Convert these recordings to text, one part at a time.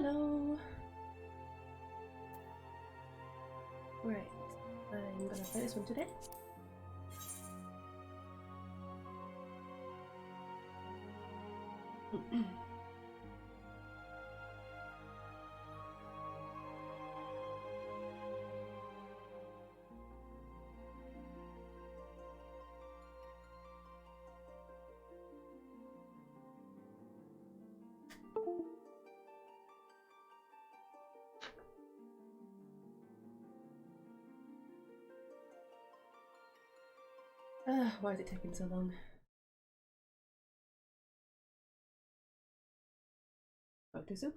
Hello! Right, I'm gonna play this one today. Why is it taking so long? Oh, too soon?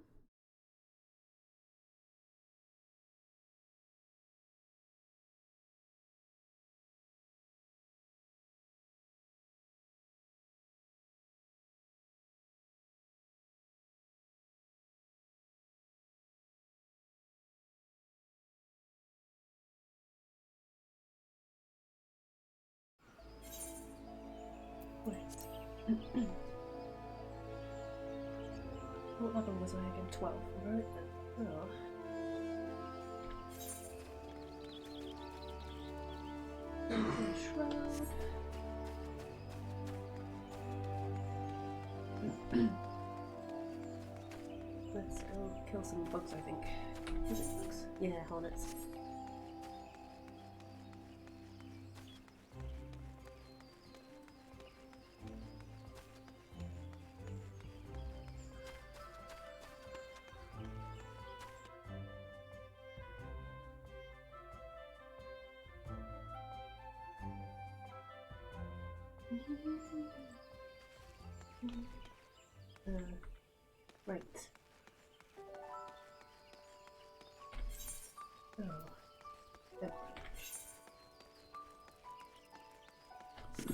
Right. What level was I again? 12, right then. Oh. Shroud. Let's go kill some bugs, I think. Is it bugs? Yeah, hornets. Right. Oh. Yep.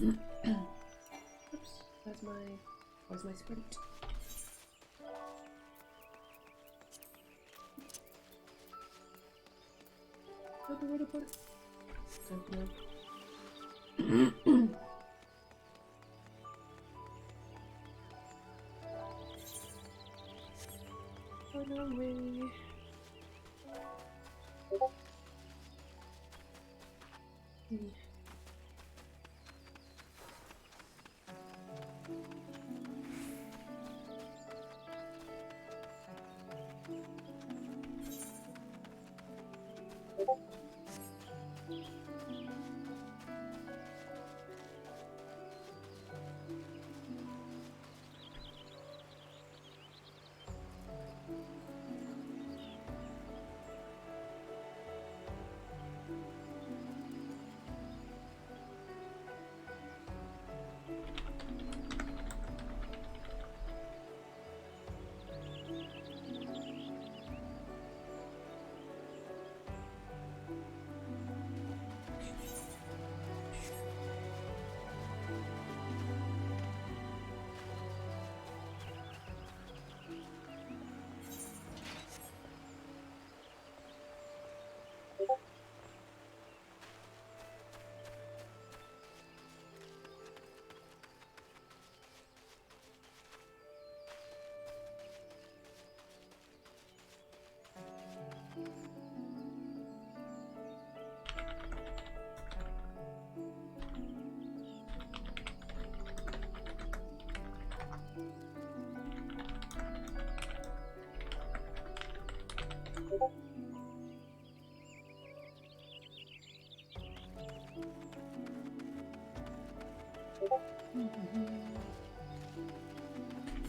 Oops. Where's my sprint? Where to put it? Don't know. Run away.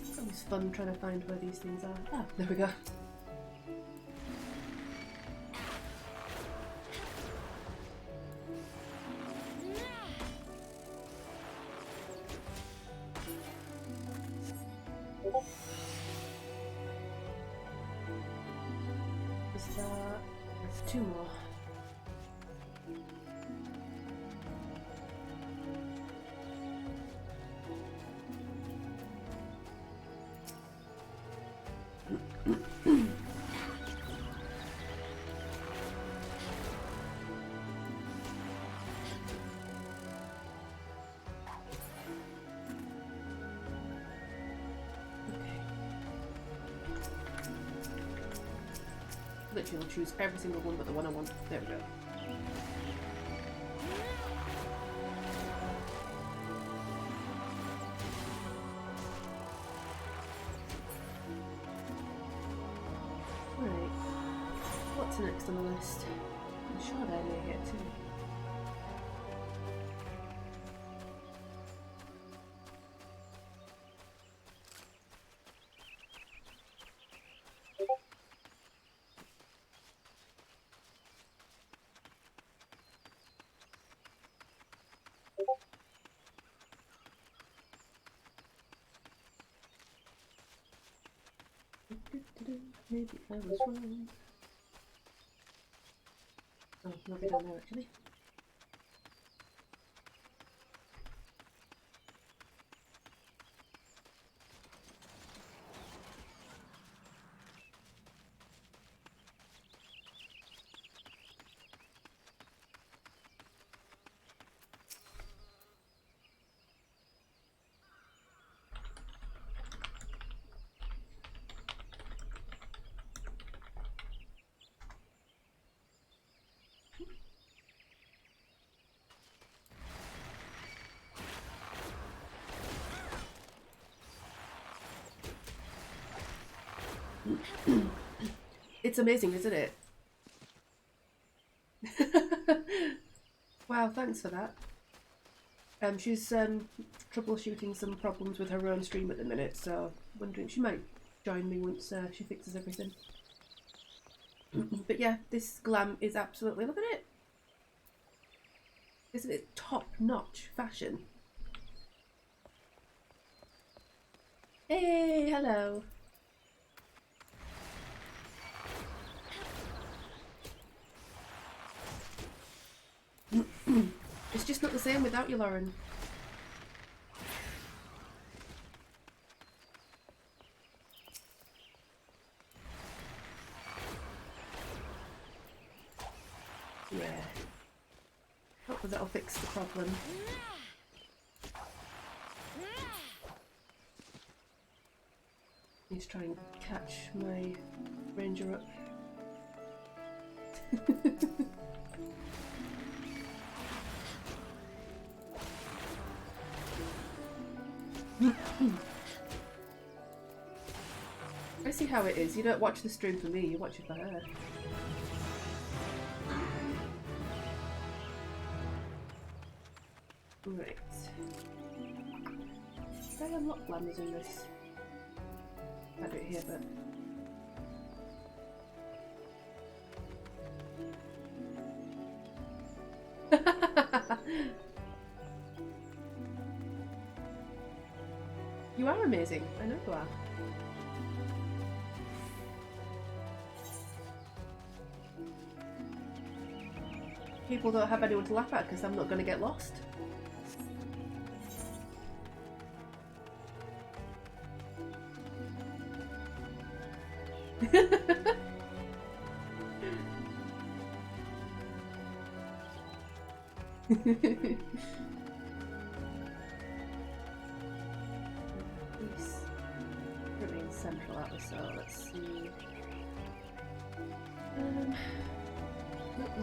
It's always fun trying to find where these things are. Ah, there we go. There's two more. literally will choose every single one but the one I want. There we go. Right. What's next on the list? I'm sure I may get to. Maybe I was wrong. Oh, maybe down there actually. It's amazing, isn't it? Wow, thanks for that. She's troubleshooting some problems with her own stream at the minute, so wondering she might join me once she fixes everything. But yeah, this glam is absolutely, look at it. Isn't it top-notch fashion? Hey, hello. It's just not the same without you, Lauren. Yeah. Hopefully that'll fix the problem. Need to try and catch my ranger up. I see how it is. You don't watch the stream for me, you watch it for her. Right. Did I unlock glamours in this? I do it here, but... You are amazing. I know you are. People don't have anyone to laugh at because I'm not going to get lost. Please remain central at the so let's see.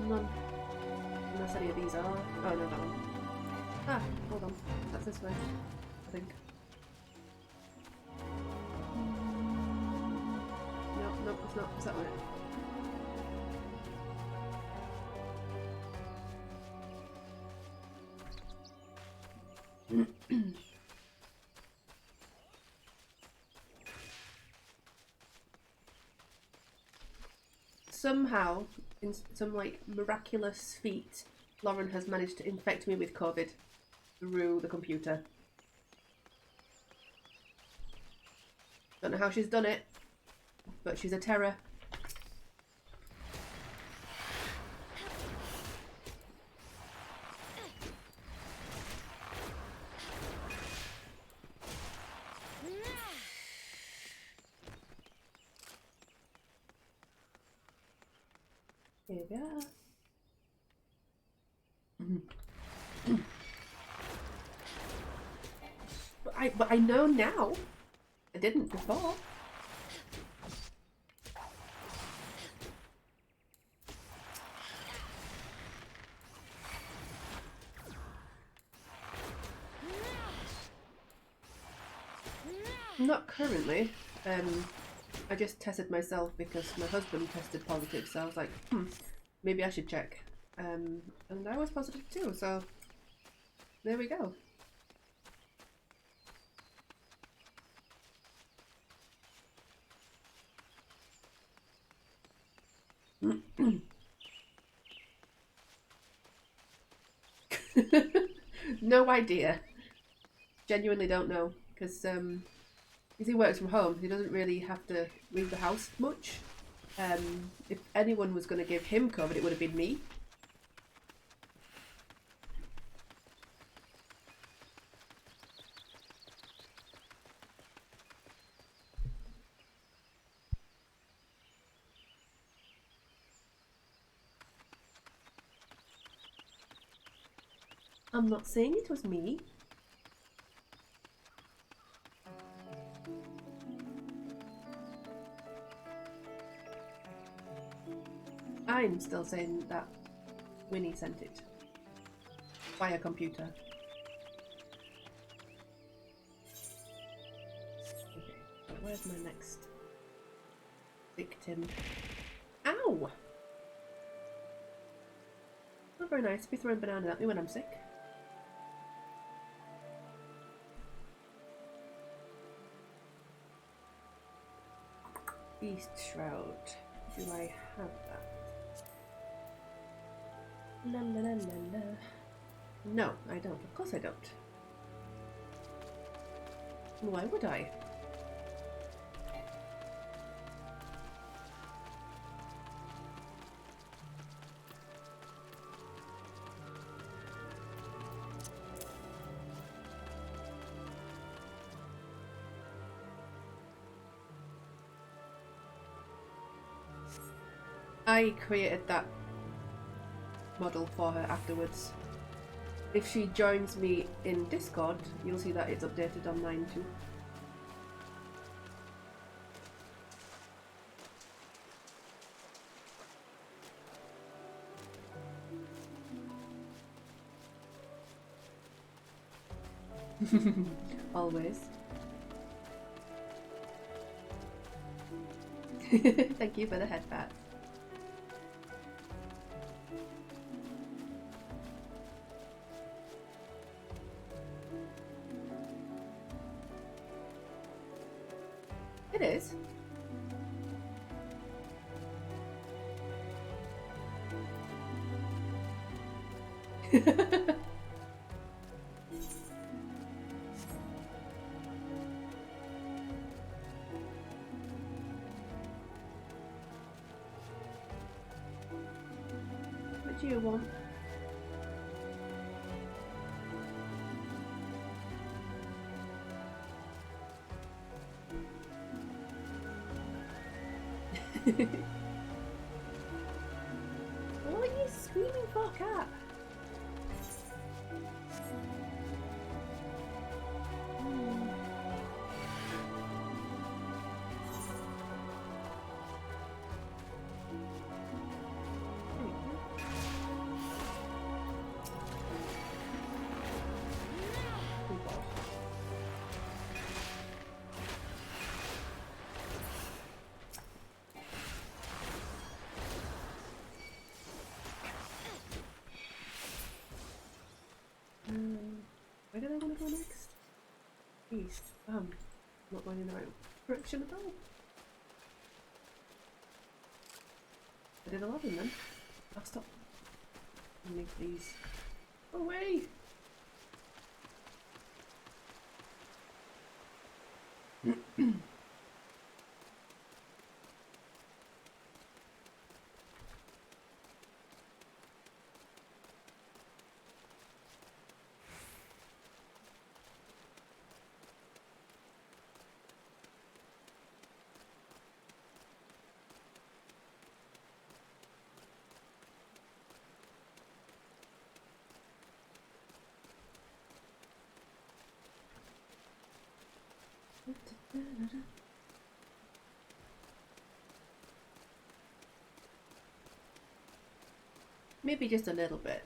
None. Unless any of these are. Oh no, that one. Ah, hold on. That's this way, I think. Nope, it's not. Is that right? Somehow, in some like miraculous feat, Lauren has managed to infect me with COVID through the computer. Don't know how she's done it, but she's a terror. Here we are. But I know now. I didn't before. Not currently. I just tested myself because my husband tested positive, so I was like, maybe I should check. And I was positive too, so there we go. No idea. Genuinely don't know, because he works from home, he doesn't really have to leave the house much. If anyone was going to give him COVID, it would have been me. I'm not saying it was me. I'm still saying that Winnie sent it. Via computer. Okay, where's my next victim? Ow! Not very nice to be throwing bananas at me when I'm sick. Beast Shroud. Do I have that? La la la la la. No, I don't. Of course I don't. Why would I? I created that model for her afterwards. If she joins me in Discord, you'll see that it's updated on mine too. Always. Thank you for the head pat. It is. What do you want? What are you screaming for, cat? Where did I want to go next? East. Not going in the right direction at all. I did 11 then. I'll stop. Make these. Away! Maybe just a little bit.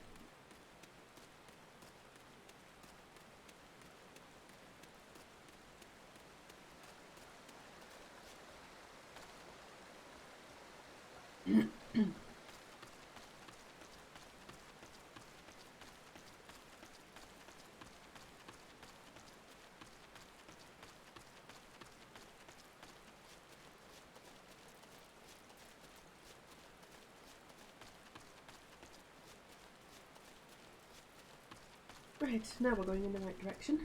Right, now we're going in the right direction.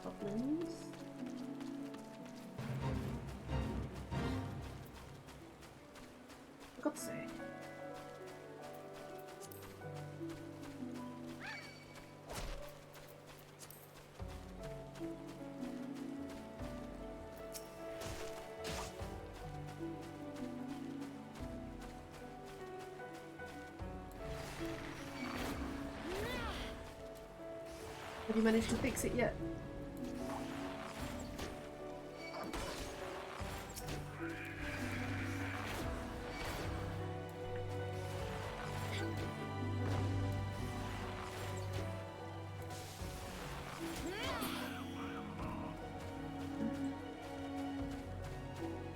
Goblins. For God's sake. Have you managed to fix it yet?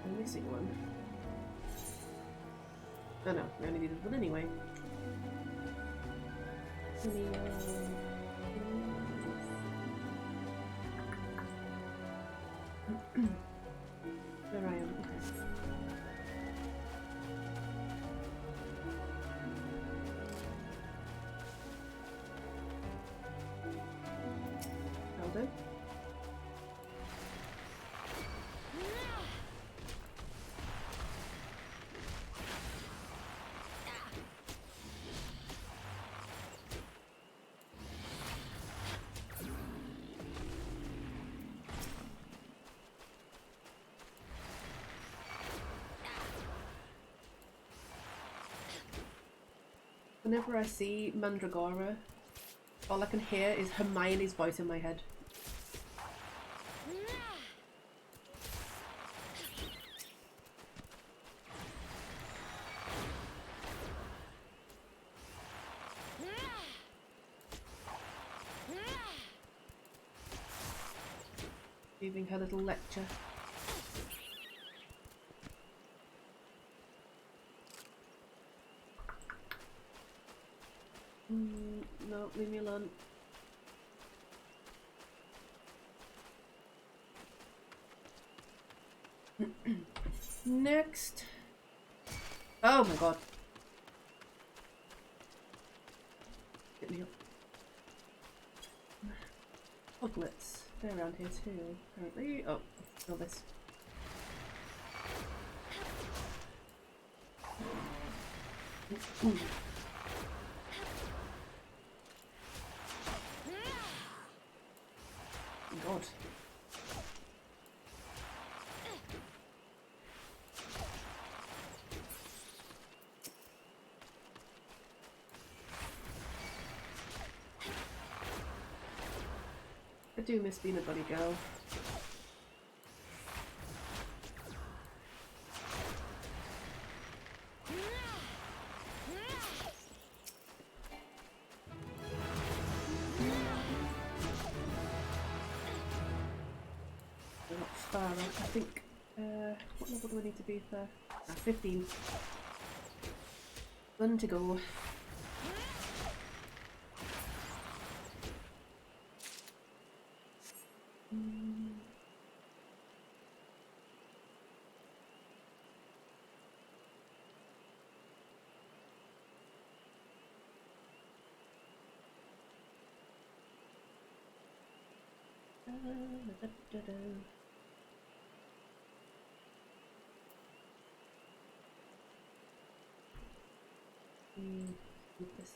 I'm missing one. Oh no, we only needed one anyway. There I am. Okay. Held it. Whenever I see Mandragora, all I can hear is Hermione's voice in my head. Giving her little lecture. No, leave me alone. Next. Oh my god. Get me up. Puglets. They're around here too, apparently. Oh, kill this. God. I do miss being a bunny girl. Not far off, I think. What level do I need to be for? 15. One to go. This.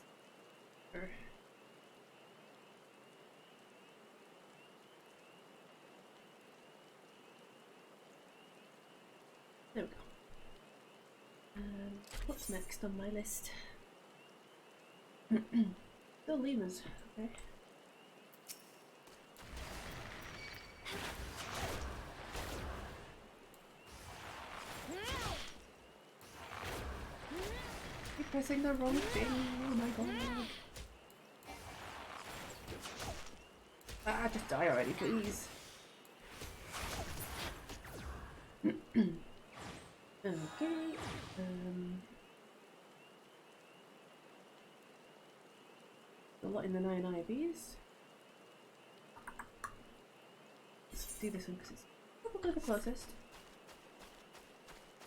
There we go. What's next on my list? Still lemurs. Okay. Keep pressing the wrong thing. Oh my god. Ah, just die already, please. Okay. A lot in the 9 IVs. do this one because it's probably the closest.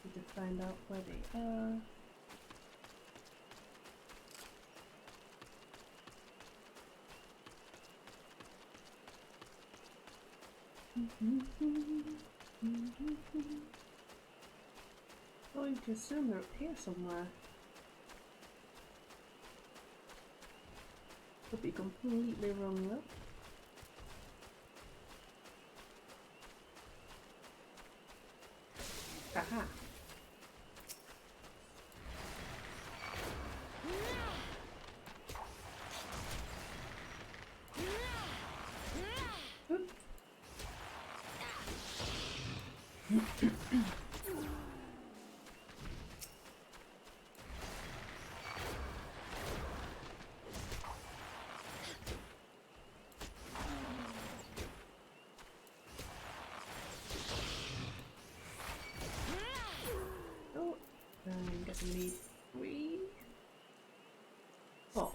Need to find out where they are. Going to assume they're up here somewhere. Could be completely wrong though. Aha. Oop. Oh, I'm guessing we need 3, 4.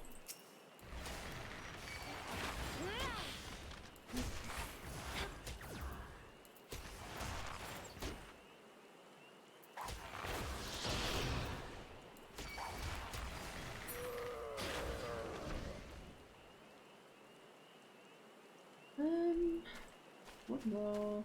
One more.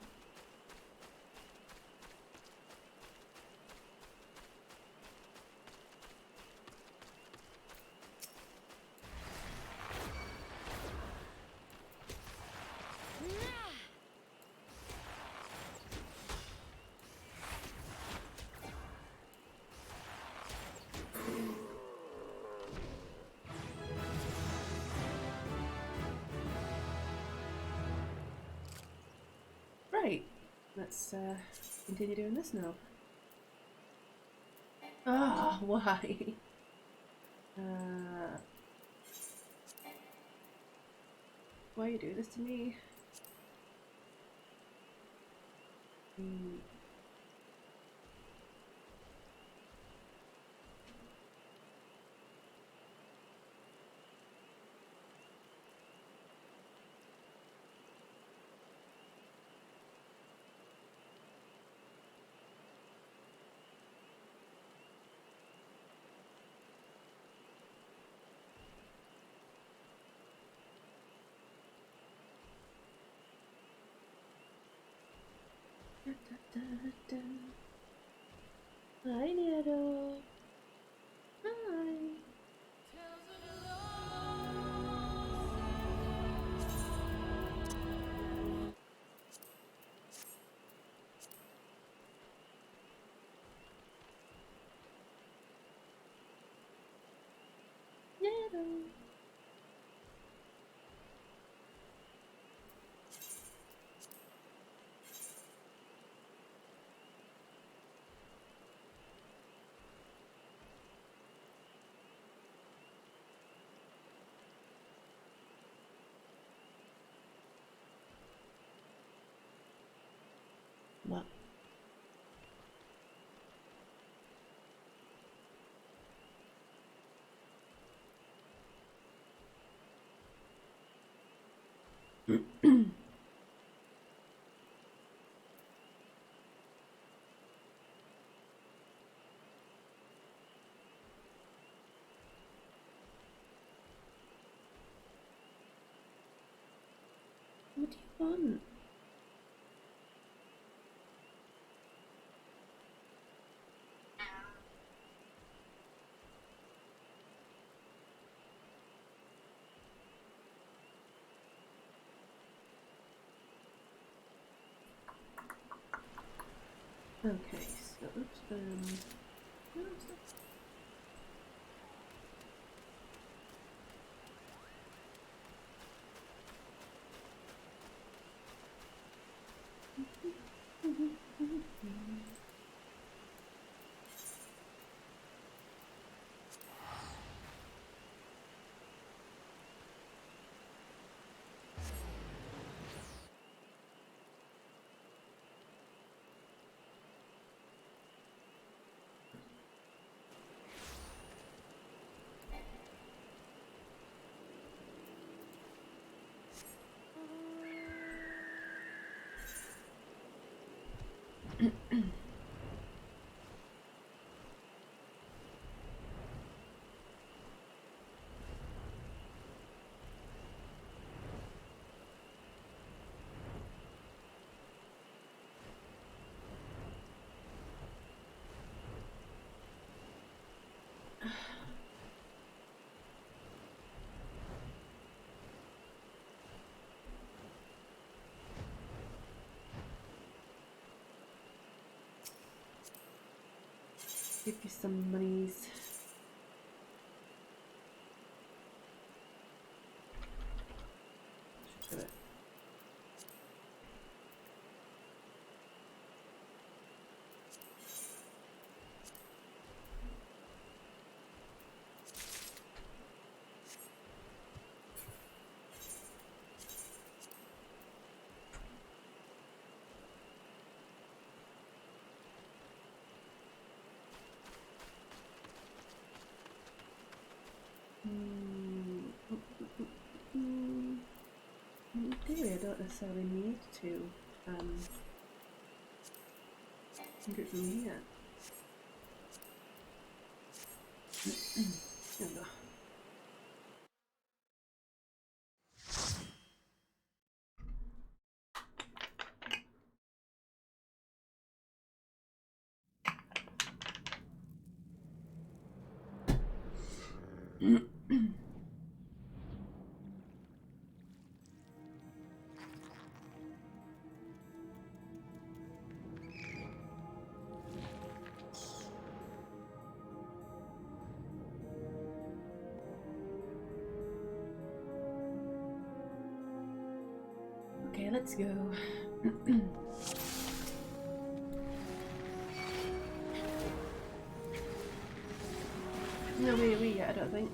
Right, let's continue doing this now. Oh, why? Why you do this to me? Hi, Neato. Hi. Neato. What? What do you want? Okay, so oops, no, stop. Give you some monies. Should do it. In theory, I don't necessarily need to think it from here. There we go. Okay, let's go. No, we yet, I don't think.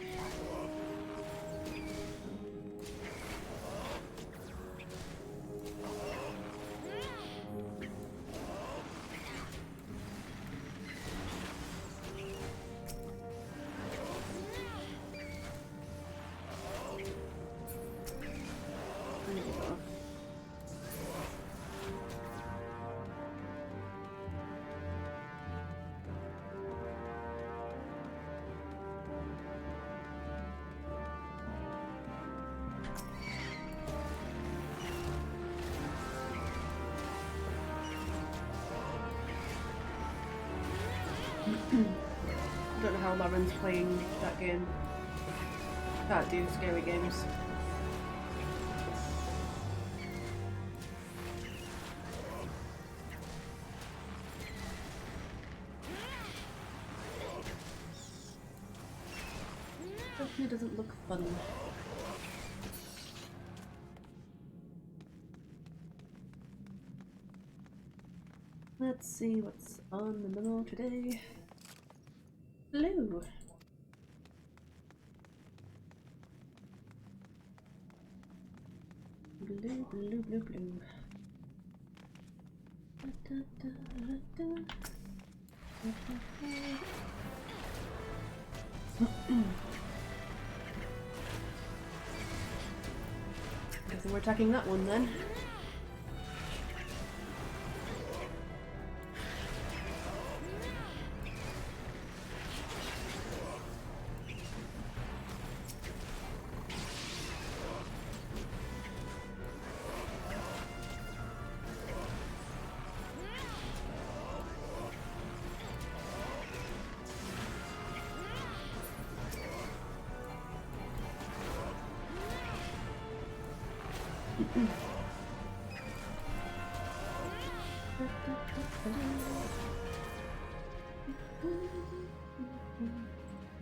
I don't know how Lauren's playing that game. Can't do scary games. Definitely doesn't look fun. Let's see what's on the menu today. Blue. Blue, blue, blue, blue. Da, da, da, da, da. Da, da, da. Guessing we're attacking that one then.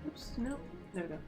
Oops, no. There we go.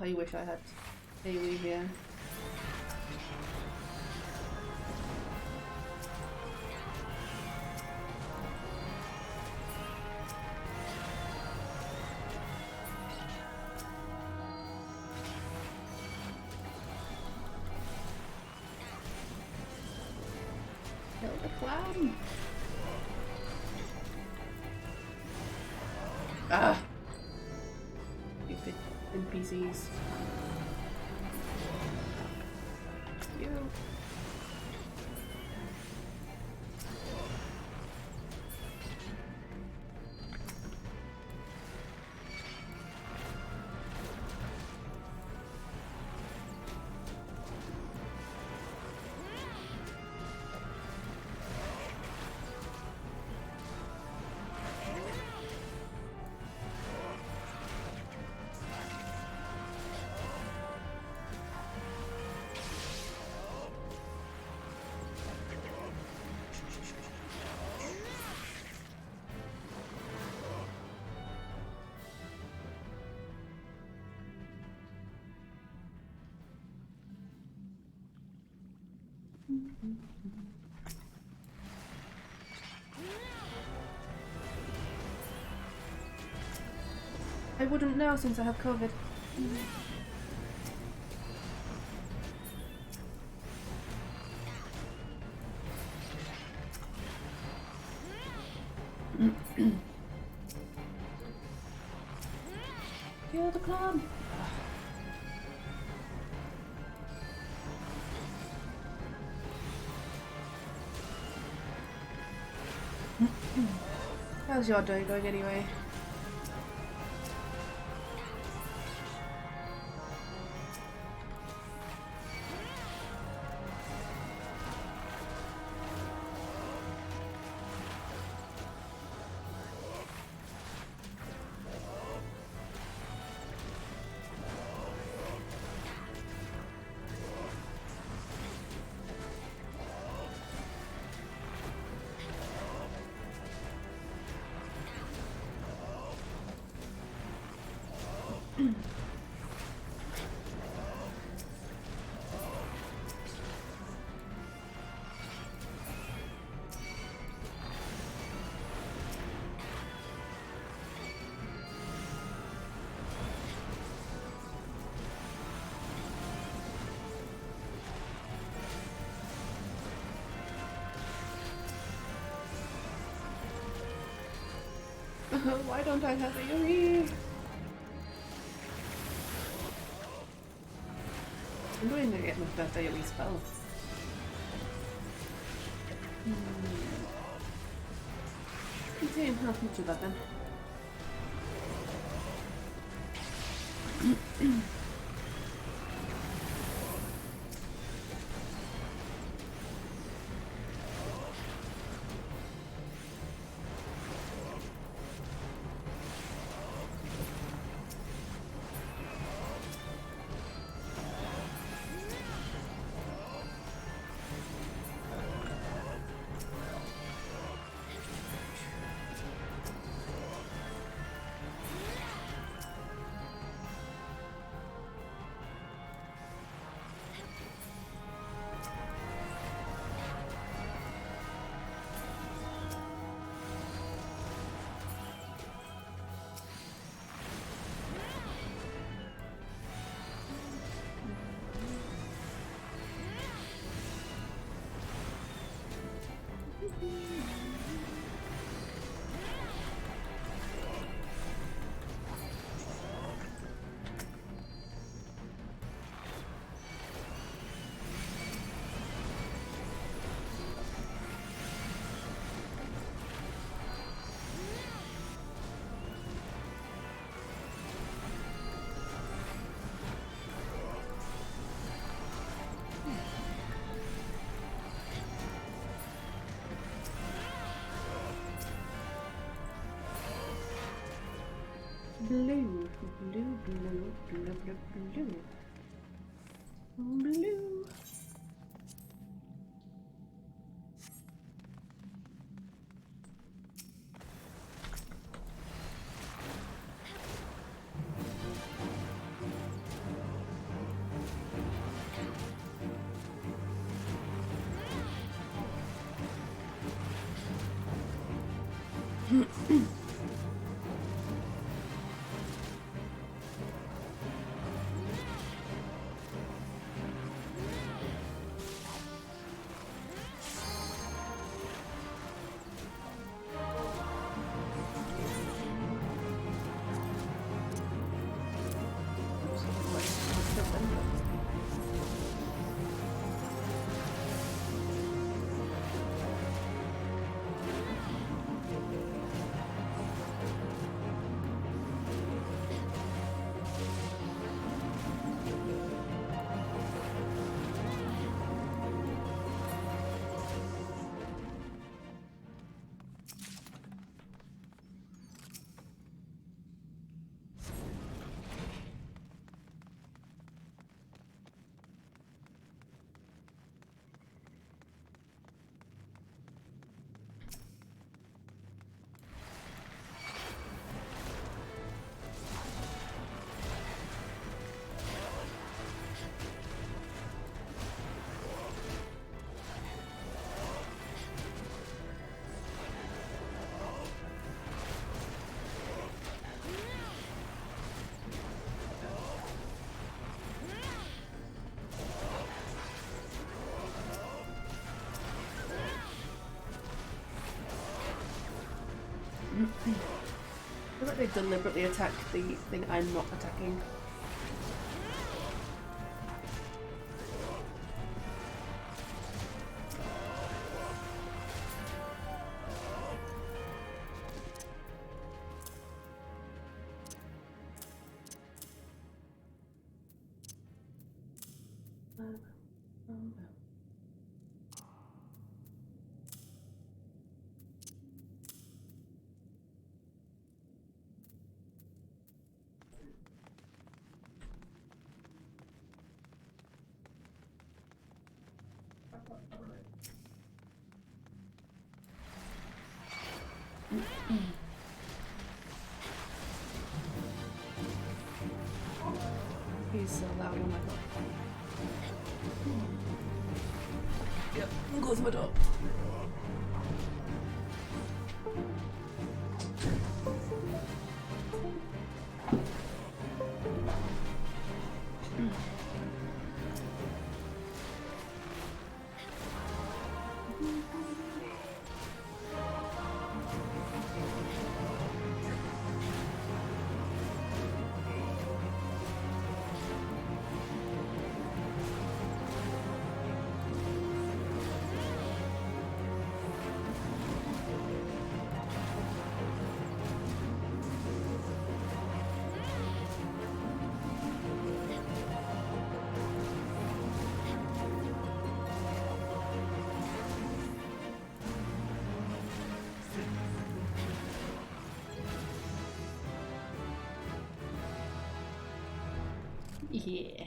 I wish I had AoE here. Kill the clown! Ah! Stupid NPCs. You. I wouldn't know since I have COVID. Kill the clown! How's your day going anyway? Why don't I have AoE? I'm going to get my first AoE spell. Contain half much of that then. Blue, blue, blue, blue, blue, blue. Blue. I feel like they deliberately attack the thing I'm not attacking. He's so loud, oh my god. Yep, close my door. Yeah.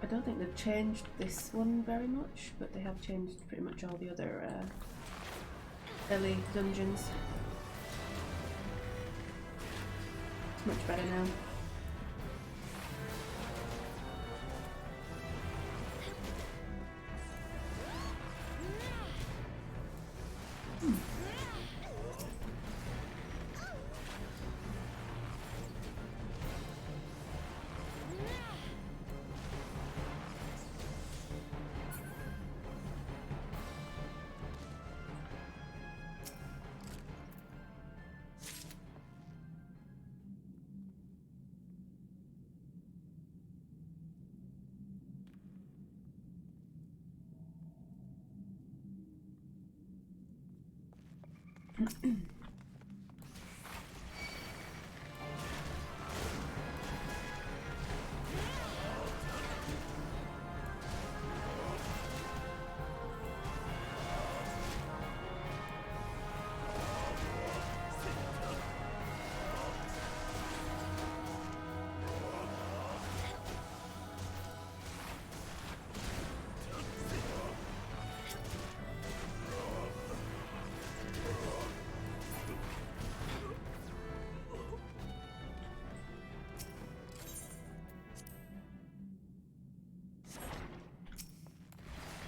I don't think they've changed this one very much, but they have changed pretty much all the other early dungeons. It's much better now.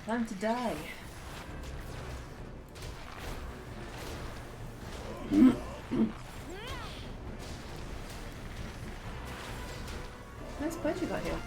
Time to die. Nice place you got here.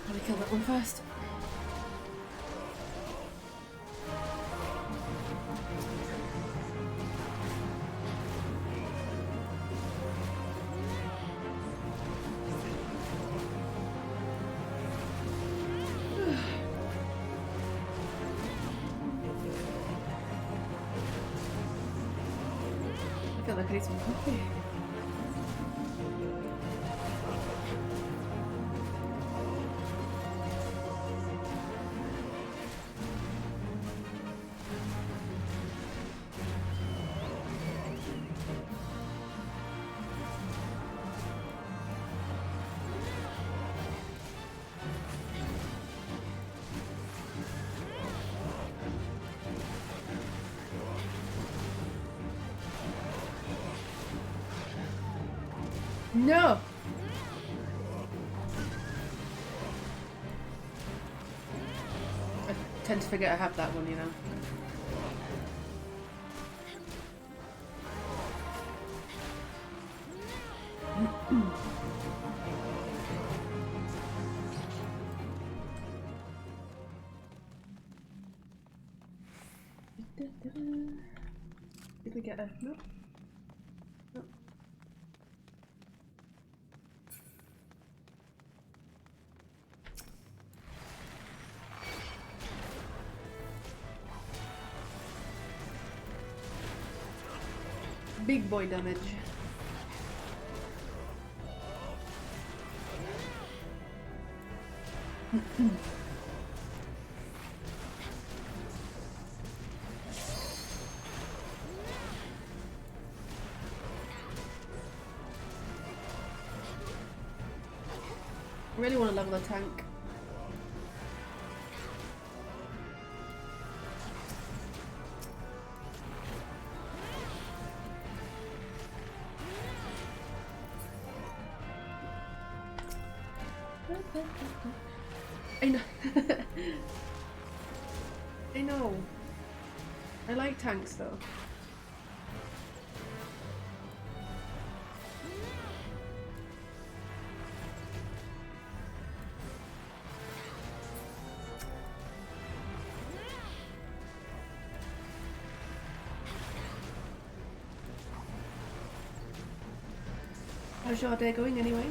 Probably kill that one first. I feel like I need some coffee. No! I tend to forget I have that one, you know. Did we get a... No? No. Big boy damage. Really want to level a tank. I know. I know. I like tanks though. How's your day going anyway?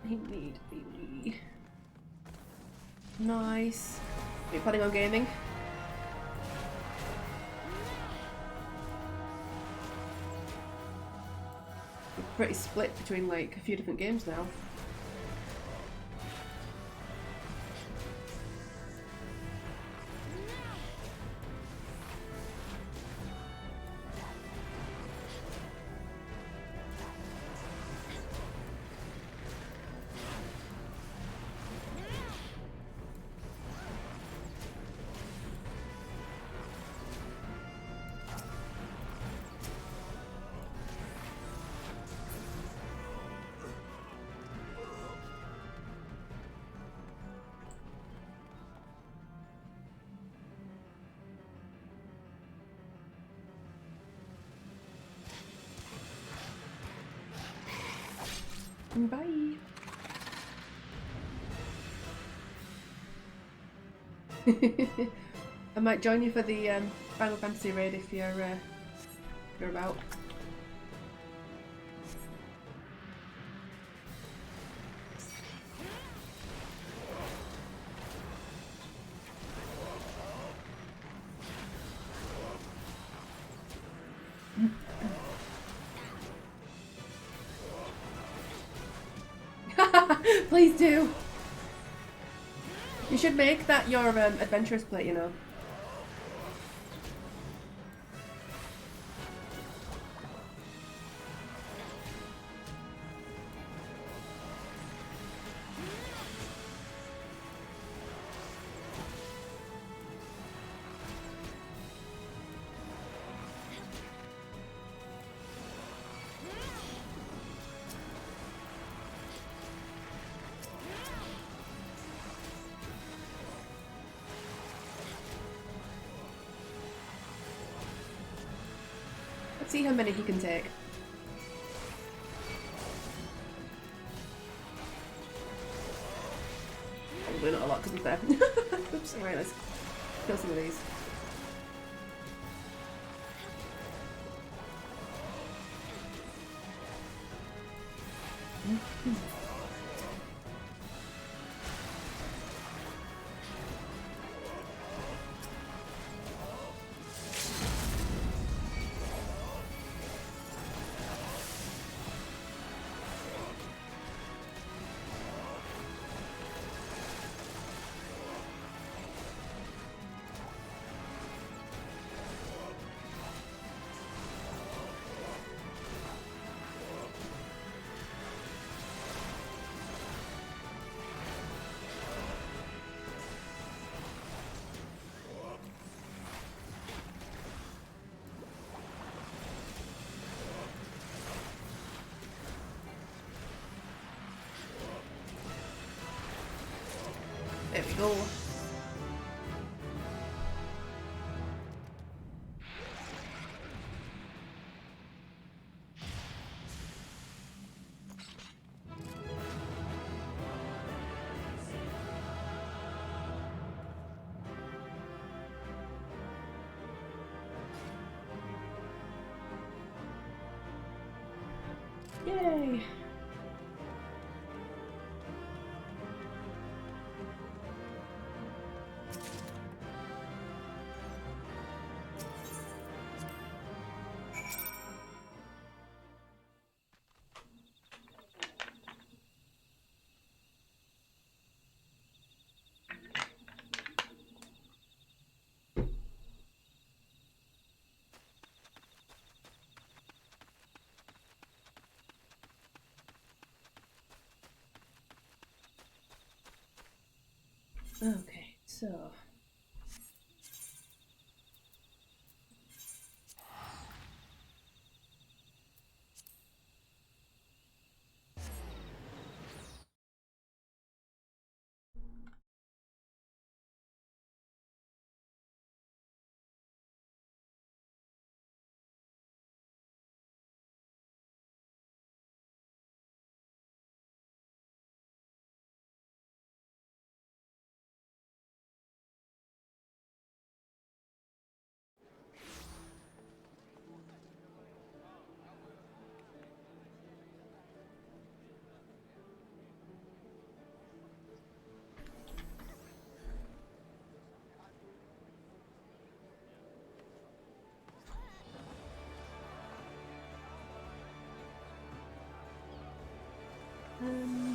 I need beauty. Nice. Are you planning on gaming? We're pretty split between like a few different games now. Bye. I might join you for the Final Fantasy raid if you're about. Please do. You should make that your adventurous plate, you know. Let's see how many he can take. Probably not a lot, to be fair. Oops, alright, let's kill some of these. There we go. Yay! Okay, so... Um...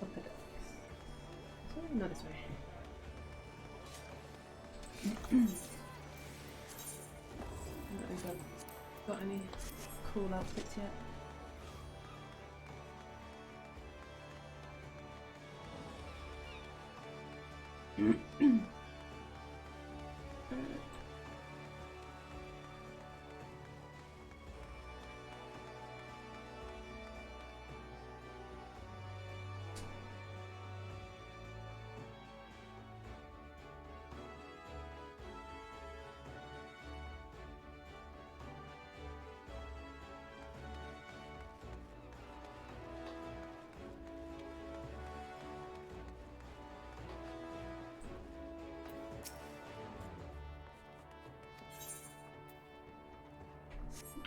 Okay. So, not this way. I don't think I've got any cool outfits yet.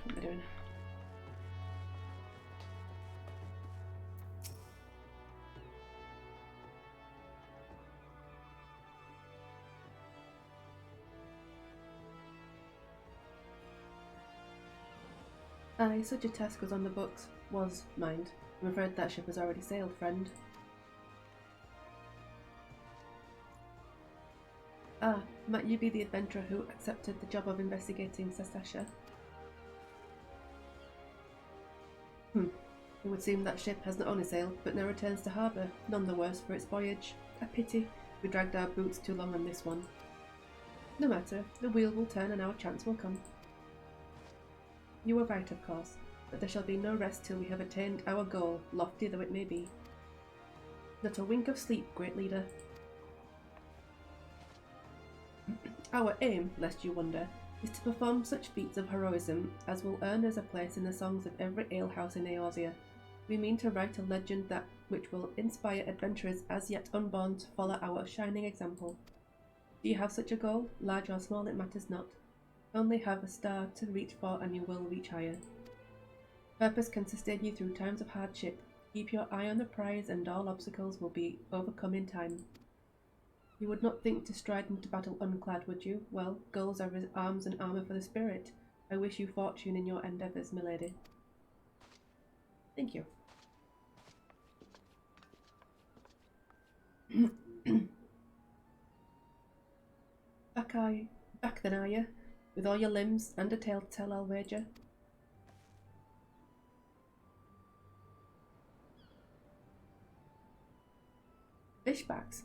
What am I doing? Aye, such a task was on the books. Was, mind. I'm afraid that ship has already sailed, friend. Ah, might you be the adventurer who accepted the job of investigating Sasasha? It would seem that ship has not only sailed, but now returns to harbour, none the worse for its voyage. A pity. We dragged our boots too long on this one. No matter, the wheel will turn and our chance will come. You were right, of course, but there shall be no rest till we have attained our goal, lofty though it may be. Not a wink of sleep, great leader. Our aim, lest you wonder, is to perform such feats of heroism as will earn us a place in the songs of every alehouse in Eorzea. We mean to write a legend which will inspire adventurers as yet unborn to follow our shining example. Do you have such a goal? Large or small, it matters not. Only have a star to reach for and you will reach higher. Purpose can sustain you through times of hardship. Keep your eye on the prize and all obstacles will be overcome in time. You would not think to stride into battle unclad, would you? Well, goals are arms and armour for the spirit. I wish you fortune in your endeavours, milady. Thank you. Back then, are you? With all your limbs and a tale to tell, I'll wager. Fishbacks?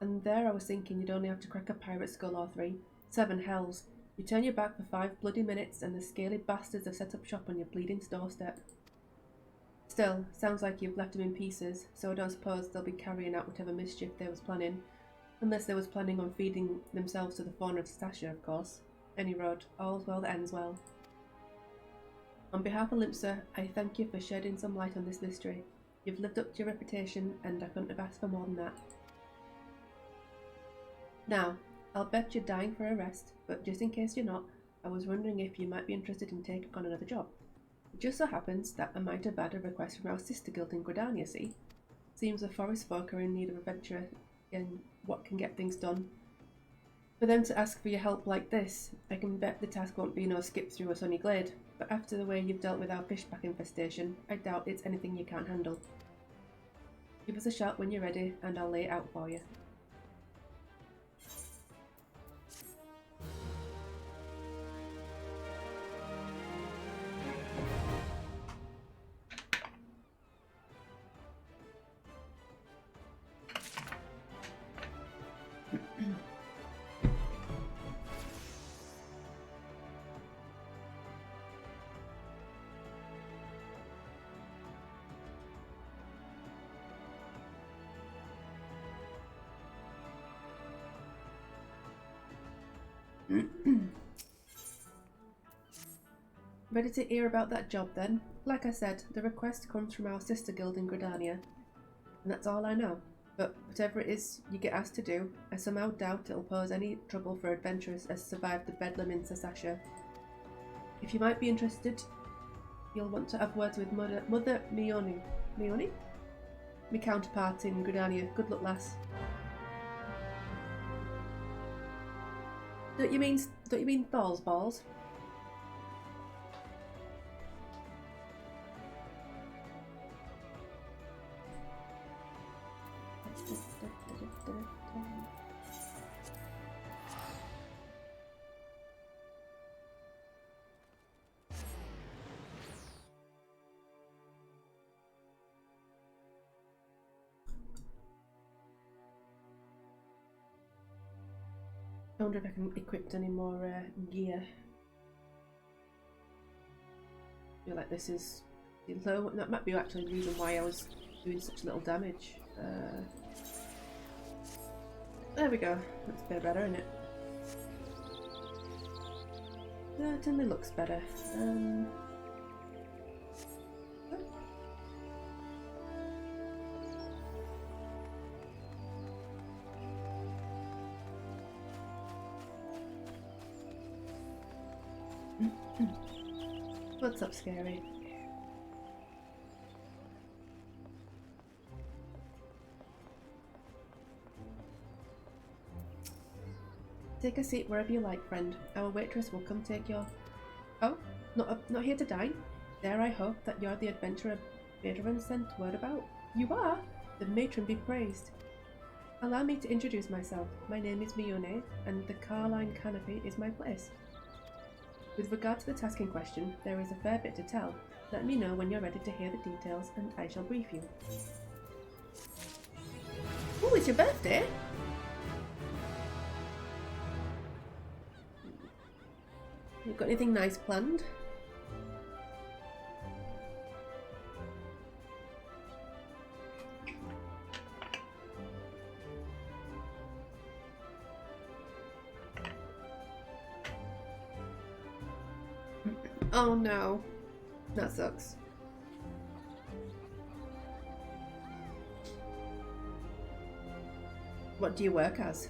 And there I was thinking you'd only have to crack a pirate skull or 3. 7 hells. You turn your back for 5 bloody minutes and the scaly bastards have set up shop on your bleeding doorstep. Still, sounds like you've left them in pieces, so I don't suppose they'll be carrying out whatever mischief they was planning. Unless they was planning on feeding themselves to the fauna of Sasha, of course. Any road, all's well that ends well. On behalf of Limpsa, I thank you for shedding some light on this mystery. You've lived up to your reputation, and I couldn't have asked for more than that. Now, I'll bet you're dying for a rest, but just in case you're not, I was wondering if you might be interested in taking on another job. It just so happens that I might have had a request from our sister guild in Gridania, see? Seems the forest folk are in need of adventure in what can get things done. For them to ask for your help like this, I can bet the task won't be no skip through a sunny glade, but after the way you've dealt with our fishback infestation, I doubt it's anything you can't handle. Give us a shout when you're ready, and I'll lay it out for you. Ready to hear about that job then? Like I said, the request comes from our sister guild in Gridania, and that's all I know. But whatever it is you get asked to do, I somehow doubt it'll pose any trouble for adventurers as survived the bedlam in Sasasha. If you might be interested, you'll want to have words with Mother Mione. Mione? My counterpart in Gridania. Good luck, lass. Don't you mean Thor's balls? I wonder if I can equip any more gear. I feel like this is low. That might be actually the reason why I was doing such little damage. There we go. That's a bit better, isn't it? Certainly looks better. What's up, Scary? Take a seat wherever you like, friend. Our waitress will come take your... Oh, not here to dine? Dare I hope that you're the adventurer Beethoven sent word about? You are? The matron be praised. Allow me to introduce myself. My name is Mione, and the Carline Canopy is my place. With regard to the task in question, there is a fair bit to tell. Let me know when you're ready to hear the details, and I shall brief you. Oh, it's your birthday? You got anything nice planned? Oh no, that sucks. What do you work as?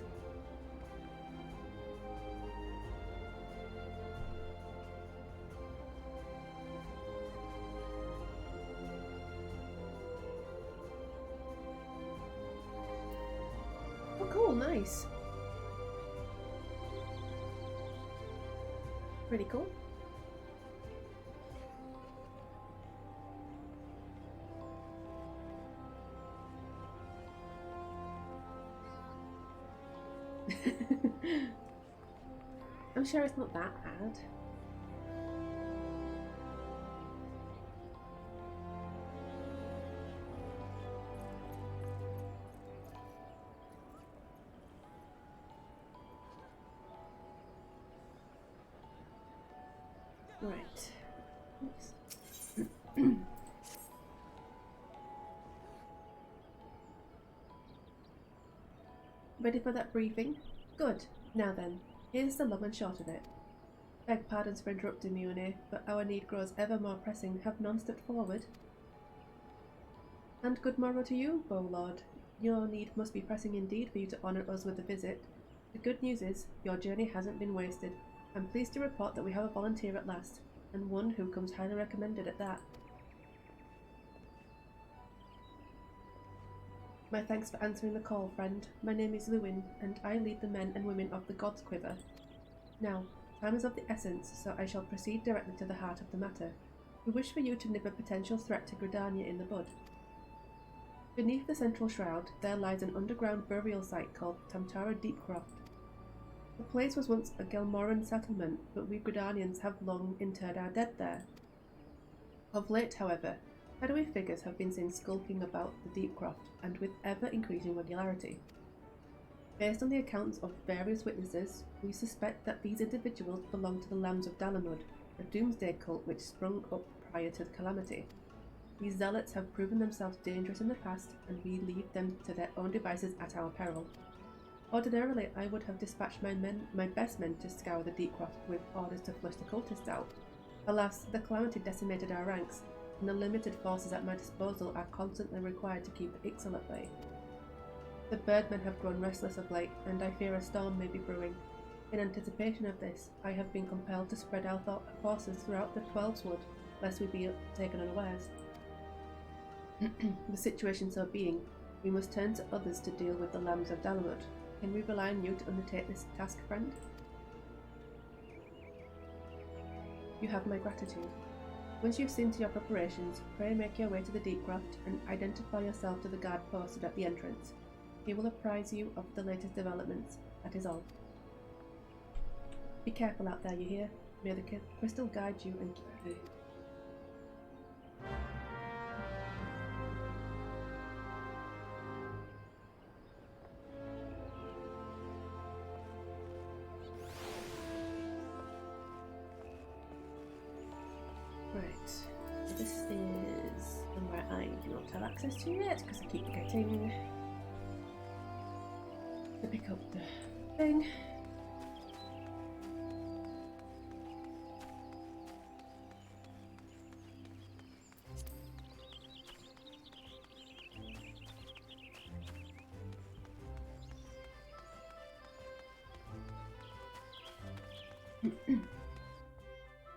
Oh cool, nice. Pretty cool. I'm sure it's not that bad. Right. Ready for that briefing? Good. Now then, here's the long and short of it. Beg pardons for interrupting, Mione, but our need grows ever more pressing. Have none stepped forward? And good morrow to you, Bowlord. Your need must be pressing indeed for you to honour us with a visit. The good news is, your journey hasn't been wasted. I'm pleased to report that we have a volunteer at last, and one who comes highly recommended at that. My thanks for answering the call, friend. My name is Lewin, and I lead the men and women of the God's Quiver. Now, time is of the essence, so I shall proceed directly to the heart of the matter. We wish for you to nip a potential threat to Gridania in the bud. Beneath the central shroud, there lies an underground burial site called Tamtara Deepcroft. The place was once a Gelmoran settlement, but we Gridanians have long interred our dead there. Of late, however, shadowy figures have been seen skulking about the Deepcroft, and with ever-increasing regularity. Based on the accounts of various witnesses, we suspect that these individuals belong to the Lambs of Dalamud, a doomsday cult which sprung up prior to the calamity. These zealots have proven themselves dangerous in the past, and we leave them to their own devices at our peril. Ordinarily, I would have dispatched my best men to scour the Deepcroft with orders to flush the cultists out. Alas, the calamity decimated our ranks, and the limited forces at my disposal are constantly required to keep the Ixal at bay. The birdmen have grown restless of late, and I fear a storm may be brewing. In anticipation of this, I have been compelled to spread our forces throughout the Twelveswood, lest we be taken unawares. The situation so being, we must turn to others to deal with the lambs of Dalamud. Can we rely on you to undertake this task, friend? You have my gratitude. Once you've seen to your preparations, pray make your way to the Deepcroft and identify yourself to the guard posted at the entrance. He will apprise you of the latest developments. That is all. Be careful out there, you hear? May the crystal guide you and keep you. Right, so this is somewhere I do not have access to yet because I keep forgetting to pick up the thing.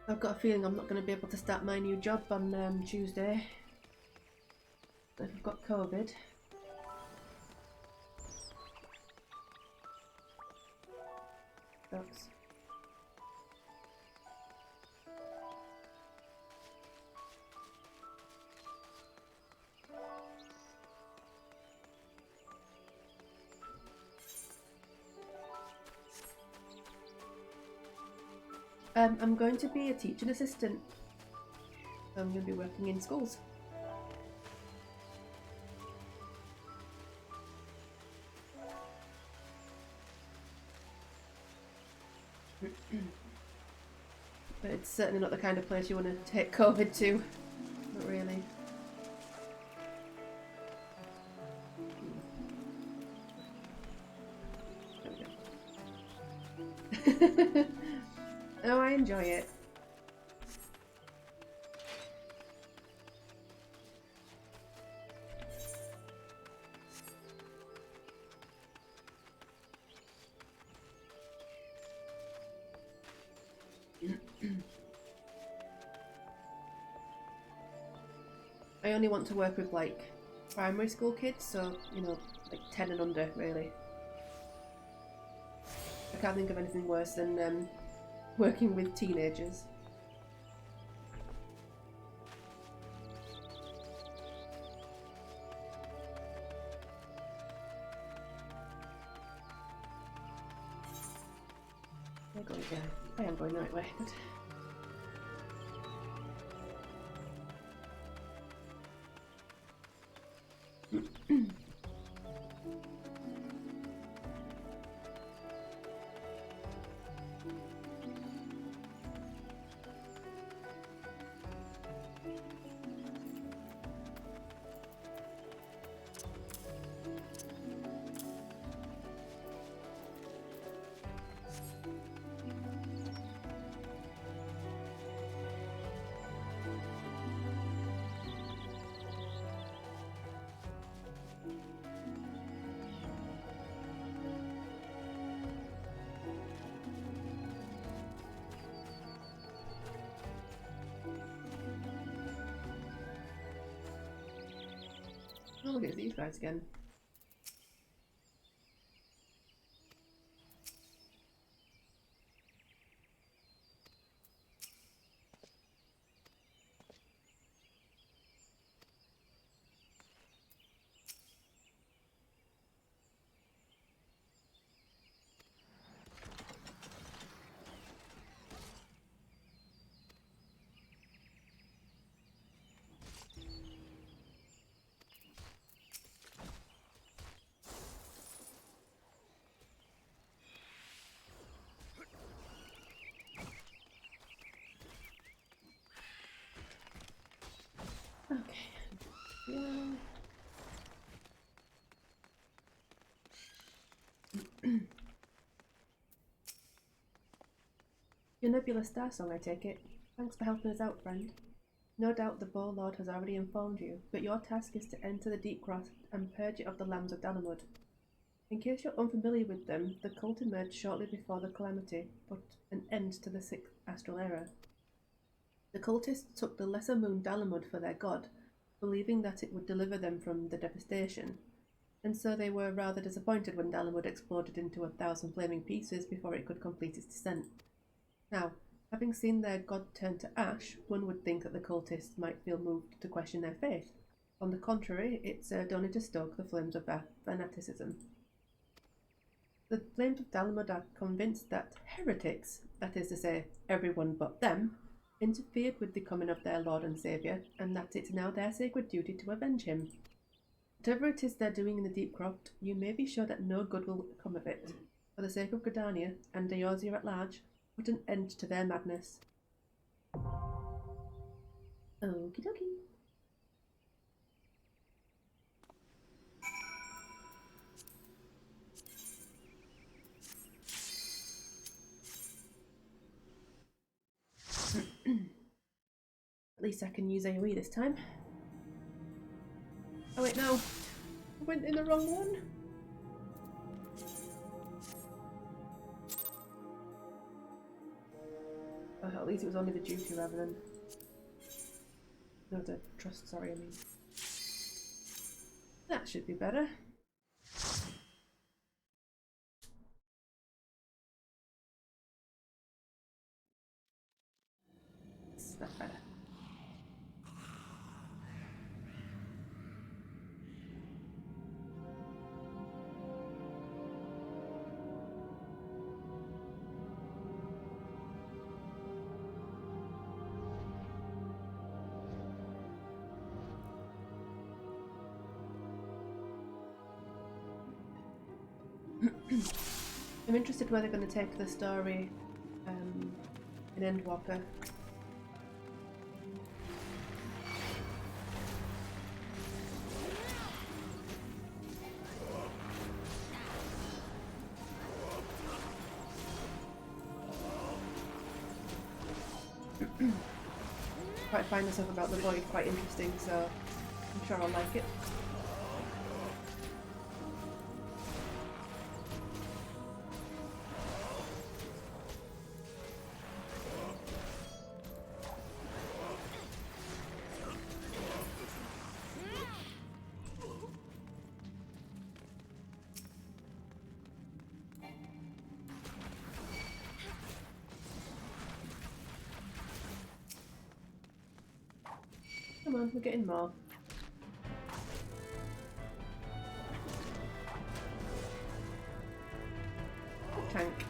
I've got a feeling I'm not going to be able to start my new job on Tuesday. If I've got COVID. Sucks. I'm going to be a teaching assistant. I'm going to be working in schools. But it's certainly not the kind of place you want to take COVID to. Not really. There we go. Oh, I enjoy it. I only want to work with like primary school kids, so you know, like 10 and under, really. I can't think of anything worse than working with teenagers. I am going the right way. Good. Oh, look at these guys again. Okay. Yeah. Your Nebula Star Song, I take it. Thanks for helping us out, friend. No doubt the Boar Lord has already informed you, but your task is to enter the Deep Cross and purge it of the Lambs of Dalamud. In case you're unfamiliar with them, the cult emerged shortly before the Calamity put an end to the Sixth Astral Era. The cultists took the lesser moon Dalamud for their god, believing that it would deliver them from the devastation, and so they were rather disappointed when Dalamud exploded into 1,000 flaming pieces before it could complete its descent. Now, having seen their god turn to ash, one would think that the cultists might feel moved to question their faith. On the contrary, it served only to stoke the flames of fanaticism. The flames of Dalamud are convinced that heretics, that is to say, everyone but them, interfered with the coming of their Lord and Saviour, and that it's now their sacred duty to avenge him. Whatever it is they're doing in the Deep Croft, you may be sure that no good will come of it. For the sake of Gridania and Eorzea at large, put an end to their madness. Okie dokie. At least I can use AoE this time. Oh wait, no. I went in the wrong one. Oh, at least it was only the duty rather than... No, the trust, sorry, I mean. That should be better. That's better. I'm interested where they're going to take the story in Endwalker. Quite find the stuff about the Void quite interesting, so I'm sure I'll like it. Come on, we're getting more. Tank.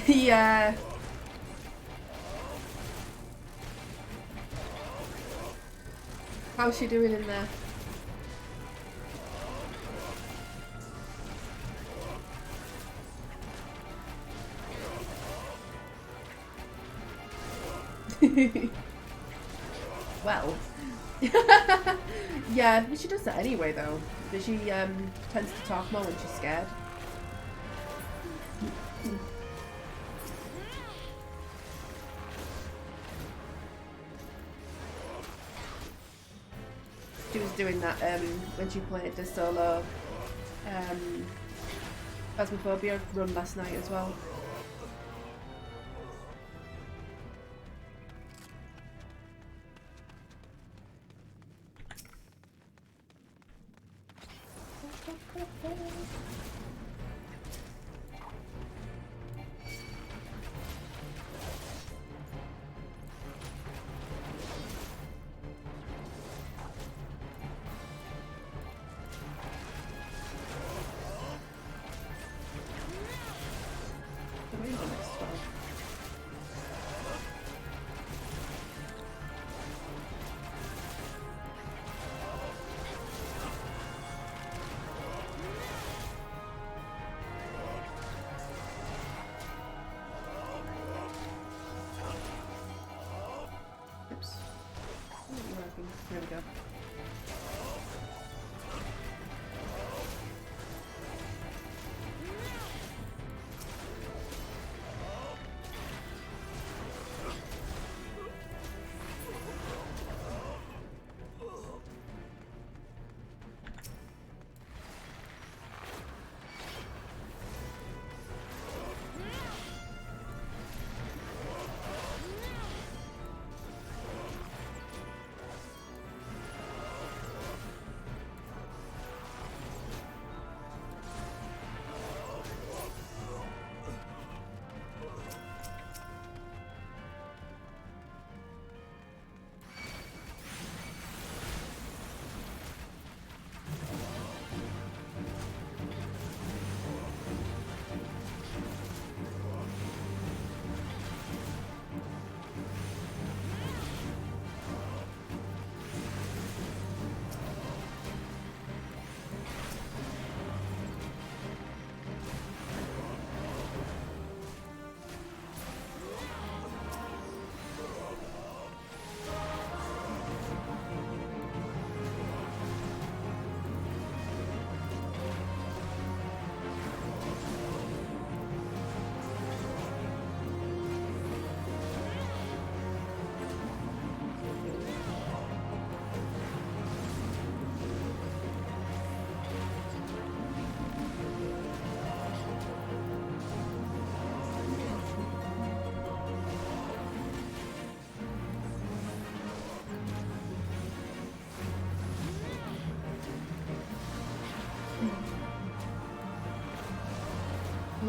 Yeah. How's she doing in there? Well. Yeah, she does that anyway though. But she tends to talk more when she's scared. She was doing that when she played the solo Phasmophobia run last night as well.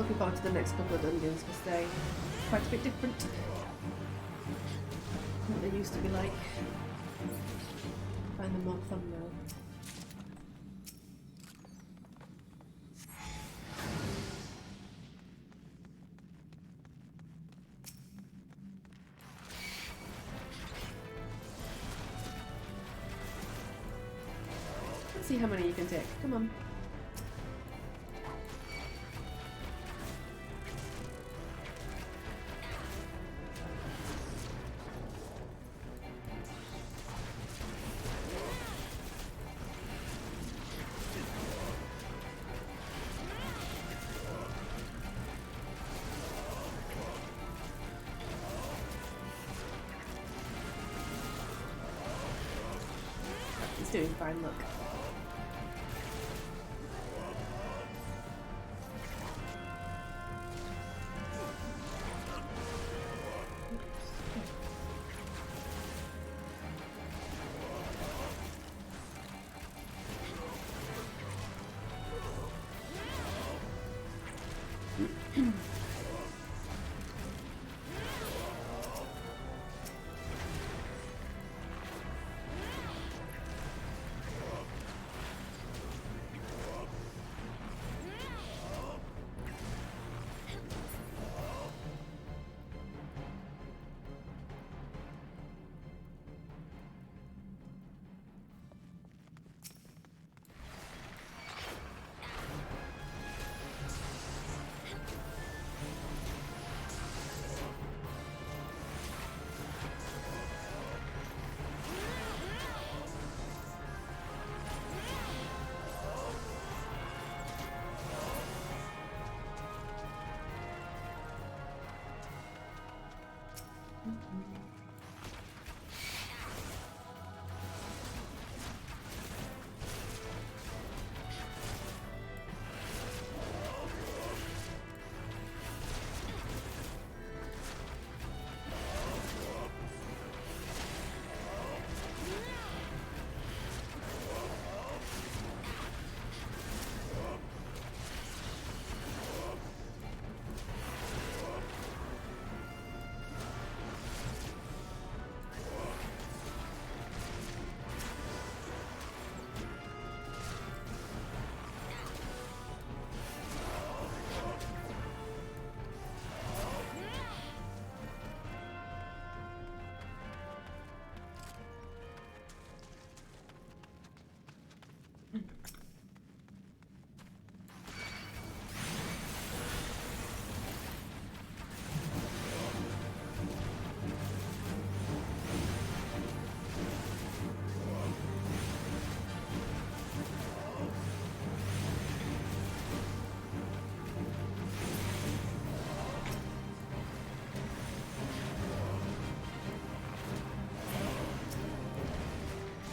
looking forward to the next couple of dungeons because they're quite a bit different than what they used to be like. I find them more fun now. Let's see how many you can take. Come on. He's doing fine, look.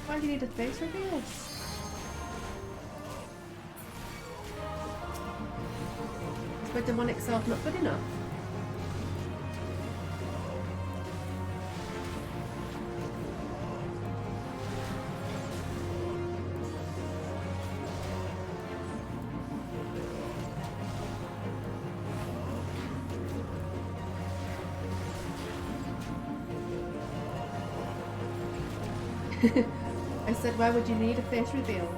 Why do you need a face reveal? Is my demonic self not good enough? I said, why would you need a face reveal?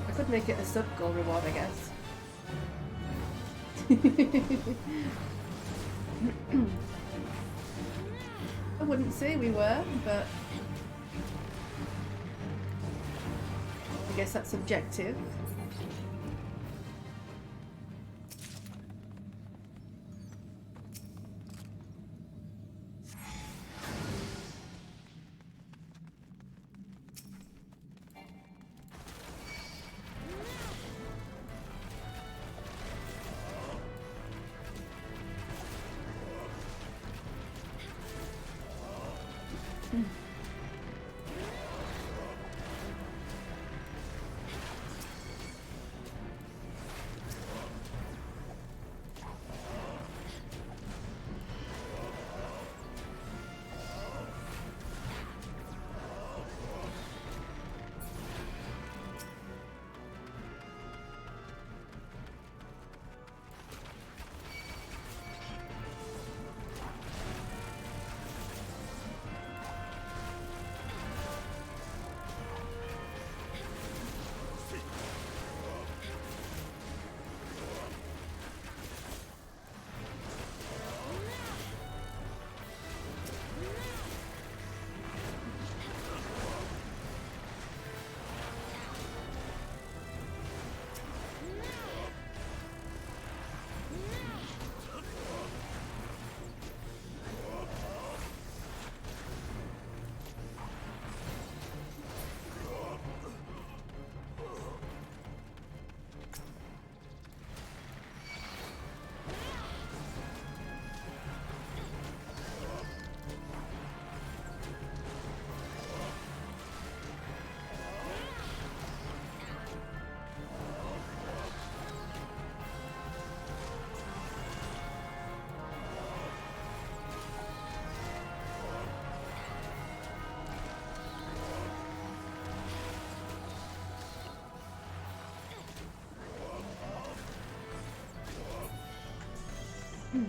I could make it a sub-goal reward, I guess. I wouldn't say we were, but I guess that's subjective. Yeah.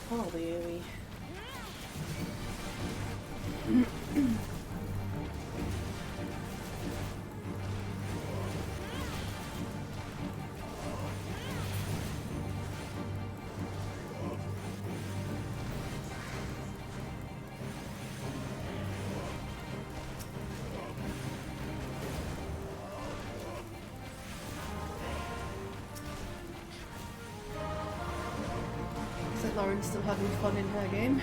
Holy. So Lauren's still having fun in her game.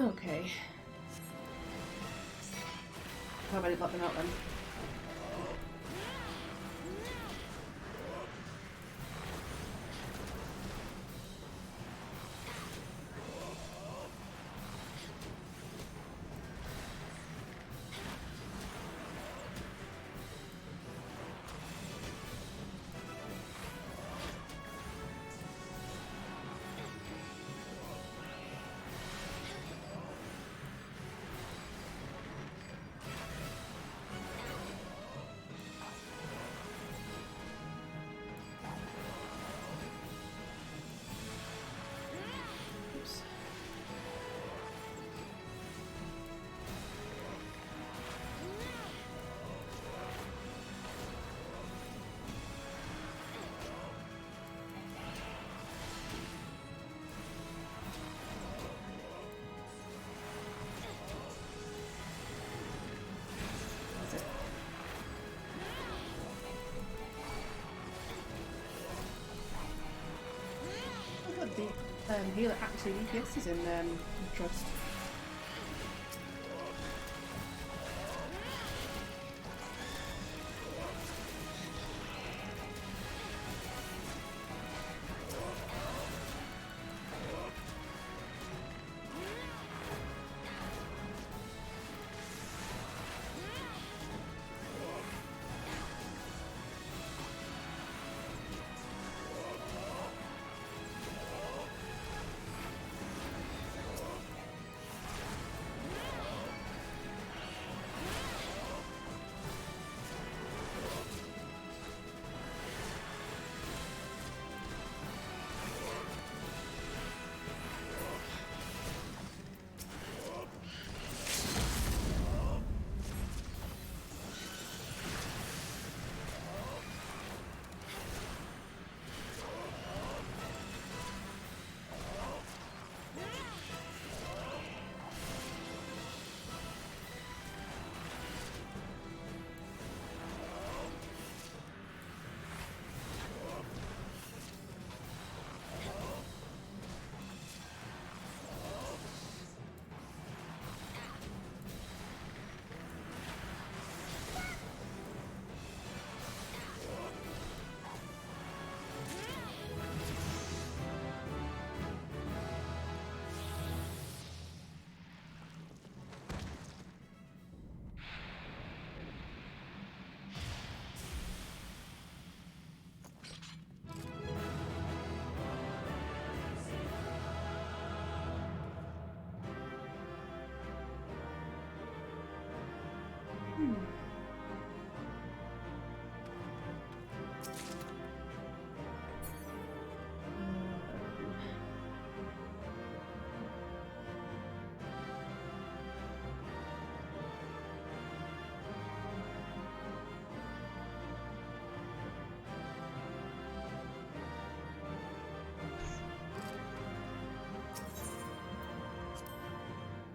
Okay. How about I let them out then? The healer actually DPS is in Trust.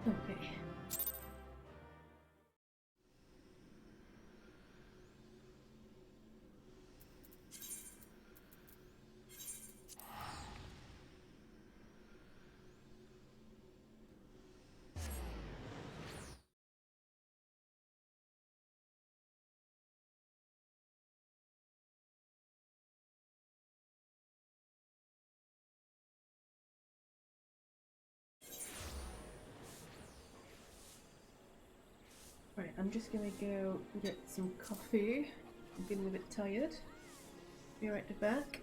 Okay. Right, I'm just gonna go get some coffee. I'm feeling a bit tired. Be right back.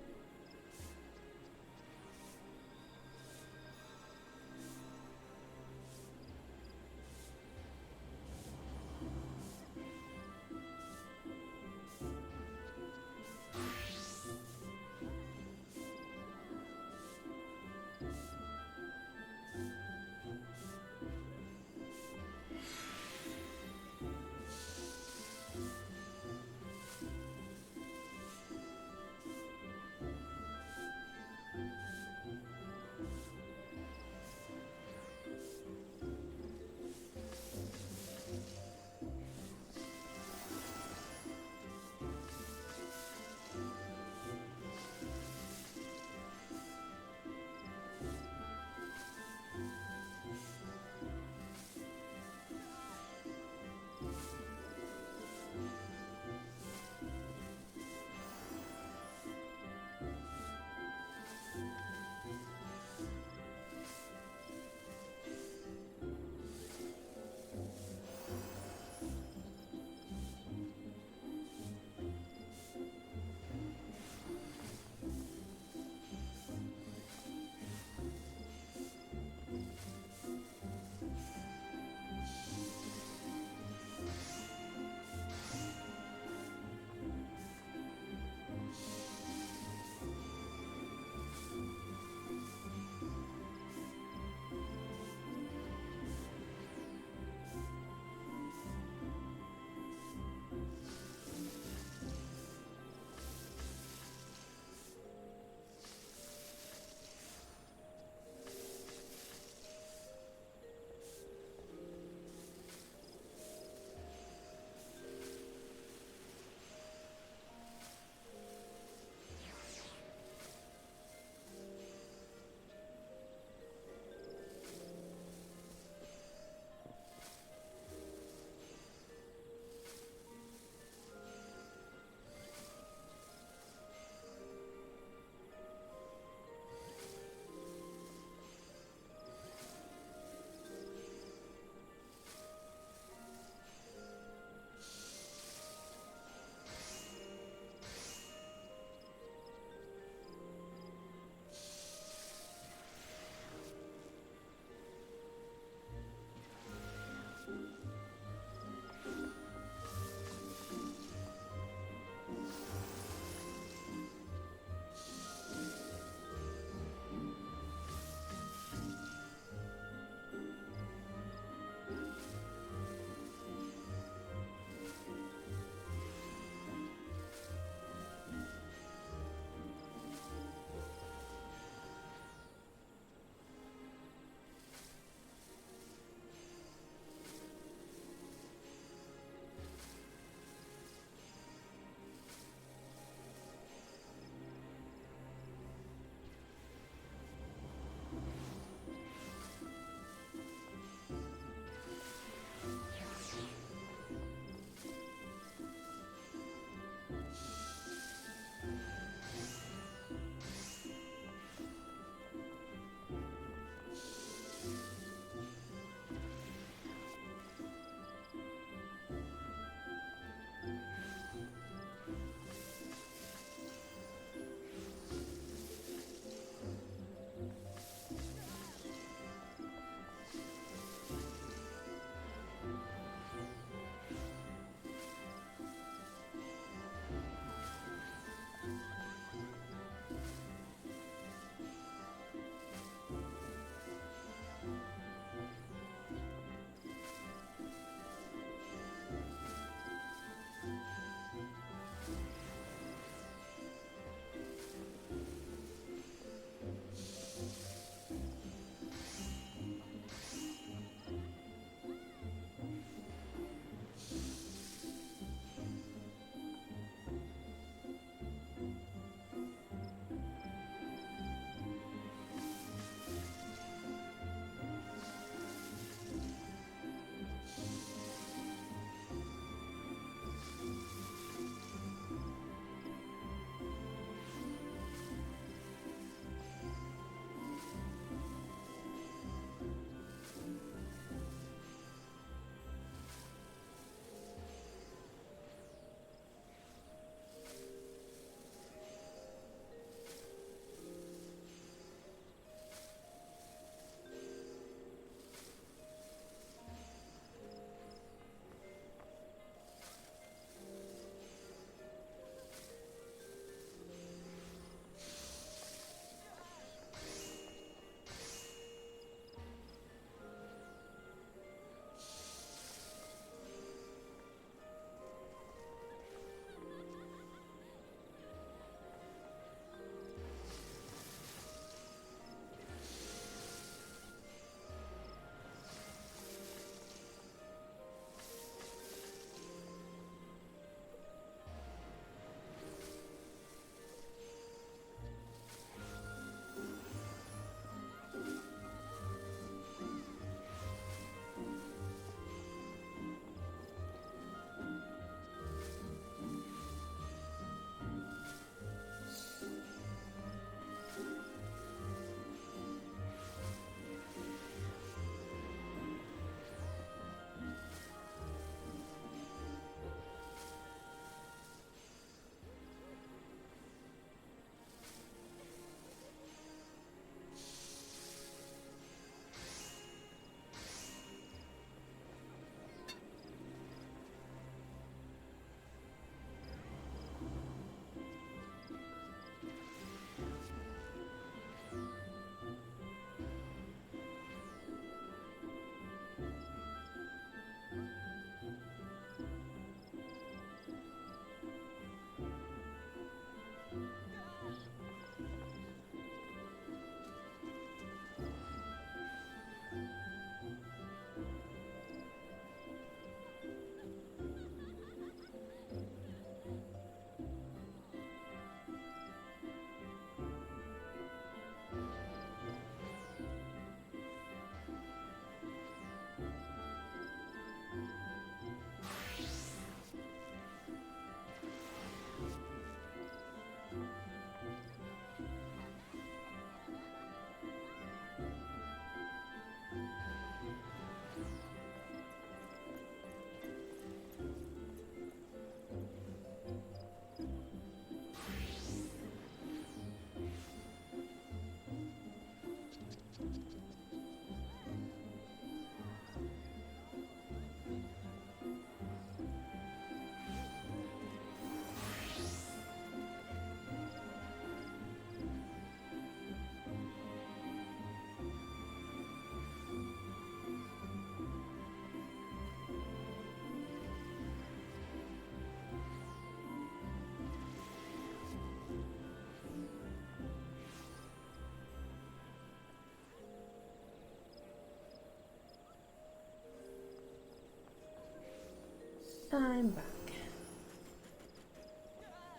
I'm back.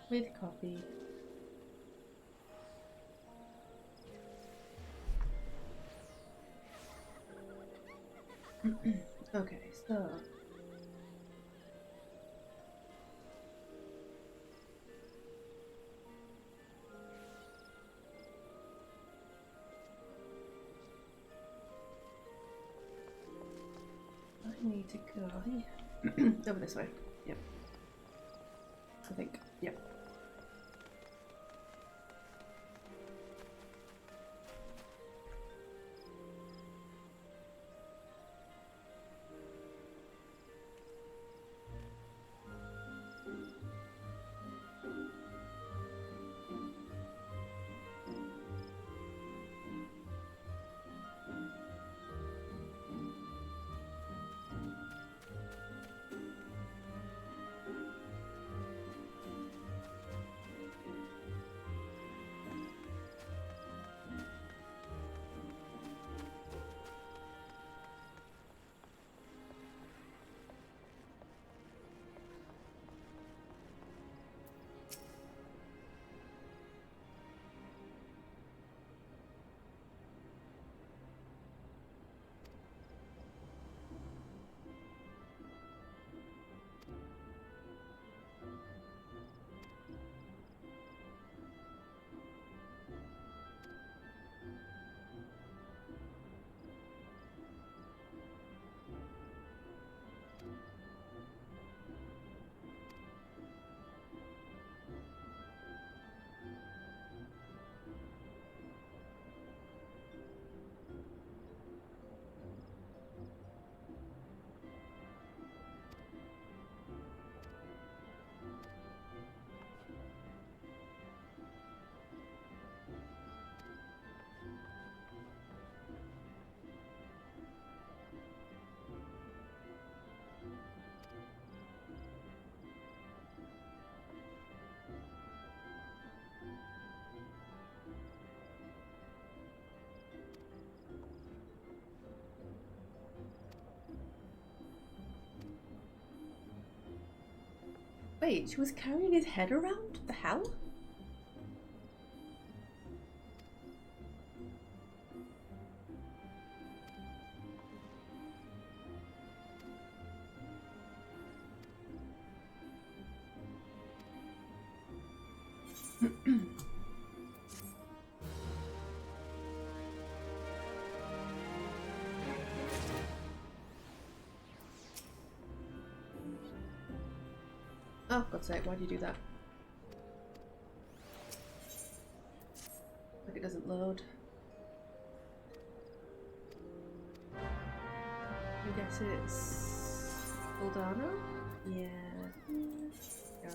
With coffee. Okay, so... I need to go over this way. Yep. I think. Yep. Wait, she was carrying his head around? What the hell? Oh, God's sake, why'd you do that? Like it doesn't load. I guess it's Uldana? Yeah. Yeah.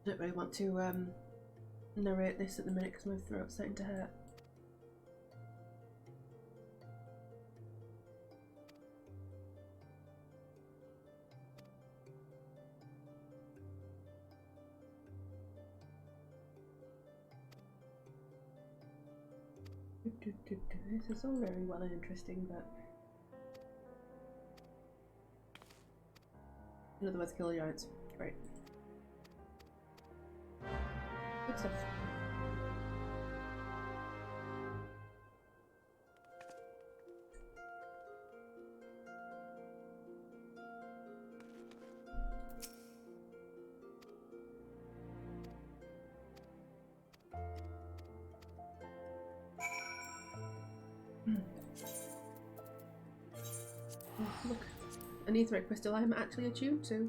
Don't really want to narrate this at the minute because my throat's starting to hurt. This is all very well and interesting, but in other words, kill giants. Great. Good stuff. Oh, look, an aetheryte crystal I'm actually attuned to.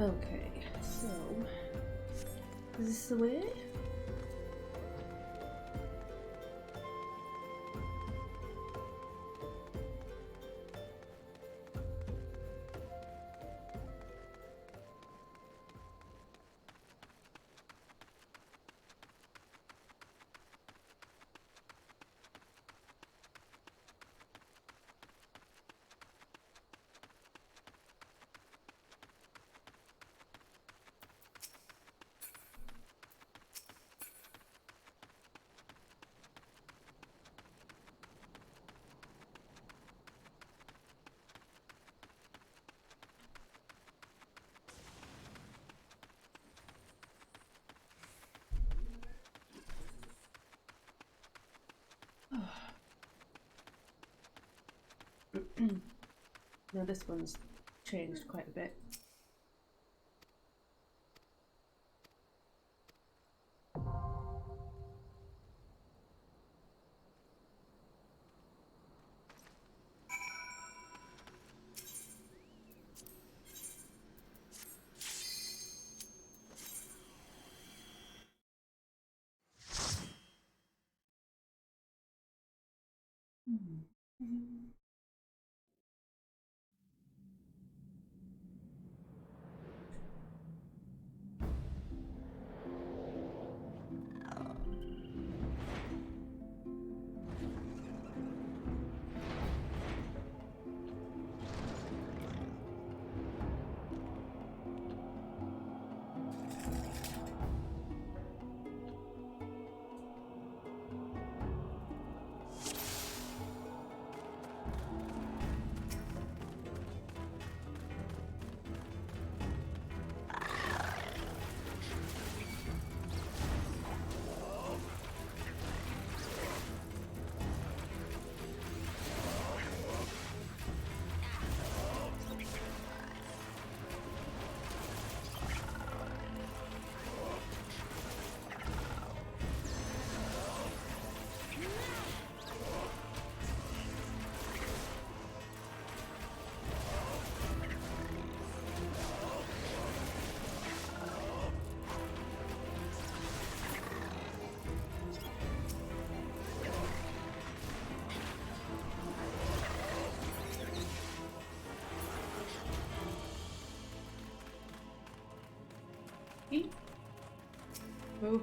Okay, so is this the way? Now this one's changed quite a bit. Move.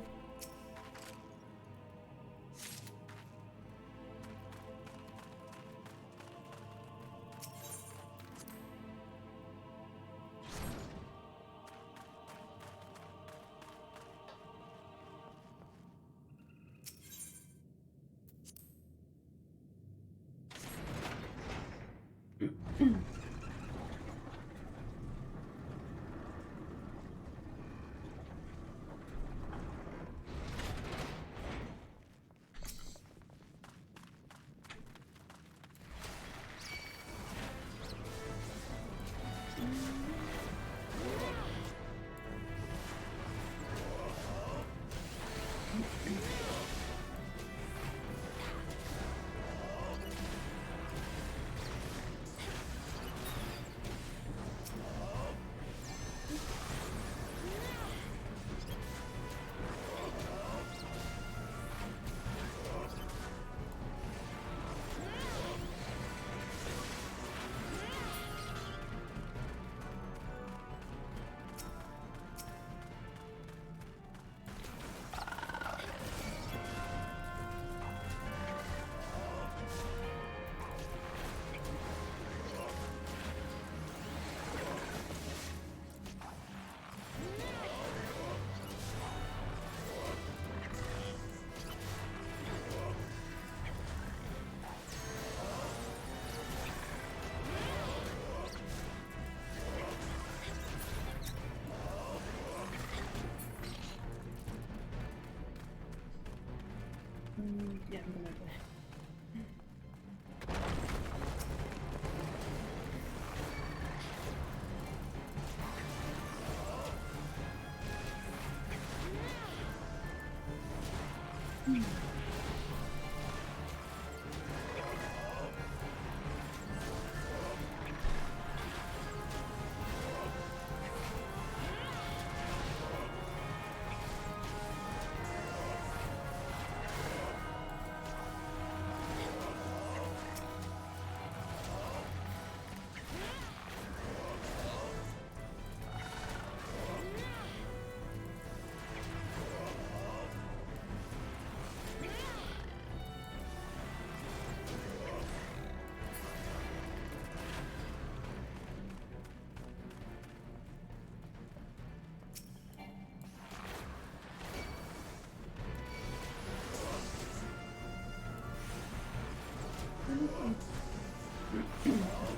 Definitely.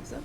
So.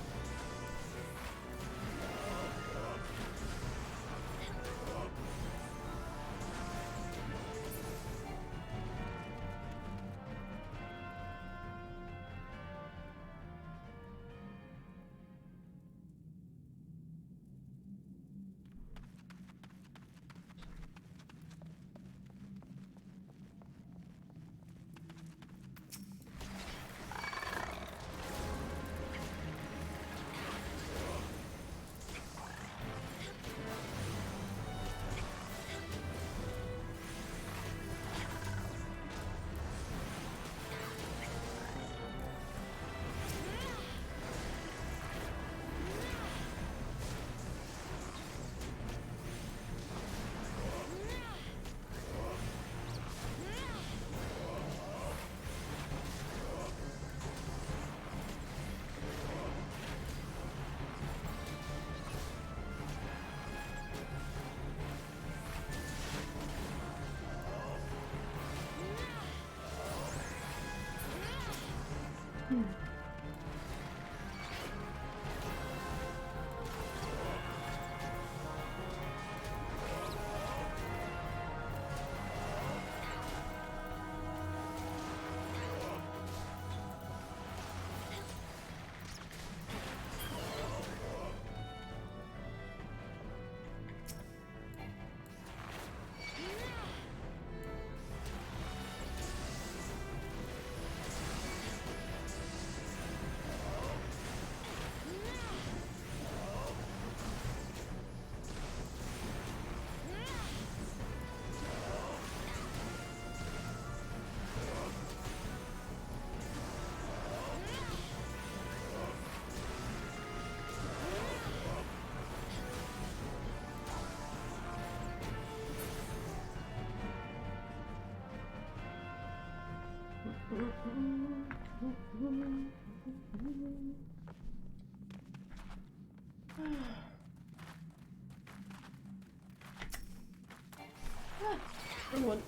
Wrong one.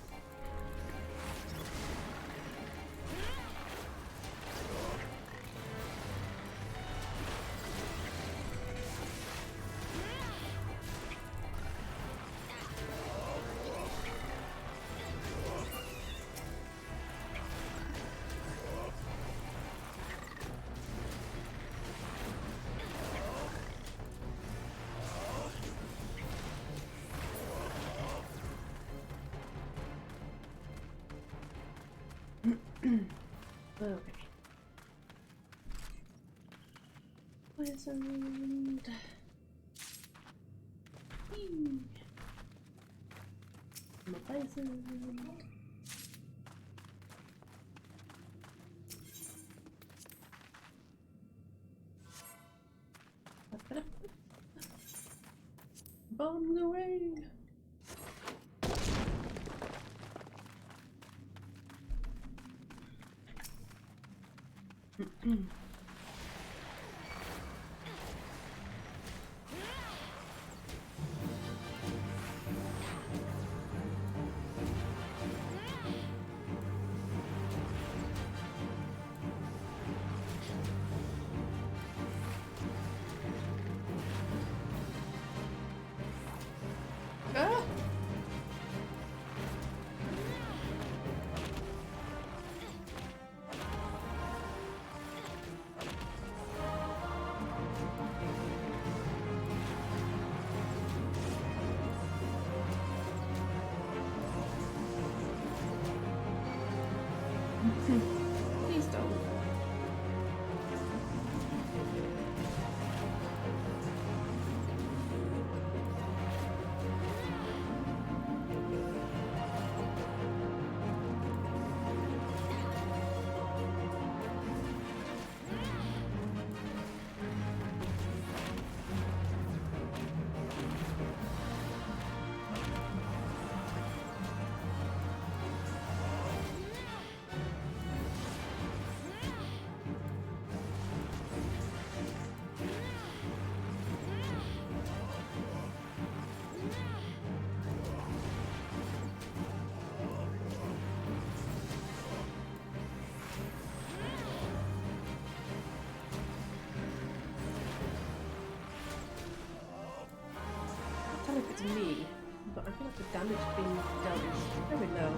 Okay. Poisoned. I'm a poisoned. Bombs away. towards me, but I feel like the damage being dealt is very low.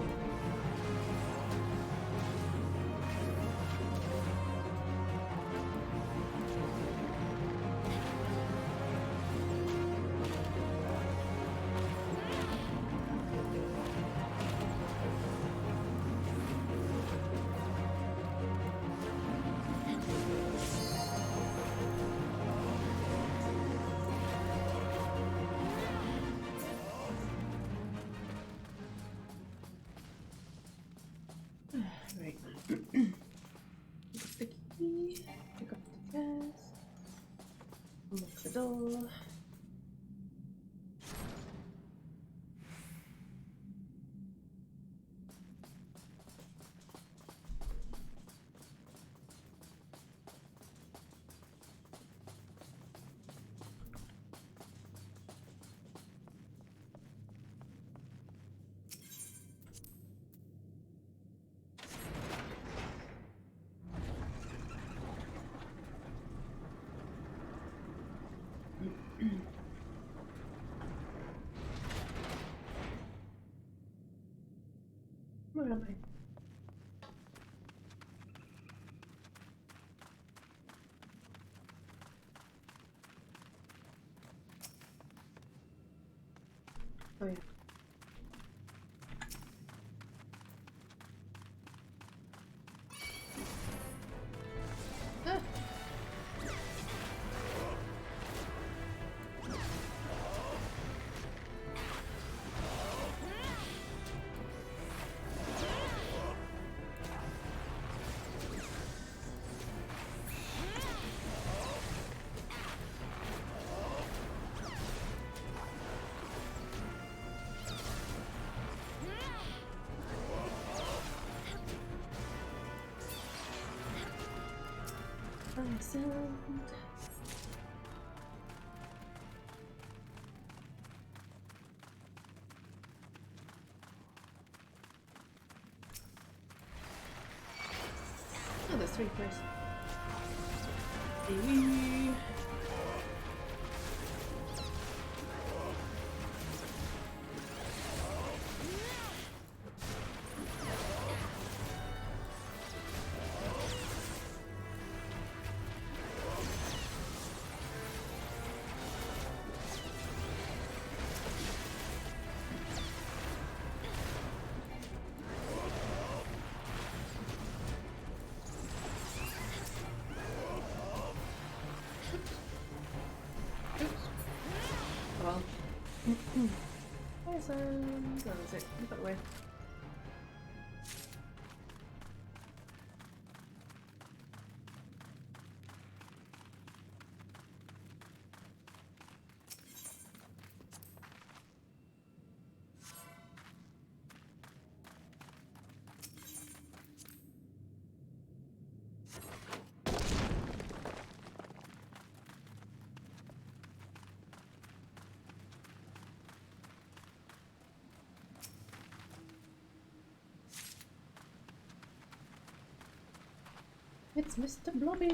Right. The key, pick up the chest, unlock the door. Where am I? Oh yeah. Ah! Sound. Oh, there's 3 first. Hey. Well, there's that was it. Look that way. It's Mr. Blobby!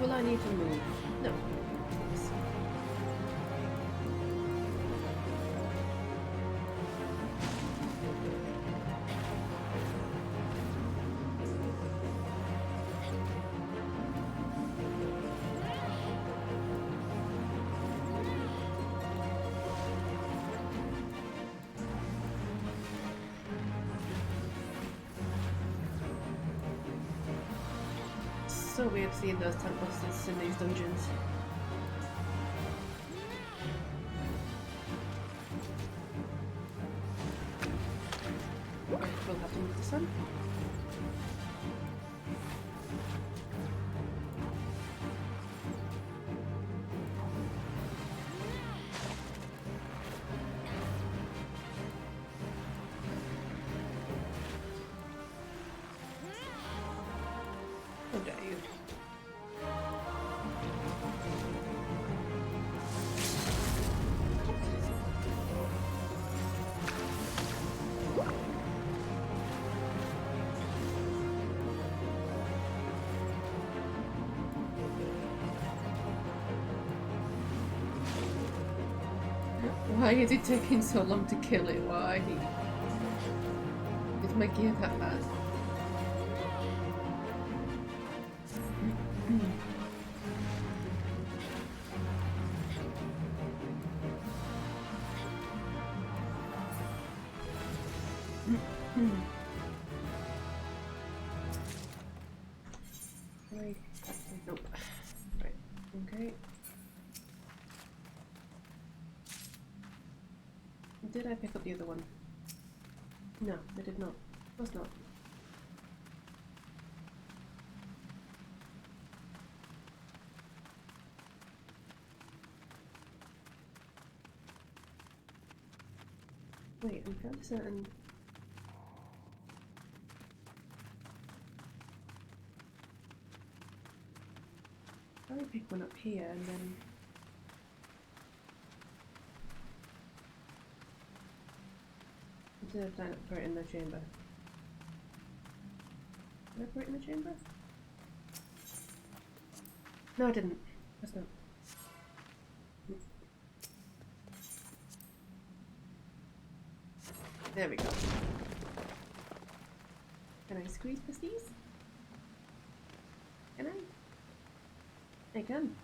Will I need to move? No. So weird seeing those tank busters in these dungeons. Right, we'll have to move the sun. How dare you? Why is it taking so long to kill it? Why? Is my gear that bad? Right. Nope. Right. Okay. Did I pick up the other one? No, I did not. Of course not. Wait, I'm fairly certain. I'll pick one up here and then. Did I put it in the chamber? Did I put it in the chamber? No, I didn't. That's not. There we go. Can I squeeze past these? Can I? I can.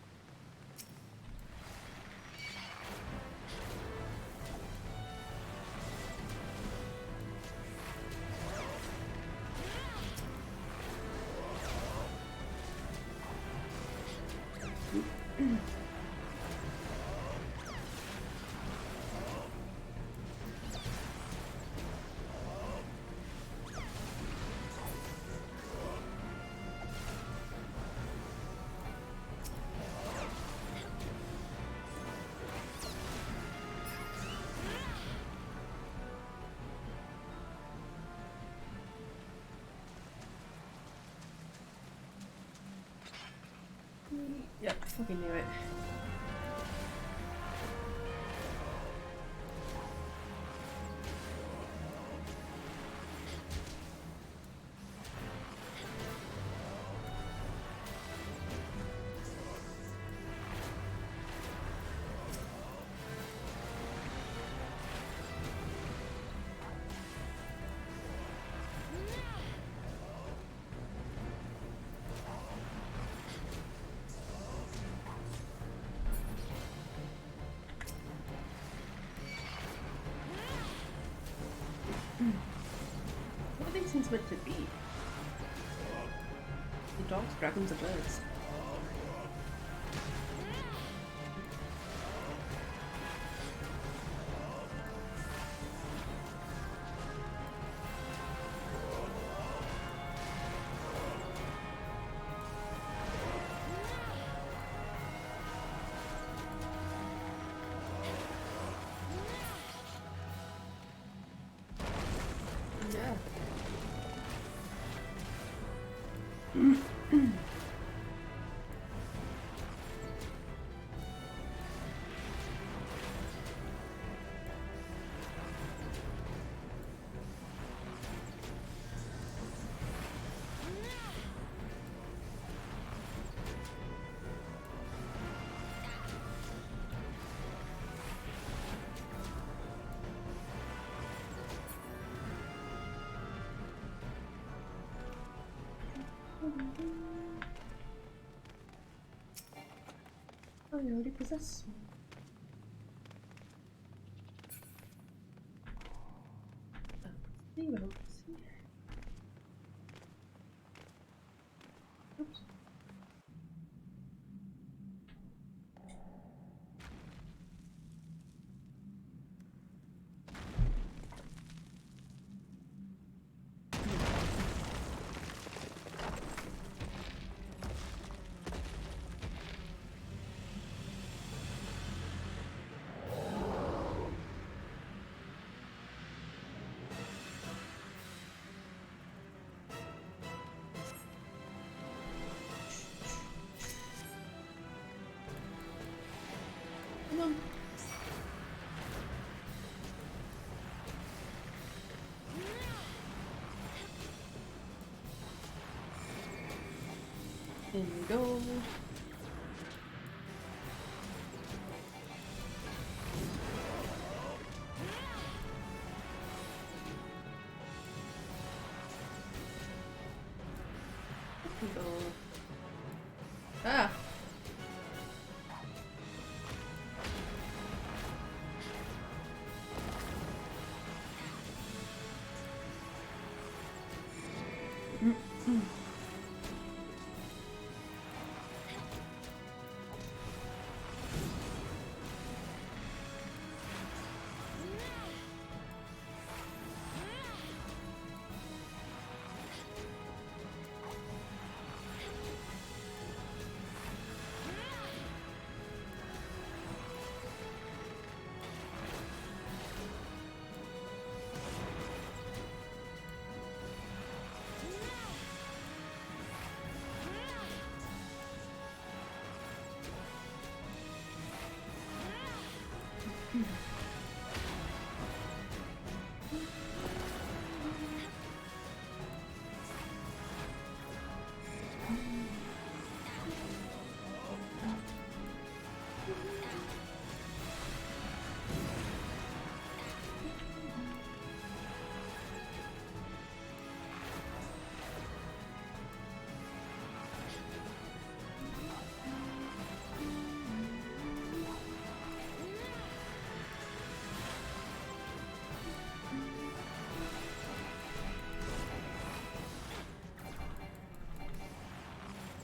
Yep, I fucking knew it. What are these things meant to be? The dogs, dragons, or birds? Yeah. Oh, you already possess one. Oh, 0. Oops. In we go. Ah!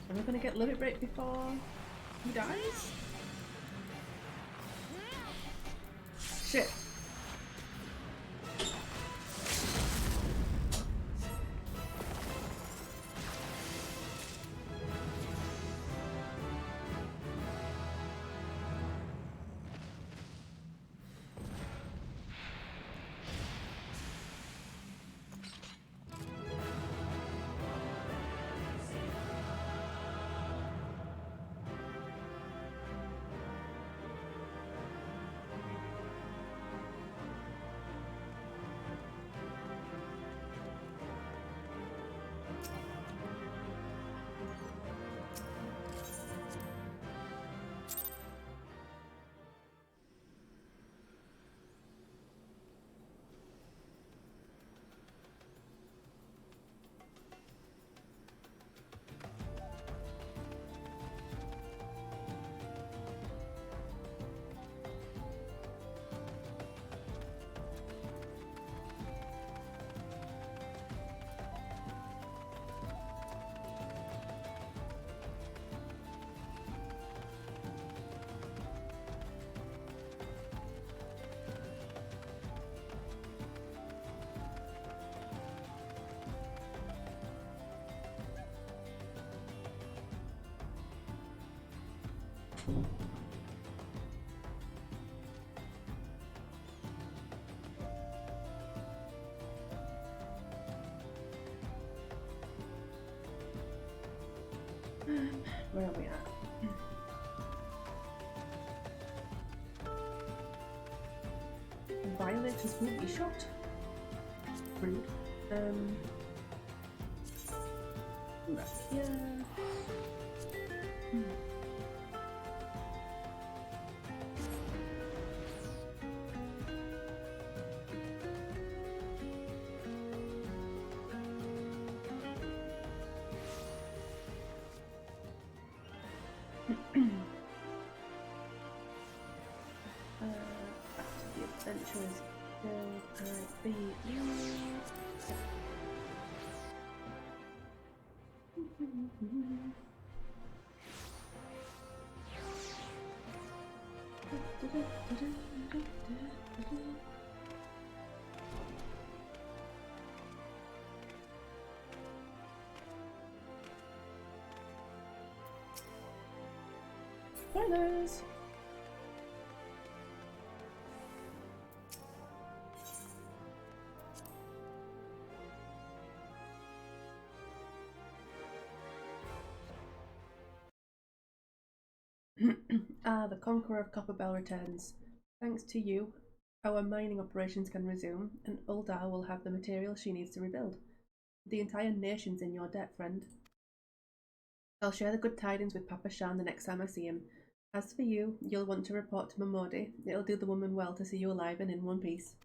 Am I gonna get limit break before he dies? Shit. Where are we at? Violet will be shot. Rude. Right here. After the adventurers build I beat you. Spoilers! Ah, the Conqueror of Copperbell returns. Thanks to you, our mining operations can resume, and Ul'dah will have the material she needs to rebuild. The entire nation's in your debt, friend. I'll share the good tidings with Papa Shan the next time I see him. As for you, you'll want to report to Momodi. It'll do the woman well to see you alive and in one piece.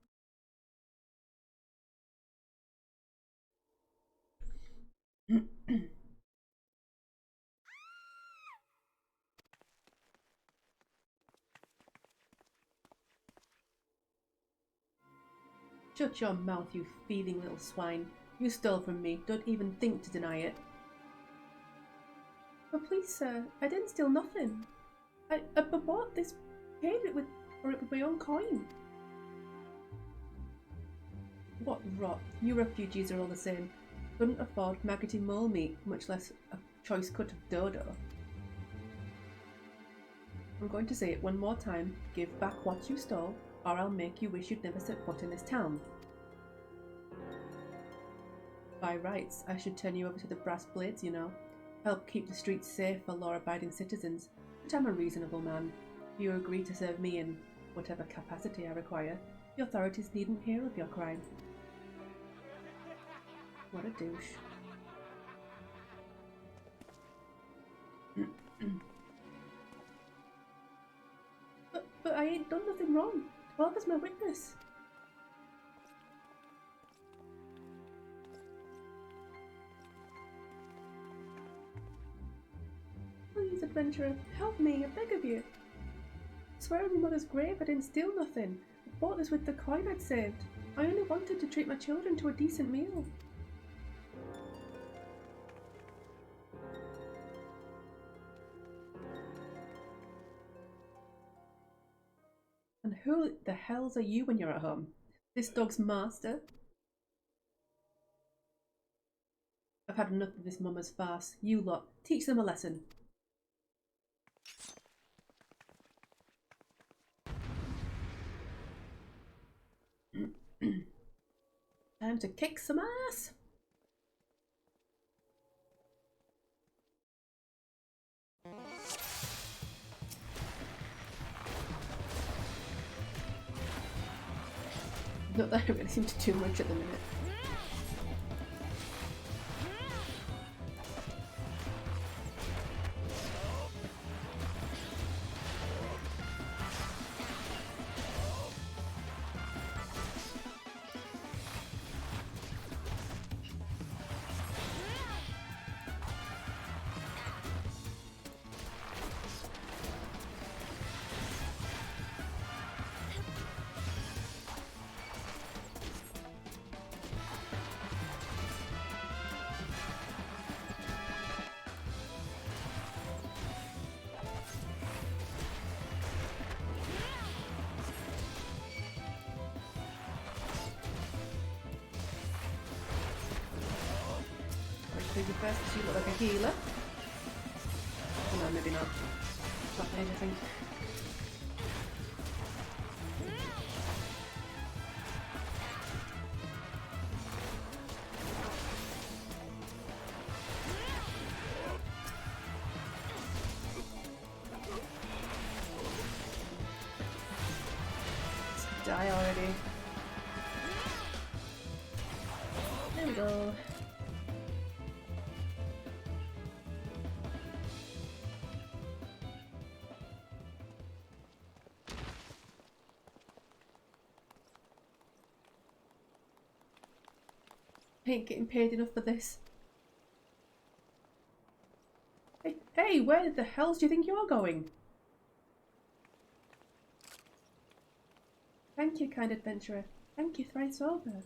Shut your mouth, you thieving little swine. You stole from me. Don't even think to deny it. Oh, please, sir. I didn't steal nothing. I bought this, paid it for it with my own coin. What rot. You refugees are all the same. Couldn't afford maggoty mole meat, much less a choice cut of dodo. I'm going to say it one more time. Give back what you stole, or I'll make you wish you'd never set foot in this town. By rights, I should turn you over to the Brass Blades, you know. Help keep the streets safe for law-abiding citizens. But I'm a reasonable man. If you agree to serve me in whatever capacity I require, the authorities needn't hear of your crime. What a douche. But I ain't done nothing wrong. Father's my witness. Please, adventurer, help me, I beg of you. I swear on my mother's grave I didn't steal nothing. I bought this with the coin I'd saved. I only wanted to treat my children to a decent meal. And who the hells are you when you're at home? This dog's master? I've had enough of this mama's farce. You lot, teach them a lesson. Time to kick some ass! Not that I really seem to do much at the minute. You first because you look like a healer. Oh no, maybe not. Not mage, I think. Let's die already. There we go. I ain't getting paid enough for this. Hey, where the hell do you think you're going? Thank you, kind adventurer. Thank you thrice over.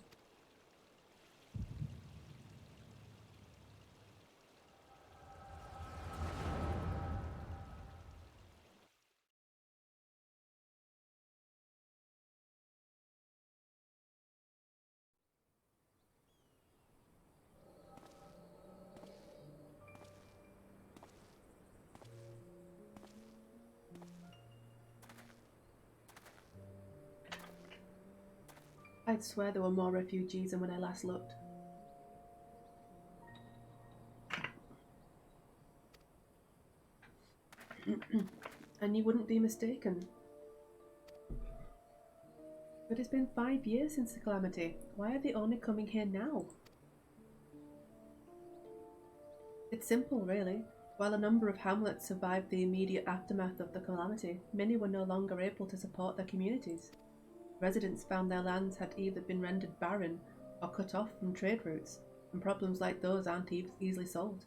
I'd swear there were more refugees than when I last looked. And you wouldn't be mistaken. But it's been 5 years since the calamity. Why are they only coming here now? It's simple, really. While a number of hamlets survived the immediate aftermath of the calamity, many were no longer able to support their communities. Residents found their lands had either been rendered barren or cut off from trade routes, and problems like those aren't easily solved.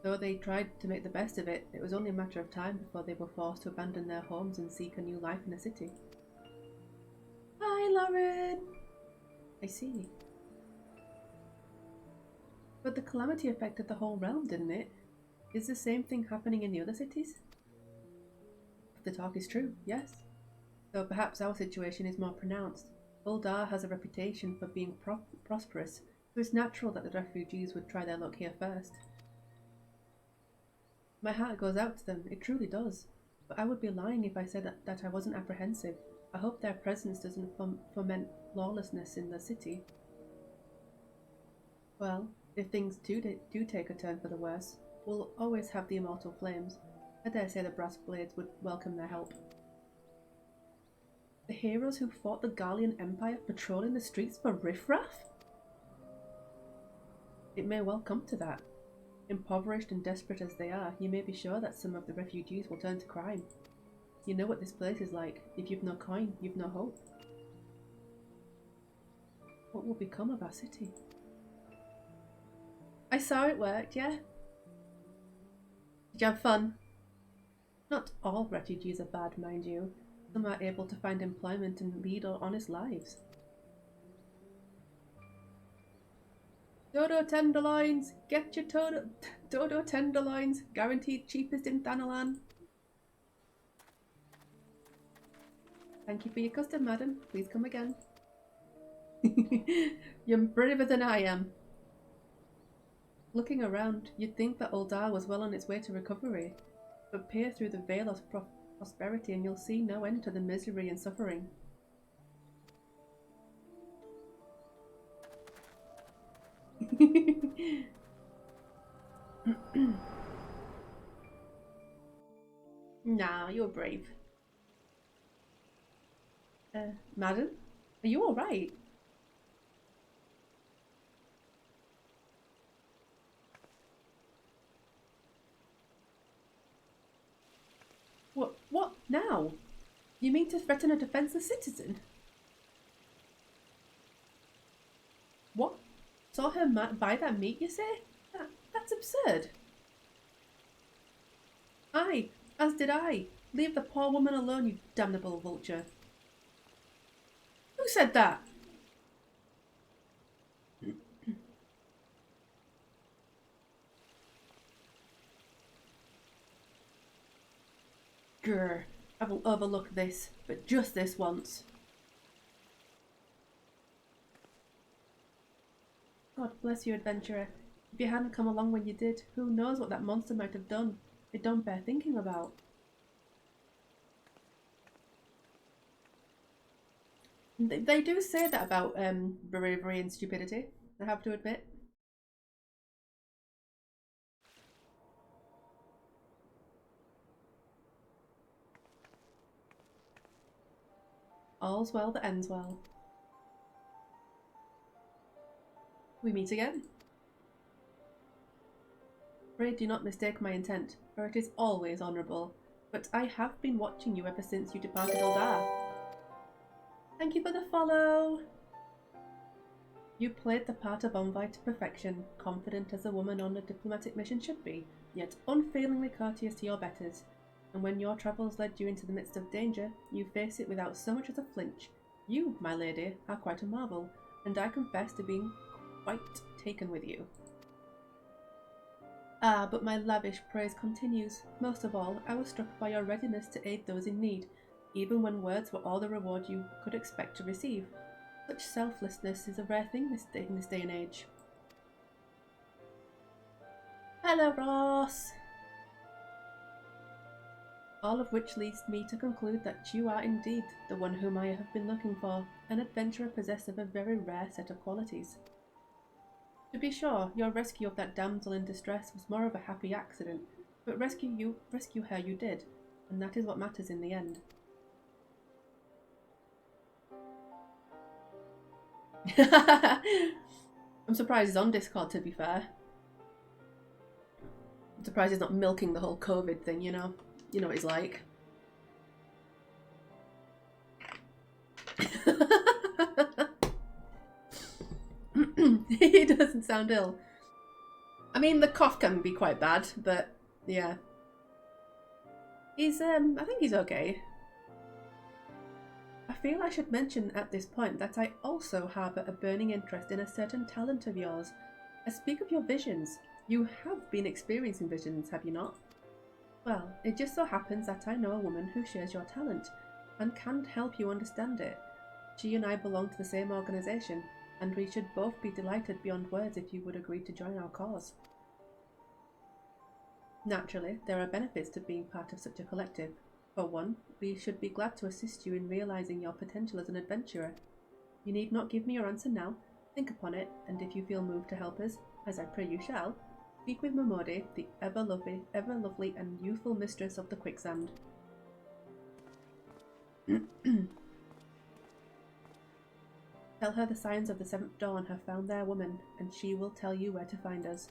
Though they tried to make the best of it, it was only a matter of time before they were forced to abandon their homes and seek a new life in a city. Hi, Lauren! I see. But the calamity affected the whole realm, didn't it? Is the same thing happening in the other cities? If the talk is true, yes. Though perhaps our situation is more pronounced. Ul'dah has a reputation for being prosperous, so it's natural that the refugees would try their luck here first. My heart goes out to them, it truly does. But I would be lying if I said that I wasn't apprehensive. I hope their presence doesn't foment lawlessness in the city. Well, if things do take a turn for the worse, we'll always have the immortal flames. I dare say the brass blades would welcome their help. The heroes who fought the Garlean Empire patrolling the streets for riffraff? It may well come to that. Impoverished and desperate as they are, you may be sure that some of the refugees will turn to crime. You know what this place is like. If you've no coin, you've no hope. What will become of our city? I saw it worked, yeah? Did you have fun? Not all refugees are bad, mind you. Some are able to find employment and lead honest lives. Dodo tenderloins! Get your Dodo tenderloins! Guaranteed cheapest in Thanalan. Thank you for your custom, madam. Please come again. You're braver than I am. Looking around, you'd think that Ul'dah was well on its way to recovery, but peer through the veil of prosperity and you'll see no end to the misery and suffering. Nah, you're brave. Madam? Are you alright? What now? You mean to threaten a defenseless citizen? What? Saw her buy that meat, you say? That's absurd. Aye, as did I. Leave the poor woman alone, you damnable vulture. Who said that? Grr, I will overlook this, but just this once. God bless you, adventurer. If you hadn't come along when you did, who knows what that monster might have done. It don't bear thinking about. They do say that about bravery and stupidity, I have to admit. All's well that ends well. We meet again. Pray do not mistake my intent, for it is always honourable. But I have been watching you ever since you departed Ul'dah. Thank you for the follow! You played the part of envoy to perfection, confident as a woman on a diplomatic mission should be, yet unfailingly courteous to your betters. And when your travels led you into the midst of danger, you face it without so much as a flinch. You, my lady, are quite a marvel, and I confess to being quite taken with you. Ah, but my lavish praise continues. Most of all, I was struck by your readiness to aid those in need, even when words were all the reward you could expect to receive. Such selflessness is a rare thing in this day and age. Hello, Ross! All of which leads me to conclude that you are indeed the one whom I have been looking for, an adventurer possessed of a very rare set of qualities. To be sure, your rescue of that damsel in distress was more of a happy accident, but rescue her you did, and that is what matters in the end. I'm surprised he's on Discord, to be fair. I'm surprised he's not milking the whole COVID thing, you know? You know what he's like. He doesn't sound ill. I mean, the cough can be quite bad, but yeah. He's, I think he's okay. I feel I should mention at this point that I also harbour a burning interest in a certain talent of yours. I speak of your visions. You have been experiencing visions, have you not? Well, it just so happens that I know a woman who shares your talent, and can help you understand it. She and I belong to the same organisation, and we should both be delighted beyond words if you would agree to join our cause. Naturally, there are benefits to being part of such a collective. For one, we should be glad to assist you in realising your potential as an adventurer. You need not give me your answer now. Think upon it, and if you feel moved to help us, as I pray you shall, speak with Momodi, the ever lovely and youthful mistress of the quicksand. Tell her the signs of the seventh dawn have found their woman, and she will tell you where to find us.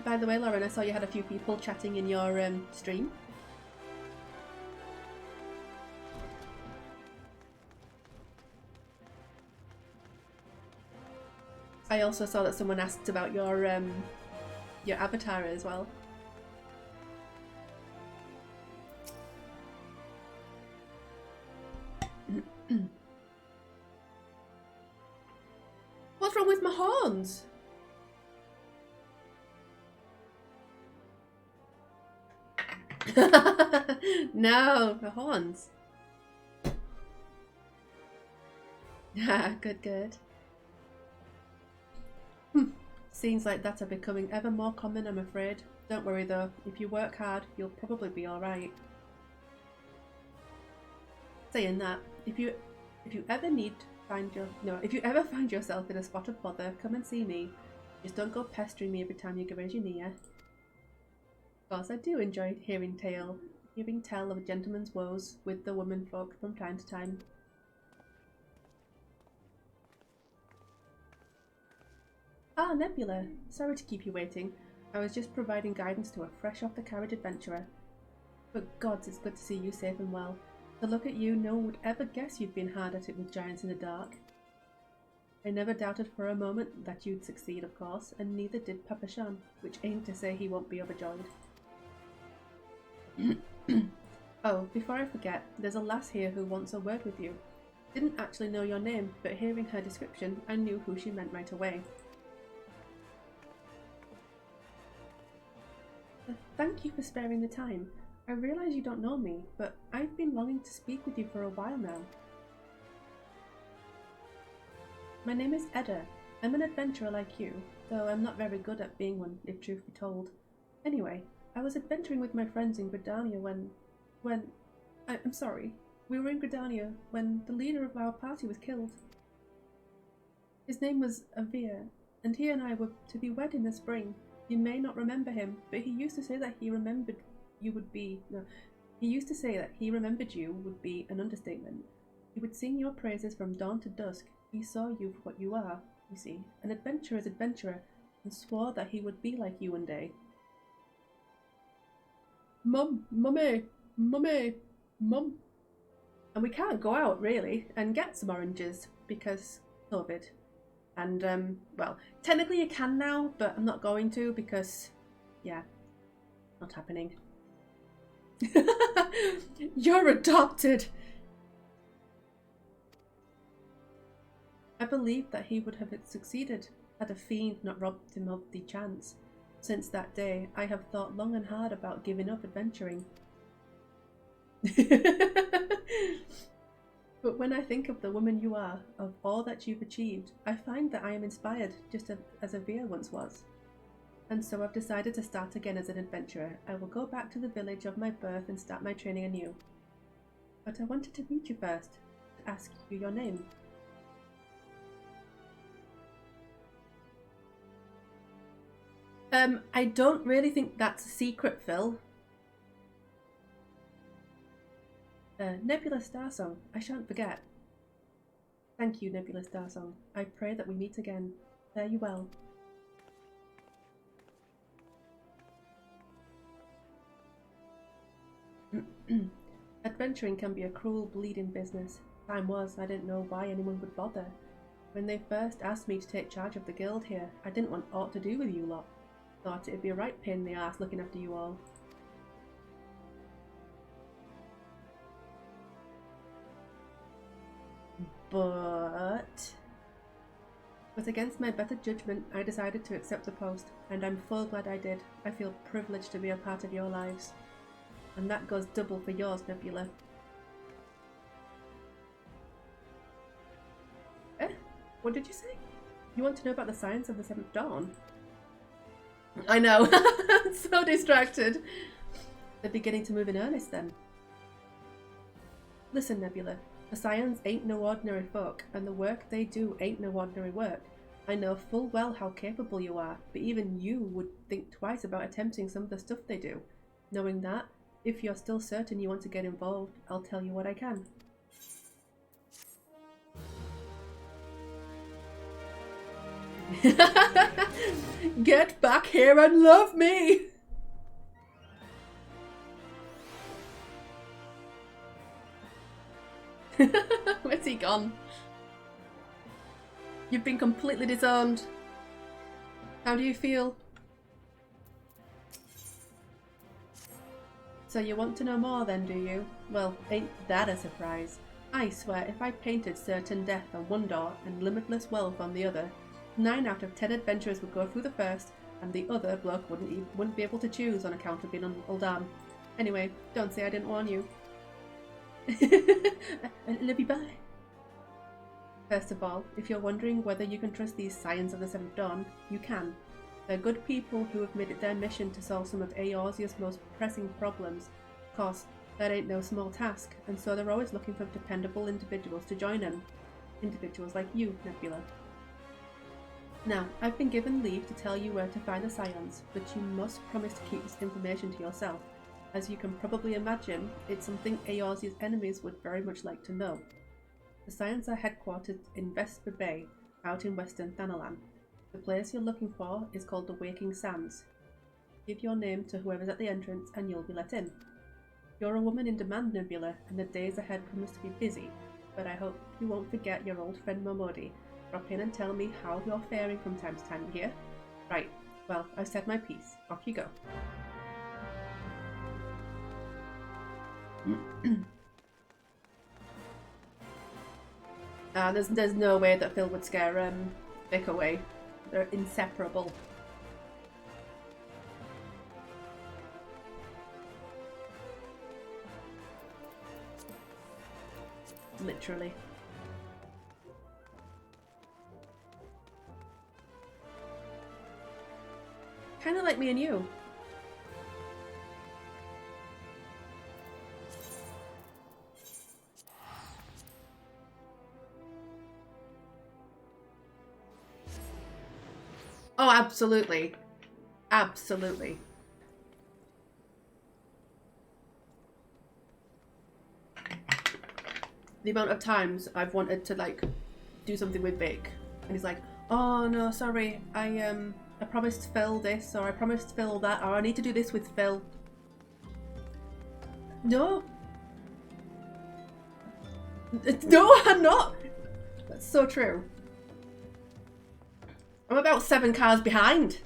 By the way, Lauren, I saw you had a few people chatting in your stream. I also saw that someone asked about your avatar as well. What's wrong with my horns? No, the horns. Good. Scenes like that are becoming ever more common, I'm afraid. Don't worry though, if you work hard, you'll probably be alright. Saying that, if you ever find yourself in a spot of bother, come and see me. Just don't go pestering me every time you raise your knee, eh? Of course, I do enjoy hearing tell of a gentleman's woes with the women folk from time to time. Ah, Nebula. Sorry to keep you waiting. I was just providing guidance to a fresh-off-the-carriage adventurer. But gods, it's good to see you safe and well. To look at you, no one would ever guess you'd been hard at it with giants in the dark. I never doubted for a moment that you'd succeed, of course, and neither did Papa Shan, which ain't to say he won't be overjoyed. Oh, before I forget, there's a lass here who wants a word with you. Didn't actually know your name, but hearing her description, I knew who she meant right away. Thank you for sparing the time. I realise you don't know me, but I've been longing to speak with you for a while now. My name is Edda. I'm an adventurer like you, though I'm not very good at being one, if truth be told. Anyway, I was adventuring with my friends in Gridania I'm sorry. We were in Gridania when the leader of our party was killed. His name was Avir, and he and I were to be wed in the spring. You may not remember him, but he used to say that he remembered you would be... No, he used to say that he remembered you would be an understatement. He would sing your praises from dawn to dusk. He saw you for what you are, you see, an adventurer's adventurer, and swore that he would be like you one day. Mummy! Mum! And we can't go out, really, and get some oranges, because COVID. And, well, technically you can now, but I'm not going to because, yeah, not happening. You're adopted! I believed that he would have succeeded had a fiend not robbed him of the chance. Since that day, I have thought long and hard about giving up adventuring. But when I think of the woman you are, of all that you've achieved, I find that I am inspired, just as Avir once was. And so I've decided to start again as an adventurer. I will go back to the village of my birth and start my training anew. But I wanted to meet you first, to ask you your name. I don't really think that's a secret, Phil. Nebula Starsong, I shan't forget. Thank you, Nebula Starsong. I pray that we meet again. Fare you well. Adventuring can be a cruel, bleeding business. Time was, I didn't know why anyone would bother. When they first asked me to take charge of the guild here, I didn't want aught to do with you lot. Thought it'd be a right pain in the arse looking after you all. But against my better judgment, I decided to accept the post, and I'm full glad I did. I feel privileged to be a part of your lives. And that goes double for yours, Nebula. Eh? What did you say? You want to know about the science of the Seventh Dawn? I know. I'm so distracted. They're beginning to move in earnest then. Listen, Nebula. The Scions ain't no ordinary folk, and the work they do ain't no ordinary work. I know full well how capable you are, but even you would think twice about attempting some of the stuff they do. Knowing that, if you're still certain you want to get involved, I'll tell you what I can. Get back here and love me! Where's he gone? You've been completely disowned. How do you feel? So you want to know more then, do you? Well, ain't that a surprise? I swear if I painted certain death on one door and limitless wealth on the other, 9 out of 10 adventurers would go through the first, and the other bloke wouldn't be able to choose on account of being on Ul'Dan. Anyway, don't say I didn't warn you. Love you, bye. First of all, if you're wondering whether you can trust these Scions of the Seventh Dawn, you can. They're good people who have made it their mission to solve some of Eorzea's most pressing problems. Of course, that ain't no small task, and so they're always looking for dependable individuals to join them. Individuals like you, Nebula. Now, I've been given leave to tell you where to find the Scions, but you must promise to keep this information to yourself. As you can probably imagine, it's something Eorzea's enemies would very much like to know. The Scions are headquartered in Vesper Bay, out in western Thanalan. The place you're looking for is called the Waking Sands. Give your name to whoever's at the entrance and you'll be let in. You're a woman in demand, Nebula, and the days ahead promise to be busy, but I hope you won't forget your old friend Momodi. Drop in and tell me how you're faring from time to time, you hear? Right, well, I've said my piece. Off you go. There's no way that Phil would scare Vic away. They're inseparable. Literally. Kinda like me and you. Oh, absolutely. Absolutely. The amount of times I've wanted to, like, do something with Vic, and he's like, oh no, sorry, I promised Phil this, or I promised Phil that, or I need to do this with Phil. No. No, I'm not. That's so true. I'm about 7 cars behind.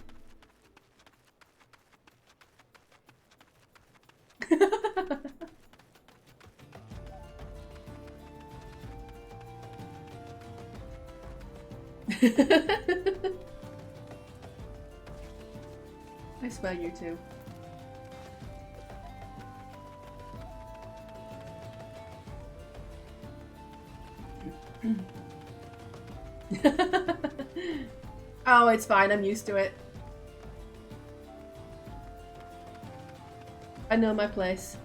I swear you too. Oh, it's fine. I'm used to it. I know my place.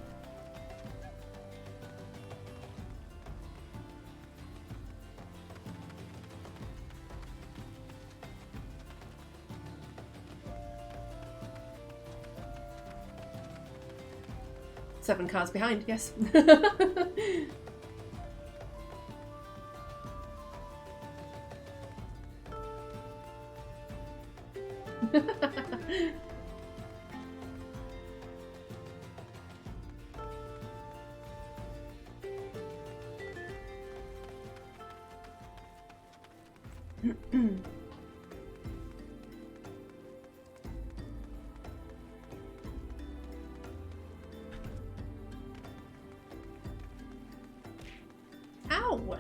7 cars behind, yes. Ow!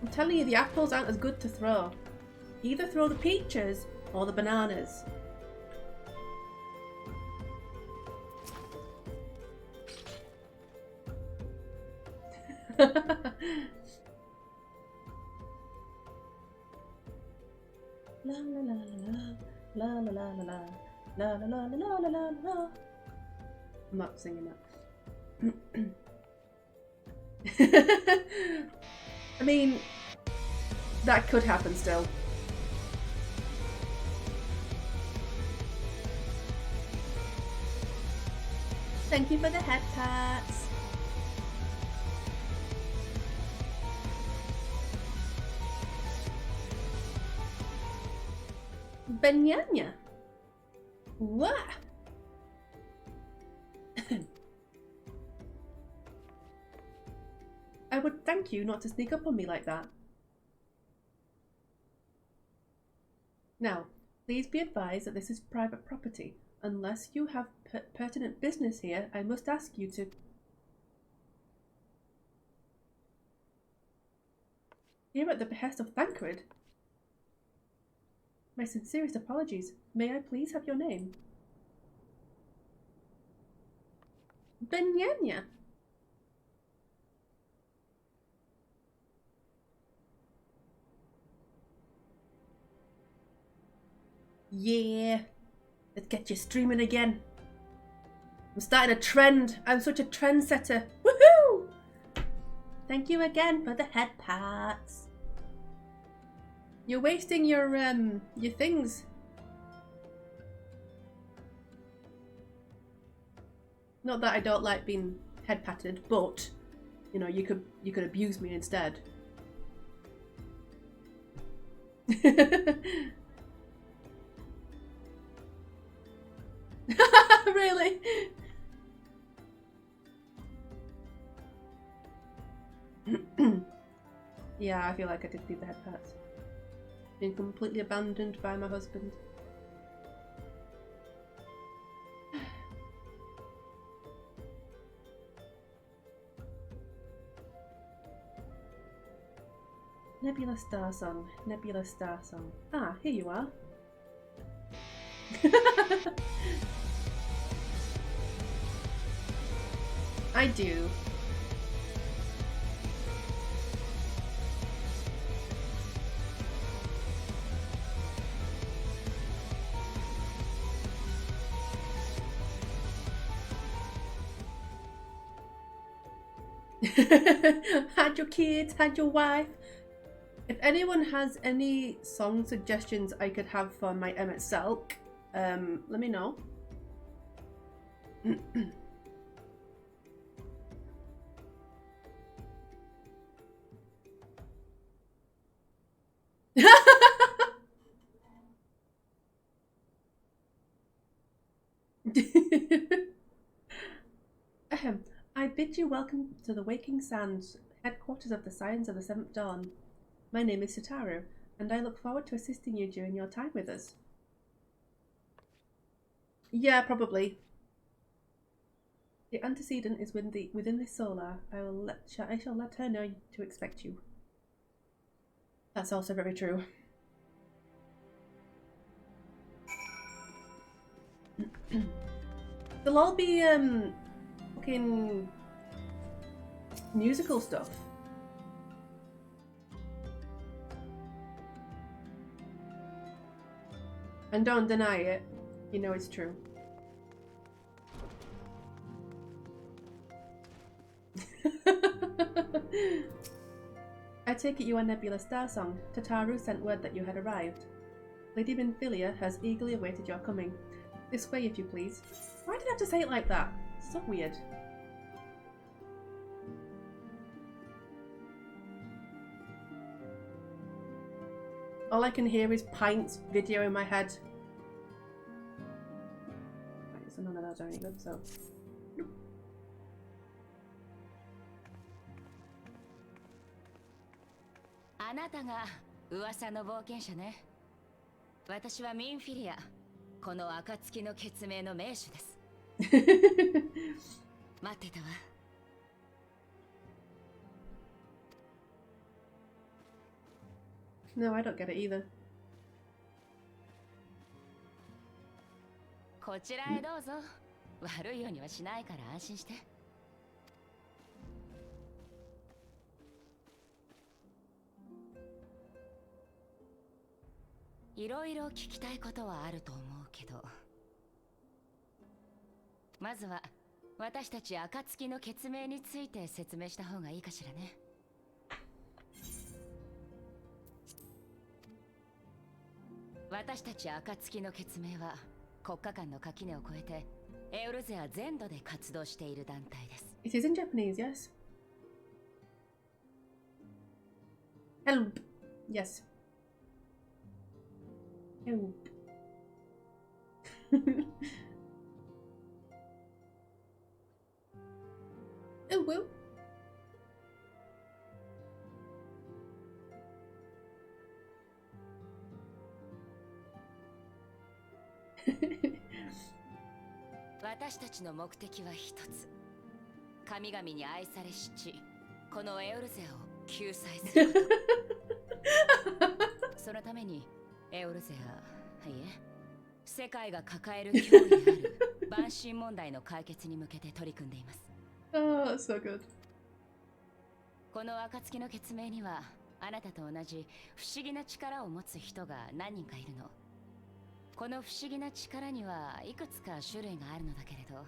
I'm telling you, the apples aren't as good to throw. Either throw the peaches or the bananas. La la la la la la la la la la la la la la la la. I'm not singing that. I mean, that could happen still. Thank you for the head pats. Banyanya. What? I would thank you not to sneak up on me like that. Now, please be advised that this is private property. Unless you have pertinent business here, I must ask you to... Here at the behest of Thancred. My sincerest apologies. May I please have your name? Benyanya. Yeah. Let's get you streaming again. I'm starting a trend. I'm such a trendsetter. Woohoo! Thank you again for the head pats. You're wasting your things. Not that I don't like being head patted, but you know, you could abuse me instead. Really? Yeah, I feel like I did need the head pats. Being completely abandoned by my husband. Nebula Star Song, Nebula Star Song. Ah, here you are. I do. Had your kids, had your wife. If anyone has any song suggestions I could have for my Emmet Selk, let me know. I bid you welcome to the Waking Sands, headquarters of the Scions of the Seventh Dawn. My name is Sutaru, and I look forward to assisting you during your time with us. Yeah, probably. The antecedent is within the solar. I shall let her know to expect you. That's also very true. They'll all be fucking musical stuff. And don't deny it. You know it's true. I take it you are Nebula Starsong. Tataru sent word that you had arrived. Lady Minfilia has eagerly awaited your coming. This way, if you please. Why did I have to say it like that? So weird. All I can hear is Pint's video in my head. Right, so none of those are any good, so... Nope. あなたが噂の冒険者ね。私はミンフィリア。この暁の決命の名手です。待ってたわ。No, I don't get it either. こちらへどうぞ。悪いようにはしないから安心して。いろいろ聞きたいことはあると思うけど、まずは私たち暁の決命について説明した方がいいかしらね。私たち暁の決命は国家間の垣根を越えてエウルゼア全土で活動している団体です。It is in Japanese, yes. Help. Yes. Help. Oh, well. 私たちの目的は一つ。神々に愛されし地、このエウルゼアを救済すること。そのためにエウルゼア、いえ、世界が抱える脅威である万神問題の解決に向けて取り組んでいます。Oh, so good. この暁の決命にはあなたと同じ不思議な力を持つ人が何人かいるの。この不思議な力にはいくつか種類があるのだけれど、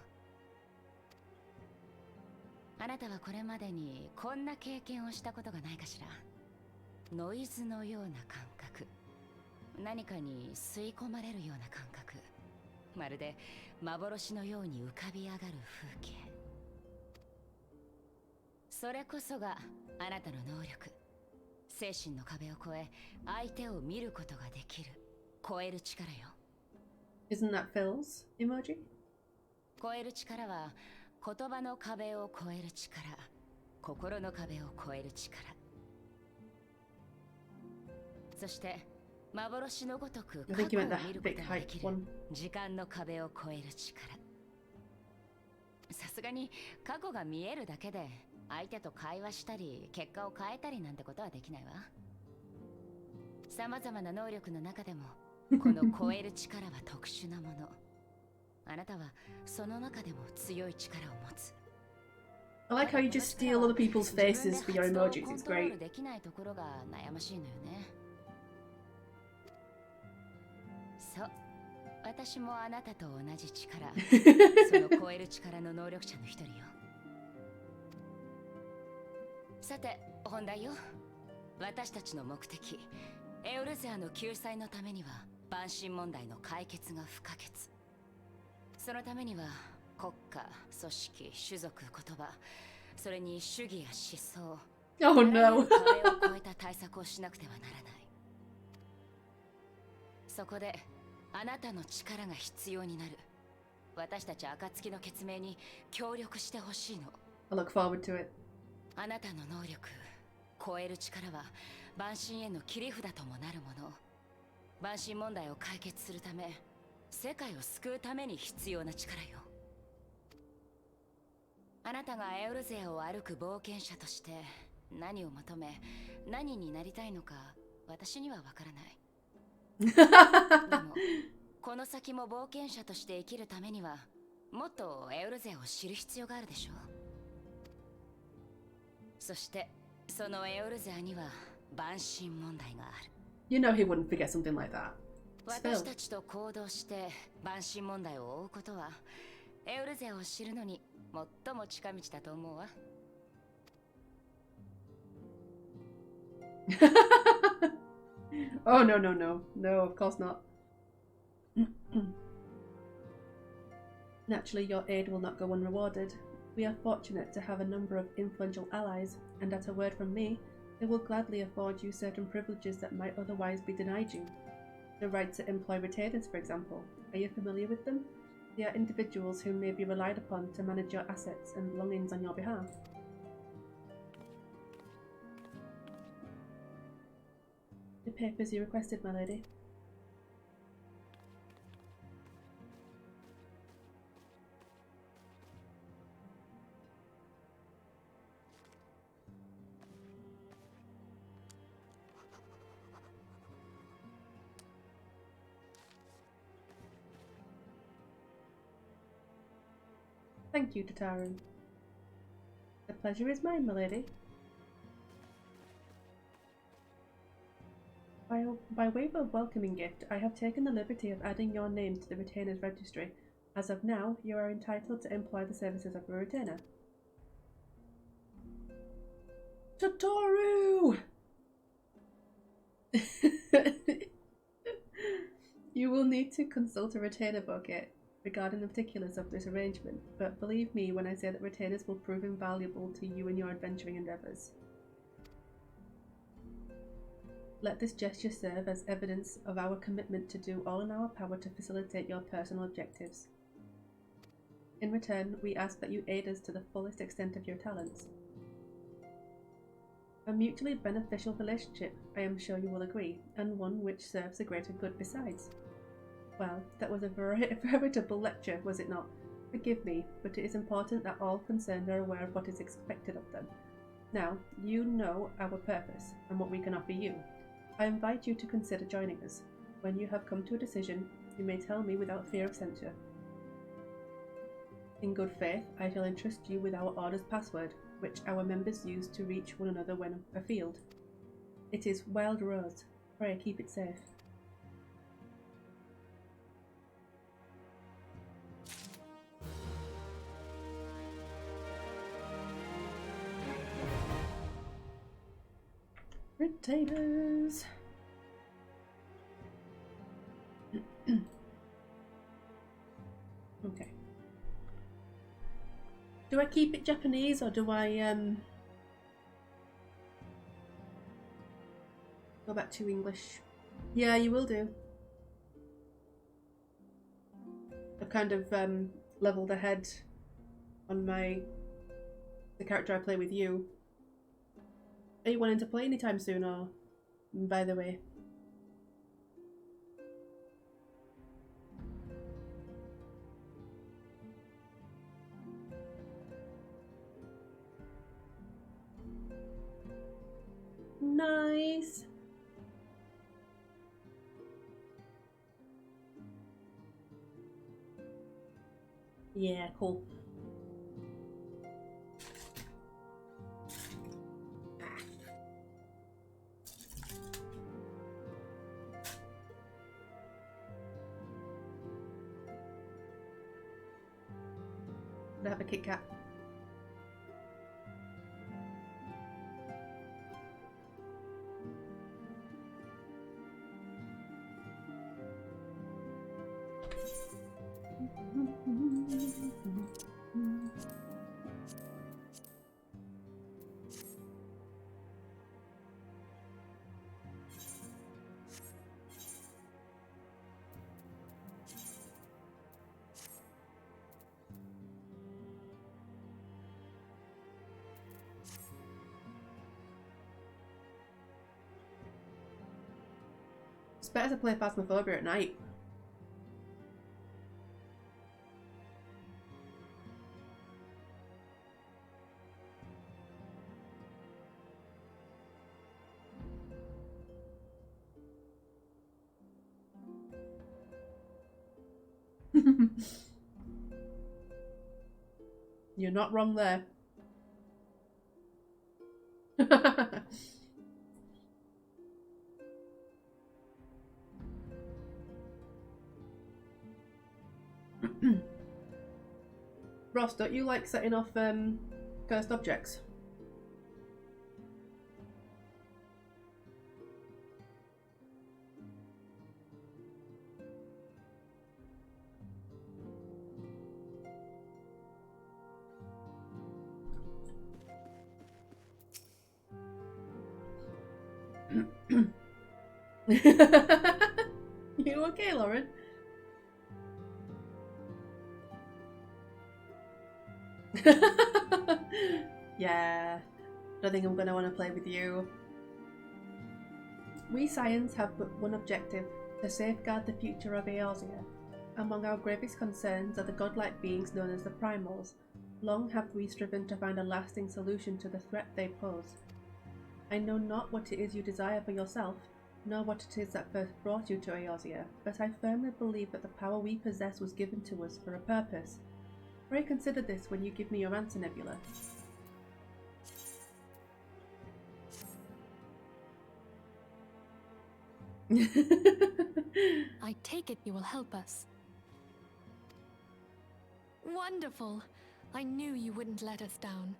あなたはこれまでにこんな経験をしたことがないかしら。ノイズのような感覚、何かに吸い込まれるような感覚、まるで幻のように浮かび上がる風景。それこそがあなたの能力。精神の壁を越え相手を見ることができる超える力よ。Isn't that Phil's emoji? 超える力は言葉の壁を超える力、心の壁を超える力、そして幻のごとく過去を見ることができる時間の壁を超える力。さすがに過去が見えるだけで相手と会話したり結果を変えたりなんてことはできないわ。様々な能力の中でもこの超える力は特殊なもの。あなたはその中でも強い力を持つ。I like how you just steal other people's faces for your emojis. It's great. できないところが悩ましいのよね。そう、私もあなたと同じ力、その超える力の能力者の一人よ。さて、本題よ。私たちの目的、エウルゼアの救済のためには万神問題の解決が不可欠。そのためには国家、組織、種族、言葉、それに主義や思想、Oh no. 壁を越えた対策をしなくてはならない。そこであなたの力が必要になる。私たち暁の決命に協力してほしいの。 I look forward to it. あなたの能力、超える力は万神への切り札ともなるもの。万神問題を解決するため、世界を救うために必要な力よ。あなたがエウルゼアを歩く冒険者として何を求め、何になりたいのか私にはわからない。でもこの先も冒険者として生きるためにはもっとエウルゼアを知る必要があるでしょう。そしてそのエウルゼアには万神問題がある。 You know he wouldn't forget something like that. 私たちと行動して万神問題を追うことはエウルゼアを知るのに最も近道だと思うわ。Oh no no no. No, of course not. Naturally, your aid will not go unrewarded. We are fortunate to have a number of influential allies, and at a word from me, they will gladly afford you certain privileges that might otherwise be denied you. The right to employ retainers, for example. Are you familiar with them? They are individuals who may be relied upon to manage your assets and belongings on your behalf. The papers you requested, my lady. Thank you, Tataru. The pleasure is mine, my lady. By way of a welcoming gift, I have taken the liberty of adding your name to the retainer's registry. As of now, you are entitled to employ the services of a retainer. Tataru! You will need to consult a retainer bucket regarding the particulars of this arrangement, but believe me when I say that retainers will prove invaluable to you in your adventuring endeavours. Let this gesture serve as evidence of our commitment to do all in our power to facilitate your personal objectives. In return, we ask that you aid us to the fullest extent of your talents. A mutually beneficial relationship, I am sure you will agree, and one which serves a greater good besides. Well, that was a veritable lecture, was it not? Forgive me, but it is important that all concerned are aware of what is expected of them. Now, you know our purpose, and what we can offer you. I invite you to consider joining us. When you have come to a decision, you may tell me without fear of censure. In good faith, I shall entrust you with our order's password, which our members use to reach one another when afield. It is Wild Rose. Pray keep it safe. Retainers. Okay. Do I keep it Japanese or do I go back to English? Yeah, you will do. I've kind of leveled ahead on the character I play with you. Are you wanting to play anytime soon, or by the way? Nice. Yeah, cool. I have a Kit Kat. It's better to play Phasmophobia at night. You're not wrong there. Ross, don't you like setting off cursed objects? You okay, Lauren? Yeah, don't think I'm gonna want to play with you. We Scions have but one objective, to safeguard the future of Eorzea. Among our gravest concerns are the godlike beings known as the Primals. Long have we striven to find a lasting solution to the threat they pose. I know not what it is you desire for yourself, nor what it is that first brought you to Eorzea, but I firmly believe that the power we possess was given to us for a purpose. Pray consider this when you give me your answer, Nebula. I take it you will help us. Wonderful! I knew you wouldn't let us down.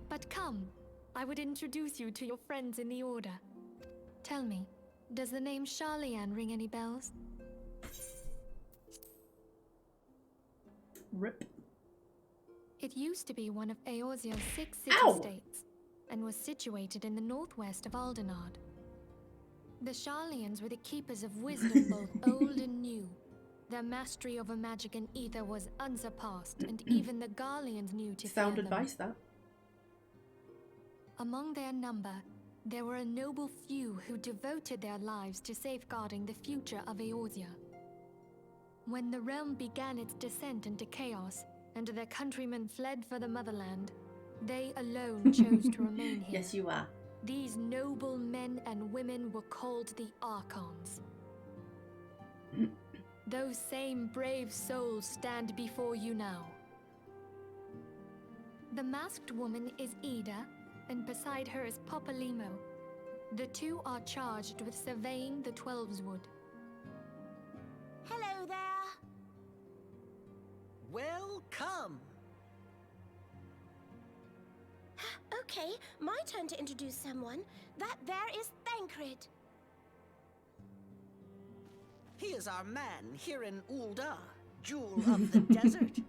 But come, I would introduce you to your friends in the Order. Tell me, does the name Sharlayan ring any bells? Rip. It used to be one of Eorzea's 6 city-states, and was situated in the northwest of Aldenard. The Sharlayans were the keepers of wisdom both old and new. Their mastery over magic and ether was unsurpassed, and even the Garleans knew to fear them. Sound advice, that. Among their number, there were a noble few who devoted their lives to safeguarding the future of Eorzea. When the realm began its descent into chaos, and their countrymen fled for the motherland, they alone chose to remain here. Yes, you are. These noble men and women were called the Archons. Those same brave souls stand before you now. The masked woman is Ida, and beside her is Popalimo. The two are charged with surveying the Twelveswood. Hello there. Welcome. Okay, my turn to introduce someone. That there is Thancred. He is our man here in Ul'dah, Jewel of the Desert.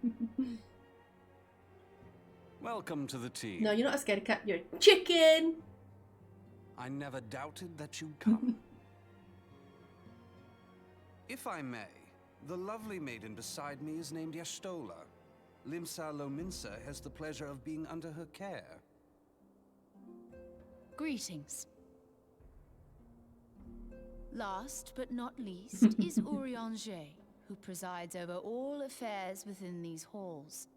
Welcome to the team. No, you're not a scaredy cat, you're a chicken! I never doubted that you'd come. If I may, the lovely maiden beside me is named Y'shtola. Limsa Lominsa has the pleasure of being under her care. Greetings. Last but not least is Urianger, who presides over all affairs within these halls.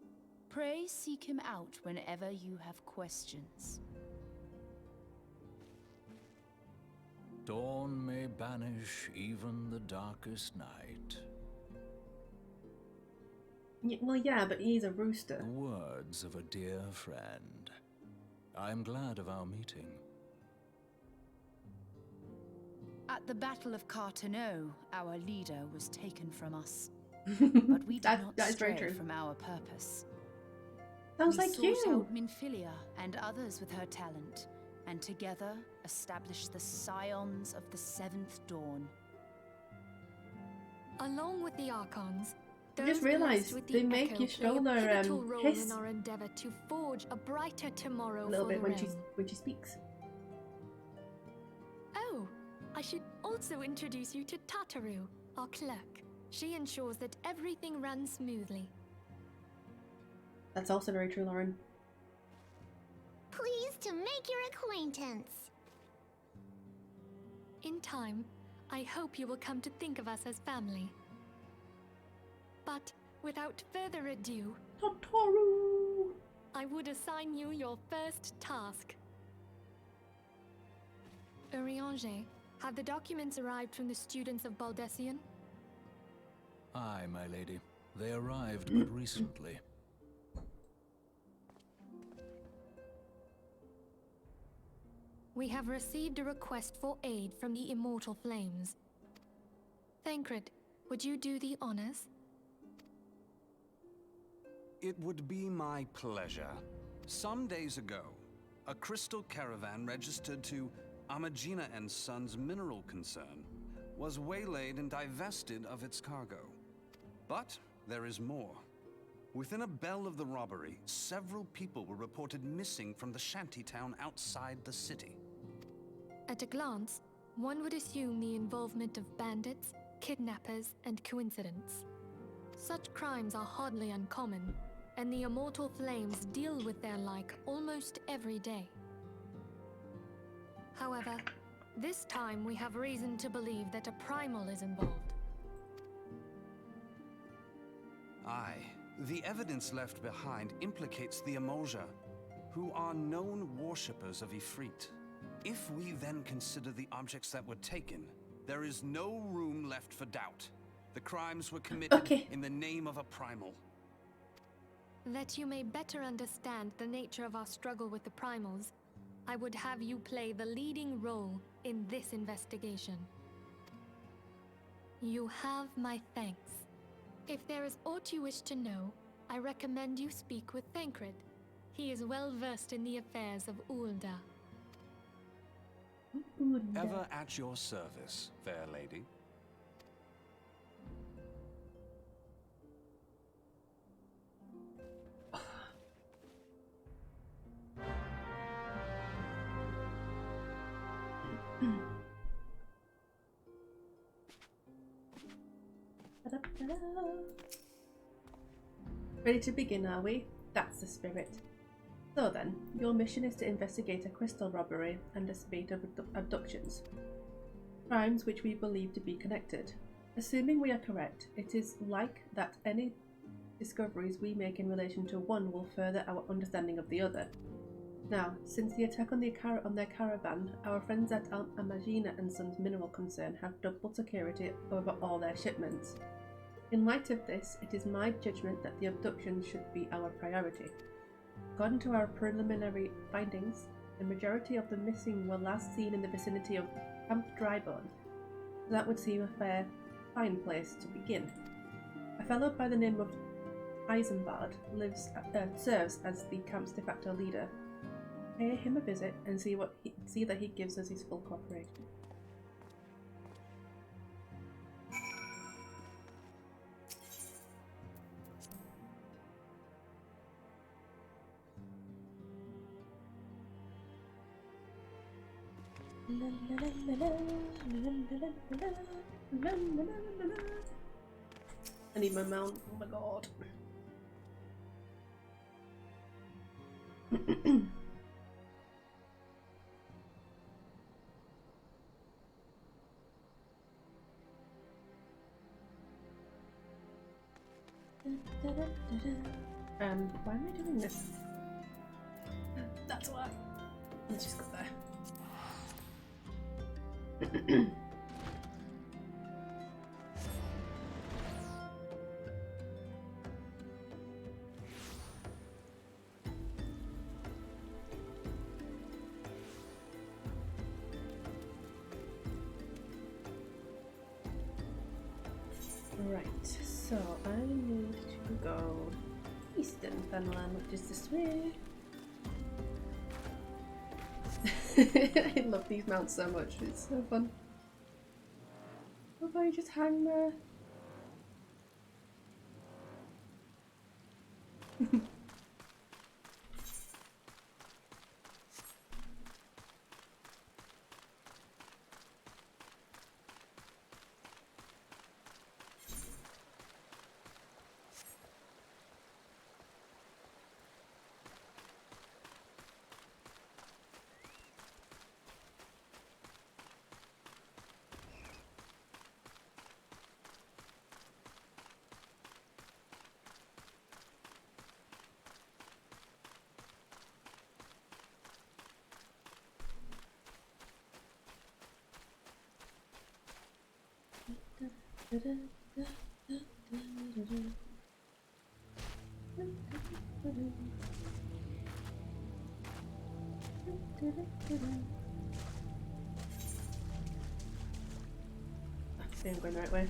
Pray seek him out whenever you have questions. Dawn may banish even the darkest night. Well, yeah, but he's a rooster. The words of a dear friend. I'm glad of our meeting. At the Battle of Carteneau, our leader was taken from us. But we did not stray from our purpose. Sounds like you. We sought out Minfilia and others with her talent, and together established the Scions of the Seventh Dawn. Along with the Archons, I just realised they make Y'shtola hiss in our endeavor to forge a brighter tomorrow a little for bit the when she speaks. Oh, I should also introduce you to Tataru, our clerk. She ensures that everything runs smoothly. That's also very true, Lauren. Pleased to make your acquaintance. In time, I hope you will come to think of us as family. But without further ado, Tataru! I would assign you your first task. Urianger, have the documents arrived from the students of Baldesion? Aye, my lady. They arrived but recently. We have received a request for aid from the Immortal Flames. Thancred, would you do the honors? It would be my pleasure. Some days ago, a crystal caravan registered to Amagina & Sons mineral concern was waylaid and divested of its cargo. But there is more. Within a bell of the robbery, several people were reported missing from the shantytown outside the city. At a glance, One would assume the involvement of bandits, kidnappers, and coincidence. Such crimes are hardly uncommon, and the Immortal Flames deal with their like almost every day. However, this time we have reason to believe that a primal is involved. Aye. The evidence left behind implicates the Emolja, who are known worshippers of Ifrit. If we then consider the objects that were taken, there is no room left for doubt. The crimes were committed in the name of a primal. That you may better understand the nature of our struggle with the primals, I would have you play the leading role in this investigation. You have my thanks. If there is aught you wish to know, I recommend you speak with Thancred. He is well versed in the affairs of Ul'dah. Ever at your service, fair lady. Ready to begin, are we? That's the spirit. So then, your mission is to investigate a crystal robbery and a spate of abductions. Crimes which we believe to be connected. Assuming we are correct, it is like that any discoveries we make in relation to one will further our understanding of the other. Now, since the attack on their caravan, our friends at Amagina and Sons Mineral Concern have double security over all their shipments. In light of this, it is my judgment that the abduction should be our priority. According to our preliminary findings, the majority of the missing were last seen in the vicinity of Camp Drybone. That would seem a fine place to begin. A fellow by the name of Isambard serves as the camp's de facto leader. Pay him a visit and see that he gives us his full cooperation. I need my mount. Oh my god. Why am I doing this? That's why. Let's just go there. Right, so I need to go Eastern Fenland, which is this way. I love these mounts so much, it's so fun. How about you just hang there? I think I'm going the right way.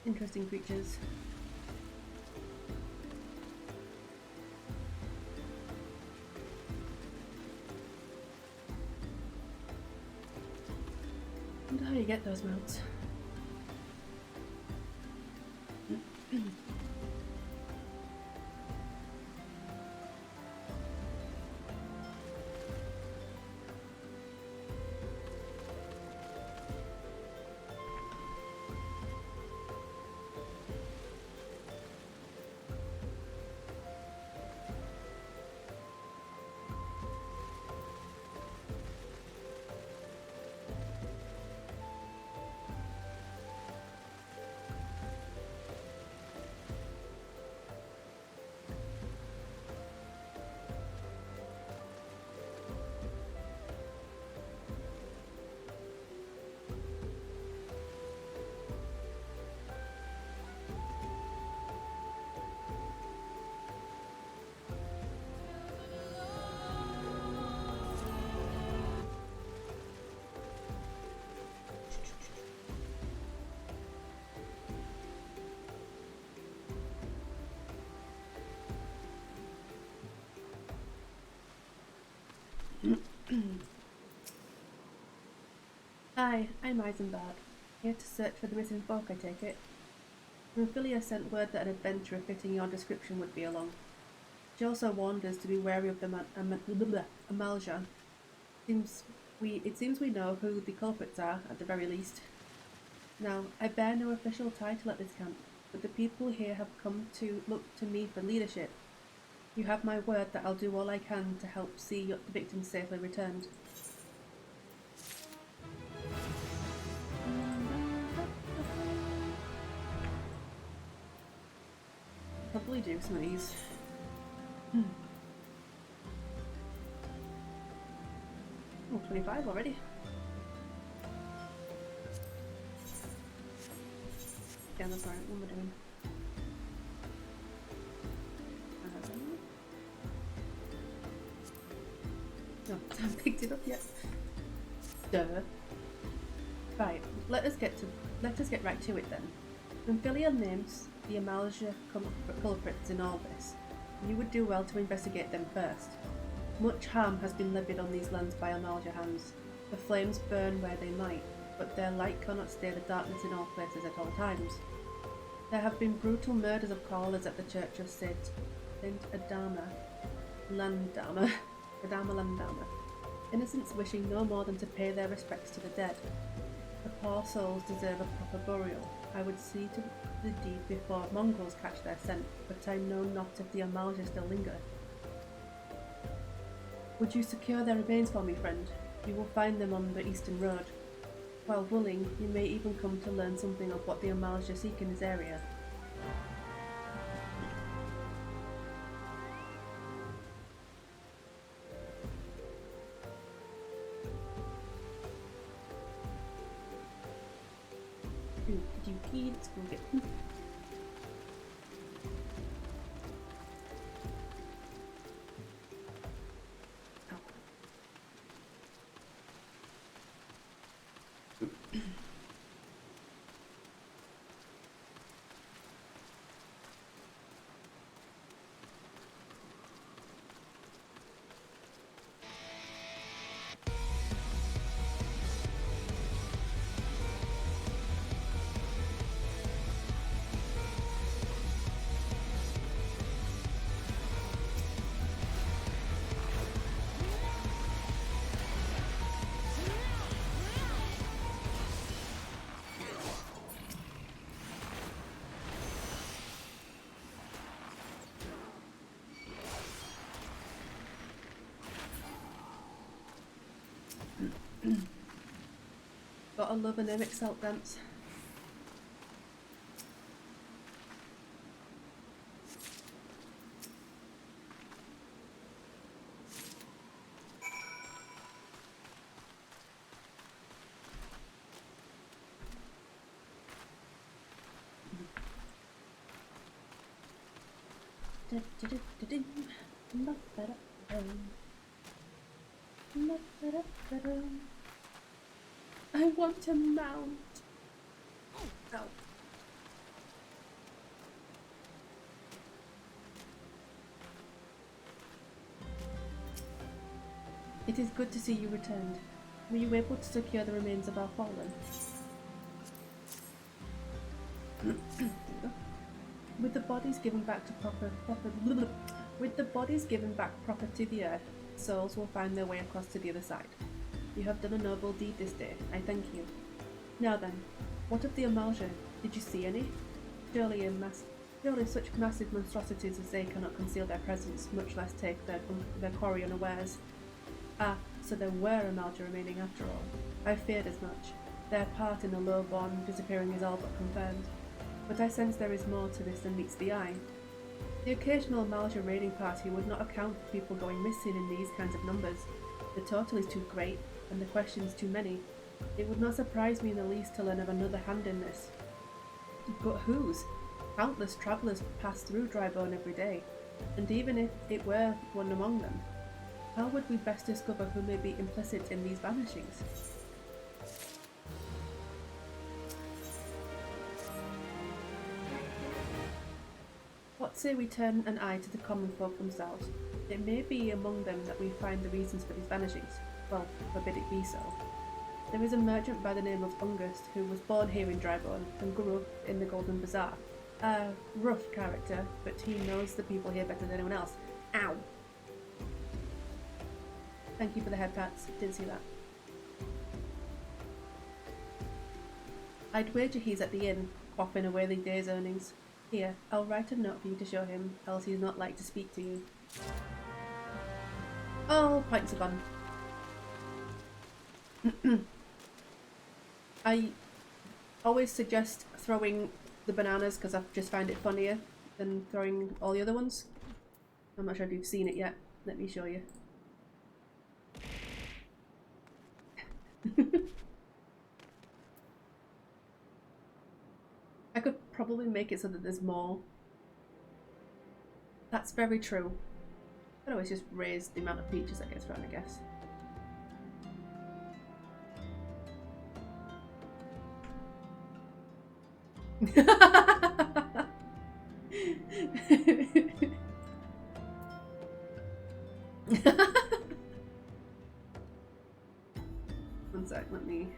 interesting creatures. I wonder how you get those mounts. Hi, I'm Eisenberg. Here to search for the missing folk, I take it. Rufilia sent word that an adventurer fitting your description would be along. She also warned us to be wary of the Amalja. It seems we know who the culprits are, at the very least. Now, I bear no official title at this camp, but the people here have come to look to me for leadership. You have my word that I'll do all I can to help see the victims safely returned. Probably do some of these. Oh, 25 already. Yeah, that's right. What am I doing? No, I haven't picked it up yet. Duh. Right, let us get right to it then. When Filia names the Amalja culprits in all this, you would do well to investigate them first. Much harm has been levied on these lands by Amalja hands. The flames burn where they might, but their light cannot stay the darkness in all places at all times. There have been brutal murders of callers at the church of Saint Adama Landama, innocents wishing no more than to pay their respects to the dead. The poor souls deserve a proper burial. I would see to the deed before Mongols catch their scent, but I know not if the Amalja still linger. Would you secure their remains for me, friend? You will find them on the eastern road. While willing, you may even come to learn something of what the Amalja seek in this area. Dookie, let's go get them. Gotta love an Emic Salt dance. I want to mount. Oh. It is good to see you returned. Were you able to secure the remains of our fallen? With the bodies given back to with the bodies given back proper to the earth, souls will find their way across to the other side. You have done a noble deed this day. I thank you. Now then, what of the Amalja? Did you see any? Surely such massive monstrosities as they cannot conceal their presence, much less take their quarry unawares. Ah, so there were Amalja remaining after all. I feared as much. Their part in the low-born disappearing is all but confirmed. But I sense there is more to this than meets the eye. The occasional Amalja raiding party would not account for people going missing in these kinds of numbers. The total is too great, and the questions too many. It would not surprise me in the least to learn of another hand in this. But whose? Countless travellers pass through Drybone every day, and even if it were one among them, how would we best discover who may be implicit in these vanishings? What say we turn an eye to the common folk themselves? It may be among them that we find the reasons for these vanishings. Well, forbid it be so. There is a merchant by the name of Ungust who was born here in Drybone and grew up in the Golden Bazaar. A rough character, but he knows the people here better than anyone else. Ow! Thank you for the head pats. Didn't see that. I'd wager he's at the inn, quaffing away the day's earnings. Here, I'll write a note for you to show him, else he's not like to speak to you. Oh, points are gone. I always suggest throwing the bananas because I just find it funnier than throwing all the other ones. I'm not sure if you've seen it yet. Let me show you. I could probably make it so that there's more. That's very true. I could always just raise the amount of peaches that gets thrown, I guess. One sec, let me...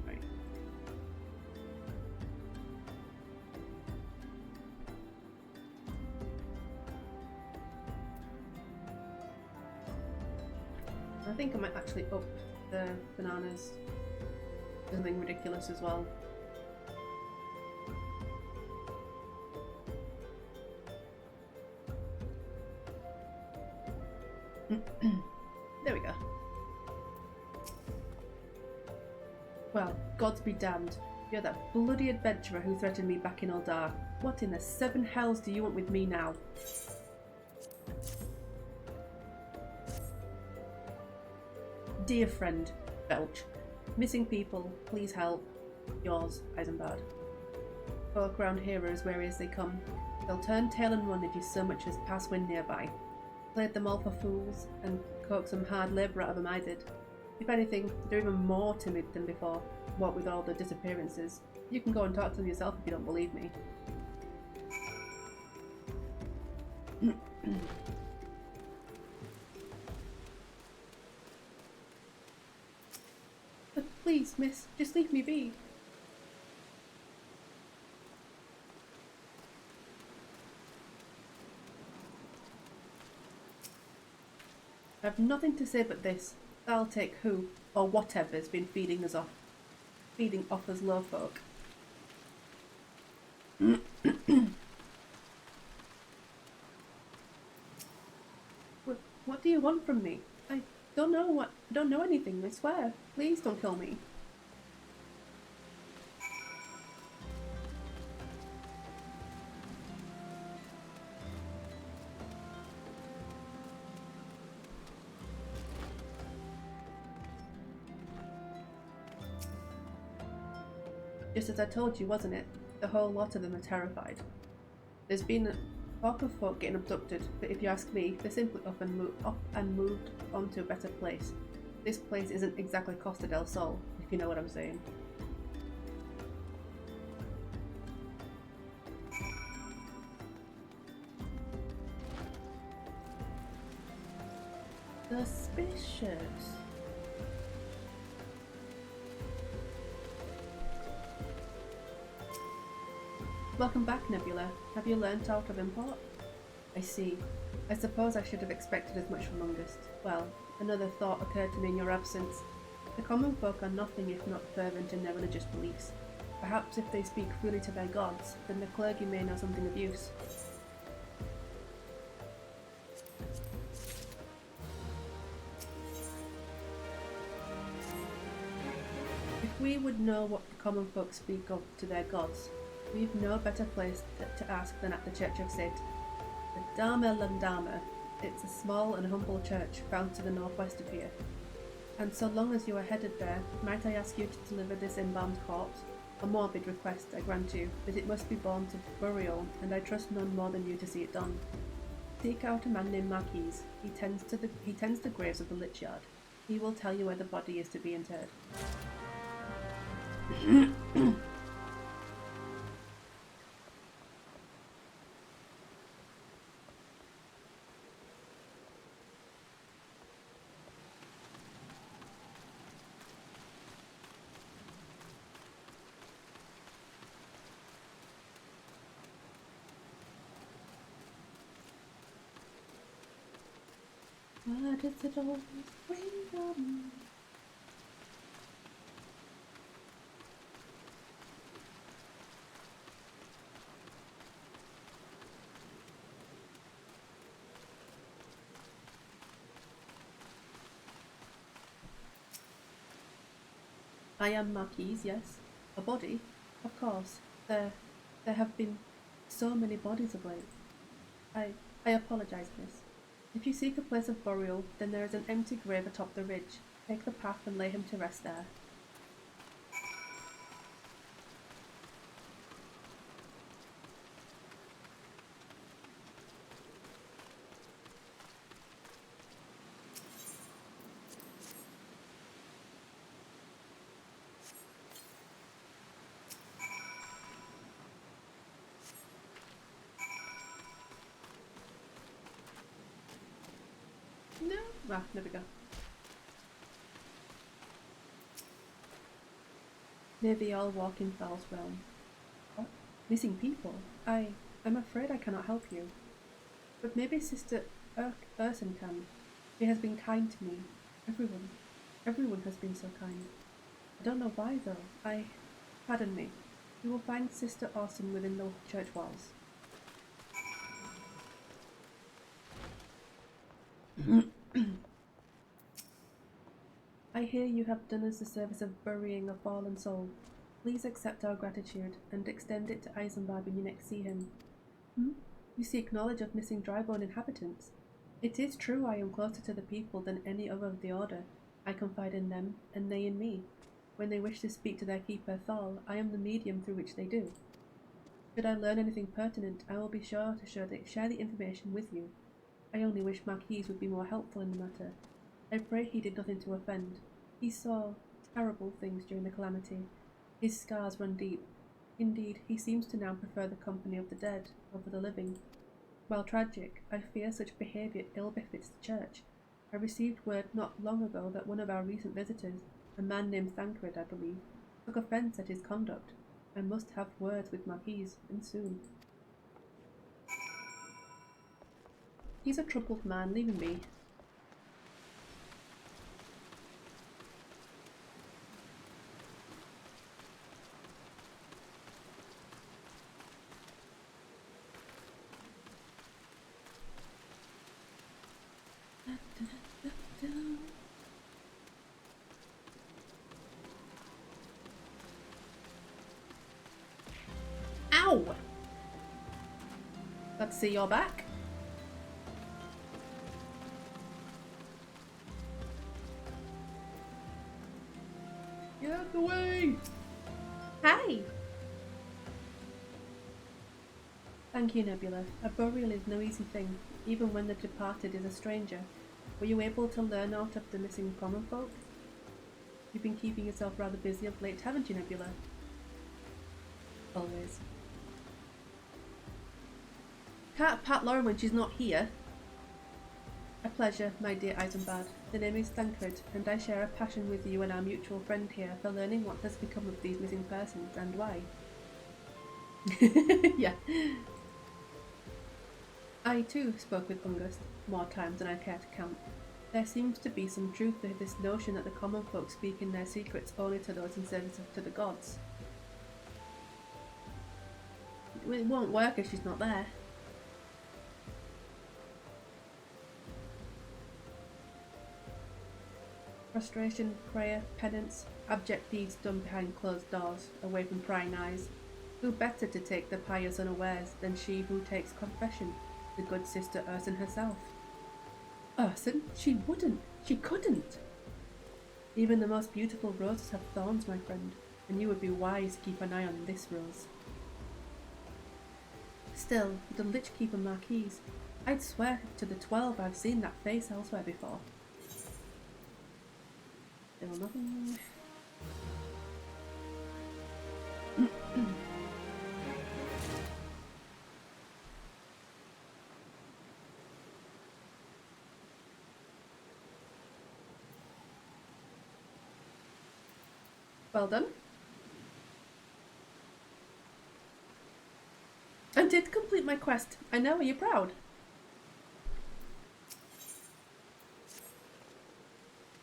Right. I think I might actually up the bananas to something ridiculous as well. There we go. Well, gods be damned. You're that bloody adventurer who threatened me back in Uldar. What in the seven hells do you want with me now? Dear friend, Belch. Missing people, please help. Yours, Isambard. Folk around here are as wary as they come. They'll turn tail and run if you so much as pass wind nearby. Played them all for fools, and coaxed some hard labour out of them I did. If anything, they're even more timid than before, what with all the disappearances. You can go and talk to them yourself if you don't believe me. But please, miss, just leave me be. I have nothing to say but this. I'll take who, or whatever's been feeding off us low folk. What do you want from me? I don't know anything, I swear. Please don't kill me. Just as I told you, wasn't it? The whole lot of them are terrified. There's been talk of folk getting abducted, but if you ask me, they're simply up and moved on to a better place. This place isn't exactly Costa del Sol, if you know what I'm saying. Suspicious. Welcome back, Nebula. Have you learnt out of import? I see. I suppose I should have expected as much from Longest. Well, another thought occurred to me in your absence. The common folk are nothing if not fervent in their religious beliefs. Perhaps if they speak freely to their gods, then the clergy may know something of use. If we would know what the common folk speak of to their gods, we've no better place to ask than at the Church of Sid. The Dharma Landama. It's a small and humble church found to the northwest of here. And so long as you are headed there, might I ask you to deliver this embalmed corpse? A morbid request, I grant you, but it must be borne to burial, and I trust none more than you to see it done. Seek out a man named Marquis. He tends the graves of the Lich Yard. He will tell you where the body is to be interred. Why does it always bring them? I am Marquis, yes. A body? Of course. There have been so many bodies of late. I apologize, miss. If you seek a place of burial, then there is an empty grave atop the ridge. Take the path and lay him to rest there. No. Ah, there we go. May they all walk in Thal's realm. What? Missing people? I'm afraid I cannot help you. But maybe Sister Urson can. She has been kind to me. Everyone has been so kind. I don't know why though. Pardon me. You will find Sister Urson within the church walls. I hear you have done us the service of burying a fallen soul. Please accept our gratitude and extend it to Eisenberg when you next see him. You seek knowledge of missing Drybone inhabitants. It is true I am closer to the people than any other of the Order. I confide in them, and they in me. When they wish to speak to their keeper Thal, I am the medium through which they do. Should I learn anything pertinent, I will be sure to share the information with you. I only wish Marquis would be more helpful in the matter. I pray he did nothing to offend. He saw terrible things during the calamity. His scars run deep. Indeed, he seems to now prefer the company of the dead over the living. While tragic, I fear such behaviour ill befits the church. I received word not long ago that one of our recent visitors, a man named Thancred, I believe, took offence at his conduct. I must have words with Marquis, and soon. He's a troubled man, leave him be. Ow! Let's see your back. Get out of the way! Hi! Thank you, Nebula. A burial is no easy thing, even when the departed is a stranger. Were you able to learn out of the missing common folk? You've been keeping yourself rather busy of late, haven't you, Nebula? Always. Can't pat Lauren when she's not here. A pleasure, my dear Isambard. The name is Thancred, and I share a passion with you and our mutual friend here for learning what has become of these missing persons and why. Yeah. I too spoke with Ungust, more times than I care to count. There seems to be some truth to this notion that the common folk speak in their secrets only to those in service to the gods. It won't work if she's not there. Frustration, prayer, penance, abject deeds done behind closed doors, away from prying eyes. Who better to take the pious unawares than she who takes confession, the good sister Urson herself? Urson? She wouldn't. She couldn't. Even the most beautiful roses have thorns, my friend, and you would be wise to keep an eye on this rose. Still, the Lich Keeper Marquise, I'd swear to the 12 I've seen that face elsewhere before. Still nothing. Well done. I did complete my quest. I know, are you proud?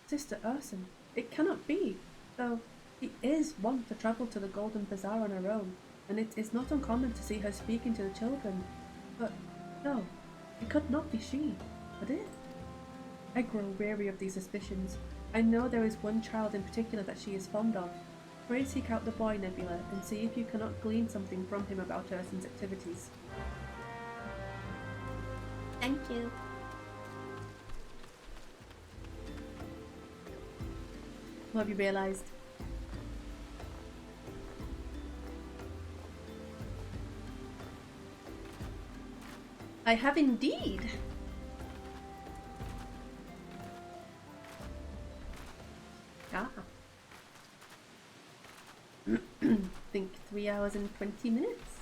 Sister Urson, it cannot be. Though she is wont to travel to the Golden Bazaar on her own, and it is not uncommon to see her speaking to the children. But no, it could not be she, could it? I grow weary of these suspicions. I know there is one child in particular that she is fond of. Pray seek out the boy, Nebula, and see if you cannot glean something from him about Urson's activities. Thank you. What have you realised? I have indeed! Ah. Think 3 hours and 20 minutes.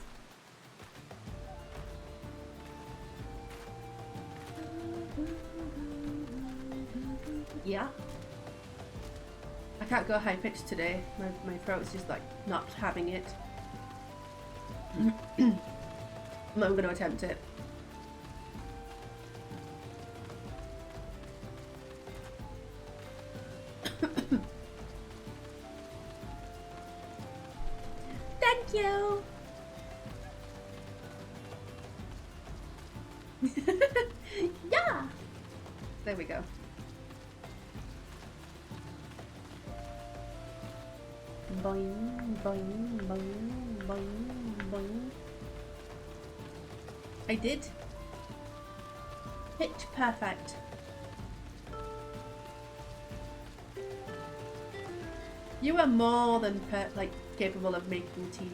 Yeah. I can't go high pitched today. My throat's just like not having it. I'm going to attempt it. Thank you. Yeah. There we go. Boing, boing, boing, boing, boing. I did. Pitch perfect. You are more than capable of making tea.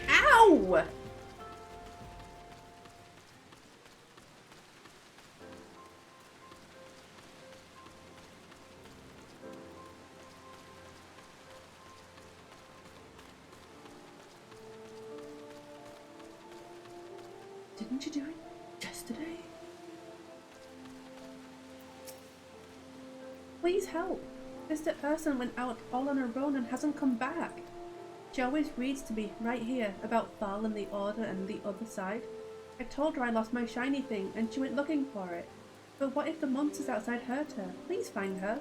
Ow! Didn't you do it yesterday? Please help. Sister Urson went out all on her own and hasn't come back. She always reads to me right here about Thal and the Order and the other side. I told her I lost my shiny thing and she went looking for it. But what if the monsters outside hurt her? Please find her.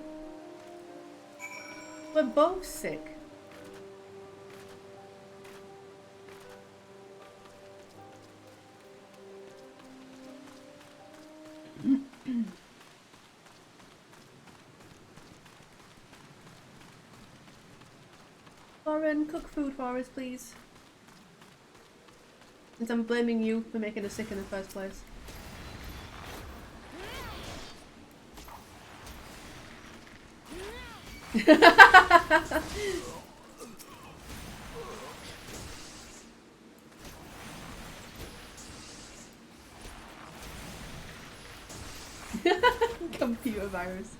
We're both sick. Lauren, cook food for us, please. Since I'm blaming you for making us sick in the first place. Computer virus.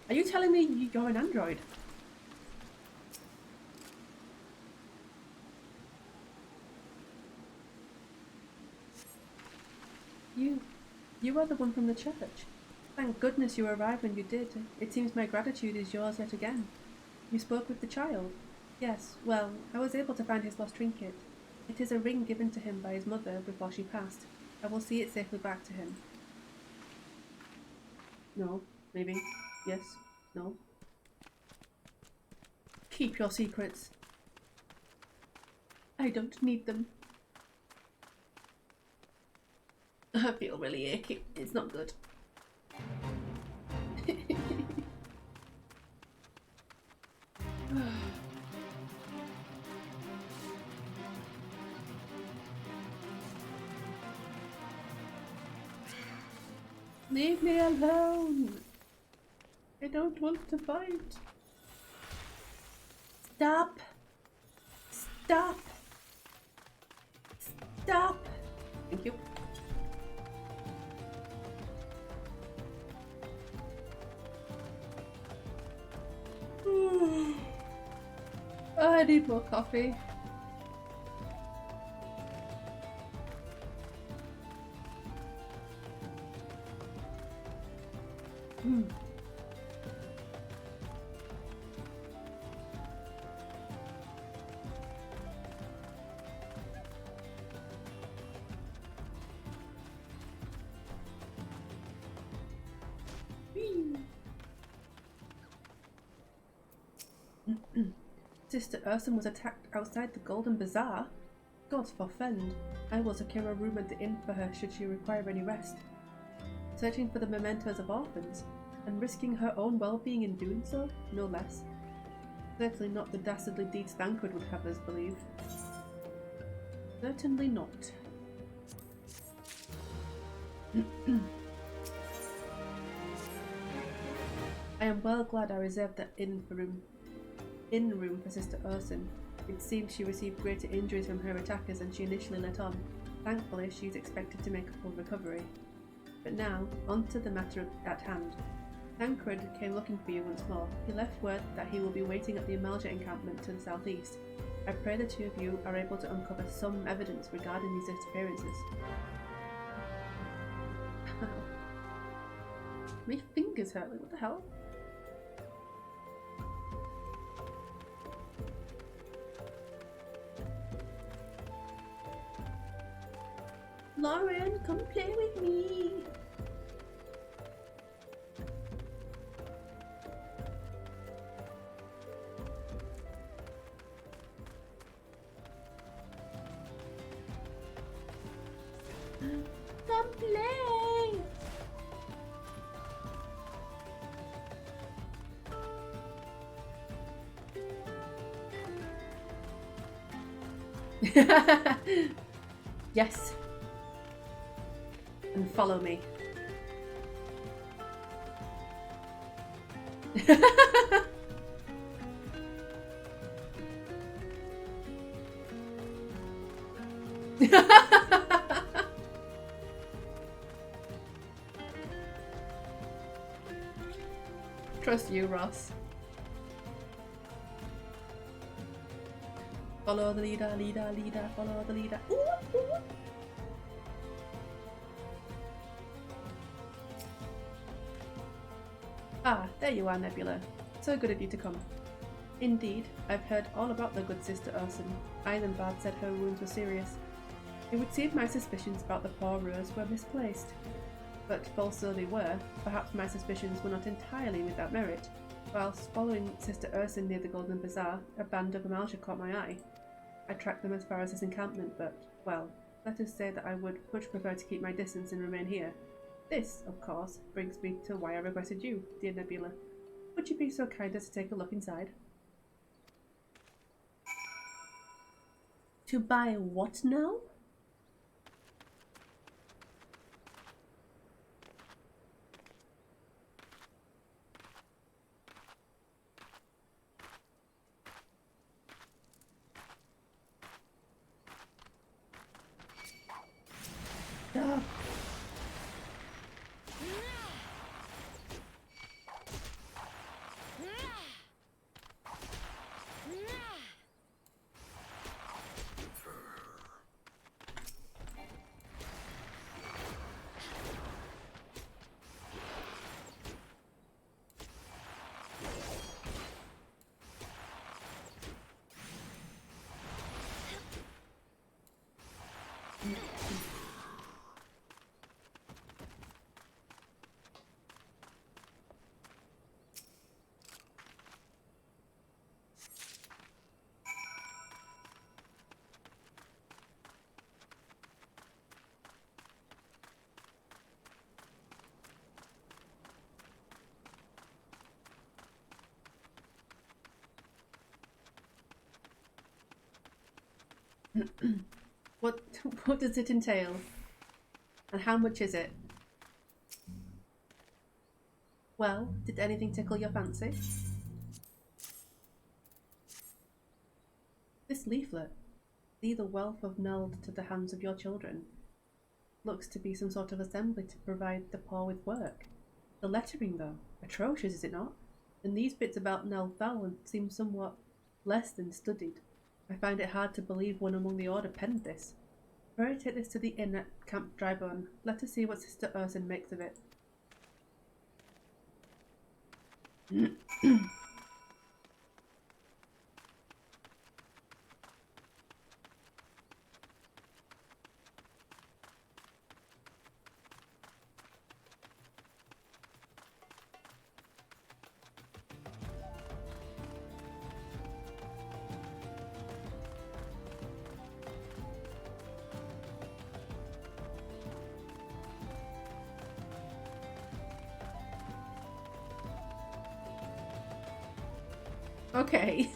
Are you telling me you're an android? You are the one from the church. Thank goodness you arrived when you did. It seems my gratitude is yours yet again. You spoke with the child? Yes, well, I was able to find his lost trinket. It is a ring given to him by his mother before she passed. I will see it safely back to him. No, maybe. Yes, no. Keep your secrets. I don't need them. I feel really achy. It's not good. Leave me alone. I don't want to fight. Stop. Stop. Stop. Thank you. Oh, I need more coffee. Sister Urson was attacked outside the Golden Bazaar. God forfend. I will secure a room at the inn for her should she require any rest. Searching for the mementos of orphans, and risking her own well-being in doing so, no less. Certainly not the dastardly deeds Thancred would have us believe. Certainly not. I am well glad I reserved that inn room for Sister Urson. It seems she received greater injuries from her attackers than she initially let on. Thankfully, she is expected to make a full recovery. But now, on to the matter at hand. Thancred came looking for you once more. He left word that he will be waiting at the Amalja encampment to the southeast. I pray the two of you are able to uncover some evidence regarding these disappearances. My fingers hurt, like what the hell? Lauren, come play with me! Come play! Yes. And follow me. Trust you, Ross. Follow the leader, follow the leader. Ooh, ooh. Ah, there you are, Nebula. So good of you to come. Indeed, I've heard all about the good Sister Urson. Isambard said her wounds were serious. It would seem my suspicions about the poor Rose were misplaced. But false though they were, perhaps my suspicions were not entirely without merit. Whilst following Sister Urson near the Golden Bazaar, a band of Amalja caught my eye. I tracked them as far as his encampment, but, well, let us say that I would much prefer to keep my distance and remain here. This, of course, brings me to why I requested you, dear Nebula. Would you be so kind as to take a look inside? To buy what now? Ah. What does it entail? And how much is it? Well, did anything tickle your fancy? This leaflet, see the wealth of Neld to the hands of your children, looks to be some sort of assembly to provide the poor with work. The lettering, though, atrocious, is it not? And these bits about Neld Fallon seem somewhat less than studied. I find it hard to believe one among the Order penned this. Pray take this to the inn at Camp Drybone. Let us see what Sister Urson makes of it. Okay.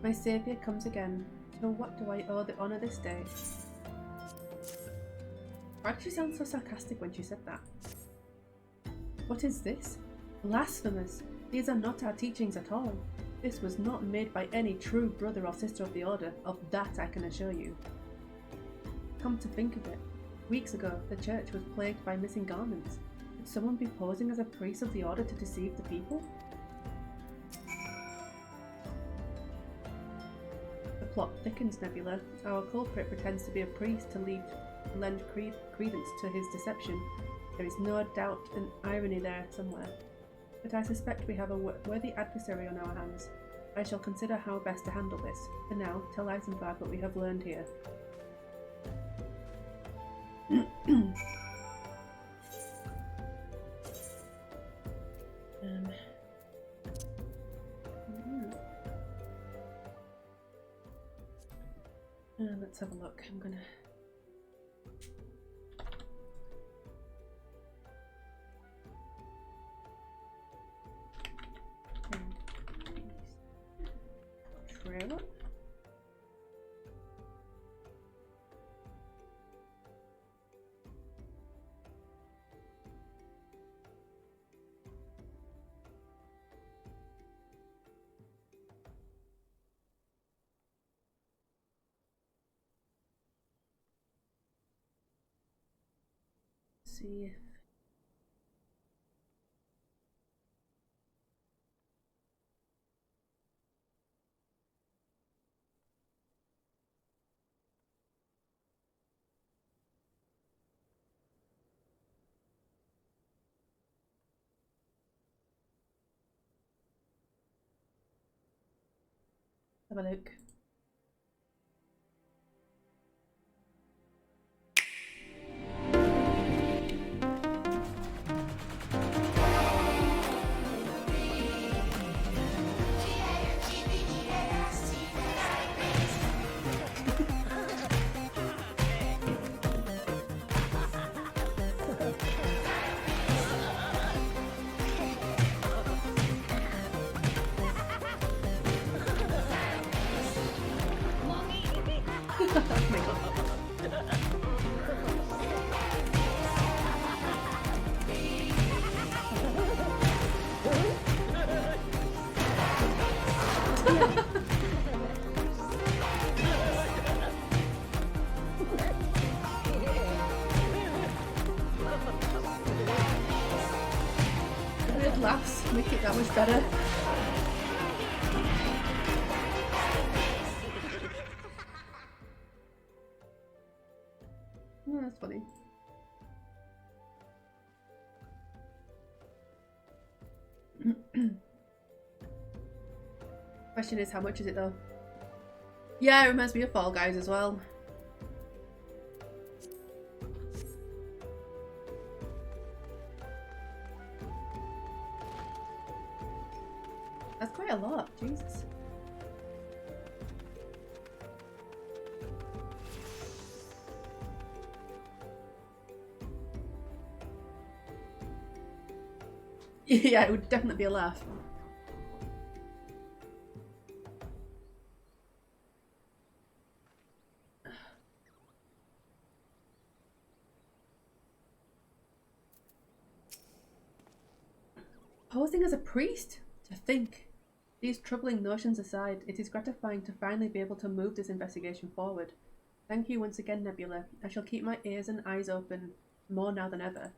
My saviour comes again. So what do I owe the honour this day? Why did she sound so sarcastic when she said that? What is this? Blasphemous! These are not our teachings at all. This was not made by any true brother or sister of the Order, of that I can assure you. Come to think of it, weeks ago the church was plagued by missing garments. Could someone be posing as a priest of the Order to deceive the people? Plot thickens, Nebula. Our culprit pretends to be a priest to lend credence to his deception. There is no doubt an irony there somewhere. But I suspect we have a worthy adversary on our hands. I shall consider how best to handle this. For now, tell Isengard what we have learned here. Let's have a look. I'm gonna... Trailer? See if have a look. Weird laughs make it that much better. Oh, that's funny. Question is, how much is it though? Yeah, it reminds me of Fall Guys as well. Yeah, it would definitely be a laugh. Posing as a priest? To think. These troubling notions aside, it is gratifying to finally be able to move this investigation forward. Thank you once again, Nebula. I shall keep my ears and eyes open more now than ever.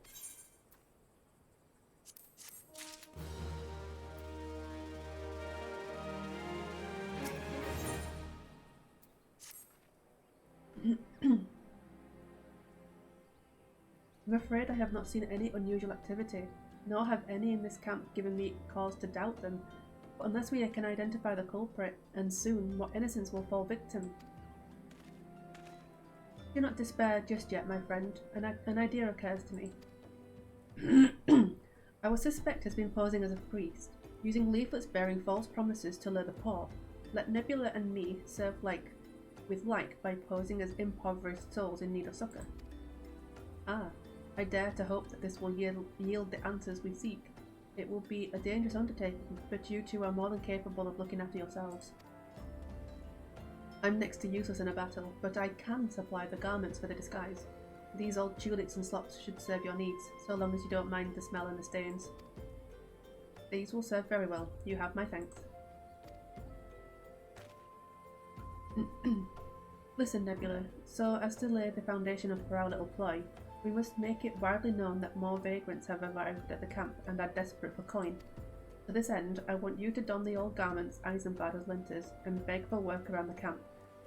I'm afraid I have not seen any unusual activity, nor have any in this camp given me cause to doubt them. But unless we can identify the culprit, and soon, more innocents will fall victim. Do not despair just yet, my friend. An idea occurs to me. Our suspect has been posing as a priest, using leaflets bearing false promises to lure the poor. Let Nebula and me serve with like by posing as impoverished souls in need of succor. Ah, I dare to hope that this will yield the answers we seek. It will be a dangerous undertaking, but you two are more than capable of looking after yourselves. I'm next to useless in a battle, but I can supply the garments for the disguise. These old tunics and slops should serve your needs, so long as you don't mind the smell and the stains. These will serve very well. You have my thanks. Listen, Nebula, so as to lay the foundation for our little ploy, we must make it widely known that more vagrants have arrived at the camp and are desperate for coin. To this end, I want you to don the old garments Isambard has lent us and beg for work around the camp.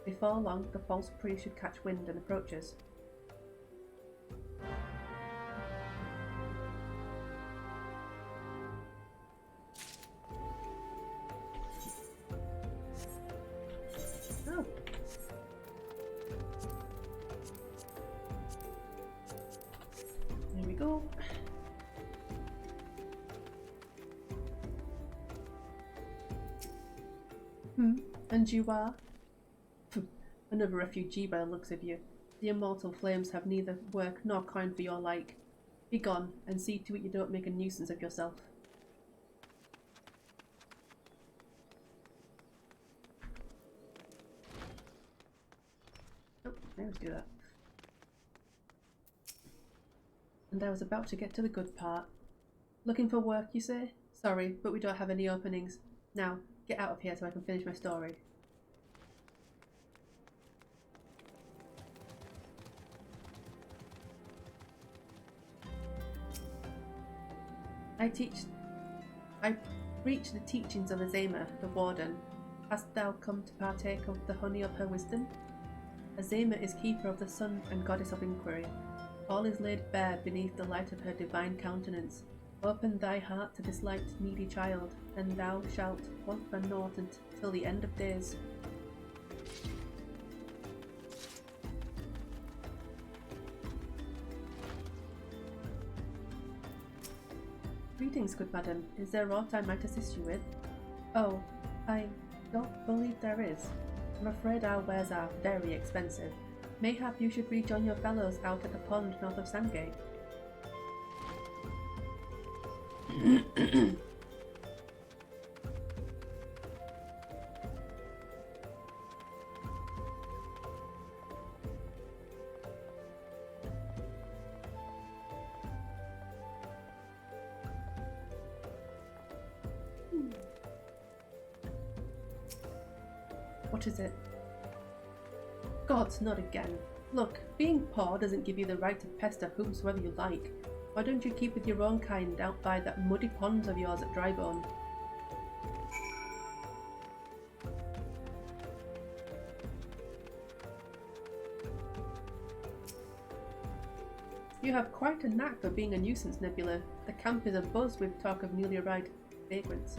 Before long, the false priest should catch wind and approach us. Oh. There we go. And you are? Another refugee by the looks of you. The immortal flames have neither work nor coin for your like. Be gone, and see to it you don't make a nuisance of yourself. Oh, let's do that. And I was about to get to the good part. Looking for work, you say? Sorry, but we don't have any openings. Now, get out of here so I can finish my story. I preach the teachings of Azema, the warden. Hast thou come to partake of the honey of her wisdom? Azema is keeper of the sun and goddess of inquiry. All is laid bare beneath the light of her divine countenance. Open thy heart to this light, needy child, and thou shalt want for naught until the end of days. Greetings, good madam. Is there aught I might assist you with? Oh, I don't believe there is. I'm afraid our wares are very expensive. Mayhap you should rejoin your fellows out at the pond north of Sandgate. What is it? Gods, not again. Look, being poor doesn't give you the right to pester whomsoever you like. Why don't you keep with your own kind out by that muddy pond of yours at Drybone? You have quite a knack for being a nuisance, Nebula. The camp is abuzz with talk of newly arrived vagrants.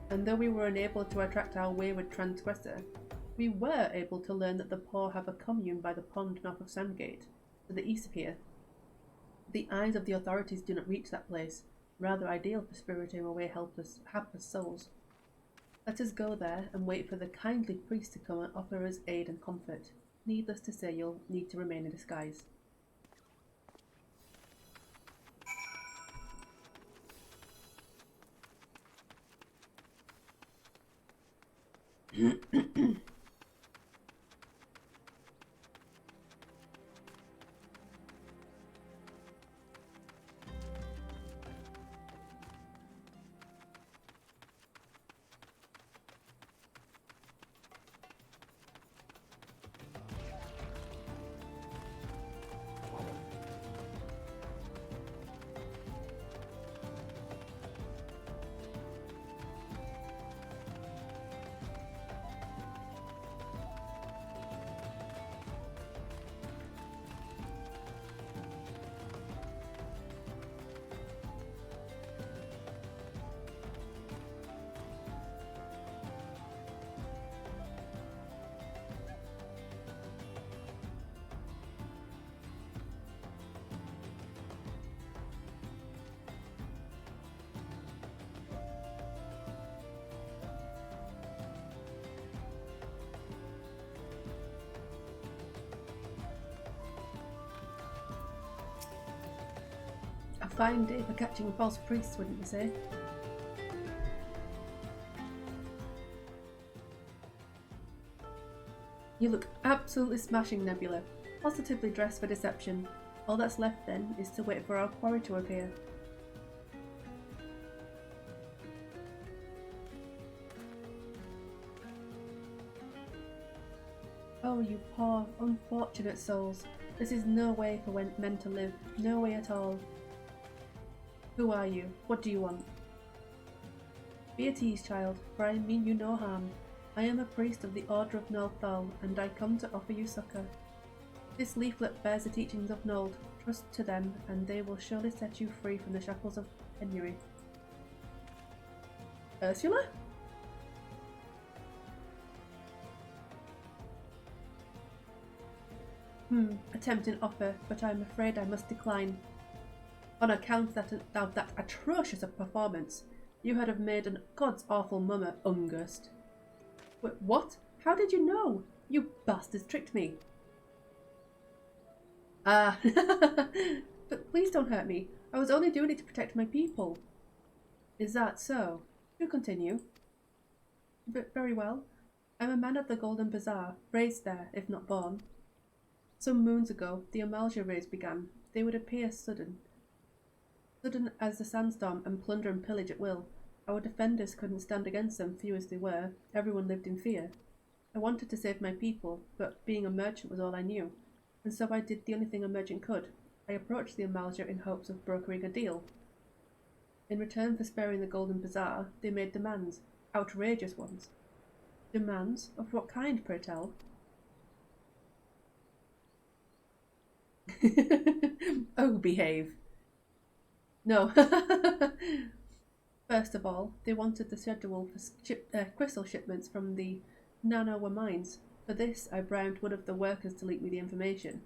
And though we were unable to attract our wayward transgressor, we were able to learn that the poor have a commune by the pond north of Sandgate, to the east of here. The eyes of the authorities do not reach that place, rather ideal for spiriting away hapless souls. Let us go there and wait for the kindly priest to come and offer us aid and comfort. Needless to say, you'll need to remain in disguise. A fine day for catching false priests, wouldn't you say? You look absolutely smashing, Nebula. Positively dressed for deception. All that's left then is to wait for our quarry to appear. Oh, you poor, unfortunate souls. This is no way for men to live. No way at all. Who are you? What do you want? Be at ease, child, for I mean you no harm. I am a priest of the Order of Noldthal, and I come to offer you succor. This leaflet bears the teachings of Nold. Trust to them, and they will surely set you free from the shackles of penury. Ursula? A tempting offer, but I'm afraid I must decline. On account of that atrocious performance, you had have made a god's awful mummer, Ungust. Wait, what? How did you know? You bastards tricked me. Ah, but please don't hurt me. I was only doing it to protect my people. Is that so? Do continue. But very well. I'm a man of the Golden Bazaar, raised there, if not born. Some moons ago, the Amalja raids began. They would appear sudden as the sandstorm, and plunder and pillage at will. Our defenders couldn't stand against them, few as they were. Everyone lived in fear. I wanted to save my people, but being a merchant was all I knew, and so I did the only thing a merchant could. I approached the Amalja in hopes of brokering a deal. In return for sparing the Golden Bazaar, they made demands, outrageous ones. Demands? Of what kind, pray tell? Oh, behave. No. First of all, they wanted the schedule for crystal shipments from the Nanowa mines. For this, I bribed one of the workers to leak me the information.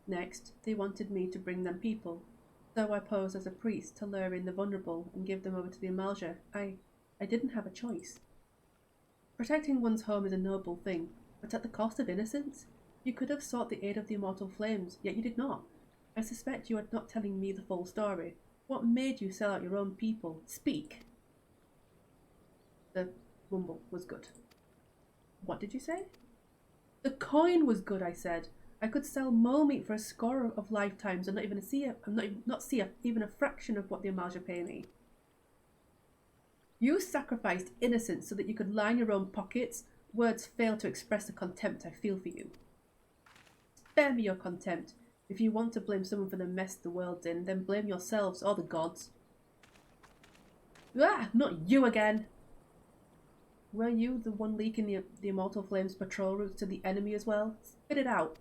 Next, they wanted me to bring them people. So I posed as a priest to lure in the vulnerable and give them over to the Amalja. I didn't have a choice. Protecting one's home is a noble thing, but at the cost of innocence? You could have sought the aid of the immortal flames, yet you did not. I suspect you are not telling me the full story. What made you sell out your own people? Speak! The mumble was good. What did you say? The coin was good, I said. I could sell mole meat for a score of lifetimes and not see even a fraction of what the Amalja pay me. You sacrificed innocence so that you could line your own pockets. Words fail to express the contempt I feel for you. Spare me your contempt. If you want to blame someone for the mess the world's in, then blame yourselves or the gods. Ah, not you again! Were you the one leaking the Immortal Flame's patrol routes to the enemy as well? Spit it out.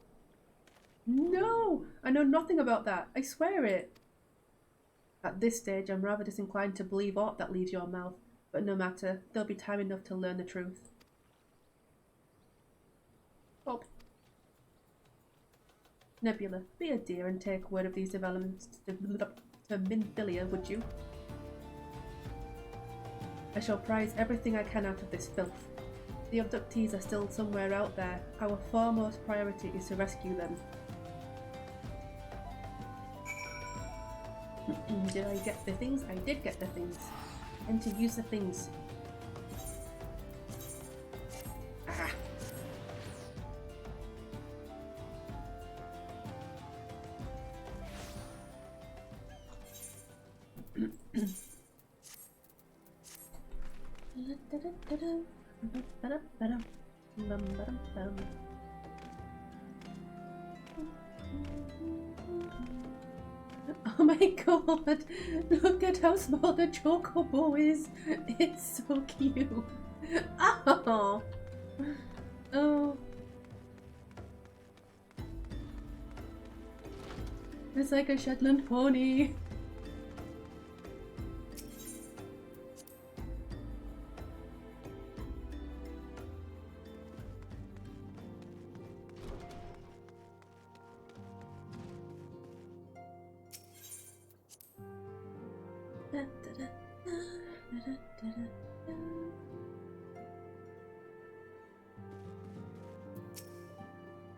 No! I know nothing about that. I swear it. At this stage, I'm rather disinclined to believe aught that leaves your mouth, but no matter, there'll be time enough to learn the truth. Bob. Nebula, be a dear and take word of these developments to Minfilia, would you? I shall prize everything I can out of this filth. The abductees are still somewhere out there. Our foremost priority is to rescue them. Did I get the things? I did get the things. And to use the things. Oh my god, look at how small the chocobo is. It's so cute. Oh. Oh. It's like a Shetland pony.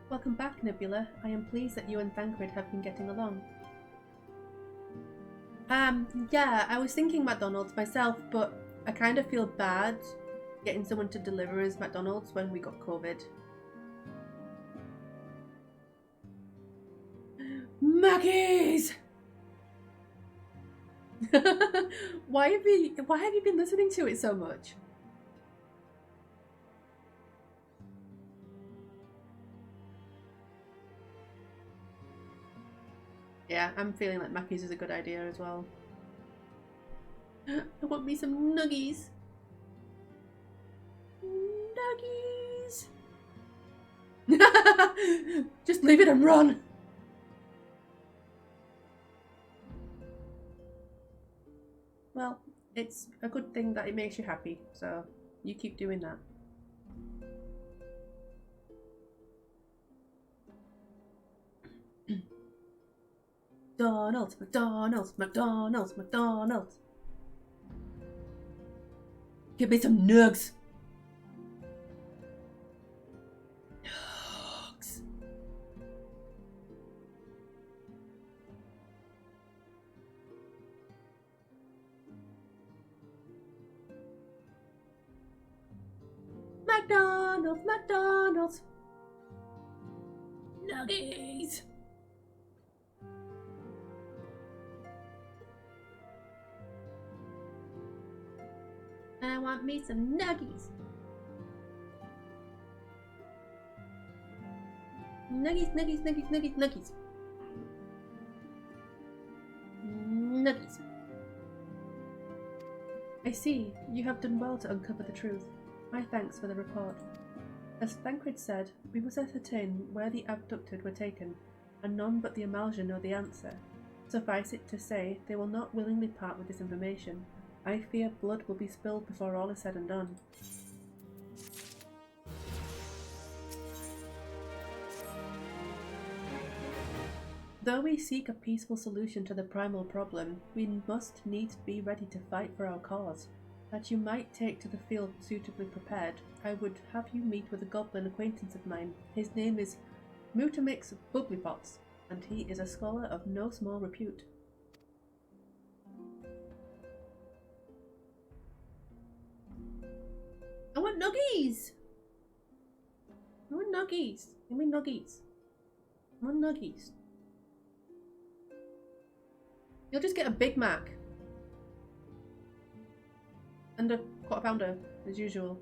Welcome back, Nebula. I am pleased that you and Thancred have been getting along. Yeah, I was thinking McDonald's myself, but I kind of feel bad getting someone to deliver us McDonald's when we got COVID. Maggie's! Why have you been listening to it so much? Yeah, I'm feeling like Mackey's is a good idea as well. I want me some nuggies. Nuggies! Just leave it and run! Well, it's a good thing that it makes you happy, so you keep doing that. McDonald's, McDonald's, McDonald's, McDonald's. Give me some nugs. Nugs. McDonald's, McDonald's. Nuggies. I want me some nuggies. Nuggies, nuggies, nuggies, nuggies, nuggies. Nuggies. I see. You have done well to uncover the truth. My thanks for the report. As Thancred said, we must ascertain where the abducted were taken, and none but the Amalja know the answer. Suffice it to say, they will not willingly part with this information. I fear blood will be spilled before all is said and done. Though we seek a peaceful solution to the primal problem, we must needs be ready to fight for our cause. That you might take to the field suitably prepared, I would have you meet with a goblin acquaintance of mine. His name is Mutamix Bubblypots, and he is a scholar of no small repute. I want nuggies! I want nuggies! Give me nuggies. I want nuggies. You'll just get a Big Mac. And a quarter pounder, as usual.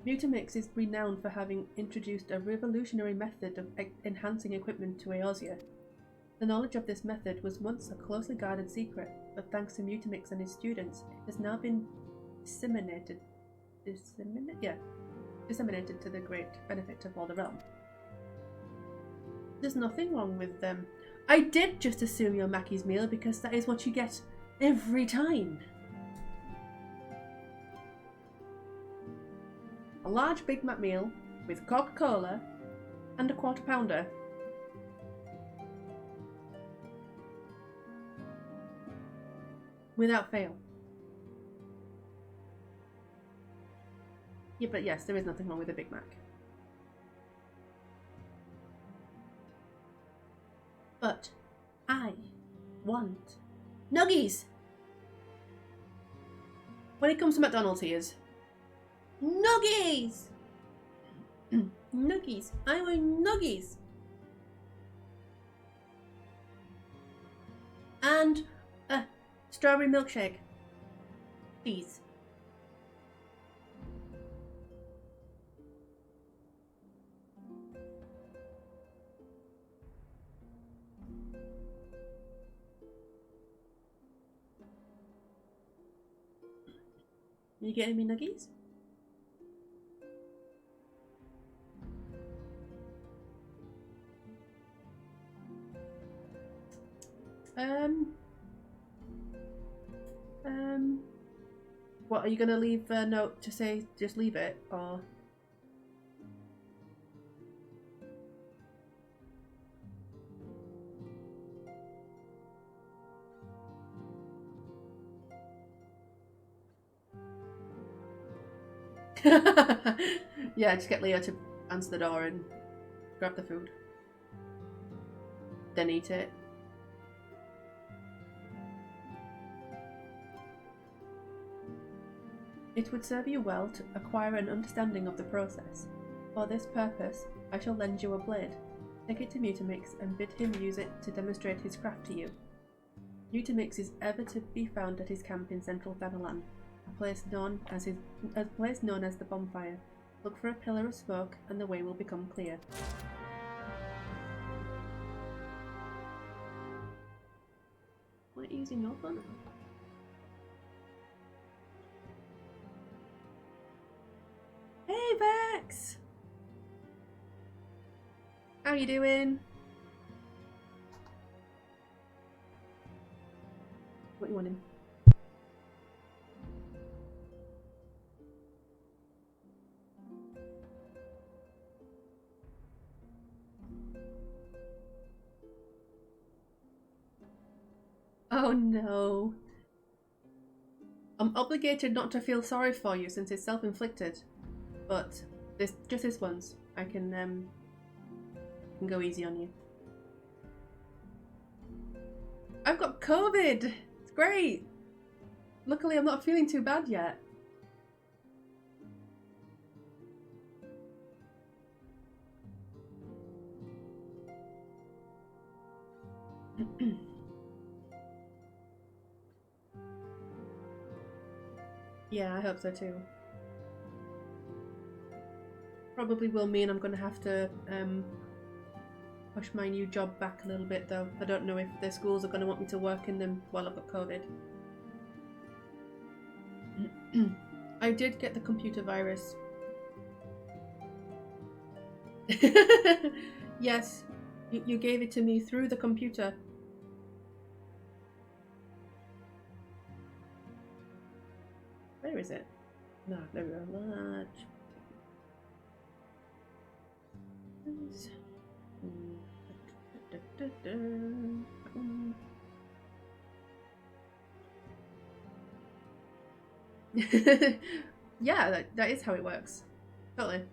Mutamix is renowned for having introduced a revolutionary method of enhancing equipment to Eorzea. The knowledge of this method was once a closely guarded secret, but thanks to Mutamix and his students, it has now been disseminated to the great benefit of all the realm. There's nothing wrong with them. I did just assume you're Mackey's meal because that is what you get every time. A large Big Mac meal with Coca-Cola and a quarter pounder. Without fail. Yeah, but yes, there is nothing wrong with a Big Mac. But I want nuggies. When it comes to McDonald's, he is nuggies. Nuggies. I want nuggies. And a strawberry milkshake. Please. You getting me nuggies? What, are you gonna leave a note to say just leave it, or? Yeah, just get Leo to answer the door and grab the food. Then eat it. It would serve you well to acquire an understanding of the process. For this purpose, I shall lend you a blade. Take it to Mutamix and bid him use it to demonstrate his craft to you. Mutamix is ever to be found at his camp in central Thanalan, a place known as the Bonfire. Look for a pillar of smoke and the way will become clear. Why are you using your phone? Hey Vex! How you doing? What you wanting? Oh no. I'm obligated not to feel sorry for you since it's self-inflicted. But just this once. I can go easy on you. I've got COVID! It's great! Luckily I'm not feeling too bad yet. Yeah, I hope so too. Probably will mean I'm going to have to push my new job back a little bit though. I don't know if the schools are going to want me to work in them while I've got COVID. I did get the computer virus. Yes, you gave it to me through the computer. Where is it? No, there we go. Large. Yeah, that is how it works. Totally.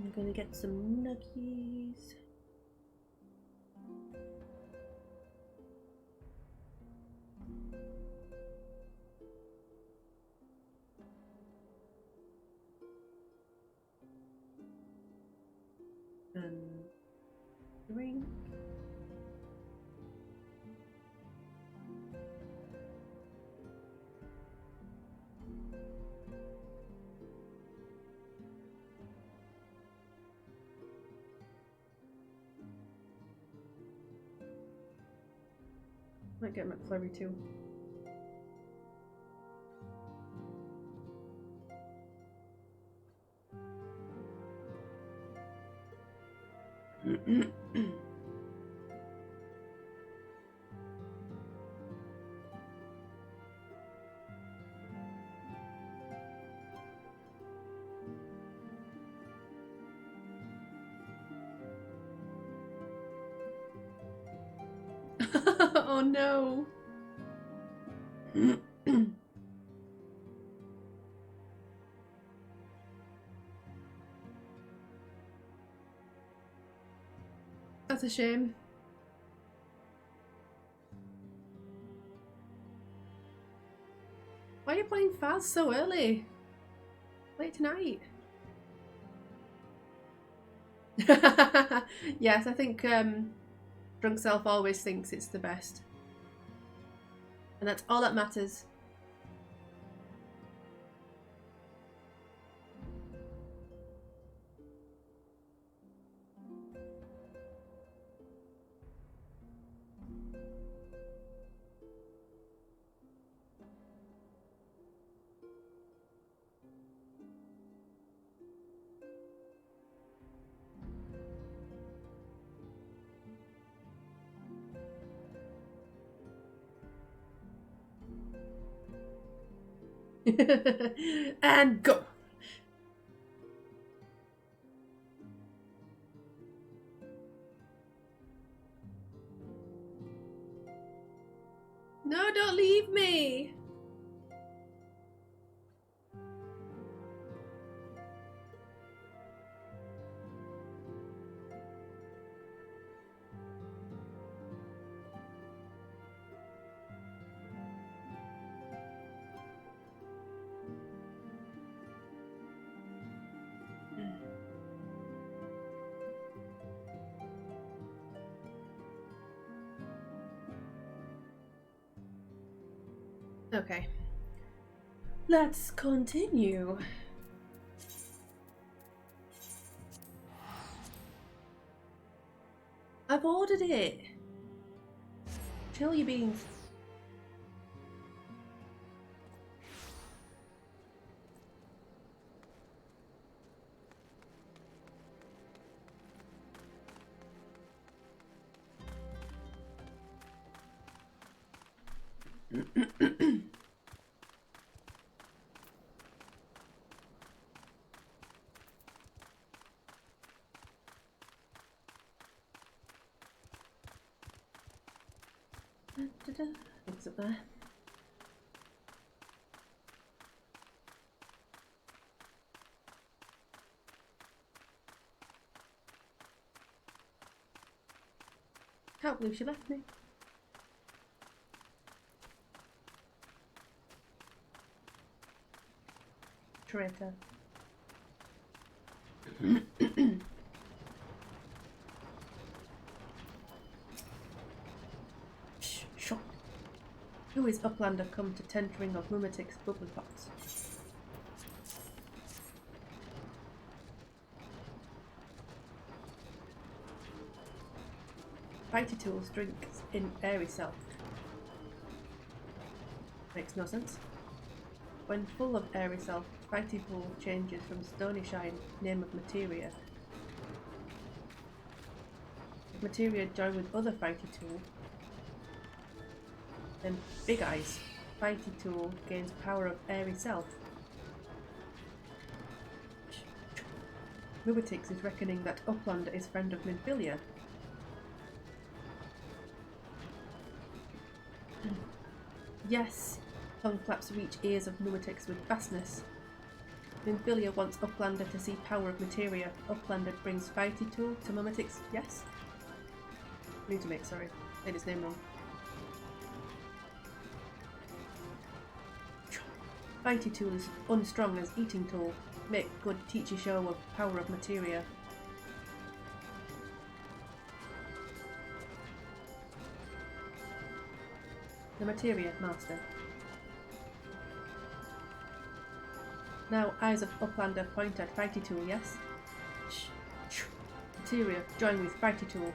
I'm gonna get some nuggies. Drink. Might get McFlurry too. Oh no. That's a shame. Why are you playing fast so early? Late tonight. Yes, I think Drunk Self always thinks it's the best. And that's all that matters. And go. No, don't leave me. Okay. Let's continue. I've ordered it. Chill your beans. What's up there? Can't believe she left me. Traitor. Shh. Who is Uplander come to tendering of Mumatic's bubble pots? Fighty Tools drinks in airy self. Makes no sense. When full of airy self, Fighty Pool changes from Stony Shine, name of Materia. If Materia join with other Fighty Tool, then Big Eyes, Fighty Tool gains power of airy self. Mumatix is reckoning that Uplander is friend of Minfilia. Yes, tongue flaps reach ears of Mumatix with vastness. Minfilia wants Uplander to see power of materia. Uplander brings Fighty Tool to Mumatix. Yes? Mutamix, sorry. Made his name wrong. Fighty Tool is unstrong as Eating Tool. Make good teacher show of power of materia. The Materia Master. Now eyes of Uplander point at Fighty Tool, yes? Shh. Materia join with Fighty Tool.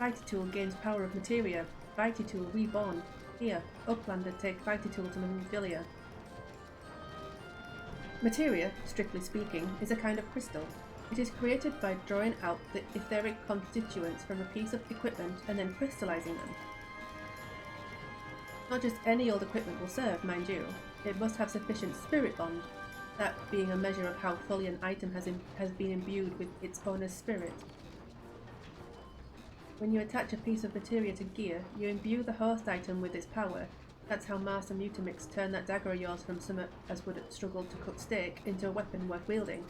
Fighty Tool gains power of materia. Fighty Tool reborn. Here, Uplander take Fighty Tool to Minfilia. Materia, strictly speaking, is a kind of crystal. It is created by drawing out the etheric constituents from a piece of equipment and then crystallizing them. Not just any old equipment will serve, mind you. It must have sufficient spirit bond, that being a measure of how fully an item has been imbued with its owner's spirit. When you attach a piece of materia to gear, you imbue the host item with its power. That's how Master Mutamix turned that dagger of yours from something as would have struggled to cut steak into a weapon worth wielding.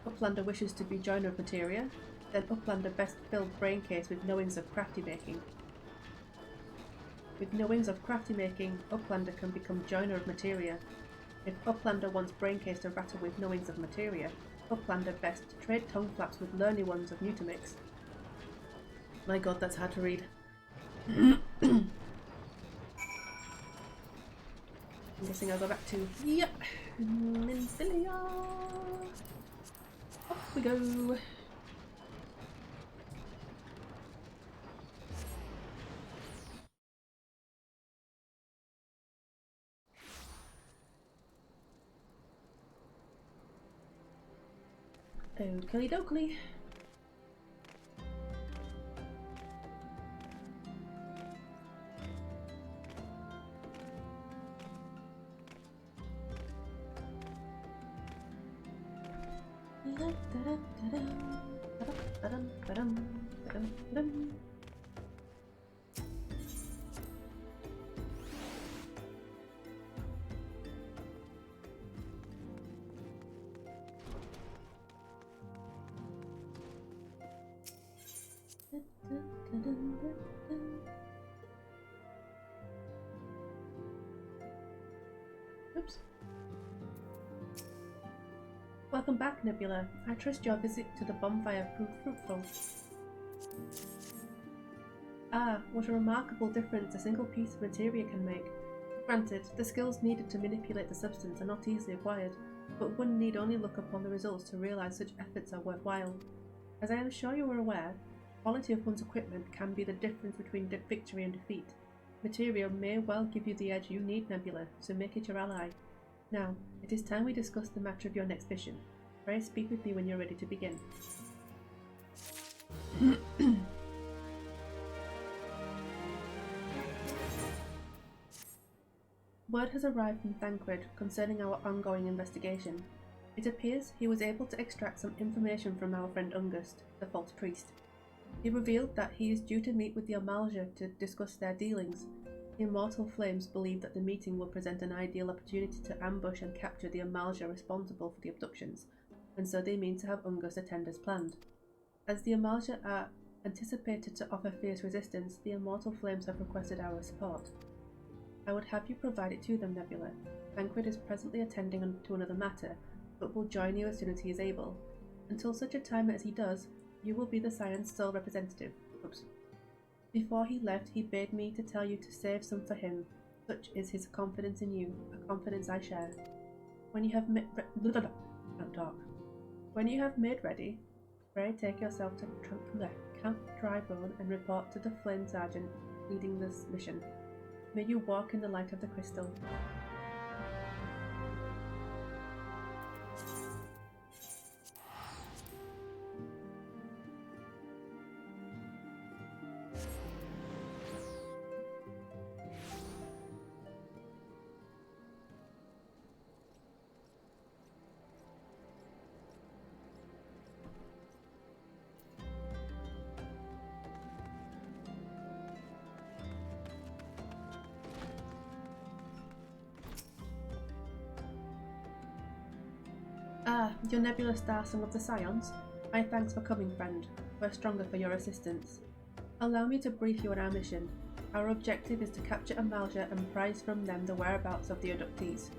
Uplander wishes to be joiner of materia, then Uplander best filled brain case with knowings of crafty making. With knowings of crafty making, Uplander can become joiner of materia. If Uplander wants braincase to rattle with knowings of materia, Uplander best trade tongue flaps with learny ones of Mutamix. My god, that's hard to read. I'm guessing I'll go back to, yep, Minfilia. Off we go. Oakley dokley. Oops. Welcome back, Nebula. I trust your visit to the bonfire proved fruitful. Ah, what a remarkable difference a single piece of materia can make. Granted, the skills needed to manipulate the substance are not easily acquired, but one need only look upon the results to realize such efforts are worthwhile. As I am sure you are aware, quality of one's equipment can be the difference between victory and defeat. Materia may well give you the edge you need, Nebula, so make it your ally. Now, it is time we discuss the matter of your next mission. Pray speak with me when you're ready to begin. Word has arrived from Thancred concerning our ongoing investigation. It appears he was able to extract some information from our friend Ungust, the false priest. He revealed that he is due to meet with the Amalja to discuss their dealings. The Immortal Flames believe that the meeting will present an ideal opportunity to ambush and capture the Amalja responsible for the abductions, and so they mean to have Ungust attend as planned. As the Amalja are anticipated to offer fierce resistance, the Immortal Flames have requested our support. I would have you provide it to them, Nebula. Thancred is presently attending to another matter, but will join you as soon as he is able. Until such a time as he does, you will be the Scion's sole representative. Oops. Before he left, he bade me to tell you to save some for him. Such is his confidence in you, a confidence I share. When you have don't talk. When you have made ready, pray take yourself to Camp Drybone and report to the Flame Sergeant leading this mission. May you walk in the light of the crystal. Ah, your Nebula Star Song of the Scions? My thanks for coming, friend. We're stronger for your assistance. Allow me to brief you on our mission. Our objective is to capture Amalja and prize from them the whereabouts of the abductees.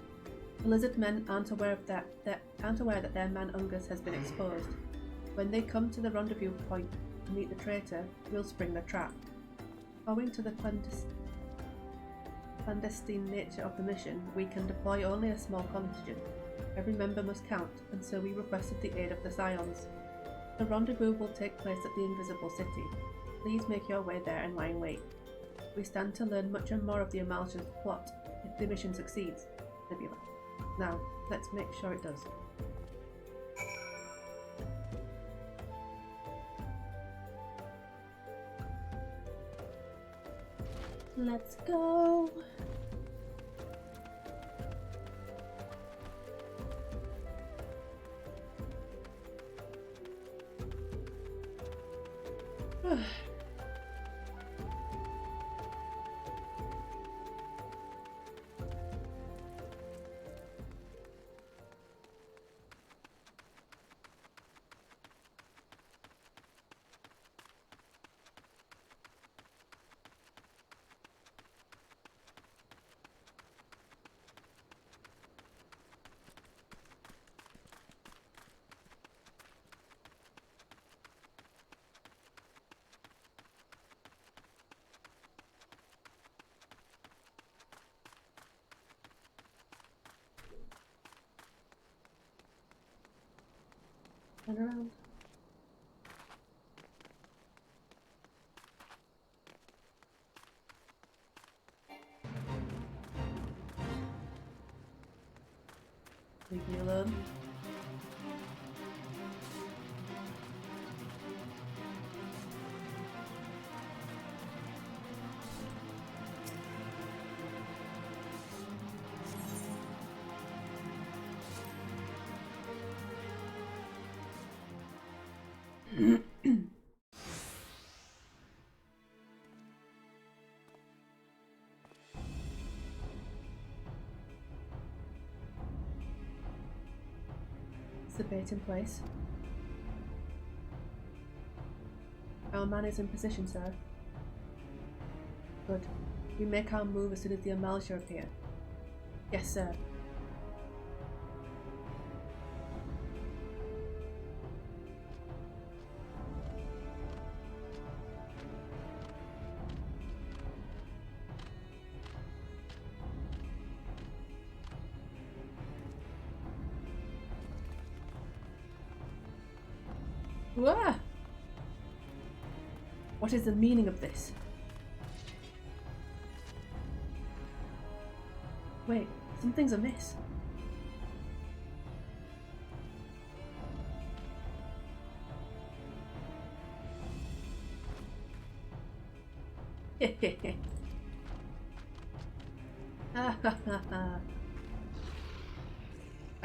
The lizard men aren't aware that their man Ungust has been exposed. When they come to the rendezvous point to meet the traitor, we'll spring the trap. Owing to the clandestine nature of the mission, we can deploy only a small contingent. Every member must count, and so we requested the aid of the Scions. The rendezvous will take place at the Invisible City. Please make your way there and lie in wait. We stand to learn much and more of the Amalja's plot if the mission succeeds, Nebula. Now, let's make sure it does. Let's go! Turn around. Leave me alone. Is the bait in place? Our man is in position, sir. Good. We make our move as soon as the Amalsha appear. Yes, sir. Wah! What is the meaning of this? Wait, something's amiss. I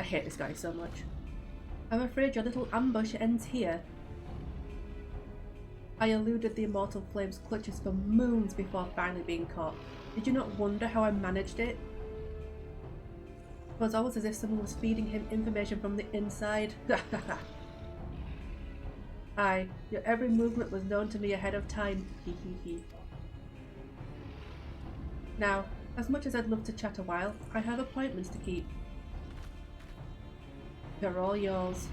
hate this guy so much. I'm afraid your little ambush ends here. I eluded the Immortal Flame's clutches for moons before finally being caught. Did you not wonder how I managed it? It was almost as if someone was feeding him information from the inside. Aye, your every movement was known to me ahead of time. Now, as much as I'd love to chat a while, I have appointments to keep. They're all yours.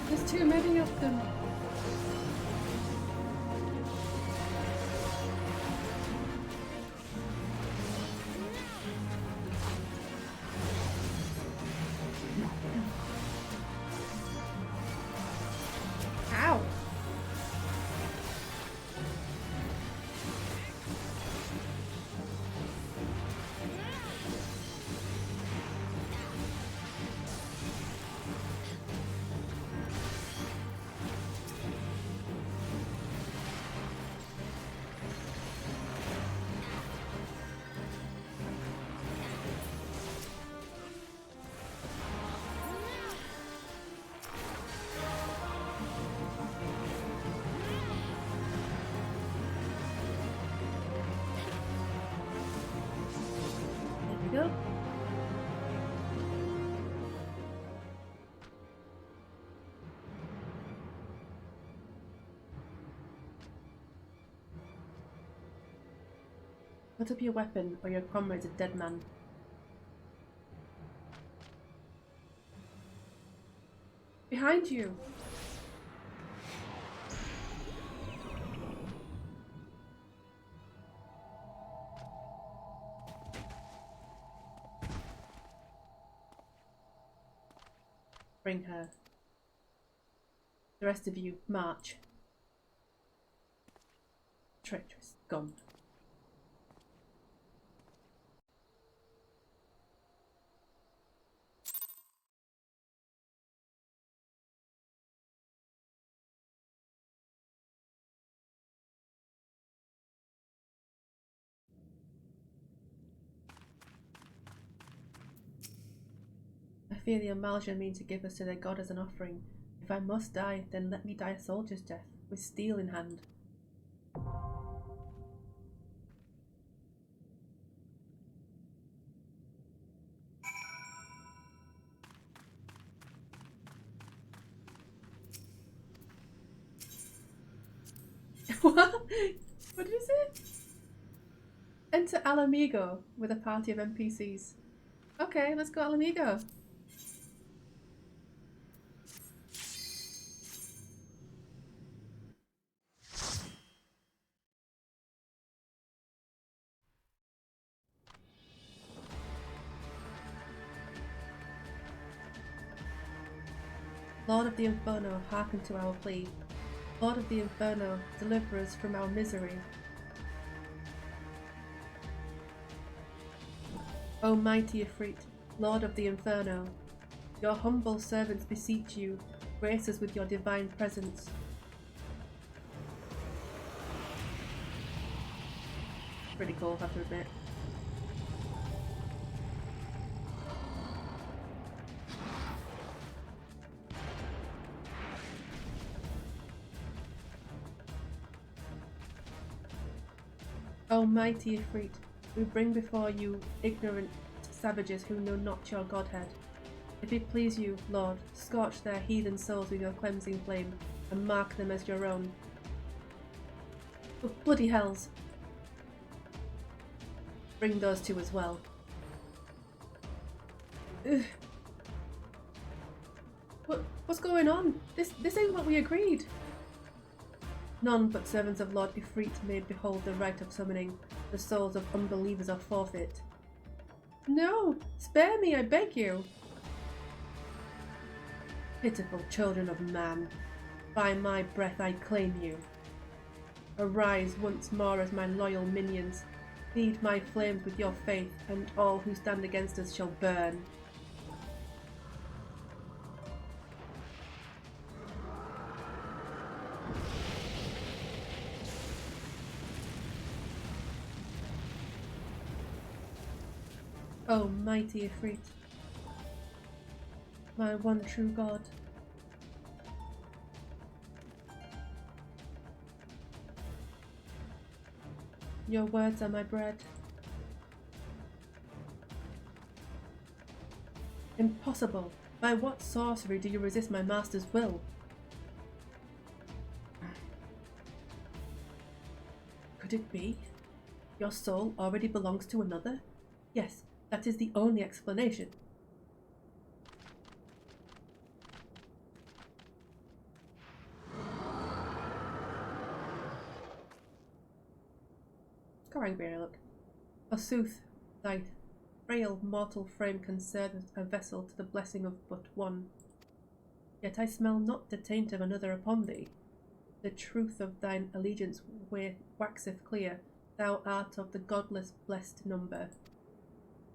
There's too many of them. Ow! Put up your weapon, or your comrade's a dead man. Behind you! Bring her. The rest of you, march. Treacherous scum. I fear the Amalja mean to give us to their god as an offering. If I must die, then let me die a soldier's death, with steel in hand. What? What did you say? Enter Alamigo with a party of NPCs. Okay, let's go Alamigo. Lord of the Inferno, hearken to our plea. Lord of the Inferno, deliver us from our misery. O mighty Ifrit, Lord of the Inferno, your humble servants beseech you, grace us with your divine presence. Pretty cool, I have to admit. O mighty Ifrit, we bring before you ignorant savages who know not your godhead. If it please you, Lord, scorch their heathen souls with your cleansing flame, and mark them as your own. Oh, bloody hells! Bring those two as well. Ugh. What's going on? This ain't what we agreed. None but servants of Lord Ifrit may behold the rite of summoning. The souls of unbelievers are forfeit. No! Spare me, I beg you! Pitiful children of man, by my breath I claim you. Arise once more as my loyal minions. Feed my flames with your faith, and all who stand against us shall burn. O mighty Ifrit, my one true God. Your words are my bread. Impossible! By what sorcery do you resist my master's will? Could it be? Your soul already belongs to another? Yes, that is the only explanation. How angry I look. Forsooth, thy frail mortal frame conserveth a vessel to the blessing of but one. Yet I smell not the taint of another upon thee. The truth of thine allegiance waxeth clear. Thou art of the godless blessed number.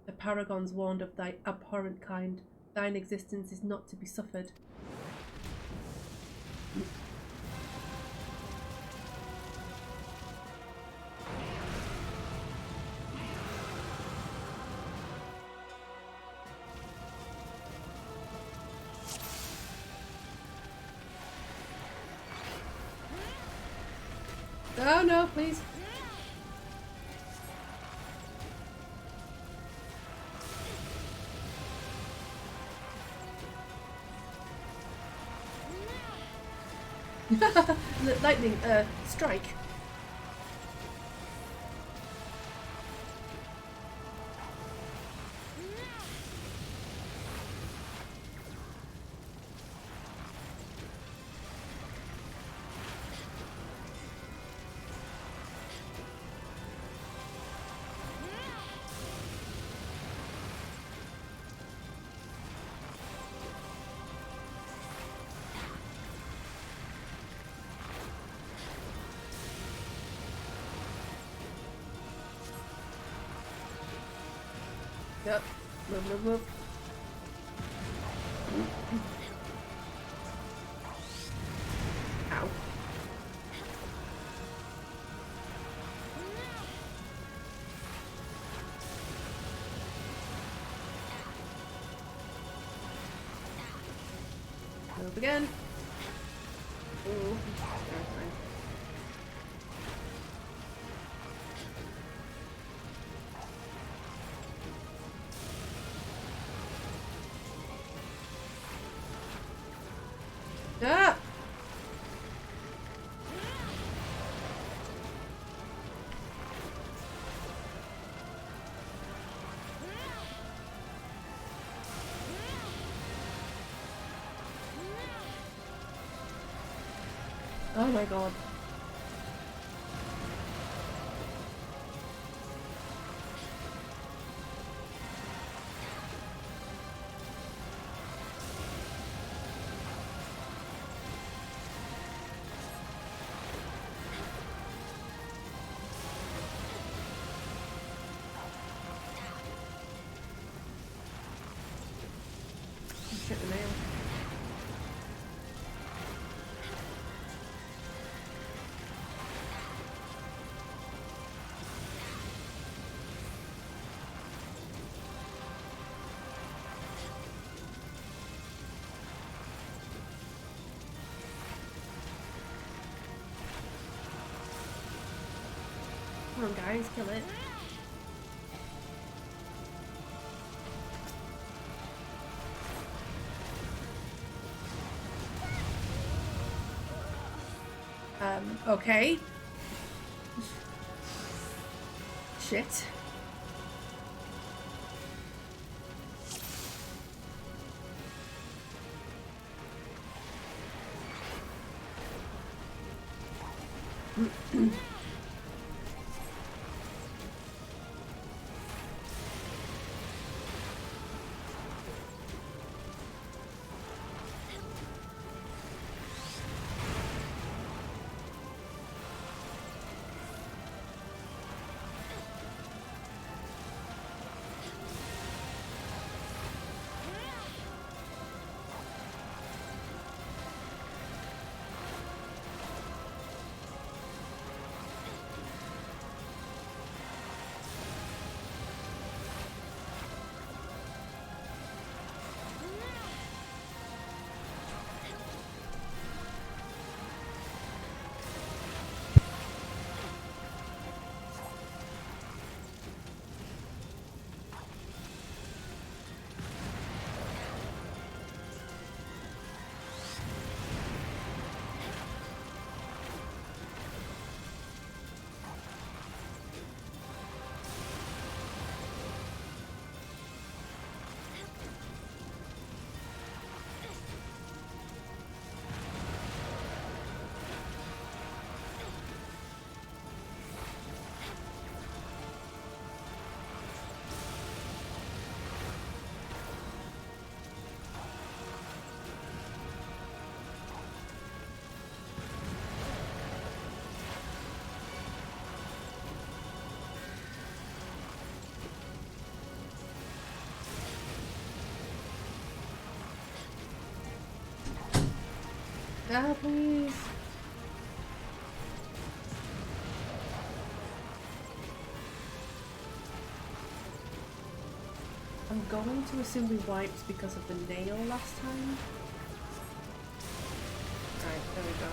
The paragons warned of thy abhorrent kind. Thine existence is not to be suffered. Oh no, please. Lightning, strike. Yep. Move. Ow. Move again. Ooh. Ah! Oh my god. Shit, the nail. Come on, guys, kill it. Okay. Shit. Ah, please. I'm going to assume we wiped because of the nail last time. Right, there we go.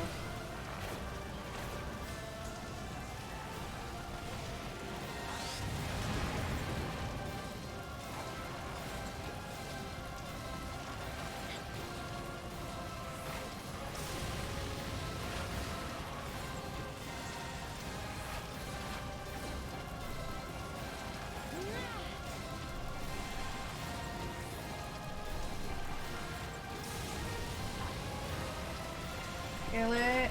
Kill it.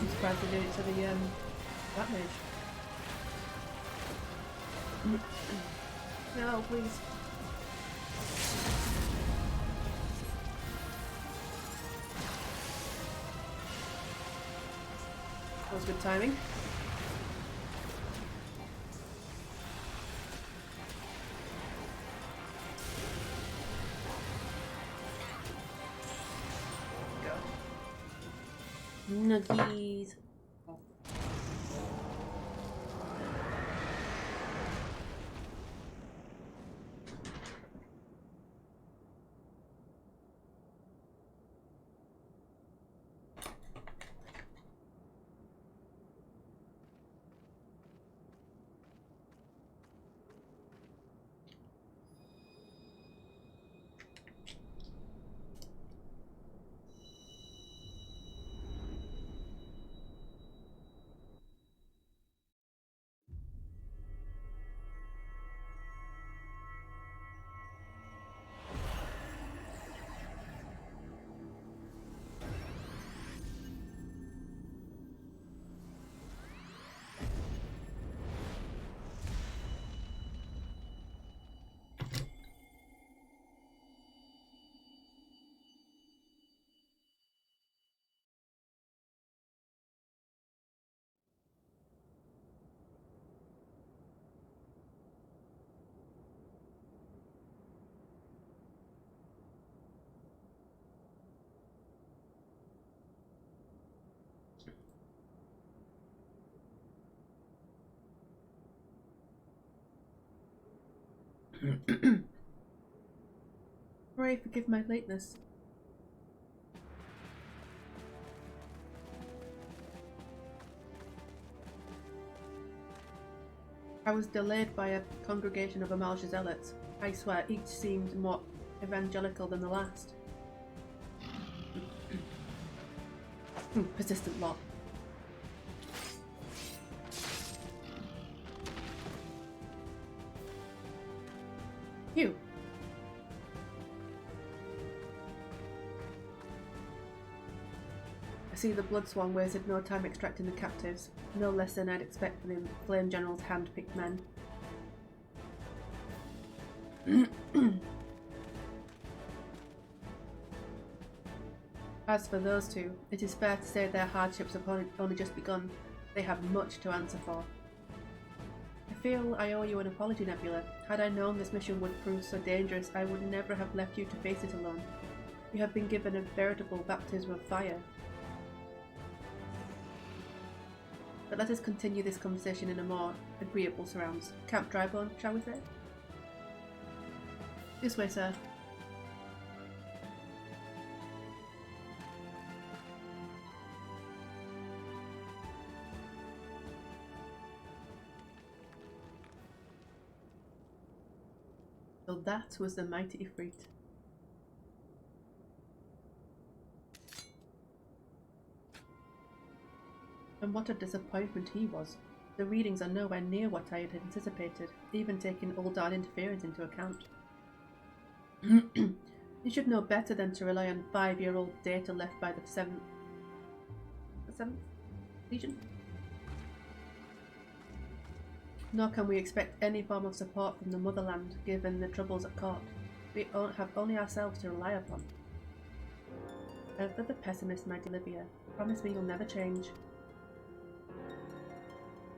I'm surprised they did it to the that mage. No, please. That was good timing. Go. Nuggies. Pray forgive my lateness. I was delayed by a congregation of Amalja zealots. I swear each seemed more evangelical than the last. Persistent lot. You. I see the Bloodswan wasted no time extracting the captives, no less than I'd expect from the Flame General's hand-picked men. As for those two, it is fair to say their hardships have only just begun. They have much to answer for. I feel I owe you an apology, Nebula. Had I known this mission would prove so dangerous, I would never have left you to face it alone. You have been given a veritable baptism of fire. But let us continue this conversation in a more agreeable surrounds. Camp Drybone, shall we say? This way, sir. So that was the mighty Ifrit. And what a disappointment he was. The readings are nowhere near what I had anticipated, even taking Uldar interference into account. You should know better than to rely on 5-year-old data left by the 7th Legion. Nor can we expect any form of support from the motherland, given the troubles at court. We have only ourselves to rely upon. Ever the pessimist, my Olivia. Promise me you'll never change.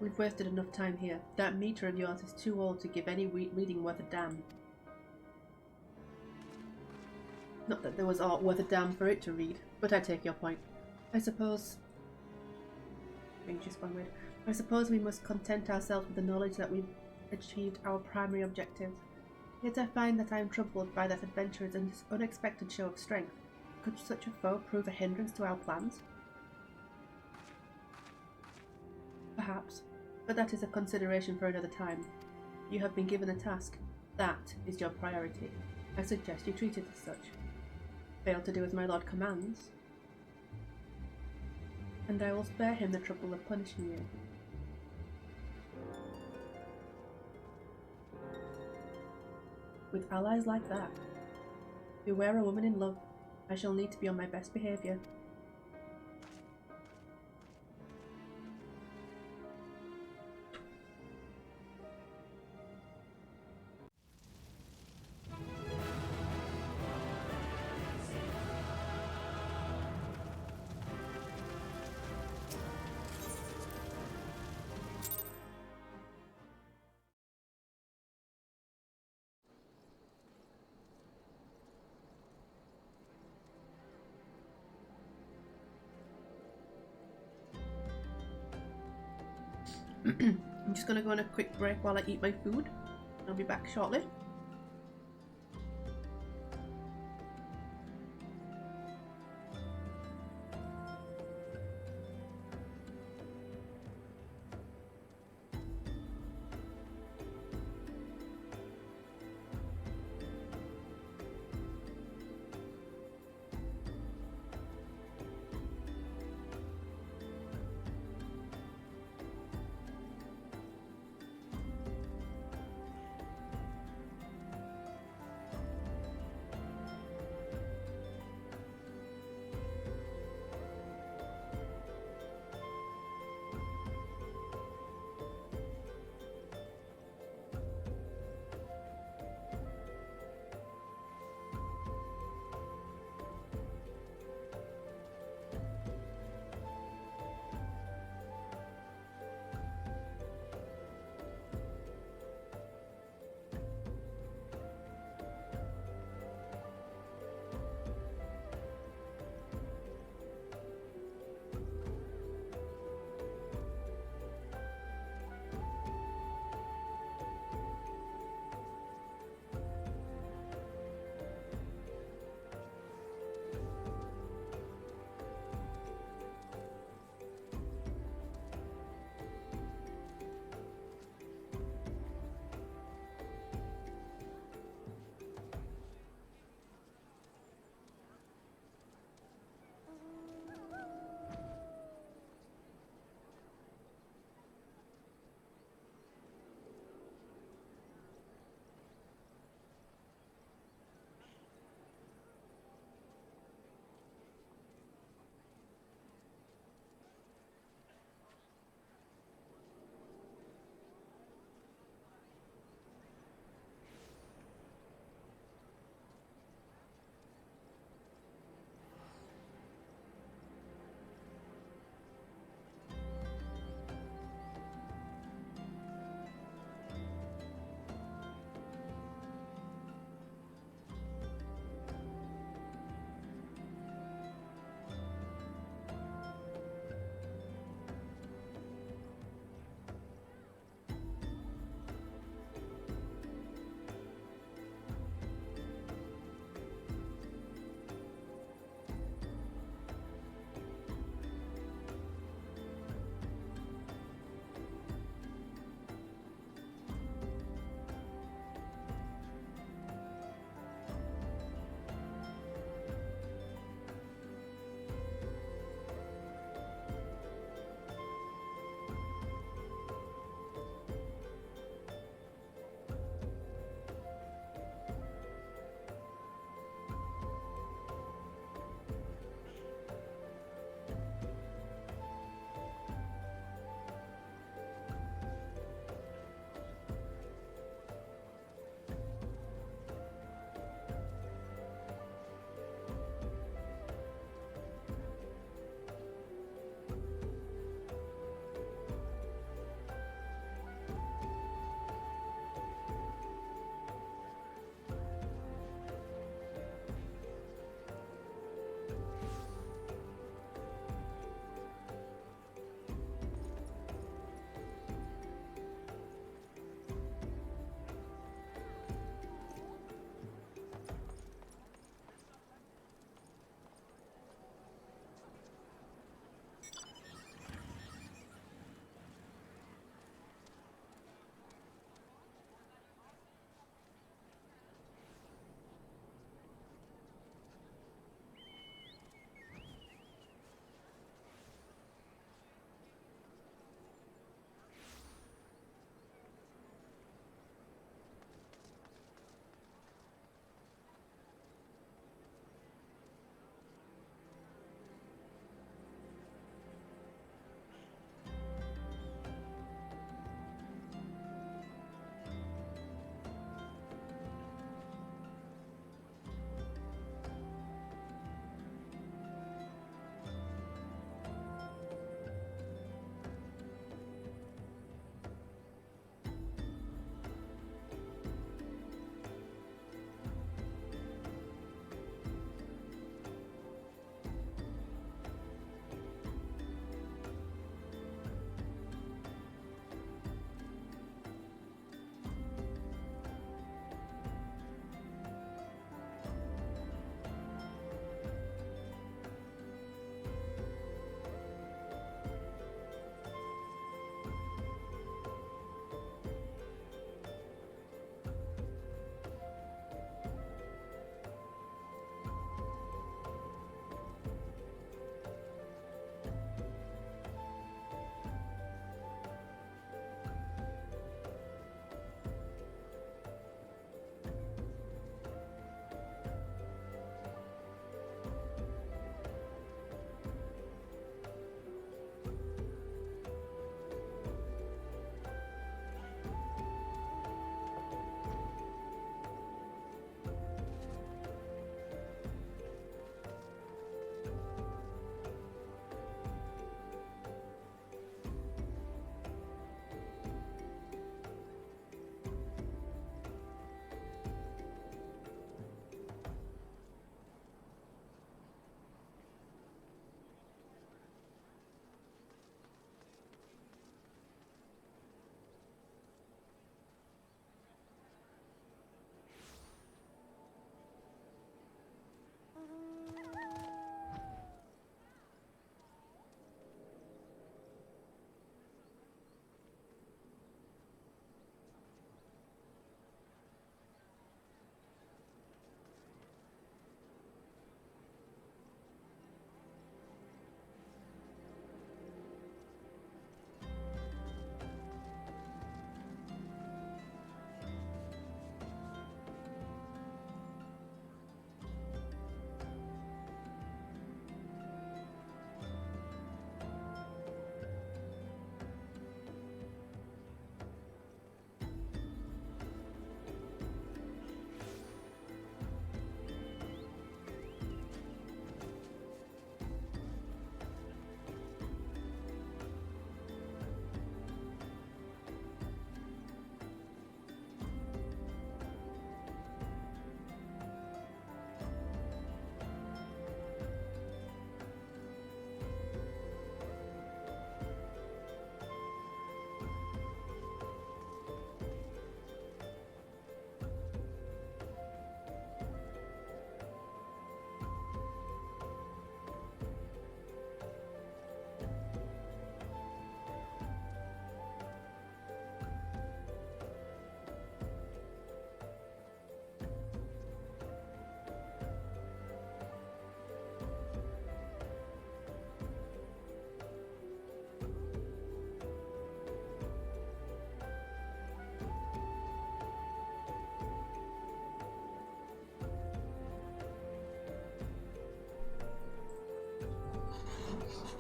We've wasted enough time here. That meter of yours is too old to give any reading worth a damn. Not that there was aught worth a damn for it to read, but I take your point. I suppose... just one word. I suppose we must content ourselves with the knowledge that we've achieved our primary objective. Yet I find that I am troubled by that adventurer's unexpected show of strength. Could such a foe prove a hindrance to our plans? Perhaps, but that is a consideration for another time. You have been given a task. That is your priority. I suggest you treat it as such. Fail to do as my lord commands, and I will spare him the trouble of punishing you. With allies like that, beware a woman in love. I shall need to be on my best behaviour. I'm just going to go on a quick break while I eat my food. I'll be back shortly.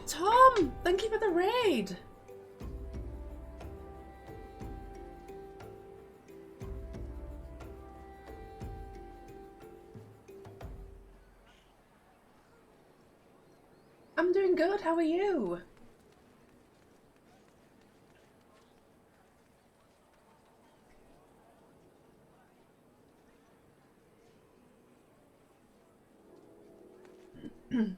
Tom, thank you for the raid. I'm doing good. How are you? You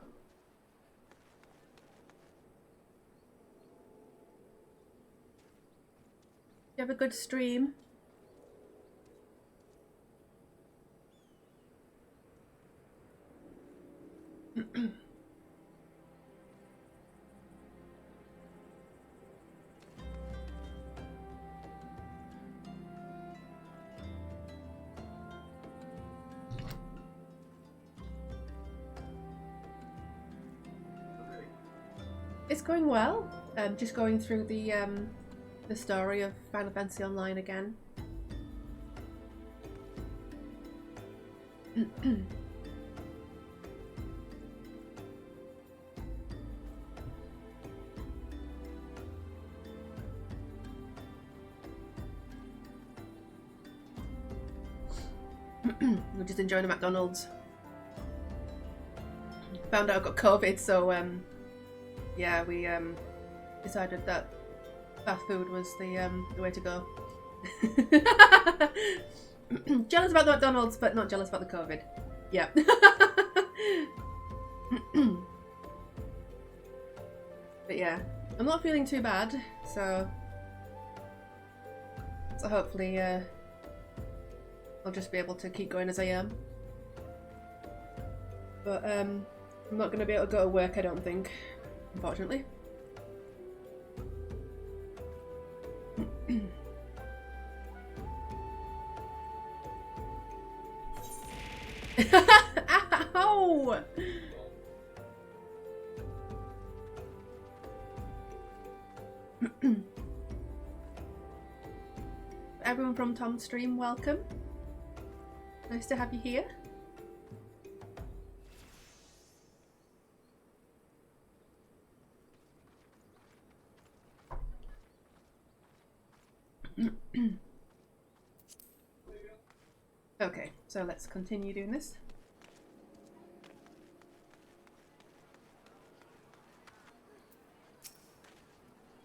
have a good stream? It's going well. Just going through the story of Final Fantasy Online again. We're just enjoying the McDonald's. Found out I got COVID, so yeah, we decided that fast food was the way to go. Jealous about the McDonald's, but not jealous about the COVID. Yeah. But yeah, I'm not feeling too bad, so hopefully I'll just be able to keep going as I am. But I'm not going to be able to go to work, I don't think, unfortunately. Ow! Everyone from Tom's stream, welcome. Nice to have you here. Okay, so let's continue doing this.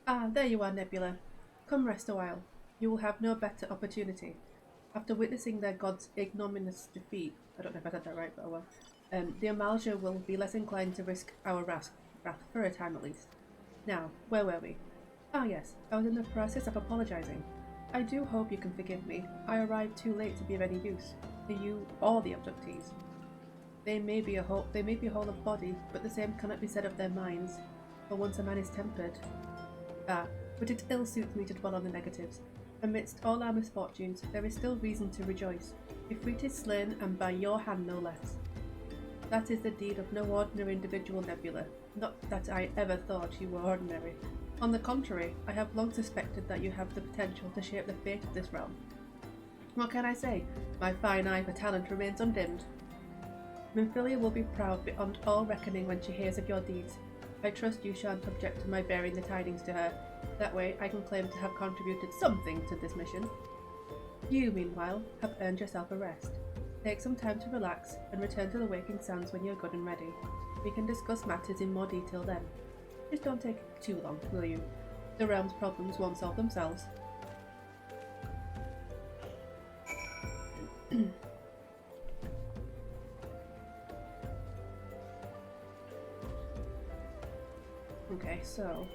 Ah, there you are, Nebula. Come rest a while. You will have no better opportunity. After witnessing their god's ignominious defeat, I don't know if I said that right, but oh well, the Amalja will be less inclined to risk our wrath for a time at least. Now, where were we? Ah yes, I was in the process of apologizing. I do hope you can forgive me. I arrived too late to be of any use to you or the abductees. They may be whole of body, but the same cannot be said of their minds. For once a man is tempered. Ah, but it ill suits me to dwell on the negatives. Amidst all our misfortunes, there is still reason to rejoice. Ifrit is slain, and by your hand no less. That is the deed of no ordinary individual, Nebula. Not that I ever thought you were ordinary. On the contrary, I have long suspected that you have the potential to shape the fate of this realm. What can I say? My fine eye for talent remains undimmed. Minfilia will be proud beyond all reckoning when she hears of your deeds. I trust you shan't object to my bearing the tidings to her. That way I can claim to have contributed something to this mission. You, meanwhile, have earned yourself a rest. Take some time to relax and return to the Waking Sands when you're good and ready. We can discuss matters in more detail then. Just don't take too long, will you? The realm's problems won't solve themselves. Okay, so...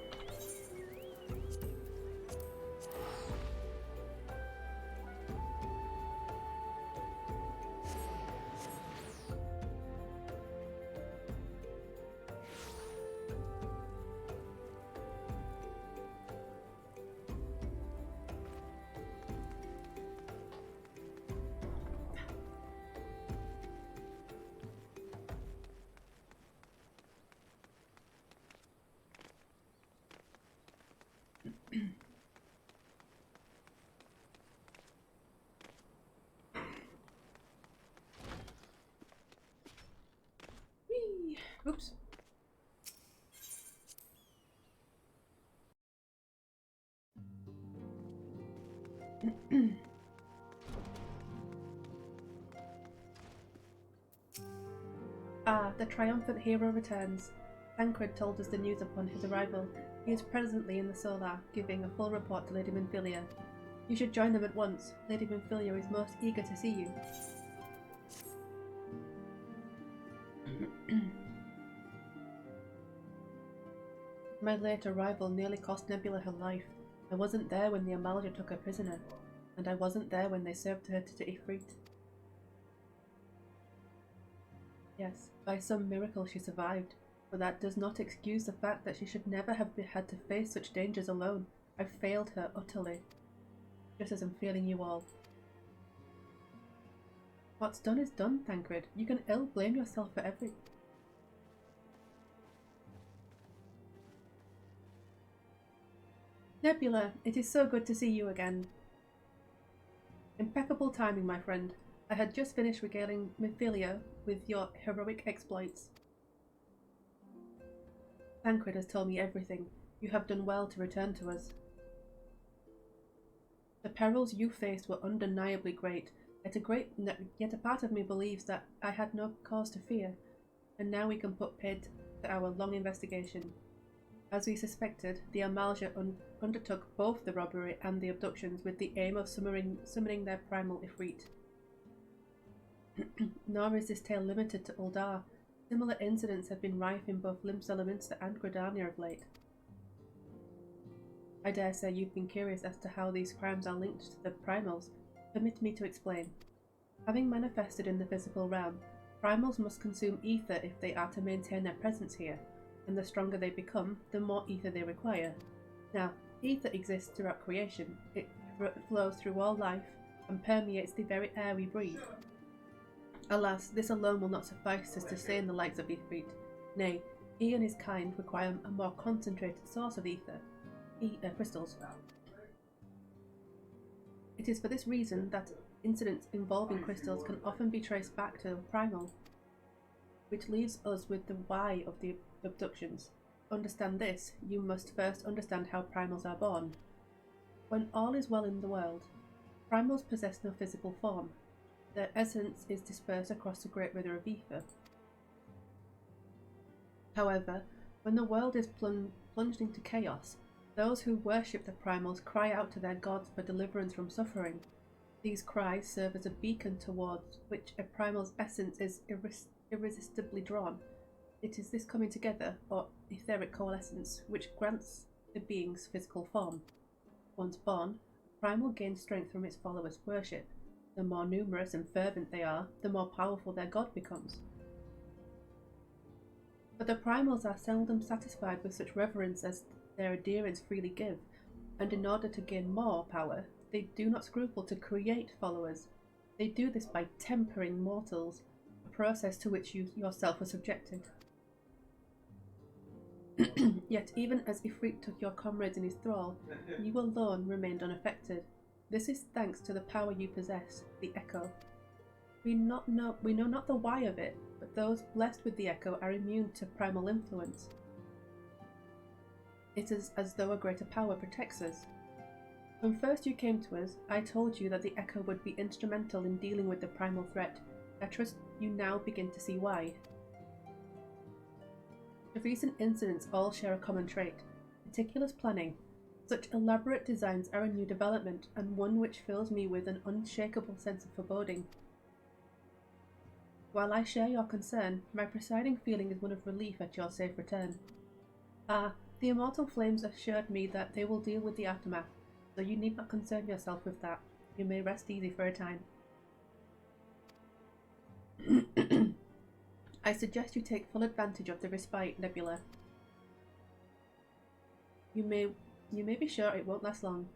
Ah, the triumphant hero returns. Tancred told us the news upon his arrival. He is presently in the Solar, giving a full report to Lady Minfilia. You should join them at once. Lady Minfilia is most eager to see you. My late arrival nearly cost Nebula her life. I wasn't there when the Amalja took her prisoner, and I wasn't there when they served her to Ifrit. Yes, by some miracle she survived, but that does not excuse the fact that she should never have had to face such dangers alone. I failed her utterly, just as I'm failing you all. What's done is done, Tancred. You can ill blame yourself for everything. Nebula, it is so good to see you again. Impeccable timing, my friend. I had just finished regaling Minfilia with your heroic exploits. Tancred has told me everything. You have done well to return to us. The perils you faced were undeniably great, yet a part of me believes that I had no cause to fear, and now we can put paid to our long investigation. As we suspected, the Amalja undertook both the robbery and the abductions with the aim of summoning their primal Ifrit. Nor is this tale limited to Uldar. Similar incidents have been rife in both Limsala Minster and Gridania of late. I dare say you've been curious as to how these crimes are linked to the primals. Permit me to explain. Having manifested in the physical realm, primals must consume ether if they are to maintain their presence here, and the stronger they become, the more ether they require. Now, ether exists throughout creation. It flows through all life and permeates the very air we breathe. Alas, this alone will not suffice to sustain the likes of Ifrit. Nay, he and his kind require a more concentrated source of ether, crystals. It is for this reason that incidents involving crystals can often be traced back to primal, which leaves us with the why of the abductions. Understand this, you must first understand how primals are born. When all is well in the world, primals possess no physical form. Their essence is dispersed across the great river of ether. However, when the world is plunged into chaos, those who worship the primals cry out to their gods for deliverance from suffering. These cries serve as a beacon towards which a primal's essence is irresistibly drawn. It is this coming together, or etheric coalescence, which grants the being's physical form. Once born, a primal gains strength from its followers' worship. The more numerous and fervent they are, the more powerful their god becomes. But the primals are seldom satisfied with such reverence as their adherents freely give, and in order to gain more power, they do not scruple to create followers. They do this by tempering mortals, a process to which you yourself are subjected. Yet even as Ifrit took your comrades in his thrall, you alone remained unaffected. This is thanks to the power you possess, the Echo. We know not the why of it, but those blessed with the Echo are immune to primal influence. It is as though a greater power protects us. When first you came to us, I told you that the Echo would be instrumental in dealing with the primal threat. I trust you now begin to see why. The recent incidents all share a common trait: meticulous planning. Such elaborate designs are a new development, and one which fills me with an unshakable sense of foreboding. While I share your concern, my presiding feeling is one of relief at your safe return. Ah, the immortal flames assured me that they will deal with the aftermath, so you need not concern yourself with that. You may rest easy for a time. I suggest you take full advantage of the respite, Nebula. You may be sure it won't last long.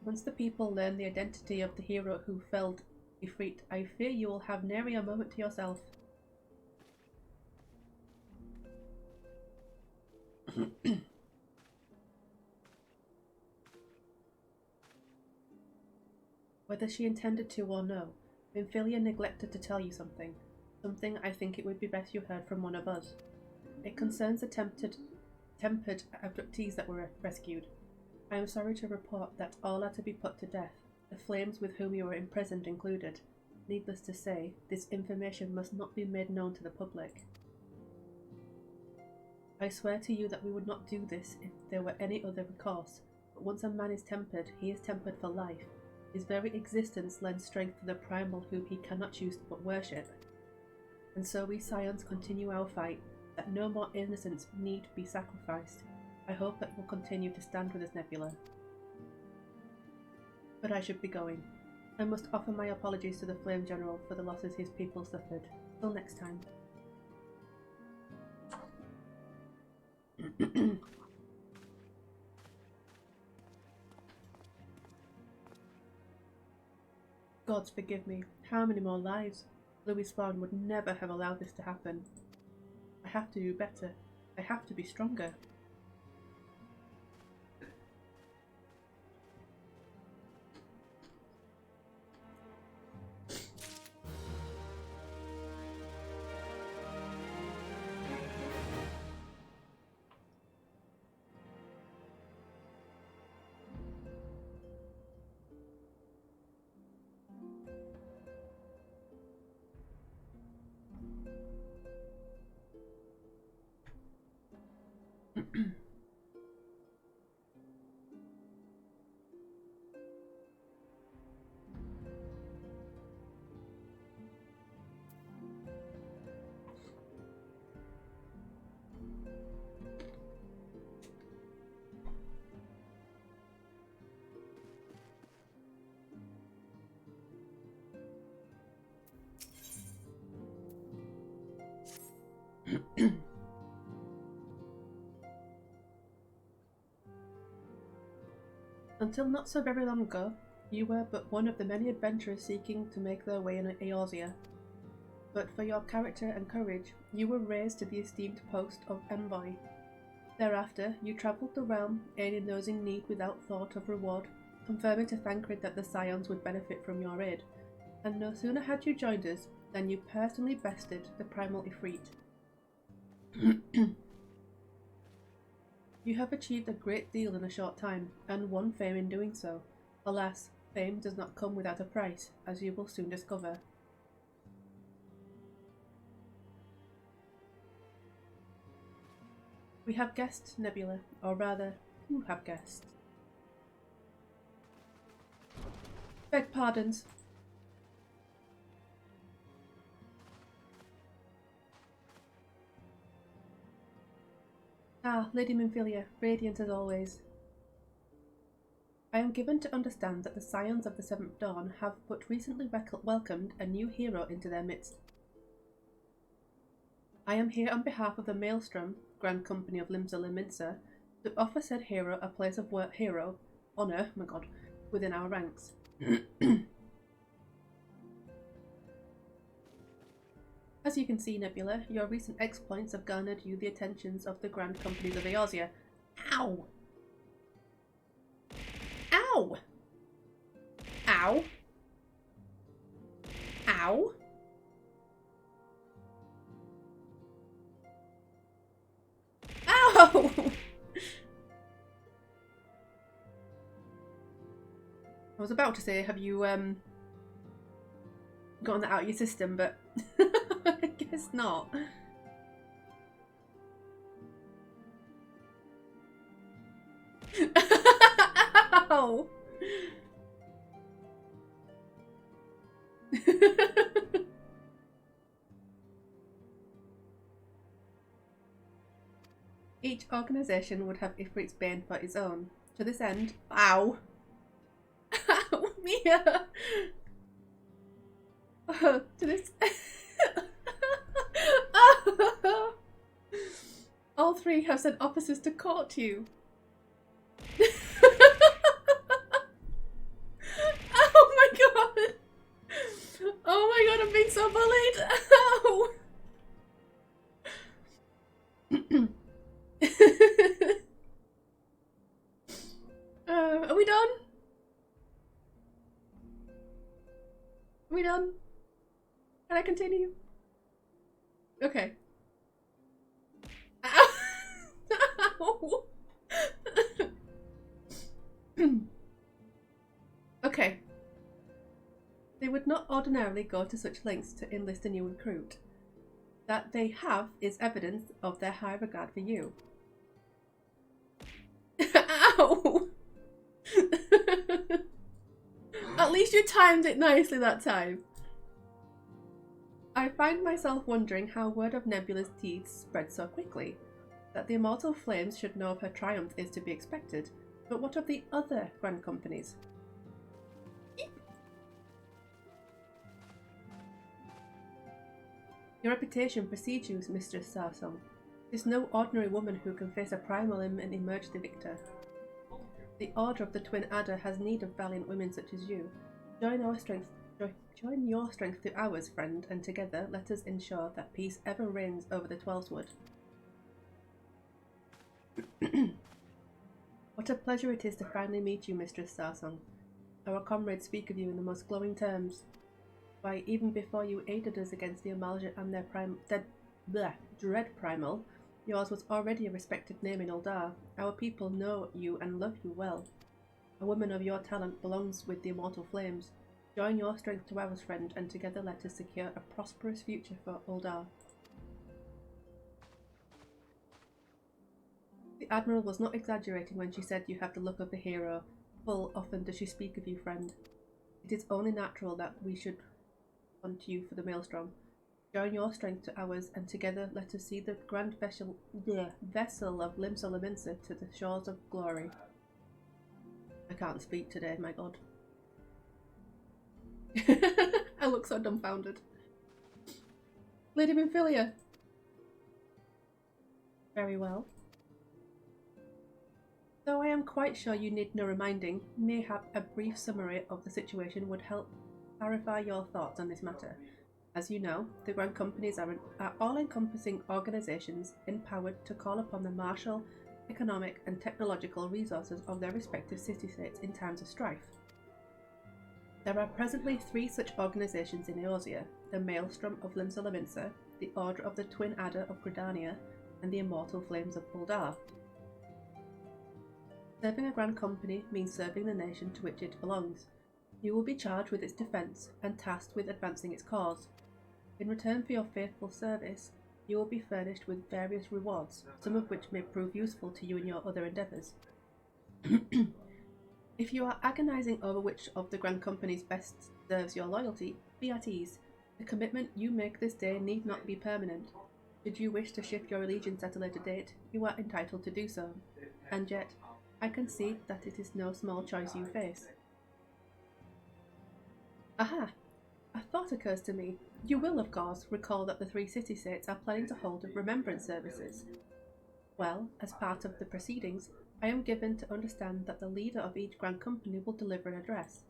Once the people learn the identity of the hero who felled Ifrit, I fear you will have nary a moment to yourself. Whether she intended to or no, Minfilia neglected to tell you something. Something I think it would be best you heard from one of us. It concerns the tempered abductees that were rescued. I am sorry to report that all are to be put to death. the flames with whom you were imprisoned included. Needless to say, this information must not be made known to the public. I swear to you that we would not do this if there were any other recourse, but once a man is tempered, he is tempered for life. His very existence lends strength to the primal whom he cannot choose but worship. And so we Scions continue our fight, that no more innocents need be sacrificed. I hope that we'll continue to stand with us, Nebula. But I should be going. I must offer my apologies to the Flame General for the losses his people suffered. Till next time. Gods forgive me. How many more lives? Louis Spawn would never have allowed this to happen. I have to do better. I have to be stronger. Until not so very long ago, you were but one of the many adventurers seeking to make their way in Eorzea. But for your character and courage, you were raised to the esteemed post of envoy. Thereafter, you travelled the realm, aiding those in need without thought of reward, confirming to Thancred that the Scions would benefit from your aid. And no sooner had you joined us, than you personally bested the primal Ifrit. You have achieved a great deal in a short time, and won fame in doing so. Alas, fame does not come without a price, as you will soon discover. We have guests, Nebula, or rather, you have guests. Beg pardons. Ah, Lady Minfilia, radiant as always. I am given to understand that the Scions of the Seventh Dawn have but recently welcomed a new hero into their midst. I am here on behalf of the Maelstrom, Grand Company of Limsa Lominsa, to offer said hero a place of honour, my god, within our ranks. As you can see, Nebula, your recent exploits have garnered you the attentions of the Grand Companies of Eorzea. Ow! Ow! Ow! Ow! Ow! I was about to say, have you gotten that out of your system, but I guess not. Ow! Each organisation would have Ifrit's Bane for its own. To this end, ow! Ow, Mia! To this... All three have sent officers to court you. Oh my god! Oh my god, I'm being so bullied! Ow! Are we done? Are we done? Can I continue? Okay. Ow! Ow! Okay. ordinarily go to such lengths to enlist a new recruit. That they have is evidence of their high regard for you. Ow! At least you timed it nicely that time. I find myself wondering how word of Nebula's deeds spread so quickly. That the Immortal Flames should know of her triumph is to be expected, but what of the other Grand Companies? Your reputation precedes you, Mistress Sarsong. It is no ordinary woman who can face a primal and emerge the victor. The Order of the Twin Adder has need of valiant women such as you. Join your strength to ours, friend, and together let us ensure that peace ever reigns over the Twelveswood. What a pleasure it is to finally meet you, Mistress Sarsong. Our comrades speak of you in the most glowing terms. Why, even before you aided us against the Amalja and their dread primal, yours was already a respected name in Uldar. Our people know you and love you well. A woman of your talent belongs with the Immortal Flames. Join your strength to ours, friend, and together let us secure a prosperous future for Uldar. The Admiral was not exaggerating when she said you have the look of a hero. Full often does she speak of you, friend. It is only natural that we should want you for the Maelstrom. Join your strength to ours, and together let us see the grand vessel of Limsa Lominsa to the shores of glory. I can't speak today, my god. I look so dumbfounded. Lady Minfilia. Very well. Though I am quite sure you need no reminding, mayhap a brief summary of the situation would help clarify your thoughts on this matter. As you know, the Grand Companies are all-encompassing organisations empowered to call upon the martial, economic and technological resources of their respective city-states in times of strife. There are presently 3 such organisations in Eorzea: the Maelstrom of Limsa Lominsa, the Order of the Twin Adder of Gridania, and the Immortal Flames of Uldar. Serving a Grand Company means serving the nation to which it belongs. You will be charged with its defence and tasked with advancing its cause. In return for your faithful service, you will be furnished with various rewards, some of which may prove useful to you in your other endeavours. If you are agonising over which of the Grand Companies best deserves your loyalty, be at ease. The commitment you make this day need not be permanent. Should you wish to shift your allegiance at a later date, you are entitled to do so. And yet, I concede that it is no small choice you face. Aha! A thought occurs to me. You will, of course, recall that the 3 city-states are planning to hold remembrance services. Well, as part of the proceedings, I am given to understand that the leader of each Grand Company will deliver an address.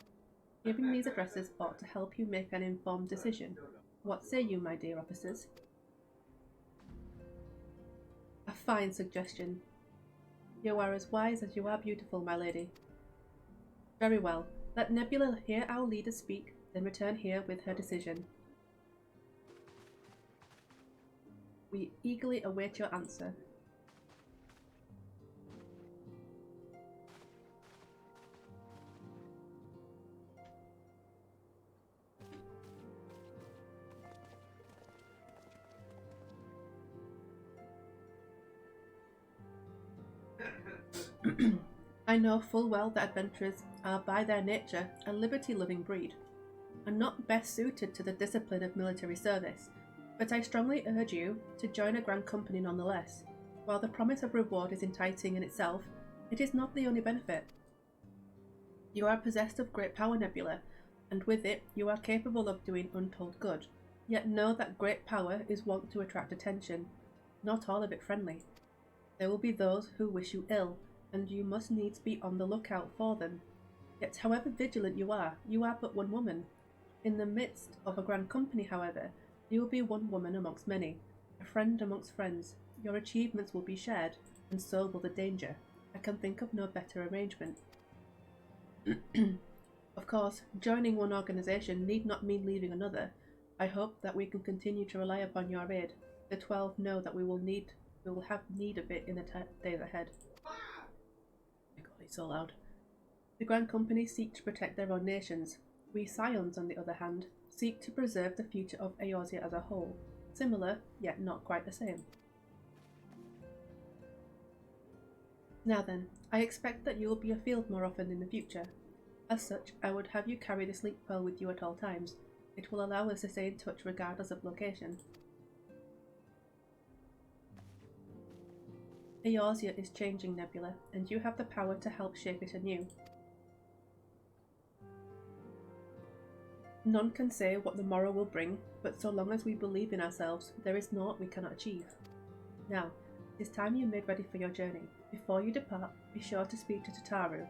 Giving these addresses ought to help you make an informed decision. What say you, my dear officers? A fine suggestion. You are as wise as you are beautiful, my lady. Very well. Let Nebula hear our leader speak, then return here with her decision. We eagerly await your answer. I know full well that adventurers are by their nature a liberty-loving breed, and not best suited to the discipline of military service, but I strongly urge you to join a Grand Company nonetheless. While the promise of reward is enticing in itself, it is not the only benefit. You are possessed of great power, Nebula, and with it you are capable of doing untold good. Yet know that great power is wont to attract attention, not all of it friendly. There will be those who wish you ill, and you must needs be on the lookout for them. Yet however vigilant you are but one woman. In the midst of a Grand Company, however, you will be one woman amongst many, a friend amongst friends. Your achievements will be shared, and so will the danger. I can think of no better arrangement. Of course, joining one organisation need not mean leaving another. I hope that we can continue to rely upon your aid. The 12 know that we will have need of it in the days ahead. My god, it's so loud. The Grand Company seek to protect their own nations. We Scions, on the other hand, seek to preserve the future of Eorzea as a whole. Similar, yet not quite the same. Now then, I expect that you will be afield more often in the future. As such, I would have you carry the sleep pearl with you at all times. It will allow us to stay in touch regardless of location. Eorzea is changing, Nebula, and you have the power to help shape it anew. None can say what the morrow will bring, but so long as we believe in ourselves, there is naught we cannot achieve. Now, it is time you made ready for your journey. Before you depart, be sure to speak to Tataru.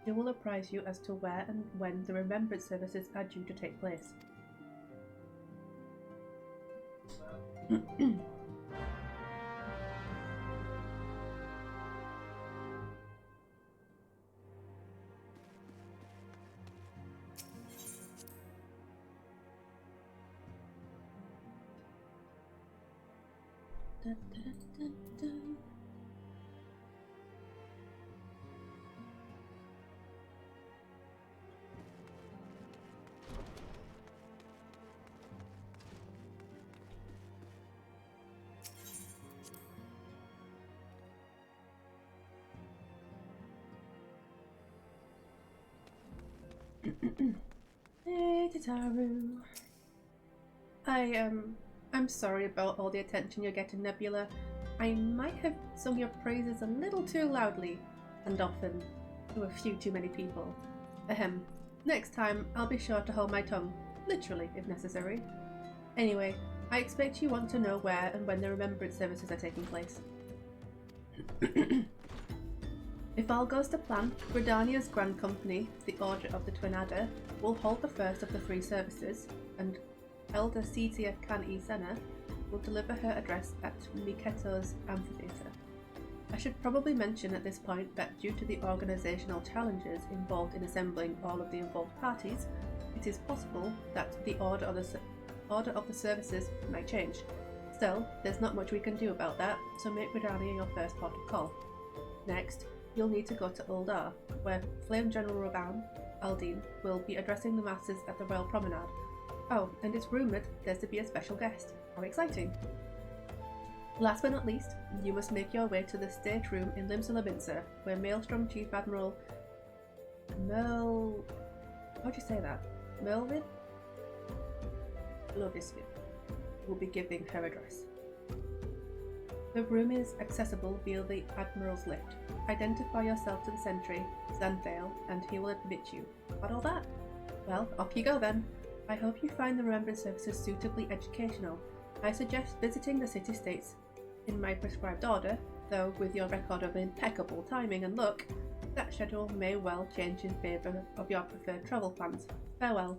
He will apprise you as to where and when the remembrance services are due to take place. Hey, Tataru. I'm sorry about all the attention you're getting, Nebula. I might have sung your praises a little too loudly, and often, to a few too many people. Ahem. Next time, I'll be sure to hold my tongue, literally, if necessary. Anyway, I expect you want to know where and when the remembrance services are taking place. If all goes to plan, Gridania's Grand Company, the Order of the Twin Adder, will hold the first of the 3 services, and Elder Cetia Kan-E Senna will deliver her address at Miketo's amphitheatre. I should probably mention at this point that due to the organisational challenges involved in assembling all of the involved parties, it is possible that the order of the services might change. Still, there's not much we can do about that, so make Gridania your first port of call. Next, you'll need to go to Uldar, where Flame General Raban Aldine will be addressing the masses at the Royal Promenade. Oh, and it's rumoured there's to be a special guest. How exciting! Last but not least, you must make your way to the state room in Limsa Labinsa, where Maelstrom Chief Admiral how'd you say that? Melvin? Lovisvin will be giving her address. The room is accessible via the Admiral's lift. Identify yourself to the sentry, Xanthale, and he will admit you. Got all that? Well, off you go then. I hope you find the remembrance services suitably educational. I suggest visiting the city-states in my prescribed order, though with your record of impeccable timing and luck, that schedule may well change in favour of your preferred travel plans. Farewell.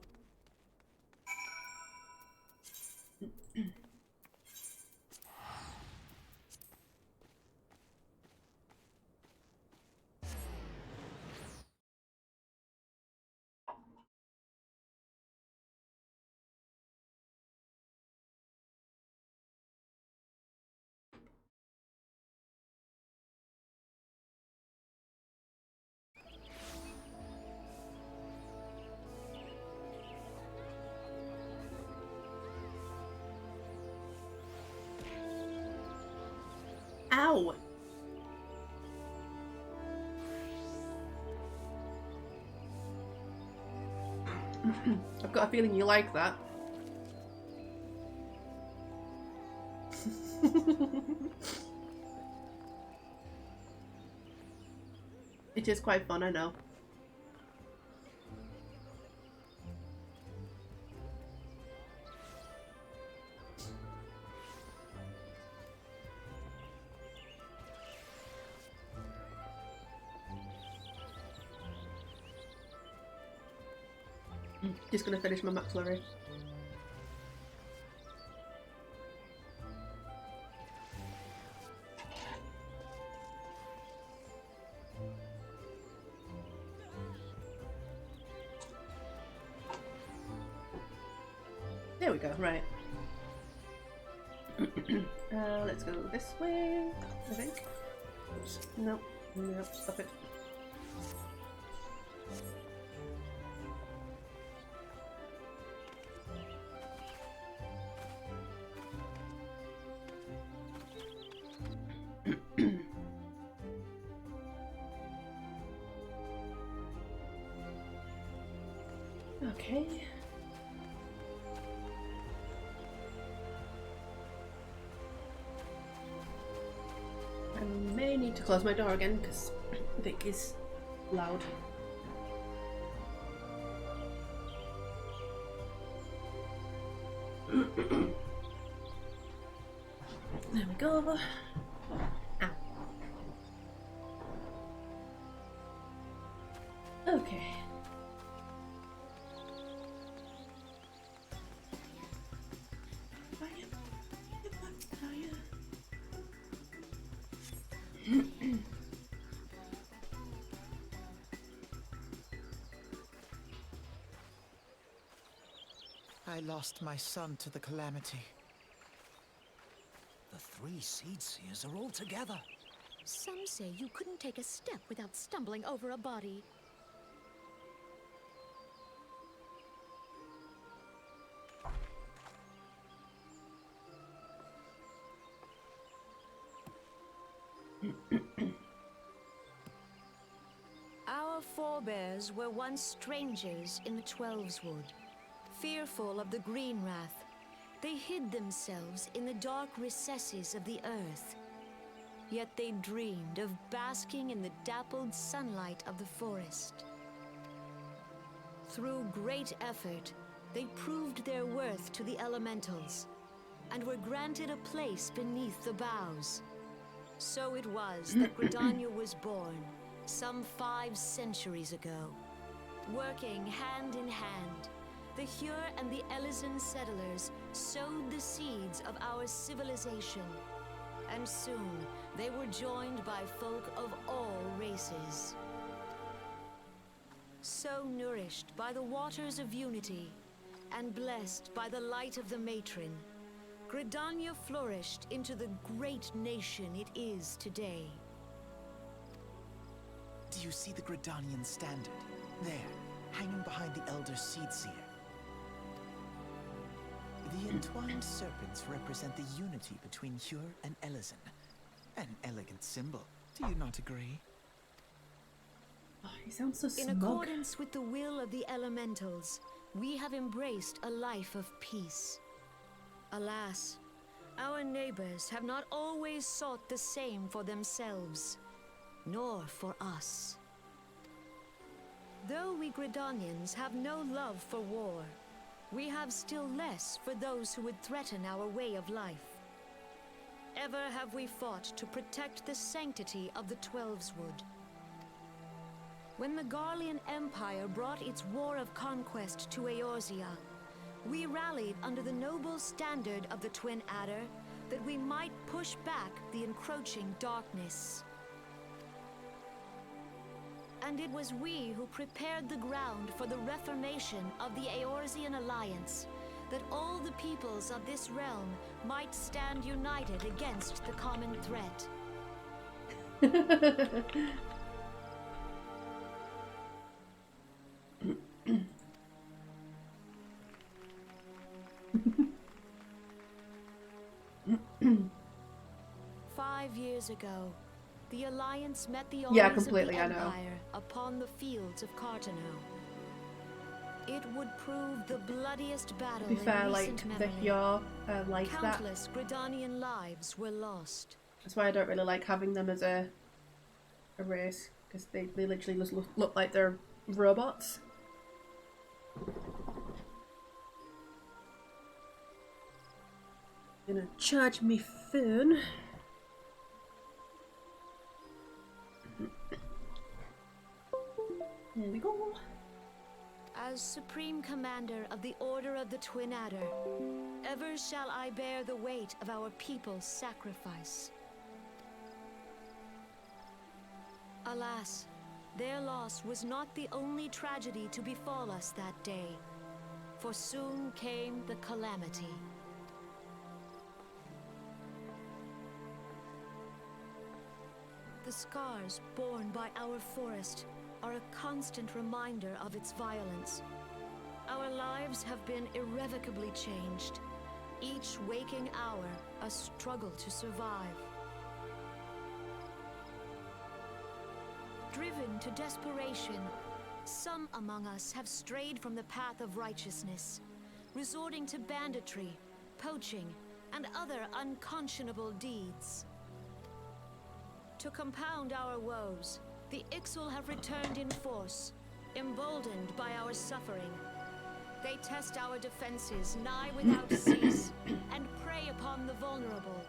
Ow! I've got a feeling you like that. It is quite fun, I know. Just gonna finish my McFlurry. There we go, right. Let's go this way, I think. Oops. Nope, nope, stop it. Okay. I may need to close my door again because Vic is loud. There we go. Ow. Okay. I lost my son to the calamity. The 3 Seed Seers are all together. Some say you couldn't take a step without stumbling over a body. Our forebears were once strangers in the Twelveswood. Fearful of the Green Wrath, they hid themselves in the dark recesses of the earth. Yet they dreamed of basking in the dappled sunlight of the forest. Through great effort, they proved their worth to the elementals, and were granted a place beneath the boughs. So it was that Gridania was born, some 5 centuries ago. Working hand in hand, the Hyur and the Elysian settlers sowed the seeds of our civilization, and soon they were joined by folk of all races. So nourished by the waters of unity, and blessed by the light of the matron, Gridania flourished into the great nation it is today. Do you see the Gridanian standard? There, hanging behind the Elder Seedseer. The entwined serpents represent the unity between Hyur and Elysian. An elegant symbol, do you not agree? Oh, he sounds so smug. In accordance with the will of the elementals, we have embraced a life of peace. Alas, our neighbors have not always sought the same for themselves, nor for us. Though we Gridanians have no love for war, we have still less for those who would threaten our way of life. Ever have we fought to protect the sanctity of the Twelveswood. When the Garlean Empire brought its war of conquest to Eorzea, we rallied under the noble standard of the Twin Adder that we might push back the encroaching darkness. And it was we who prepared the ground for the reformation of the Eorzean Alliance, that all the peoples of this realm might stand united against the common threat. Five years ago, the Alliance met the armies of the Empire upon the fields of Carteneau. It would prove the bloodiest battle in recent memory. Countless Gridanian lives were lost. That's why I don't really like having them as a race, because they literally just look like they're robots. Gonna charge me phone. There we go. As Supreme Commander of the Order of the Twin Adder, ever shall I bear the weight of our people's sacrifice. Alas, their loss was not the only tragedy to befall us that day, for soon came the calamity. The scars borne by our forest are a constant reminder of its violence. Our lives have been irrevocably changed, each waking hour a struggle to survive. Driven to desperation, Some among us have strayed from the path of righteousness, resorting to banditry, poaching, and other unconscionable deeds. To compound our woes, the Ixal have returned in force, emboldened by our suffering. They test our defenses nigh without cease, and prey upon the vulnerable.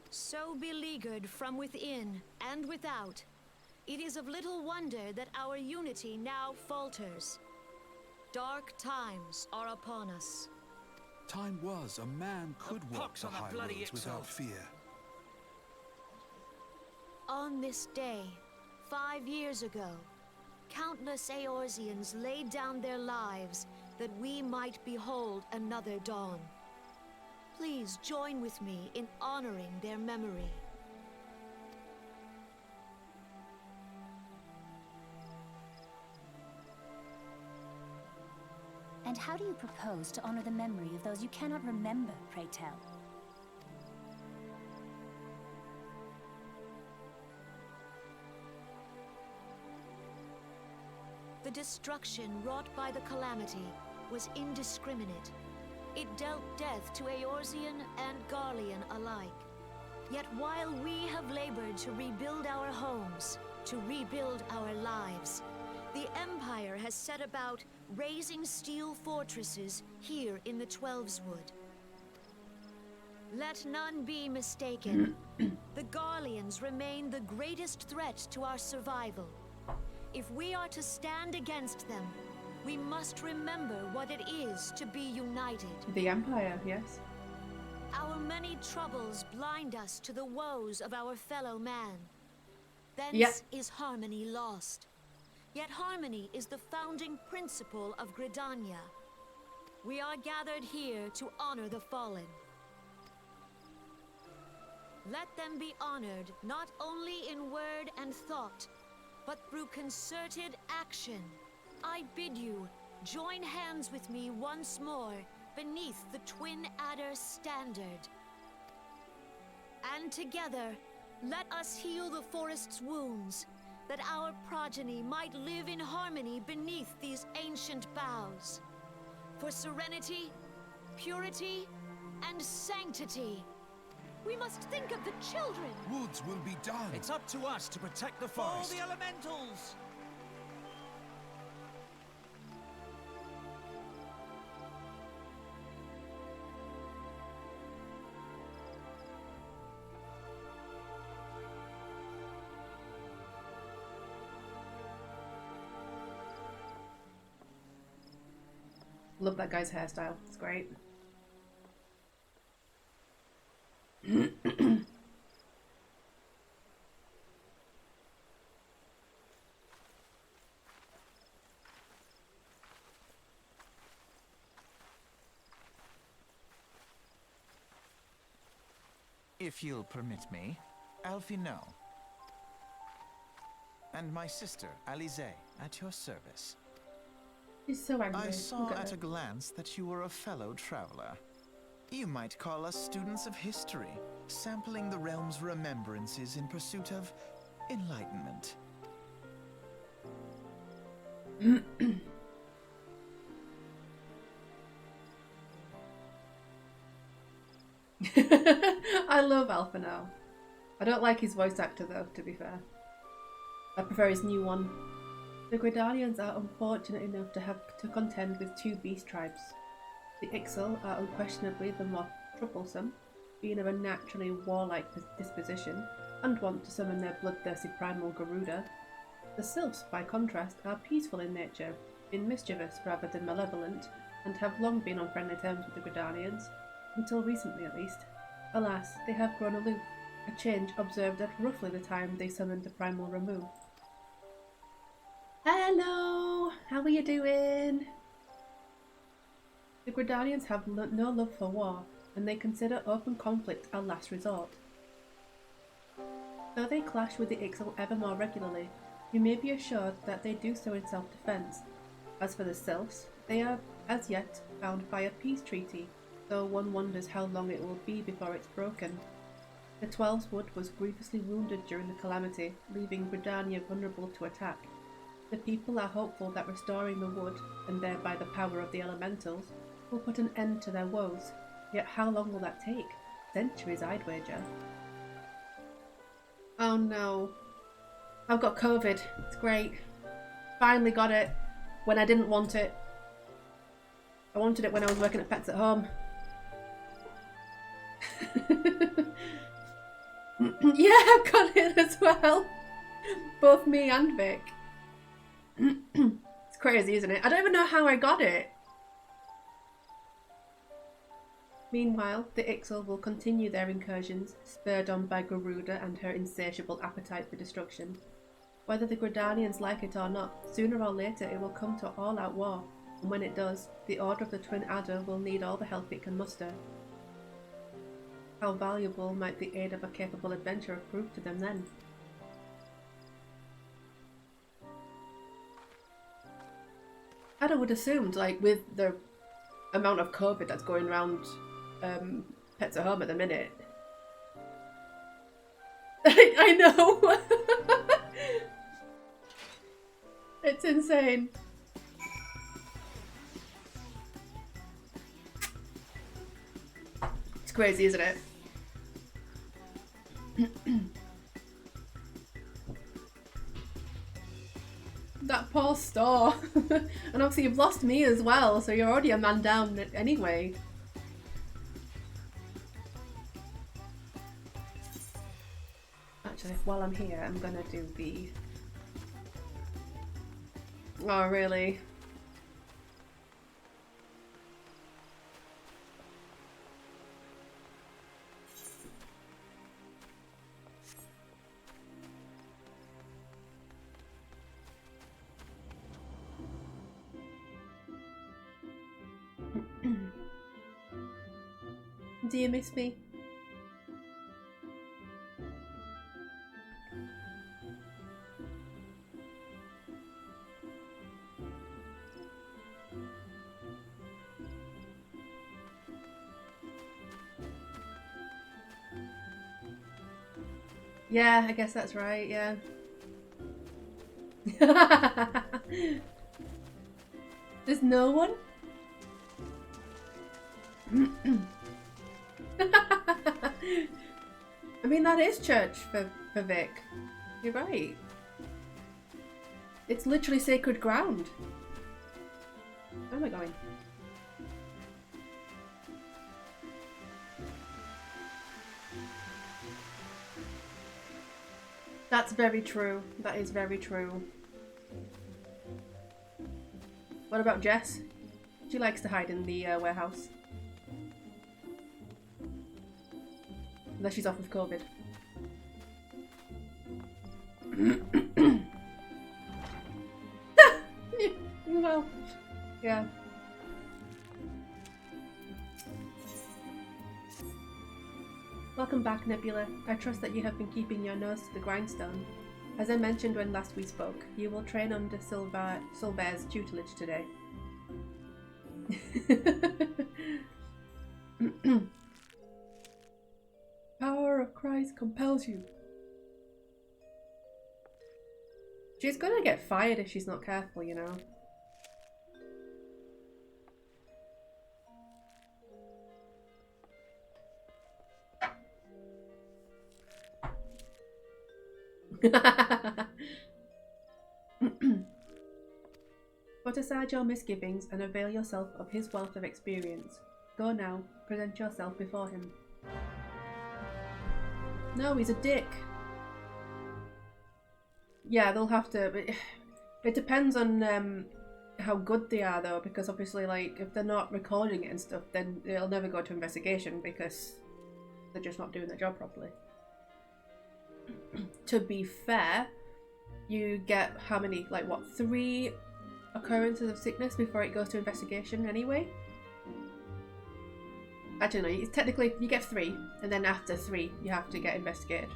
So beleaguered from within and without, it is of little wonder that our unity now falters. Dark times are upon us. Time was a man could walk the high roads without fear. On this day, 5 years ago, countless Eorzeans laid down their lives that we might behold another dawn. Please join with me in honoring their memory. And how do you propose to honor the memory of those you cannot remember, pray tell? The destruction wrought by the calamity was indiscriminate. It dealt death to Eorzean and Garlean alike. Yet while we have labored to rebuild our homes, to rebuild our lives, the Empire has set about raising steel fortresses here in the Twelveswood. Let none be mistaken. The Garleans remain the greatest threat to our survival. If we are to stand against them, we must remember what it is to be united. The Empire, yes. Our many troubles blind us to the woes of our fellow man. Thence is harmony lost. Yet harmony is the founding principle of Gridania. We are gathered here to honor the fallen. Let them be honored not only in word and thought, but through concerted action. I bid you, join hands with me once more beneath the Twin Adder standard. And together, let us heal the forest's wounds, that our progeny might live in harmony beneath these ancient boughs. For serenity, purity, and sanctity. We must think of the children! Woods will be done. It's up to us to protect the forest. All the elementals! Love that guy's hairstyle. It's great. If you'll permit me, Alfie No. And my sister, Alize, at your service. He's so angry. I saw at a glance that you were a fellow traveler. You might call us students of history, sampling the realm's remembrances in pursuit of enlightenment. I love Alpha now. I don't like his voice actor though, to be fair. I prefer his new one. The Gridanians are unfortunate enough to have to contend with two beast tribes. The Ixal are unquestionably the more troublesome, being of a naturally warlike disposition and want to summon their bloodthirsty primal Garuda. The Sylphs, by contrast, are peaceful in nature, being mischievous rather than malevolent, and have long been on friendly terms with the Gridanians, until recently at least. Alas, they have grown aloof, a change observed at roughly the time they summoned the primal Ramuh. Hello! How are you doing? The Gridanians have no love for war, and they consider open conflict a last resort. Though they clash with the Ixal ever more regularly, you may be assured that they do so in self-defence. As for the Sylphs, they are as yet bound by a peace treaty, though one wonders how long it will be before it's broken. The Twelveswood was grievously wounded during the calamity, leaving Gridania vulnerable to attack. The people are hopeful that restoring the wood, and thereby the power of the elementals, will put an end to their woes. Yet how long will that take? Centuries, I'd wager. Oh no. I've got COVID. It's great. Finally got it when I didn't want it. I wanted it when I was working at Pets at Home. Yeah, I've got it as well. Both me and Vic. It's crazy, isn't it? I don't even know how I got it. Meanwhile, the Ixal will continue their incursions, spurred on by Garuda and her insatiable appetite for destruction. Whether the Gridanians like it or not, sooner or later it will come to all-out war, and when it does, the Order of the Twin Adder will need all the help it can muster. How valuable might the aid of a capable adventurer prove to them then? I'd have assumed, like, with the amount of COVID that's going around Pets at Home at the minute. I know! It's insane. It's crazy, isn't it? That poor store. And obviously you've lost me as well, so you're already a man down anyway. Actually, while I'm here, I'm gonna do the... Oh, really? Do you miss me? Yeah, I guess that's right, yeah. There's no one? I mean, that is church for Vic. You're right. It's literally sacred ground. Where am I going? That's very true. That is very true. What about Jess? She likes to hide in the warehouse. Unless she's off with COVID. Well, yeah. Welcome back, Nebula. I trust that you have been keeping your nose to the grindstone. As I mentioned when last we spoke, you will train under Sylvair's tutelage today. Power of Christ compels you. She's gonna get fired if she's not careful, you know. Put aside your misgivings and avail yourself of his wealth of experience. Go now, present yourself before him. No, he's a dick. Yeah, they'll have to... It depends on how good they are, though, because obviously, like, if they're not recording it and stuff, then it'll never go to investigation because they're just not doing their job properly. To be fair, you get how many, like, what, 3 occurrences of sickness before it goes to investigation anyway? Actually, no, technically you get 3, and then after 3 you have to get investigated.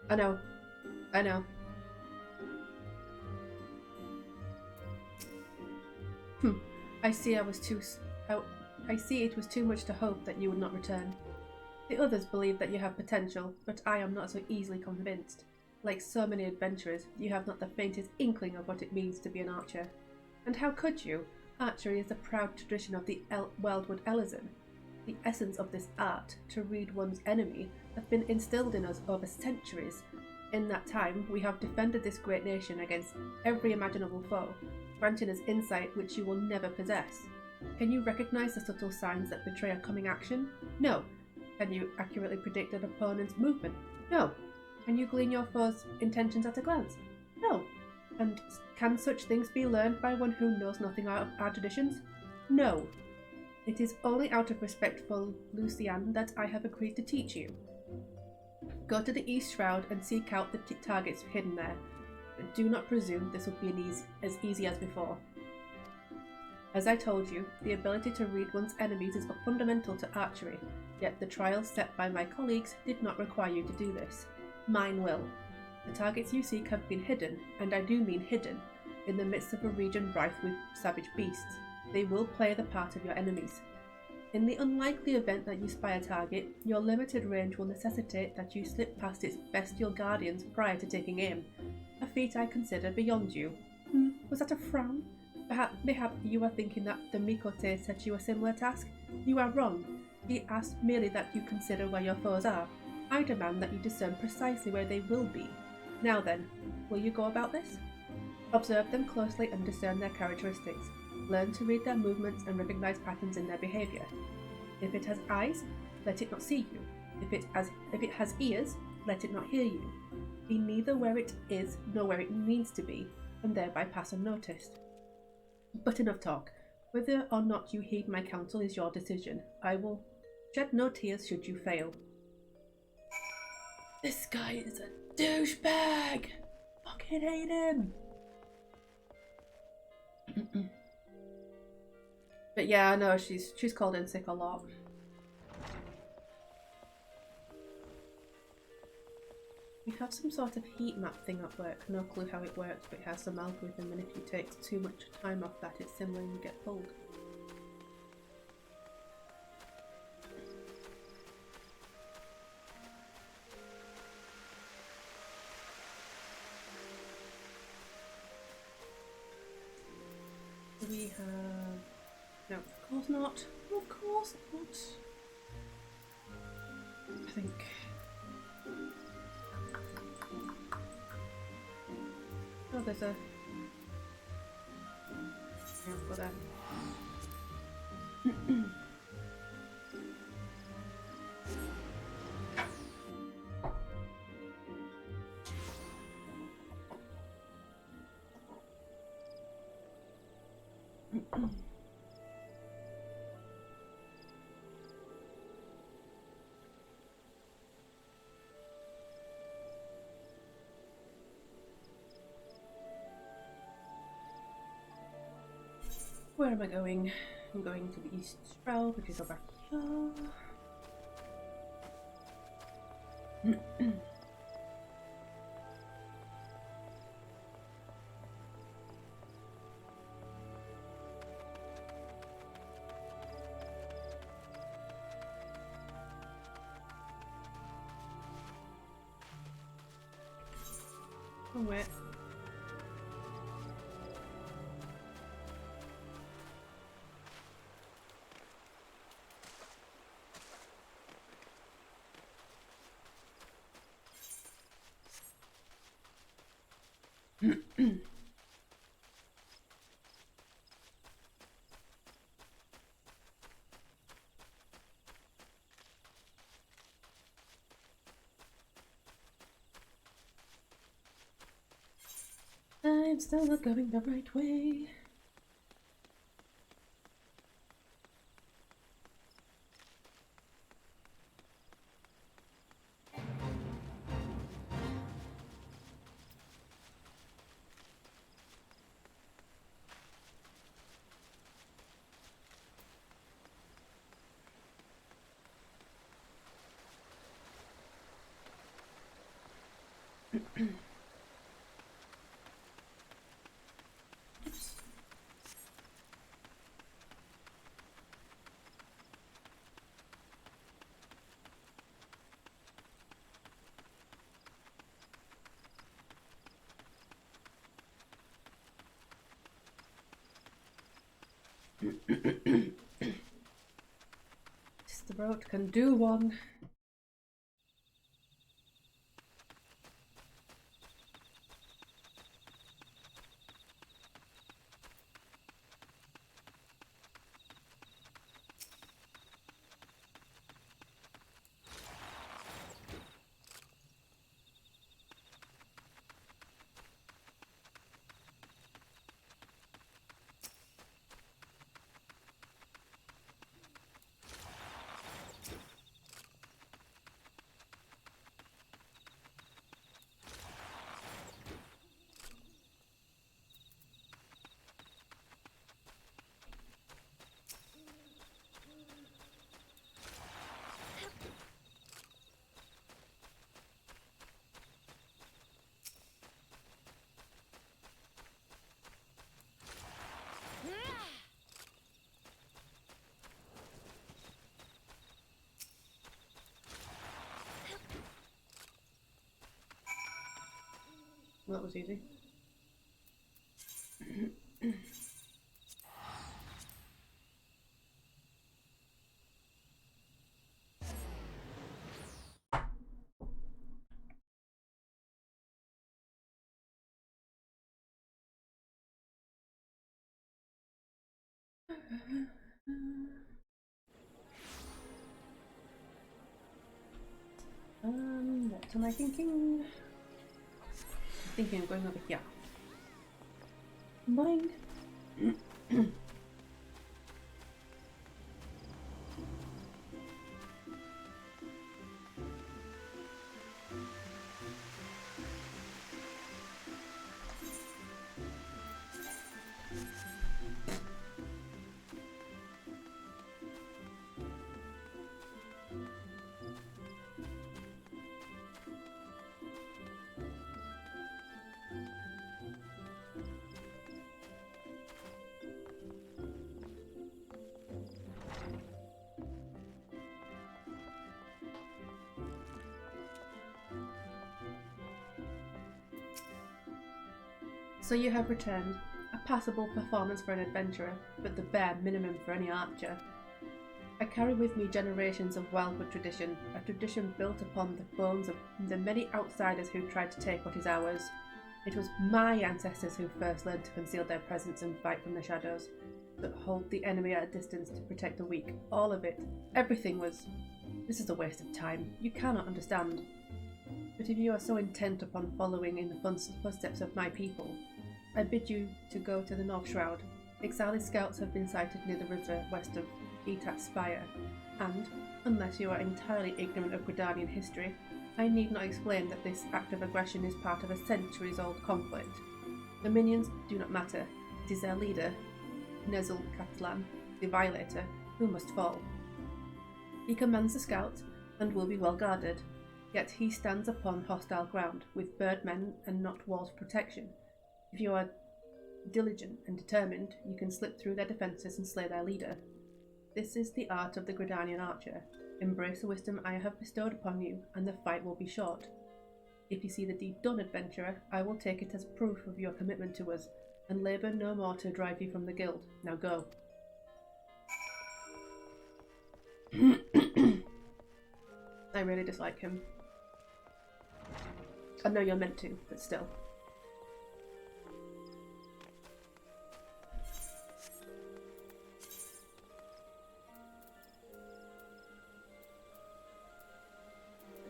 I know. I know. I see it was too much to hope that you would not return. The others believe that you have potential, but I am not so easily convinced. Like so many adventurers, you have not the faintest inkling of what it means to be an archer. And how could you? Archery is a proud tradition of the Weldwood Elezen. The essence of this art, to read one's enemy, has been instilled in us over centuries. In that time, we have defended this great nation against every imaginable foe, granting us insight which you will never possess. Can you recognise the subtle signs that betray a coming action? No. Can you accurately predict an opponent's movement? No. Can you glean your foe's intentions at a glance? No. And can such things be learned by one who knows nothing of our traditions? No. It is only out of respect for Lucian that I have agreed to teach you. Go to the East Shroud and seek out the targets hidden there, but do not presume this will be as easy as before. As I told you, the ability to read one's enemies is fundamental to archery, yet the trials set by my colleagues did not require you to do this. Mine will. The targets you seek have been hidden, and I do mean hidden, in the midst of a region rife with savage beasts. They will play the part of your enemies. In the unlikely event that you spy a target, your limited range will necessitate that you slip past its bestial guardians prior to taking aim, a feat I consider beyond you. Was that a frown? Perhaps you are thinking that the Mikote set you a similar task? You are wrong. He asked merely that you consider where your foes are. I demand that you discern precisely where they will be. Now then, will you go about this? Observe them closely and discern their characteristics. Learn to read their movements and recognize patterns in their behavior. If it has eyes, let it not see you. If it has ears, let it not hear you. Be neither where it is nor where it means to be, and thereby pass unnoticed. But enough talk. Whether or not you heed my counsel is your decision. I will shed no tears should you fail. This guy is a douchebag! Fucking hate him! But yeah, I know she's called in sick a lot. We have some sort of heat map thing at work. No clue how it works, but it has some algorithm, and if you take too much time off that, it's similar and you get pulled. We have... No, of course not. Of course not. I think... Oh, there's a... Yeah, I've got that. Where am I going? I'm going to the East Shroud, which is over here. Oh, wait. I'm still not going the right way. Just the boat can do one. Well, that was easy. What am I thinking? I'm thinking of going over here. Mine. So you have returned. A passable performance for an adventurer, but the bare minimum for any archer. I carry with me generations of wildwood tradition, a tradition built upon the bones of the many outsiders who tried to take what is ours. It was my ancestors who first learned to conceal their presence and fight from the shadows, that hold the enemy at a distance to protect the weak. All of it. Everything was... This is a waste of time. You cannot understand. But if you are so intent upon following in the footsteps of my people, I bid you to go to the North Shroud. Ixali's scouts have been sighted near the river west of Etat's Spire, and, unless you are entirely ignorant of Gridanian history, I need not explain that this act of aggression is part of a centuries-old conflict. The minions do not matter. It is their leader, Nezul Katlan, the Violator, who must fall. He commands the scouts, and will be well guarded, yet he stands upon hostile ground, with birdmen and not walls protection. If you are diligent and determined, you can slip through their defences and slay their leader. This is the art of the Gridanian archer. Embrace the wisdom I have bestowed upon you, and the fight will be short. If you see the deed done, adventurer, I will take it as proof of your commitment to us, and labour no more to drive you from the guild. Now go. I really dislike him. I know you're meant to, but still.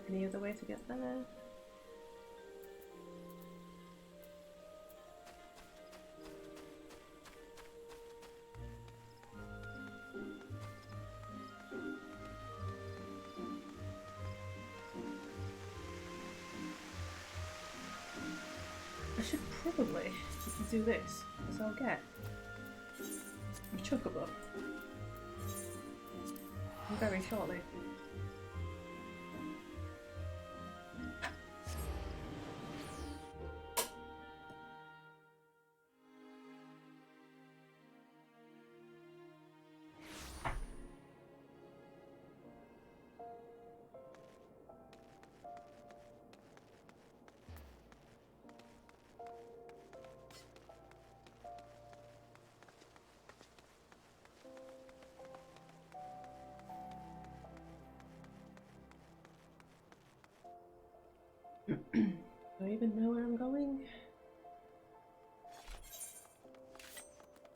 Any other way to get there? I should probably do this, because I'll get a chocobo very shortly.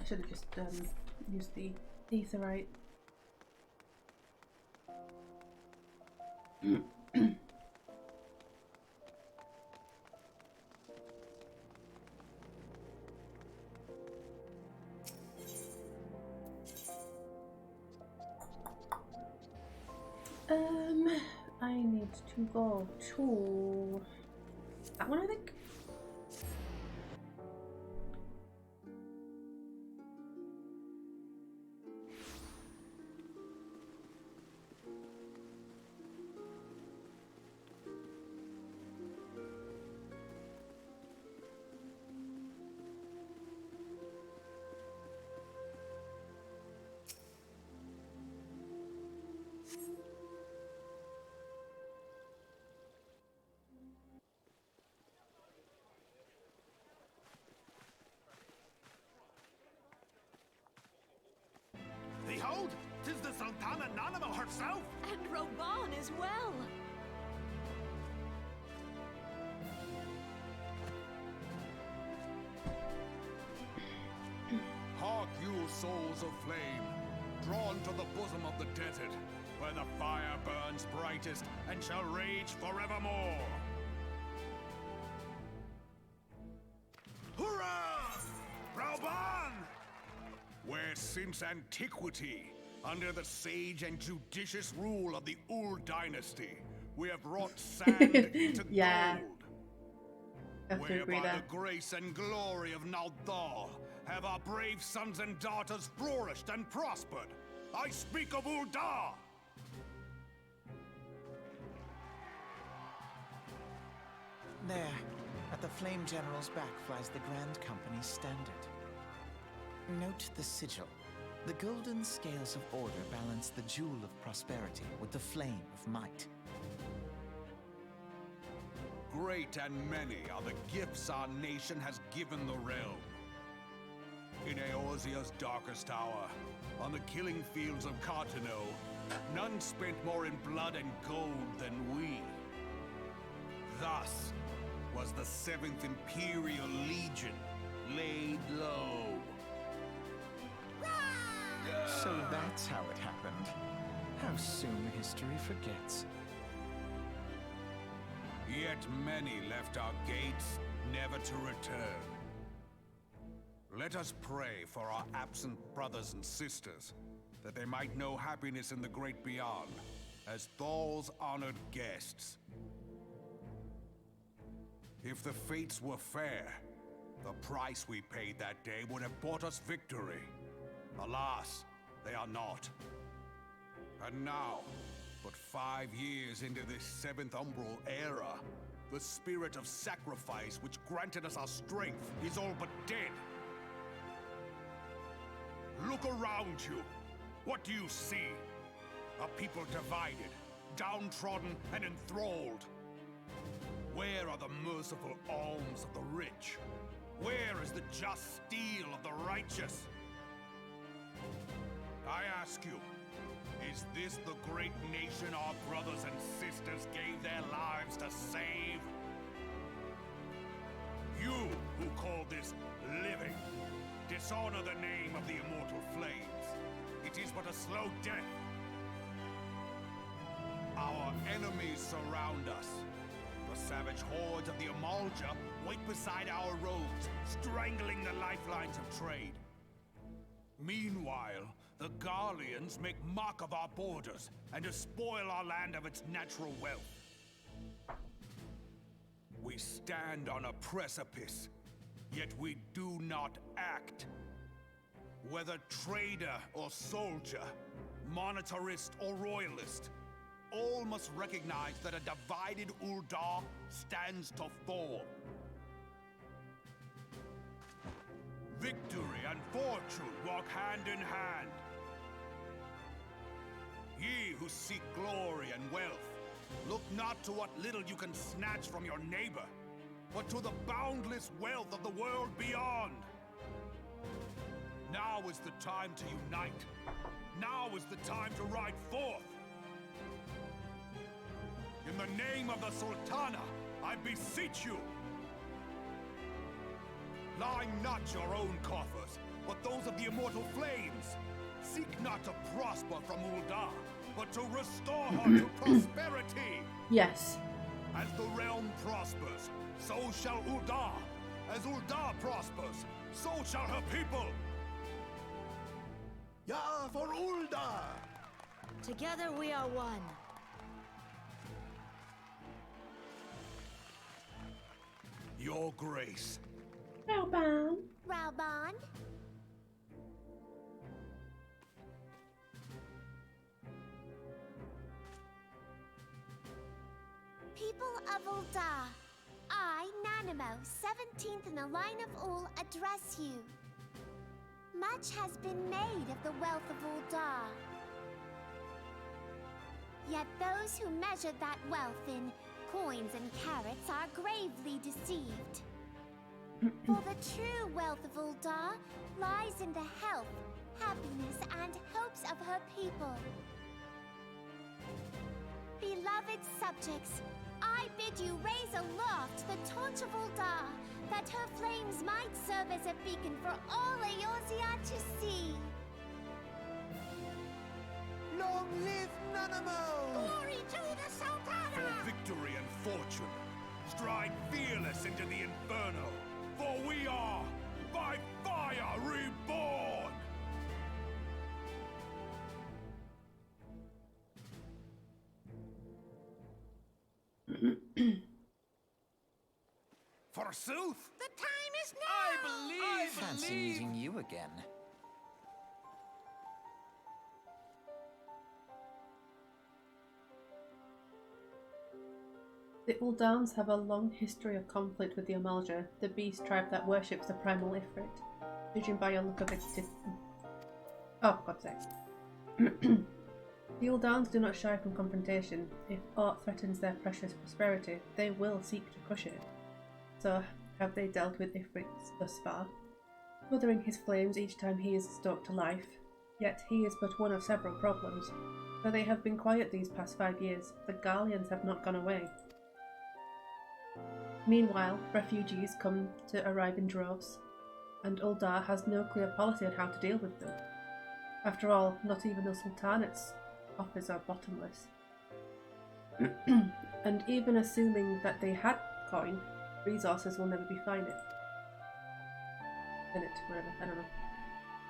should have just used the Aetheryte. I need to go to that one, I think. Behold, 'tis the Sultana Nanamo herself! And Roban as well! Hark you, souls of flame, drawn to the bosom of the desert, where the fire burns brightest and shall rage forevermore! Hurrah! Rauban! Where since antiquity, under the sage and judicious rule of the Ul dynasty, we have wrought sand into gold. Where by the grace and glory of Naldal have our brave sons and daughters flourished and prospered. I speak of Ul'dah! There, at the Flame General's back flies the Grand Company's standard. Note the sigil. The golden scales of order balance the jewel of prosperity with the flame of might. Great and many are the gifts our nation has given the realm. In Eorzea's darkest hour, on the killing fields of Carteneau, none spent more in blood and gold than we. Thus was the 7th Imperial Legion laid low. So that's how it happened. How soon history forgets. Yet many left our gates, never to return. Let us pray for our absent brothers and sisters, that they might know happiness in the great beyond, as Thal's honored guests. If the fates were fair, the price we paid that day would have bought us victory. Alas, they are not. And now, but 5 years into this 7th Umbral era, the spirit of sacrifice which granted us our strength is all but dead. Look around you. What do you see? A people divided, downtrodden, and enthralled. Where are the merciful alms of the rich? Where is the just steel of the righteous? I ask you, is this the great nation our brothers and sisters gave their lives to save? You who call this living, dishonor the name of the immortal flames. It is but a slow death. Our enemies surround us. The savage hordes of the Amalja wait beside our roads, strangling the lifelines of trade. Meanwhile, the Garleans make mock of our borders and despoil our land of its natural wealth. We stand on a precipice, yet we do not act. Whether trader or soldier, monetarist or royalist, all must recognize that a divided Ul'dah stands to fall. Victory and fortune walk hand in hand. Ye who seek glory and wealth, look not to what little you can snatch from your neighbor, but to the boundless wealth of the world beyond. Now is the time to unite. Now is the time to ride forth. In the name of the Sultana, I beseech you, line not your own coffers, but those of the immortal flames. Seek not to prosper from Ul'dah, but to restore her to prosperity. Yes. As the realm prospers, so shall Ul'dah. As Ul'dah prospers, so shall her people. Ya for Ul'dah! Together we are one. Your grace. Raoban. Raoban? People of Ul'dah, I, Nanamo, 17th in the line of Ul, address you. Much has been made of the wealth of Ul'dah. Yet those who measured that wealth in coins and carats are gravely deceived. For the true wealth of Ul'dah lies in the health, happiness, and hopes of her people. Beloved subjects, I bid you raise aloft the torch of Ul'dah, that her flames might serve as a beacon for all Eorzea to see. Long live Nanamo! Glory to the Sultana! For victory and fortune, stride fearless into the inferno, for we are, by fire, reborn! Forsooth! The time is now! I fancy meeting you again. The Uldans have a long history of conflict with the Amalja, the beast tribe that worships the primal Ifrit. Judging by your look of it. Oh, for God's sake. The Uldans do not shy from confrontation. If aught threatens their precious prosperity, they will seek to crush it. So, have they dealt with Ifrits thus far? Mothering his flames each time he is stoked to life. Yet he is but one of several problems. Though they have been quiet these past 5 years, the Garleans have not gone away. Meanwhile, refugees come to arrive in droves, and Ul'dah has no clear policy on how to deal with them. After all, not even the Sultanate's offers are bottomless. And even assuming that they had coin, resources will never be finite. Whatever, I don't know.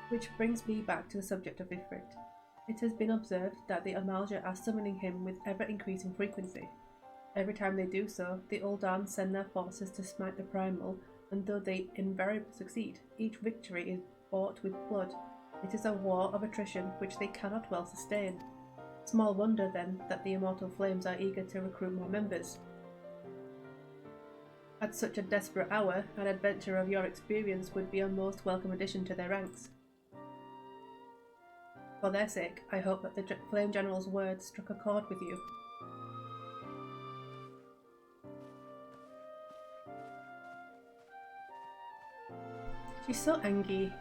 Which brings me back to the subject of Ifrit. It has been observed that the Amalja are summoning him with ever-increasing frequency. Every time they do so, the Ul'dan send their forces to smite the Primal, and though they invariably succeed, each victory is bought with blood. It is a war of attrition which they cannot well sustain. Small wonder, then, that the Immortal Flames are eager to recruit more members. At such a desperate hour, an adventure of your experience would be a most welcome addition to their ranks. For their sake, I hope that the Flame General's words struck a chord with you. She's so angry.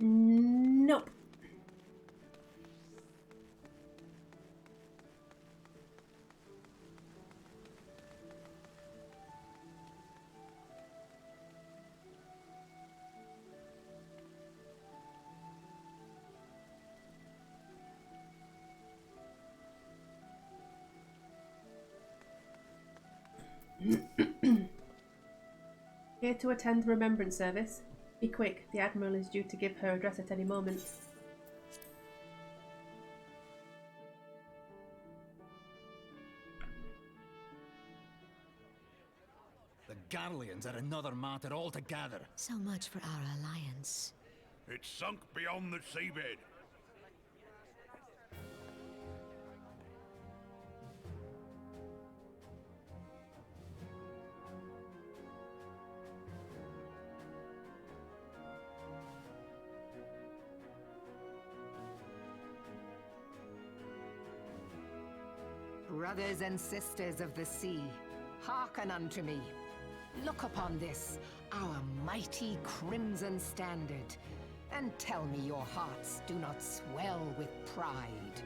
Nope. Here to attend the remembrance service. Be quick, the Admiral is due to give her address at any moment. The Garleans are another matter altogether. So much for our alliance. It's sunk beyond the seabed. Brothers and sisters of the sea, hearken unto me. Look upon this, our mighty Crimson Standard, and tell me your hearts do not swell with pride.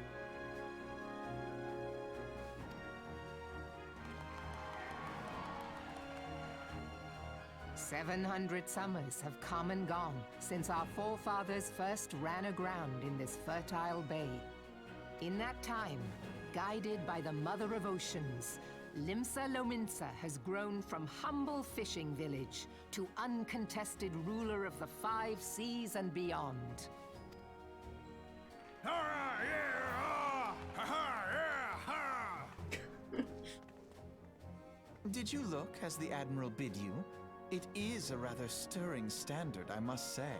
"700 summers have come and gone since our forefathers first ran aground in this fertile bay. In that time, guided by the Mother of Oceans, Limsa Lominsa has grown from humble fishing village to uncontested ruler of the 5 seas and beyond." Did you look as the Admiral bid you? It is a rather stirring standard, I must say.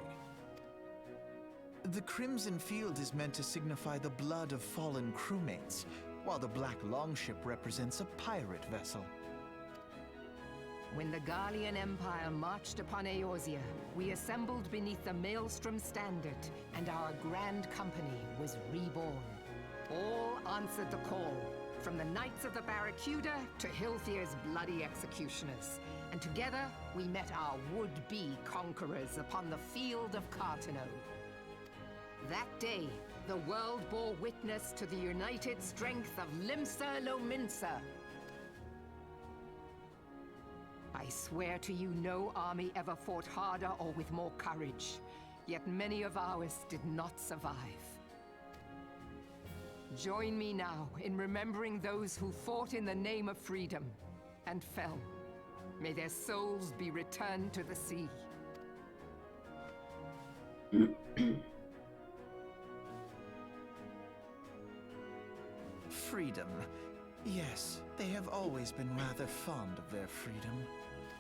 The Crimson Field is meant to signify the blood of fallen crewmates, while the Black Longship represents a pirate vessel. When the Garlean Empire marched upon Eorzea, we assembled beneath the Maelstrom Standard, and our Grand Company was reborn. All answered the call, from the Knights of the Barracuda to Hilthier's bloody executioners. And together, we met our would-be conquerors upon the field of Carteneau. That day, the world bore witness to the united strength of Limsa Lominsa. I swear to you, no army ever fought harder or with more courage, yet many of ours did not survive. Join me now in remembering those who fought in the name of freedom and fell. May their souls be returned to the sea. Freedom. Yes, they have always been rather fond of their freedom.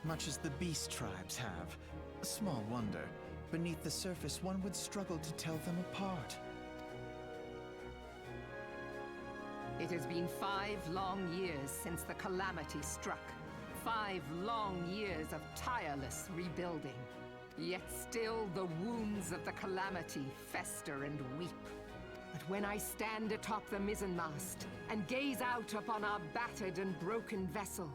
Much as the beast tribes have. Small wonder. Beneath the surface, one would struggle to tell them apart. It has been 5 long years since the calamity struck. 5 long years of tireless rebuilding. Yet still the wounds of the calamity fester and weep. But when I stand atop the mizzenmast and gaze out upon our battered and broken vessel,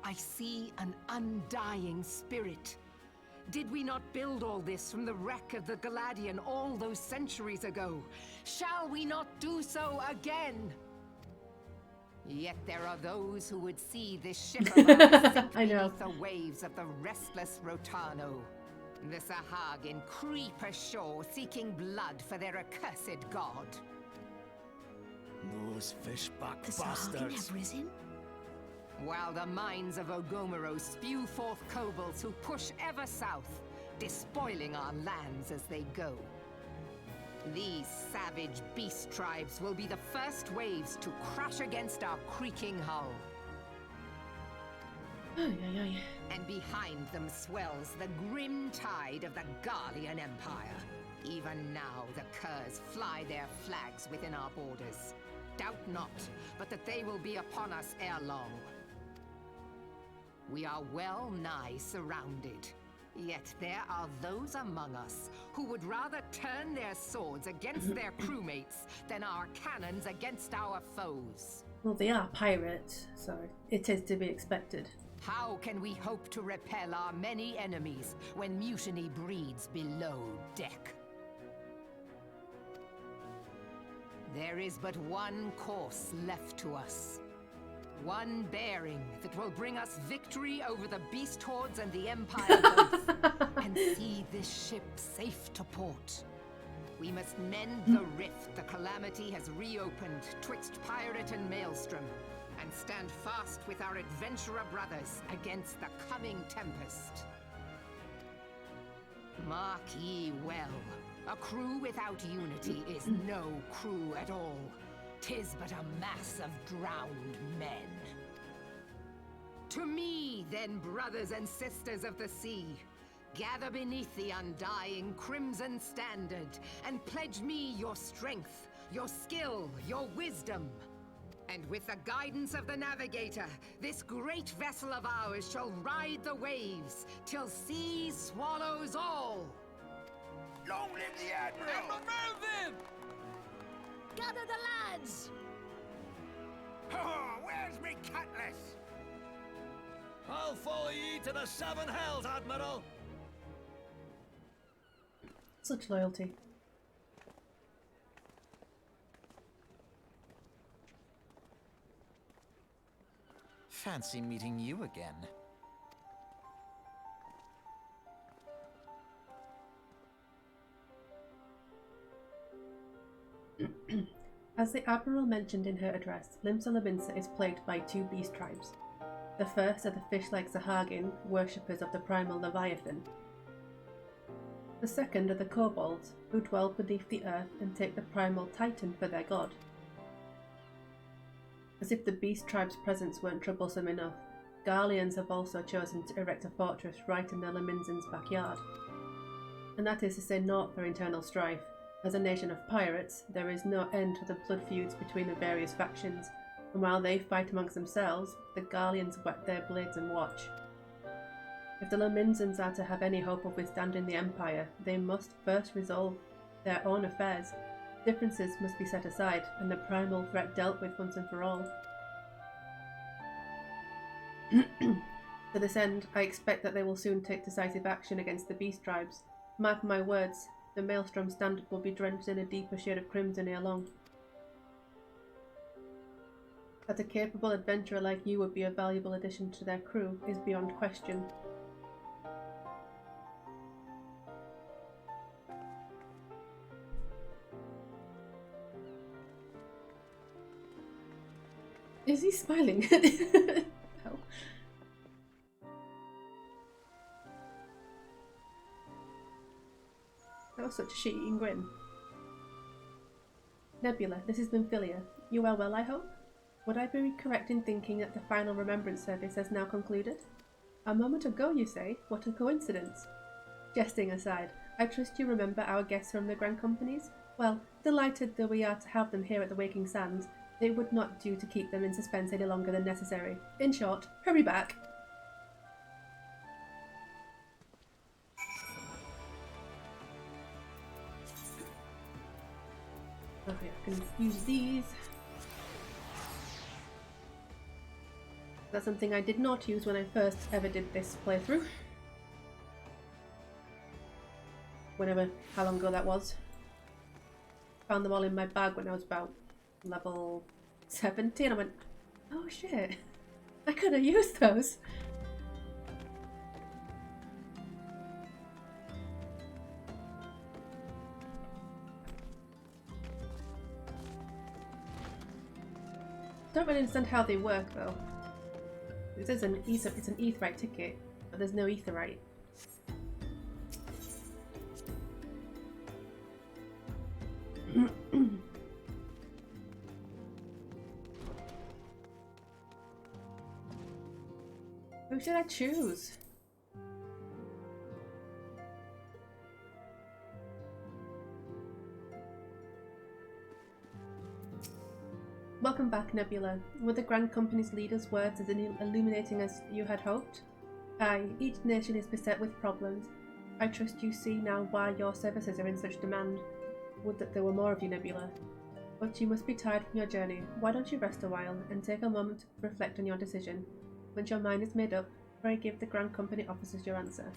I see an undying spirit. Did we not build all this from the wreck of the Galadian all those centuries ago? Shall we not do so again? Yet there are those who would see this ship of ours sink beneath the waves of the restless Rotano. The Sahagin creep ashore seeking blood for their accursed god. Those fishback The Sahagin have risen? While the mines of Ogomoro spew forth kobolds who push ever south, despoiling our lands as they go. These savage beast tribes will be the first waves to crash against our creaking hull. And behind them swells the grim tide of the Garlean Empire. Even now the Curs fly their flags within our borders. Doubt not, but that they will be upon us ere long. We are well nigh surrounded. Yet there are those among us who would rather turn their swords against their crewmates than our cannons against our foes. Well, they are pirates, so it is to be expected. How can we hope to repel our many enemies when mutiny breeds below deck? There is but one course left to us. One bearing that will bring us victory over the beast hordes and the Empire both, and see this ship safe to port. We must mend the rift the calamity has reopened twixt pirate and maelstrom, and stand fast with our adventurer brothers against the coming tempest. Mark ye well, a crew without unity is no crew at all. 'Tis but a mass of drowned men. To me, then, brothers and sisters of the sea, gather beneath the undying Crimson Standard, and pledge me your strength, your skill, your wisdom. And with the guidance of the navigator, this great vessel of ours shall ride the waves, till sea swallows all. Long live the Admiral! Admiral Melvin! Gather the lads! Ha! bloody cutlass! I'll follow ye to the seven hells, Admiral! Such loyalty. Fancy meeting you again. As the Admiral mentioned in her address, Limsa Lominsa is plagued by two beast tribes. The first are the fish-like Sahagin, worshippers of the primal Leviathan. The second are the kobolds, who dwell beneath the earth and take the primal Titan for their god. As if the beast tribe's presence weren't troublesome enough, Garleans have also chosen to erect a fortress right in the Lominsan's backyard. And that is to say naught for internal strife. As a nation of pirates, there is no end to the blood feuds between the various factions, and while they fight amongst themselves, the Garleans whet their blades and watch. If the Lominsans are to have any hope of withstanding the Empire, they must first resolve their own affairs. Differences must be set aside, and the primal threat dealt with once and for all. To this end, I expect that they will soon take decisive action against the beast tribes. Mark my words, the Maelstrom standard will be drenched in a deeper shade of crimson ere long. That a capable adventurer like you would be a valuable addition to their crew is beyond question. Is he smiling? Oh. That was such a shit-eating grin. Nebula, this is Nymphilia. You are well, I hope? Would I be correct in thinking that the final remembrance service has now concluded? A moment ago, you say? What a coincidence. Jesting aside, I trust you remember our guests from the Grand Companies? Well, delighted though we are to have them here at the Waking Sands, it would not do to keep them in suspense any longer than necessary. In short, hurry back! Okay, I can use these. That's something I did not use when I first ever did this playthrough. How long ago that was. Found them all in my bag when I was about level 70 and I went, oh shit, I could have used those. Don't really understand how they work though. It says it's an aetheryte ticket, but there's no aetheryte. Who should I choose? Welcome back, Nebula. Were the Grand Company's leaders' words as illuminating as you had hoped? Aye, each nation is beset with problems. I trust you see now why your services are in such demand. Would that there were more of you, Nebula. But you must be tired from your journey. Why don't you rest a while and take a moment to reflect on your decision? Once your mind is made up, pray give the Grand Company officers your answer.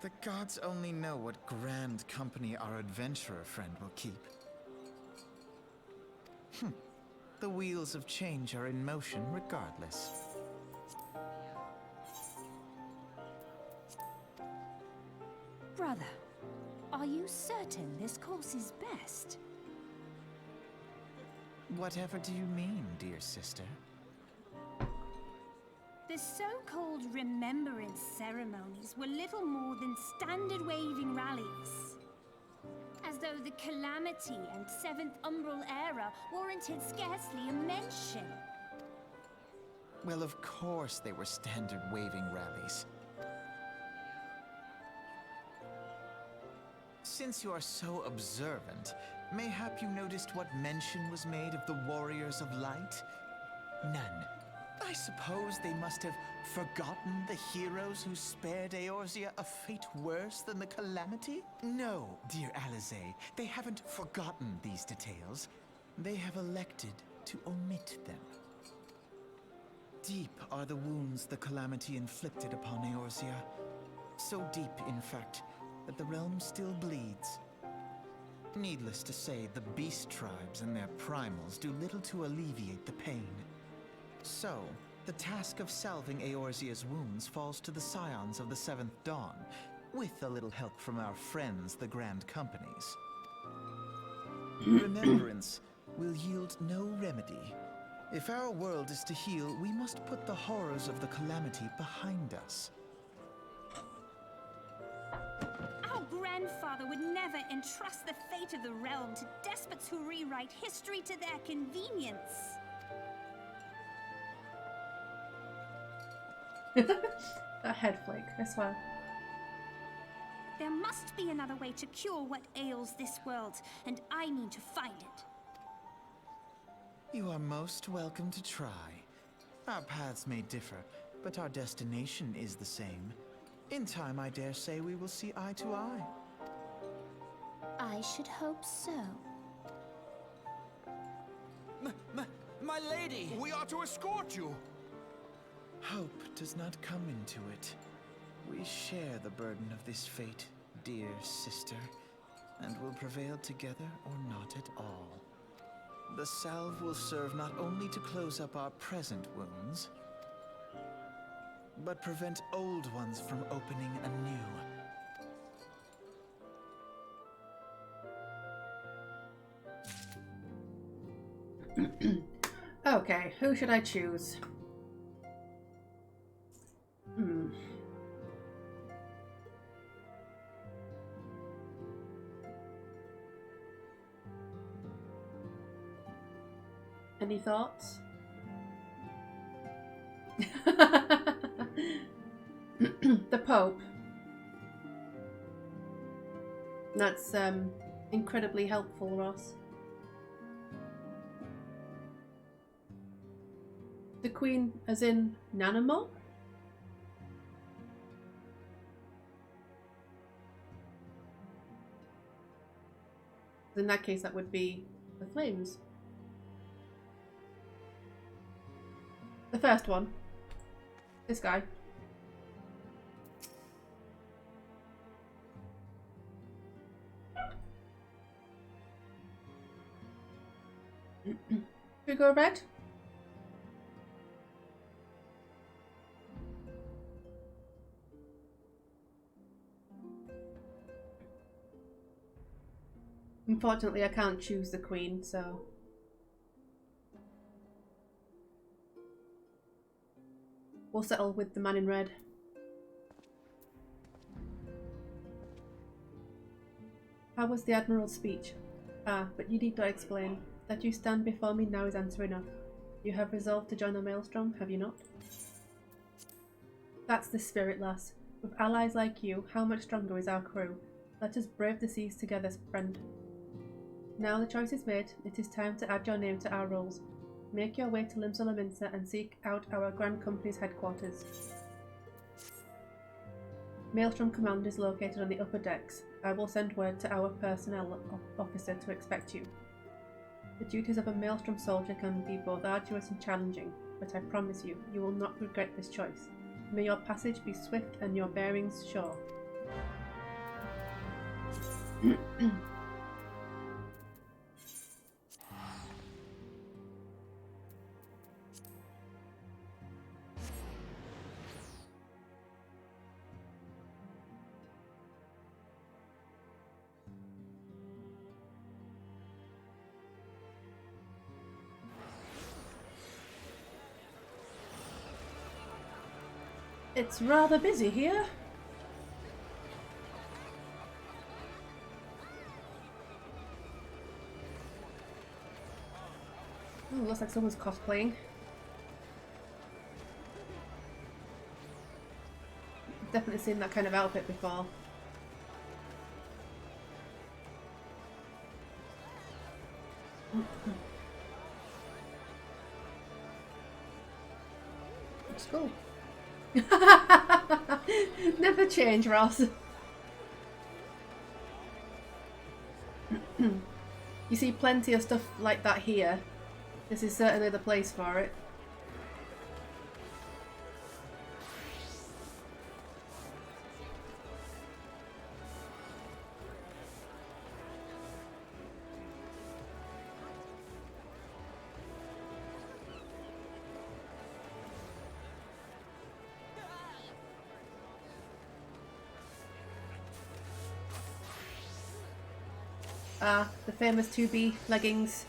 The gods only know what grand company our adventurer friend will keep. The wheels of change are in motion regardless. Brother, are you certain this course is best? Whatever do you mean, dear sister? The so-called remembrance ceremonies were little more than standard waving rallies. As though the Calamity and Seventh Umbral era warranted scarcely a mention. Well, of course they were standard waving rallies. Since you are so observant, mayhap you noticed what mention was made of the Warriors of Light? None. I suppose they must have forgotten the heroes who spared Eorzea a fate worse than the Calamity? No, dear Alisaie, they haven't forgotten these details. They have elected to omit them. Deep are the wounds the Calamity inflicted upon Eorzea. So deep, in fact, that the realm still bleeds. Needless to say, the beast tribes and their primals do little to alleviate the pain. So, the task of salving Eorzea's wounds falls to the scions of the Seventh Dawn, with a little help from our friends, the Grand Companies. Remembrance will yield no remedy. If our world is to heal, we must put the horrors of the Calamity behind us. Our grandfather would never entrust the fate of the realm to despots who rewrite history to their convenience. A head flake, I swear. There must be another way to cure what ails this world, and I need to find it. You are most welcome to try. Our paths may differ, but our destination is the same. In time, I dare say we will see eye to eye. I should hope so. My lady! We are to escort you! Hope does not come into it. We share the burden of this fate, dear sister, and will prevail together or not at all. The salve will serve not only to close up our present wounds, but prevent old ones from opening anew. Okay, who should I choose? Any thoughts? The Pope. That's incredibly helpful, Ross. The Queen, as in Nanamo? In that case, that would be the Flames. The first one. This guy. Should we go red? Unfortunately, I can't choose the Queen, so... we'll settle with the man in red. How was the Admiral's speech? Ah, but you need not explain. That you stand before me now is answer enough. You have resolved to join the Maelstrom, have you not? That's the spirit, lass. With allies like you, how much stronger is our crew? Let us brave the seas together, friend. Now the choice is made, it is time to add your name to our rolls. Make your way to Limsa Lominsa and seek out our Grand Company's headquarters. Maelstrom Command is located on the upper decks. I will send word to our personnel officer to expect you. The duties of a Maelstrom soldier can be both arduous and challenging, but I promise you, you will not regret this choice. May your passage be swift and your bearings sure. It's rather busy here. Ooh, looks like someone's cosplaying. I've definitely seen that kind of outfit before. Never change, Ross. You see plenty of stuff like that here. This is certainly the place for it. Ah, the famous 2B leggings.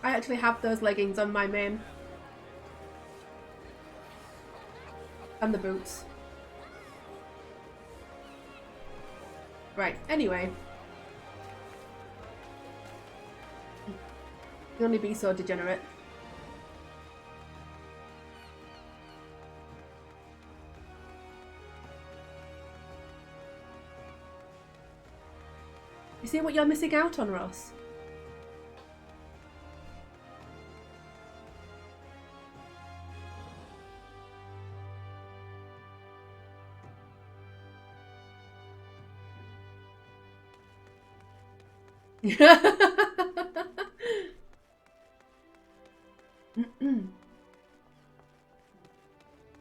I actually have those leggings on my main. And the boots. Right, anyway. You can only be so degenerate. You see what you're missing out on, Ross?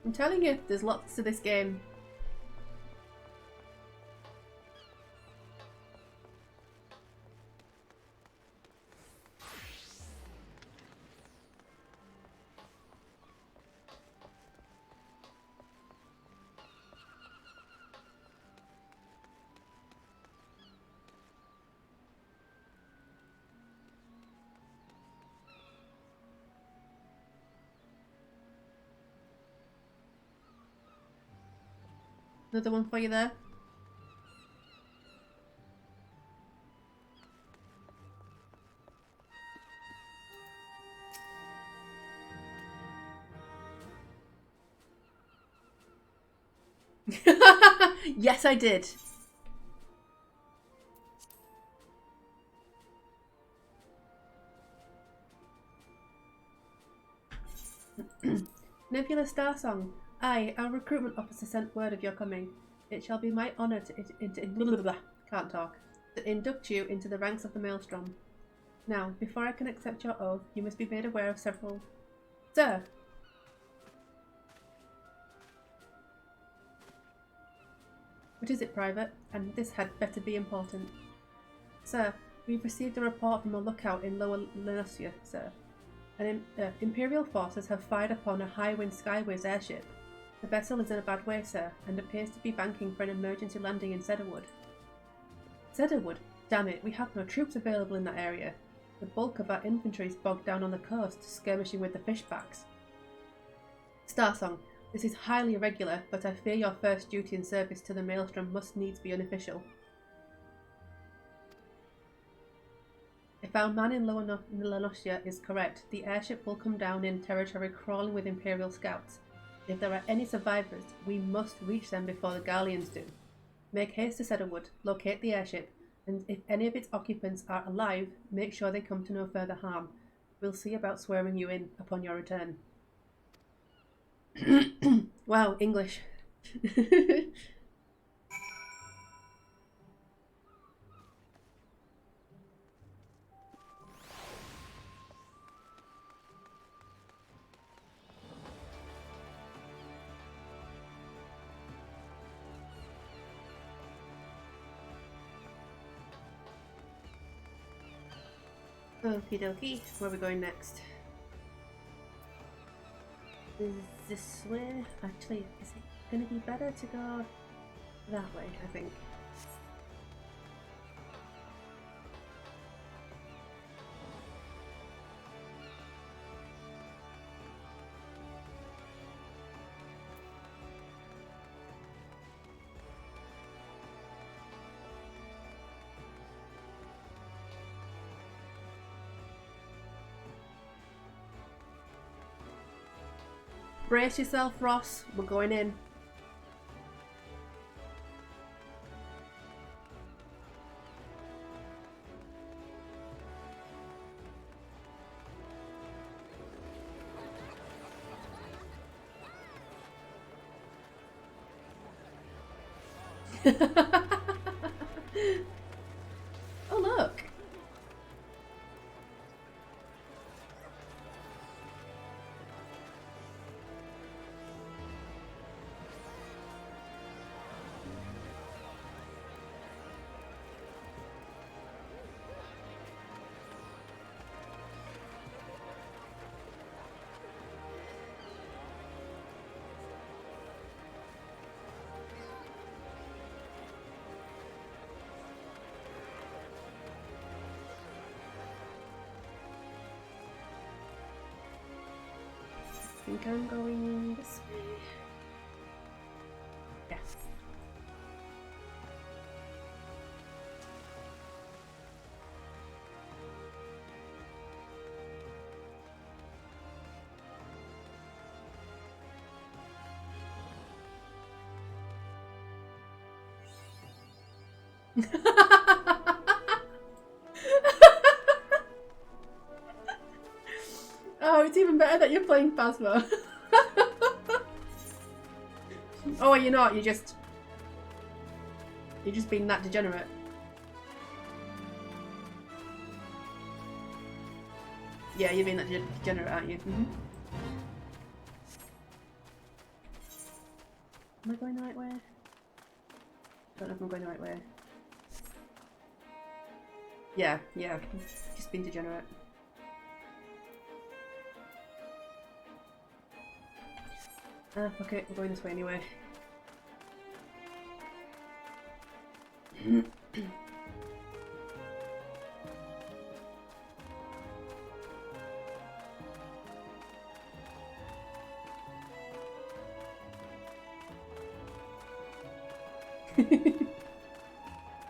I'm telling you, there's lots to this game. Another one for you there. Yes, I did. Nebula Star Song. Aye, our recruitment officer sent word of your coming. It shall be my honour to induct you into the ranks of the Maelstrom. Now, before I can accept your oath, you must be made aware of several... Sir! What is it, Private? And this had better be important. Sir, we've received a report from a lookout in Lower Lenossia, sir. Imperial forces have fired upon a Highwind Skyways airship. The vessel is in a bad way, sir, and appears to be banking for an emergency landing in Cedarwood. Cedarwood? Damn it, we have no troops available in that area. The bulk of our infantry is bogged down on the coast, skirmishing with the fishbacks. Starsong, this is highly irregular, but I fear your first duty in service to the Maelstrom must needs be unofficial. If our man in Lower Lenossia is correct, the airship will come down in territory crawling with Imperial scouts. If there are any survivors, we must reach them before the Garleans do. Make haste to Cedarwood, locate the airship, and if any of its occupants are alive, make sure they come to no further harm. We'll see about swearing you in upon your return. Wow, English. Okie dokie, where are we going next? Is this way? Actually, is it going to be better to go that way, I think. Brace yourself, Ross. We're going in. Oh, look. I think I'm going this way. Yes. Oh, it's even better that you're playing Phasma. Oh, you're not. You're just being that degenerate. Yeah, you're being that degenerate, aren't you? Mm-hmm. Am I going the right way? I don't know if I'm going the right way. Yeah, just being degenerate. Ah, fuck it, we're going this way anyway.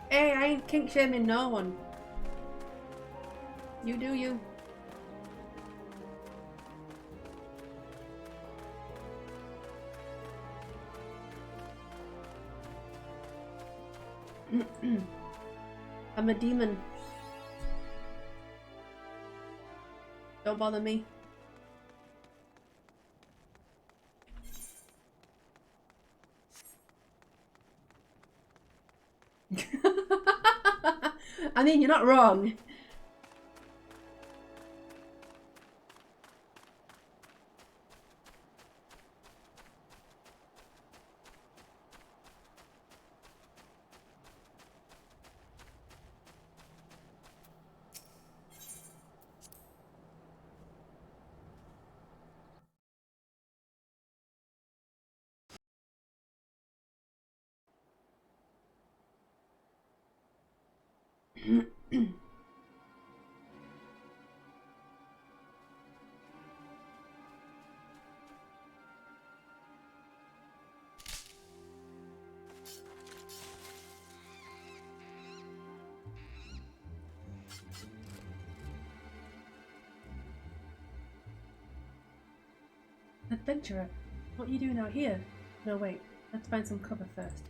Hey, I ain't kink shaming no one. You do you. I'm a demon. Don't bother me. I mean, you're not wrong. Adventurer, what are you doing out here? No, wait. Let's find some cover first.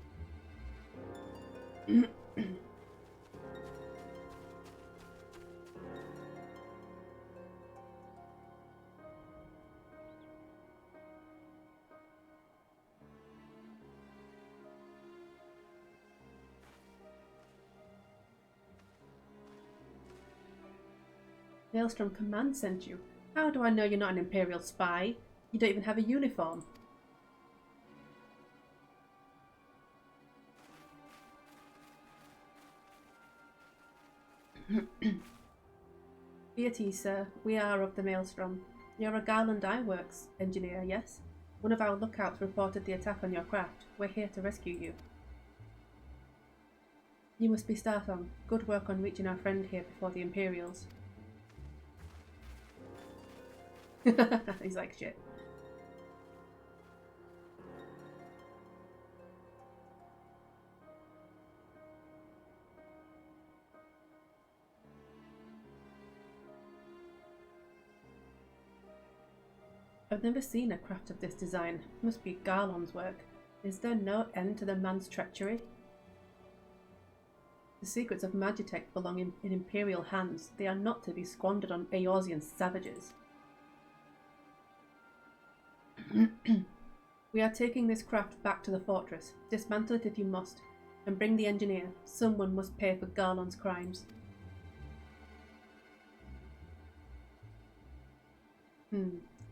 Maelstrom Command sent you. How do I know you're not an Imperial spy? You don't even have a uniform. Beatrice, sir, we are of the Maelstrom. You're a Garland Ironworks engineer, yes? One of our lookouts reported the attack on your craft. We're here to rescue you. You must be Starthong. Good work on reaching our friend here before the Imperials. He's like, shit. I've never seen a craft of this design. Must be Garlon's work. Is there no end to the man's treachery? The secrets of Magitech belong in Imperial hands. They are not to be squandered on Eorzean savages. We are taking this craft back to the fortress. Dismantle it if you must. And bring the engineer. Someone must pay for Garlon's crimes.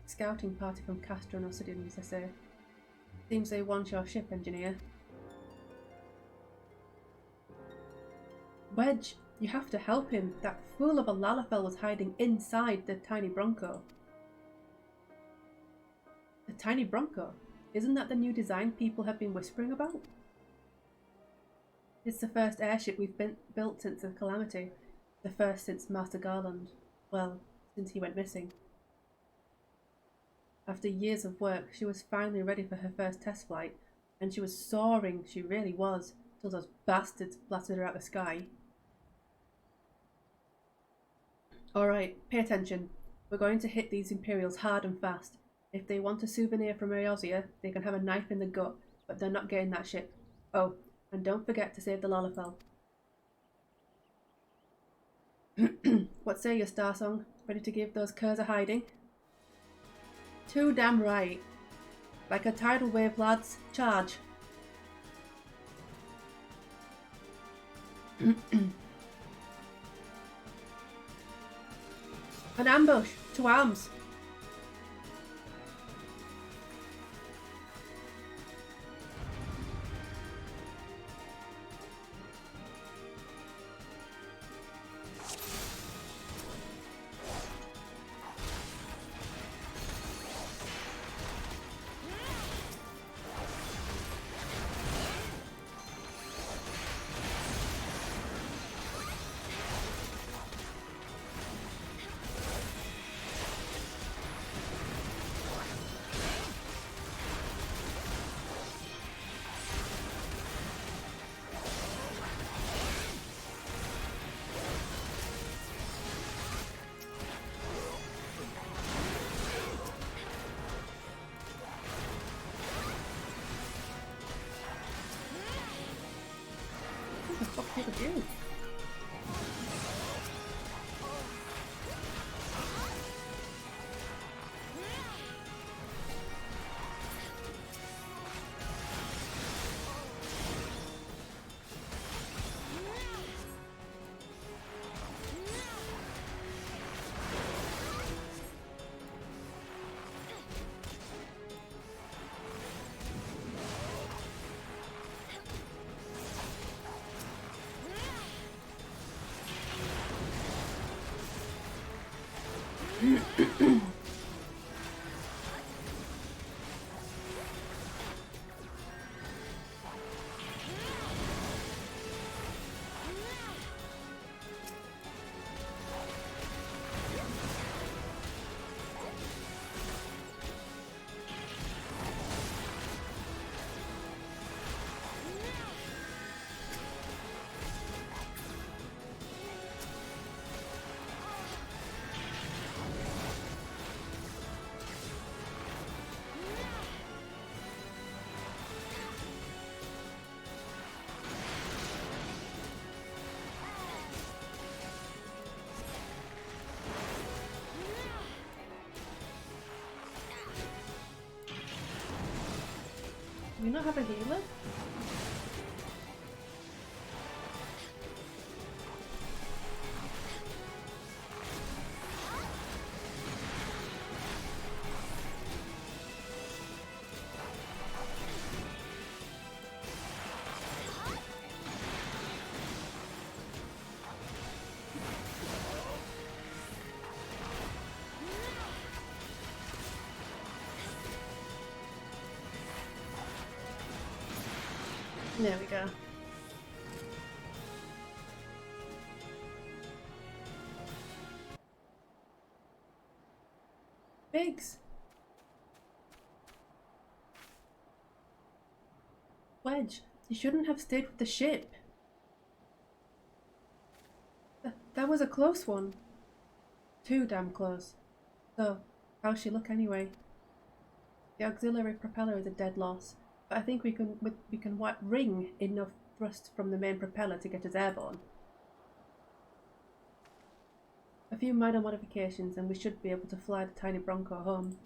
Scouting party from Castor and Ossidians, they say. Seems they want your ship, engineer. Wedge, you have to help him. That fool of a Lalafell was hiding inside the tiny Bronco. The tiny Bronco? Isn't that the new design people have been whispering about? It's the first airship we've built since the Calamity. The first since Master Garland. Well, since he went missing. After years of work, she was finally ready for her first test flight, and she was soaring, she really was, till those bastards blasted her out the sky. Alright, pay attention. We're going to hit these Imperials hard and fast. If they want a souvenir from Eorzea, they can have a knife in the gut, but they're not getting that ship. Oh, and don't forget to save the Lalafell. What say you, Starsong? Ready to give those curs a hiding? Too damn right. Like a tidal wave, lads. Charge. An ambush! To arms! What the fuck did it do? Do we not have a healer? There we go. Biggs! Wedge, you shouldn't have stayed with the ship. That was a close one. Too damn close. So, how's she look anyway? The auxiliary propeller is a dead loss, but I think we can wring enough thrust from the main propeller to get us airborne. A few minor modifications and we should be able to fly the tiny Bronco home.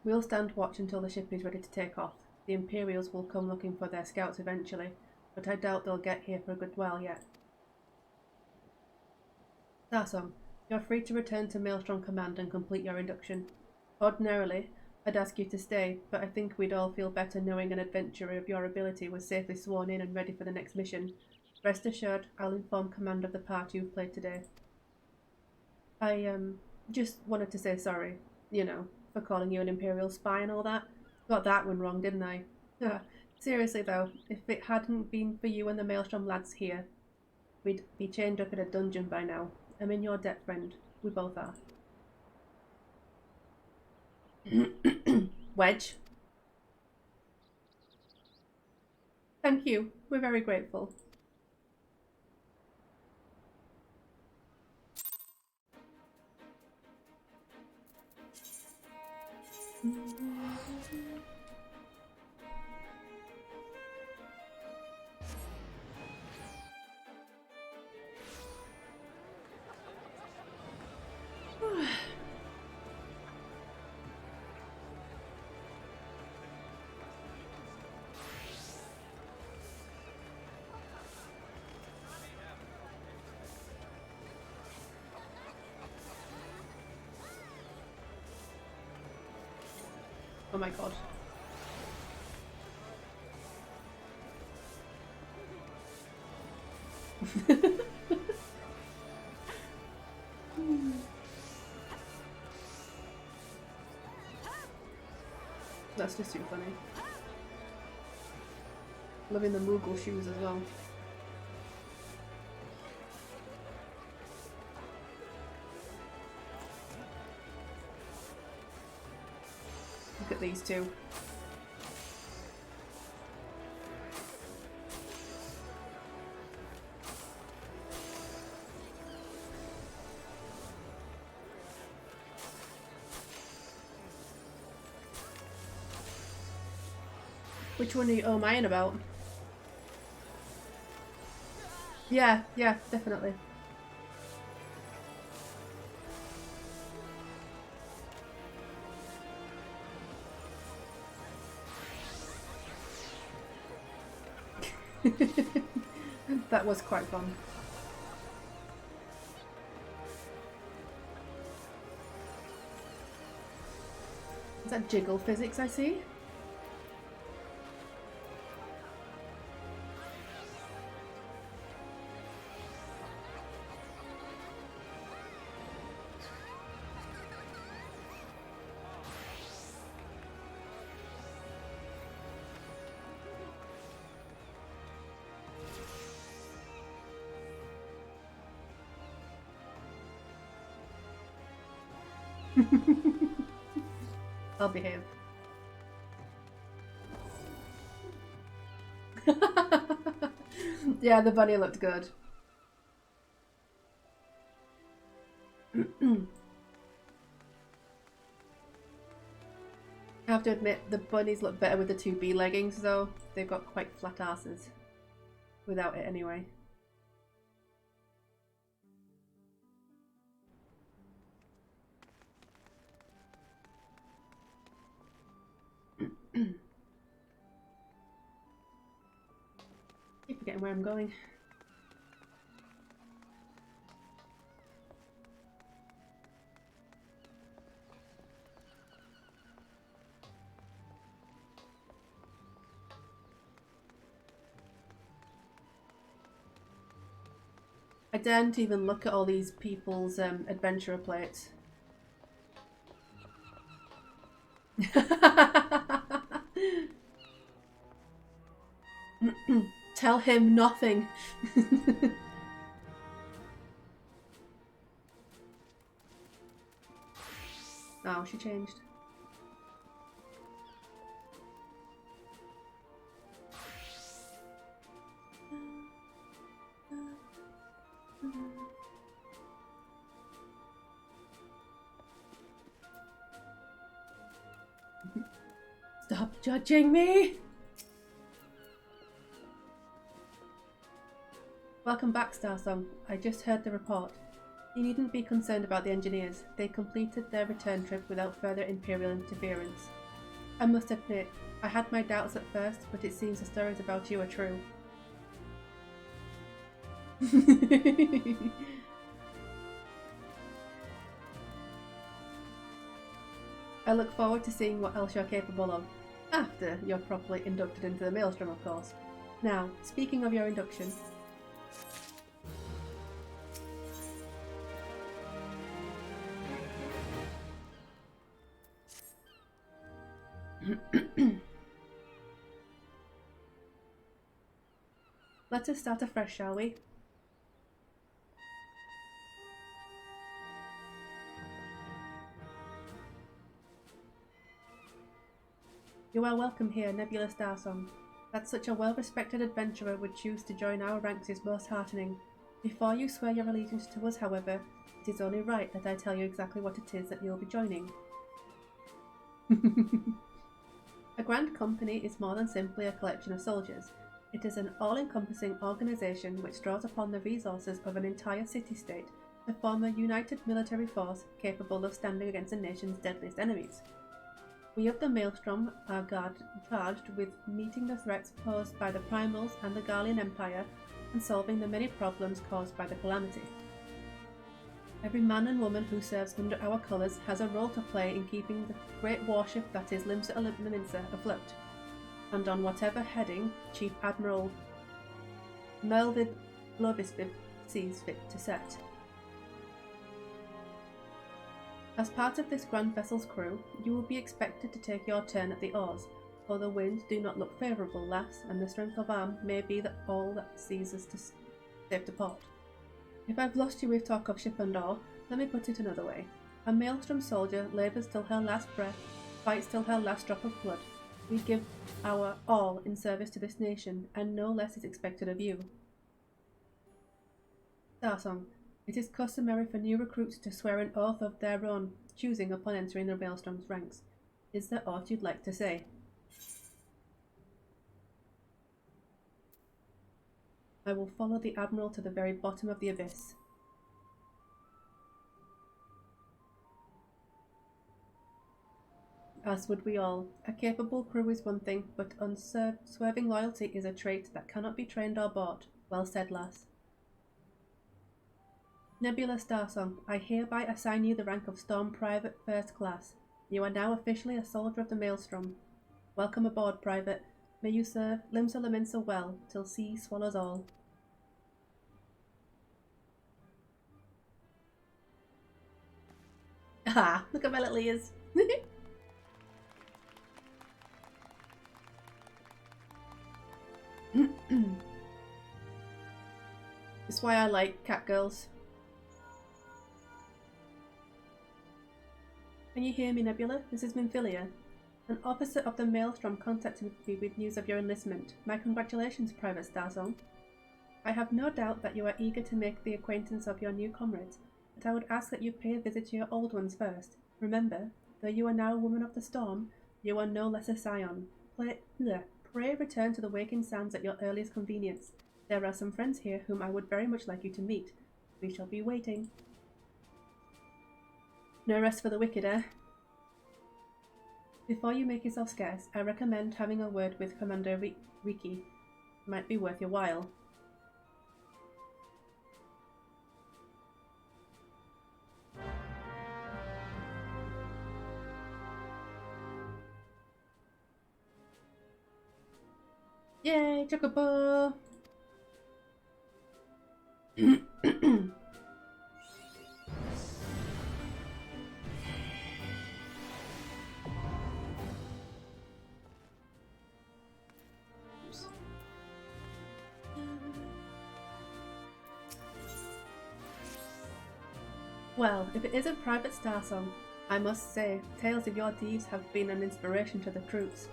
We'll stand watch until the ship is ready to take off. The Imperials will come looking for their scouts eventually, but I doubt they'll get here for a good while yet. Sarsam, you're free to return to Maelstrom Command and complete your induction. Ordinarily, I'd ask you to stay, but I think we'd all feel better knowing an adventurer of your ability was safely sworn in and ready for the next mission. Rest assured, I'll inform Command of the part you've played today. I, just wanted to say sorry, you know, for calling you an Imperial spy and all that. Got that one wrong, didn't I? Seriously though, if it hadn't been for you and the Maelstrom lads here, we'd be chained up in a dungeon by now. I'm in your debt, friend. We both are. Wedge. Thank you. We're very grateful. Oh my god. That's just too funny. Loving the Moogle shoes as well. Look at these two. Which one are you oh-mying about? Yeah, definitely. That was quite fun. Is that jiggle physics I see? I'll behave. Yeah, the bunny looked good. I have to admit, the bunnies look better with the 2B leggings though. They've got quite flat asses. Without it anyway. Keep forgetting where I'm going. I daren't even look at all these people's adventurer plates. Tell him nothing. Oh, she changed. Stop judging me! Welcome back, Starsong. I just heard the report. You needn't be concerned about the engineers. They completed their return trip without further Imperial interference. I must admit, I had my doubts at first, but it seems the stories about you are true. I look forward to seeing what else you're capable of, after you're properly inducted into the Maelstrom, of course. Now, speaking of your induction... Let us start afresh, shall we? You are welcome here, Nebula Starsong. That such a well-respected adventurer would choose to join our ranks is most heartening. Before you swear your allegiance to us, however, it is only right that I tell you exactly what it is that you'll be joining. A Grand Company is more than simply a collection of soldiers. It is an all-encompassing organisation which draws upon the resources of an entire city-state to form a united military force capable of standing against a nation's deadliest enemies. We of the Maelstrom are charged with meeting the threats posed by the Primals and the Garlean Empire and solving the many problems caused by the Calamity. Every man and woman who serves under our colours has a role to play in keeping the great warship that is Limsa Lominsa afloat, and on whatever heading Chief Admiral Melvid Lovispid sees fit to set. As part of this grand vessel's crew, you will be expected to take your turn at the oars, for the winds do not look favourable, lass, and the strength of arm may be all that sees us to safe to port. If I've lost you with talk of ship and oar, let me put it another way. A Maelstrom soldier labours till her last breath, fights till her last drop of blood. We give our all in service to this nation, and no less is expected of you. Starsong. It is customary for new recruits to swear an oath of their own choosing upon entering the Maelstrom's ranks. Is there aught you'd like to say? I will follow the Admiral to the very bottom of the abyss. As would we all. A capable crew is one thing, but unswerving loyalty is a trait that cannot be trained or bought. Well said, lass. Nebula Starsong, I hereby assign you the rank of Storm Private First Class. You are now officially a soldier of the Maelstrom. Welcome aboard, Private. May you serve Limsa Lominsa well, till sea swallows all. Ah, look at my little ears. That's why I like cat girls. Can you hear me, Nebula? This is Minfilia. An officer of the Maelstrom contacted me with news of your enlistment. My congratulations, Private Starsong. I have no doubt that you are eager to make the acquaintance of your new comrades, but I would ask that you pay a visit to your old ones first. Remember, though you are now a woman of the storm, you are no less a scion. Pray return to the Waking Sands at your earliest convenience. There are some friends here whom I would very much like you to meet. We shall be waiting. No rest for the wicked, eh? Before you make yourself scarce, I recommend having a word with Commander Riki. Might be worth your while. Yay, Chocobo! Well, if it isn't Private Starsong, I must say, tales of your deeds have been an inspiration to the troops.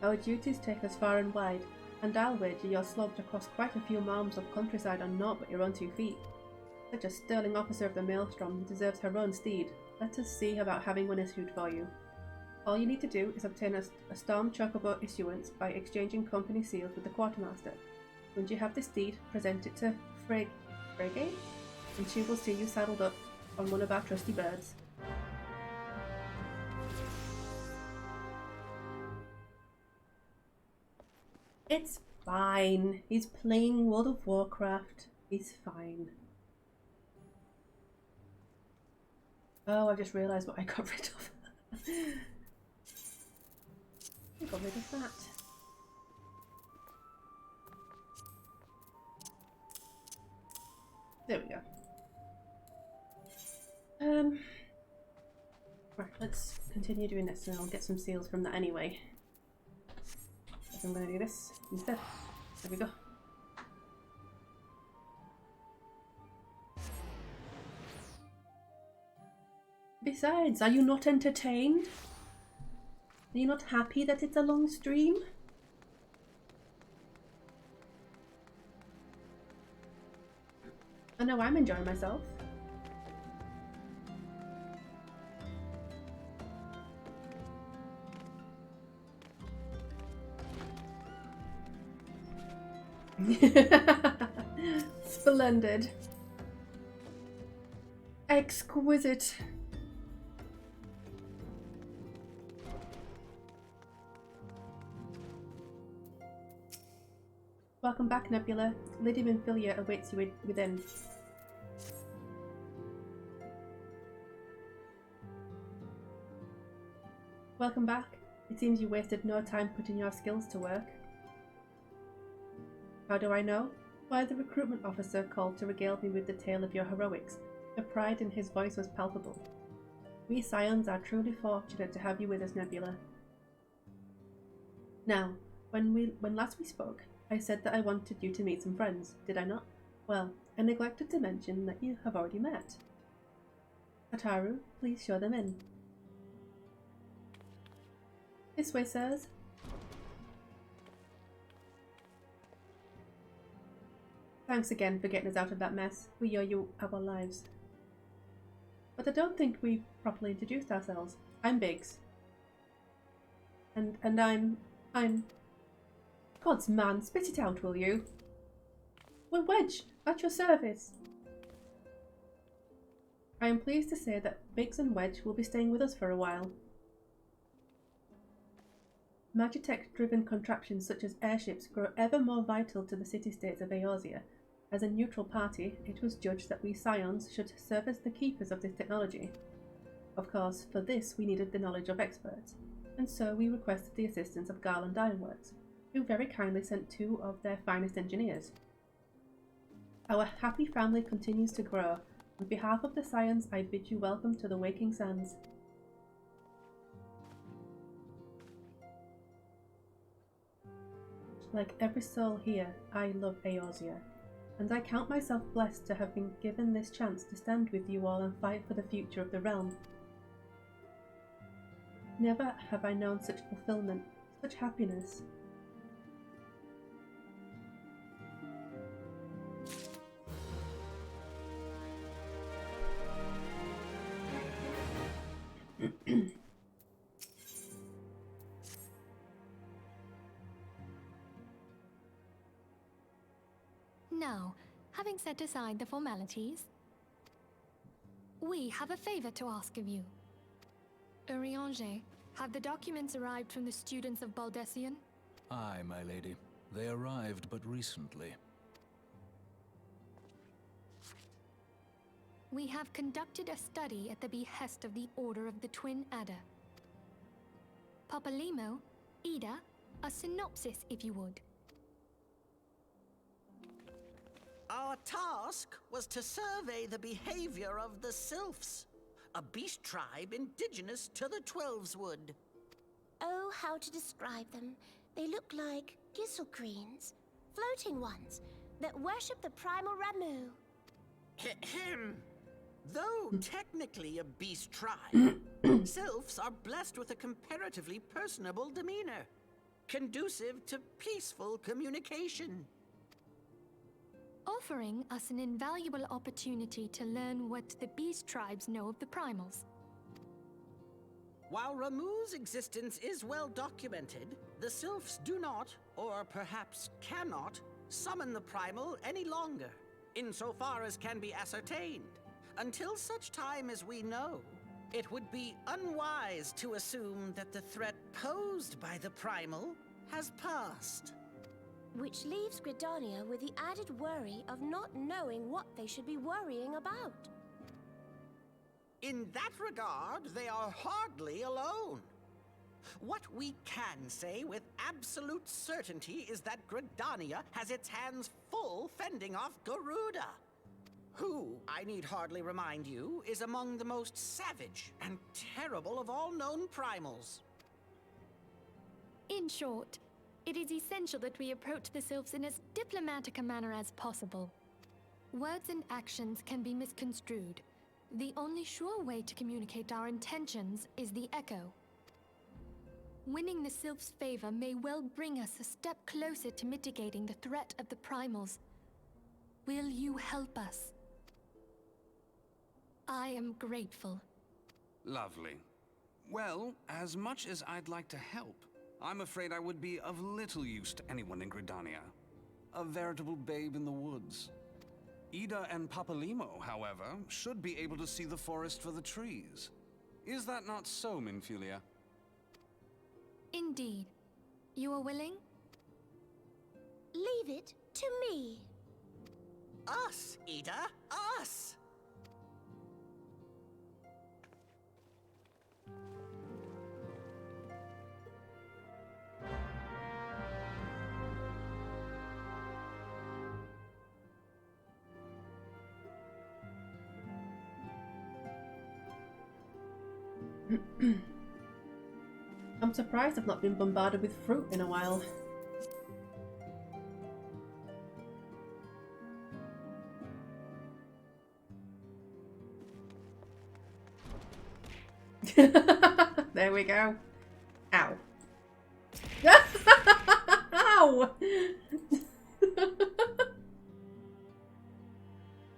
Our duties take us far and wide, and I'll wager you're slogged across quite a few miles of countryside on naught but your own 2 feet. Such a sterling officer of the Maelstrom deserves her own steed. Let us see about having one issued for you. All you need to do is obtain a Storm Chocobo issuance by exchanging company seals with the Quartermaster. Once you have this deed, present it to Frege, and she will see you saddled up on one of our trusty birds. It's fine. He's playing World of Warcraft. He's fine. Oh, I just realised what I got rid of. I got rid of that. There we go. Right, let's continue doing this and I'll get some seals from that anyway. So I'm going to do this instead. There we go. Besides, are you not entertained? Are you not happy that it's a long stream? I know I'm enjoying myself. Splendid. Exquisite. Welcome back, Nebula. Lady Minfilia awaits you within. Welcome back. It seems you wasted no time putting your skills to work. How do I know? Why, the recruitment officer called to regale me with the tale of your heroics. The pride in his voice was palpable. We Scions are truly fortunate to have you with us, Nebula. Now, when last we spoke, I said that I wanted you to meet some friends, did I not? Well, I neglected to mention that you have already met. Ataru, please show them in. This way, sirs. Thanks again for getting us out of that mess. We owe you our lives. But I don't think we properly introduced ourselves. I'm Biggs. And I'm... God's man, spit it out, will you? We're Wedge, at your service. I am pleased to say that Biggs and Wedge will be staying with us for a while. Magitech-driven contraptions such as airships grow ever more vital to the city-states of Eorzea. As a neutral party, it was judged that we Scions should serve as the keepers of this technology. Of course, for this we needed the knowledge of experts, and so we requested the assistance of Garland Ironworks, who very kindly sent 2 of their finest engineers. Our happy family continues to grow. On behalf of the Scions, I bid you welcome to the Waking Sands. Like every soul here, I love Eorzea, and I count myself blessed to have been given this chance to stand with you all and fight for the future of the realm. Never have I known such fulfillment, such happiness. Now, having set aside the formalities, we have a favor to ask of you. Urianger, have the documents arrived from the students of Baldesion? Aye, my lady. They arrived but recently. We have conducted a study at the behest of the Order of the Twin Adder. Papalimo, Ida, a synopsis if you would. Our task was to survey the behavior of the Sylphs, a beast tribe indigenous to the Twelveswood. Oh, how to describe them. They look like Gisselcreens, floating ones, that worship the primal Ramu. Ahem. Though technically a beast tribe, Sylphs are blessed with a comparatively personable demeanor, conducive to peaceful communication. Offering us an invaluable opportunity to learn what the beast tribes know of the primals. While Ramuh's existence is well documented, the Sylphs do not, or perhaps cannot, summon the Primal any longer, insofar as can be ascertained. Until such time as we know, it would be unwise to assume that the threat posed by the Primal has passed. Which leaves Gridania with the added worry of not knowing what they should be worrying about. In that regard, they are hardly alone. What we can say with absolute certainty is that Gridania has its hands full fending off Garuda, who, I need hardly remind you, is among the most savage and terrible of all known primals. In short, it is essential that we approach the Sylphs in as diplomatic a manner as possible. Words and actions can be misconstrued. The only sure way to communicate our intentions is the echo. Winning the Sylphs' favor may well bring us a step closer to mitigating the threat of the Primals. Will you help us? I am grateful. Lovely. Well, as much as I'd like to help, I'm afraid I would be of little use to anyone in Gridania. A veritable babe in the woods. Ida and Papalimo, however, should be able to see the forest for the trees. Is that not so, Minfilia? Indeed. You are willing? Leave it to me. Us, Ida, us! I'm surprised I've not been bombarded with fruit in a while. There we go. Ow. Ow!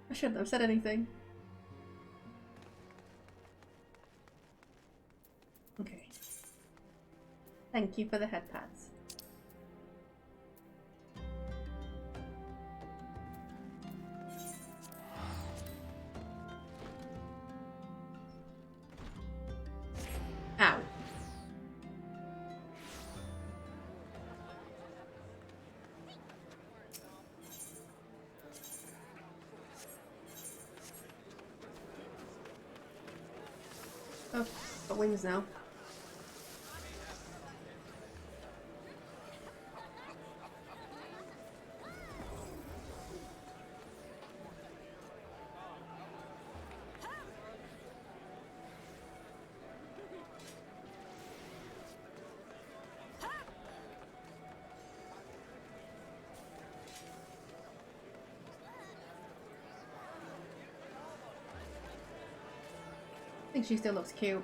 I shouldn't have said anything. Okay. Thank you for the head pads. Ow. Oh, got wings now. I think she still looks cute.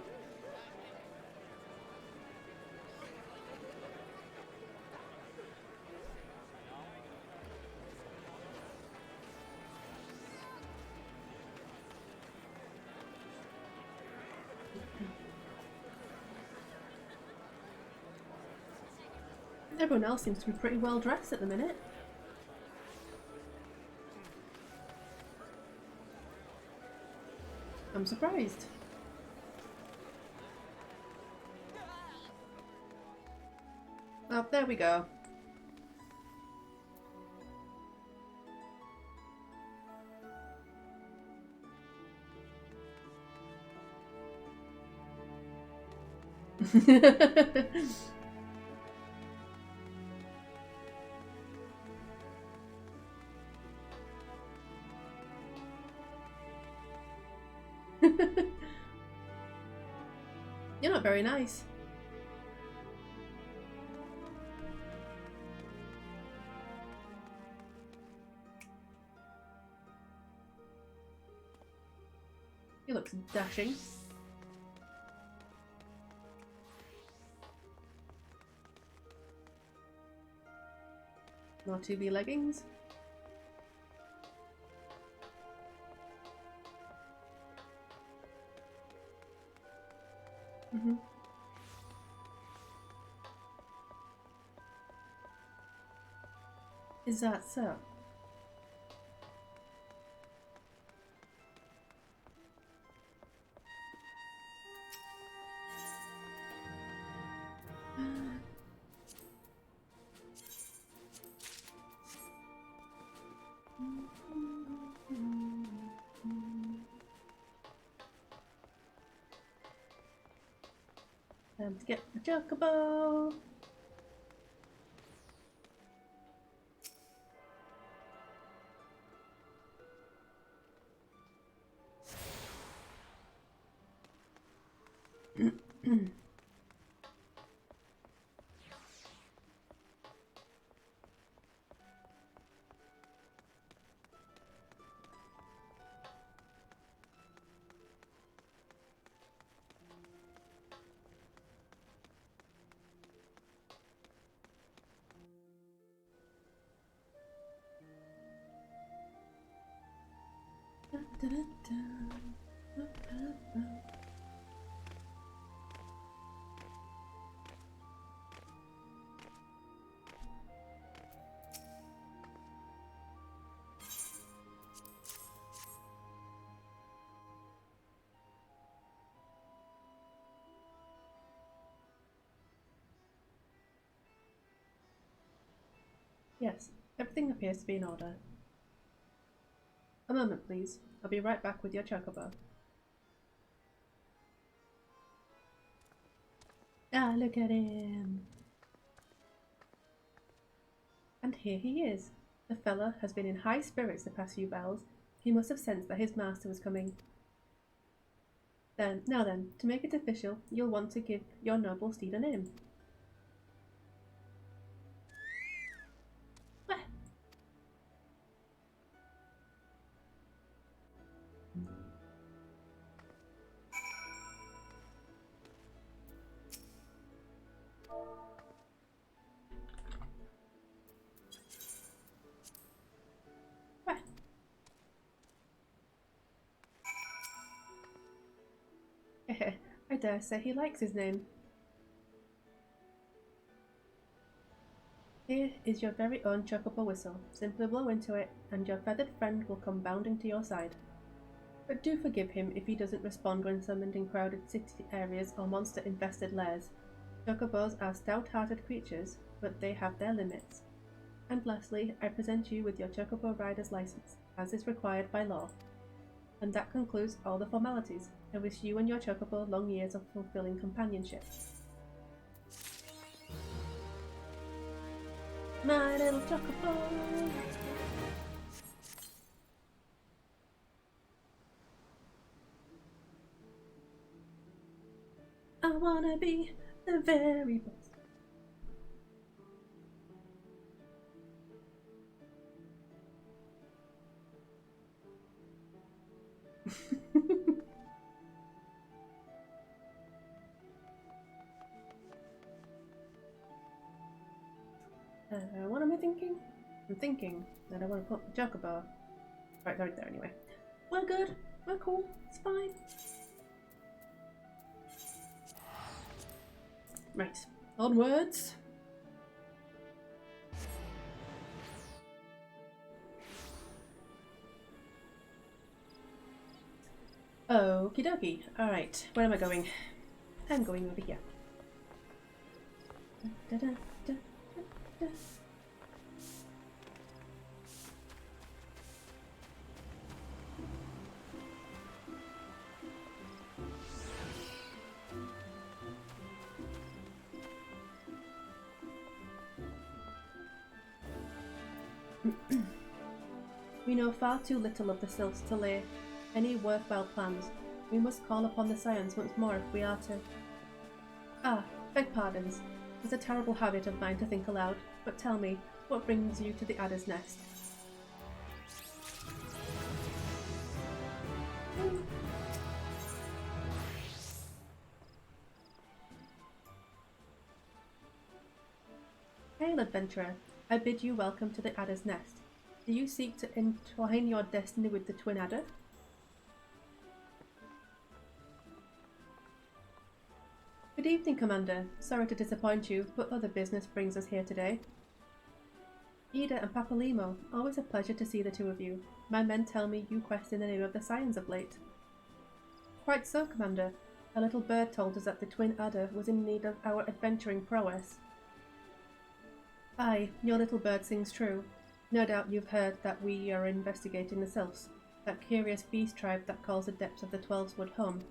Everyone else seems to be pretty well dressed at the minute. I'm surprised. Oh, there we go. You're not very nice. He looks dashing. More 2B leggings. Is that so? Time to get the chocobo. Yes, everything appears to be in order. A moment, please. I'll be right back with your chocobo. Ah, look at him! And here he is. The fella has been in high spirits the past few battles. He must have sensed that his master was coming. Now then, to make it official, you'll want to give your noble steed a name. I dare say he likes his name. Here is your very own chocobo whistle. Simply blow into it, and your feathered friend will come bounding to your side. But do forgive him if he doesn't respond when summoned in crowded city areas or monster-infested lairs. Chocobos are stout-hearted creatures, but they have their limits. And lastly, I present you with your chocobo rider's license, as is required by law. And that concludes all the formalities. I wish you and your chocobo long years of fulfilling companionship. My little chocobo! I wanna be the very best. What am I thinking? I'm thinking that I want to put the chocobo right there anyway. We're good. We're cool. It's fine. Right. Onwards. Okie dokie. Alright. Where am I going? I'm going over here. Da, da, da, da, da. We know far too little of the Sylphs to lay any worthwhile plans. We must call upon the Scions once more if we are to... Ah, beg pardons. It's a terrible habit of mine to think aloud, but tell me, what brings you to the Adder's Nest? Hail, adventurer. I bid you welcome to the Adder's Nest. Do you seek to entwine your destiny with the Twin Adder? Good evening, Commander. Sorry to disappoint you, but other business brings us here today. Ida and Papalymo, always a pleasure to see the two of you. My men tell me you quest in the name of the Scions of late. Quite so, Commander. A little bird told us that the Twin Adder was in need of our adventuring prowess. Aye, your little bird sings true. No doubt you've heard that we are investigating the Sylphs, that curious beast tribe that calls the depths of the Twelveswood home.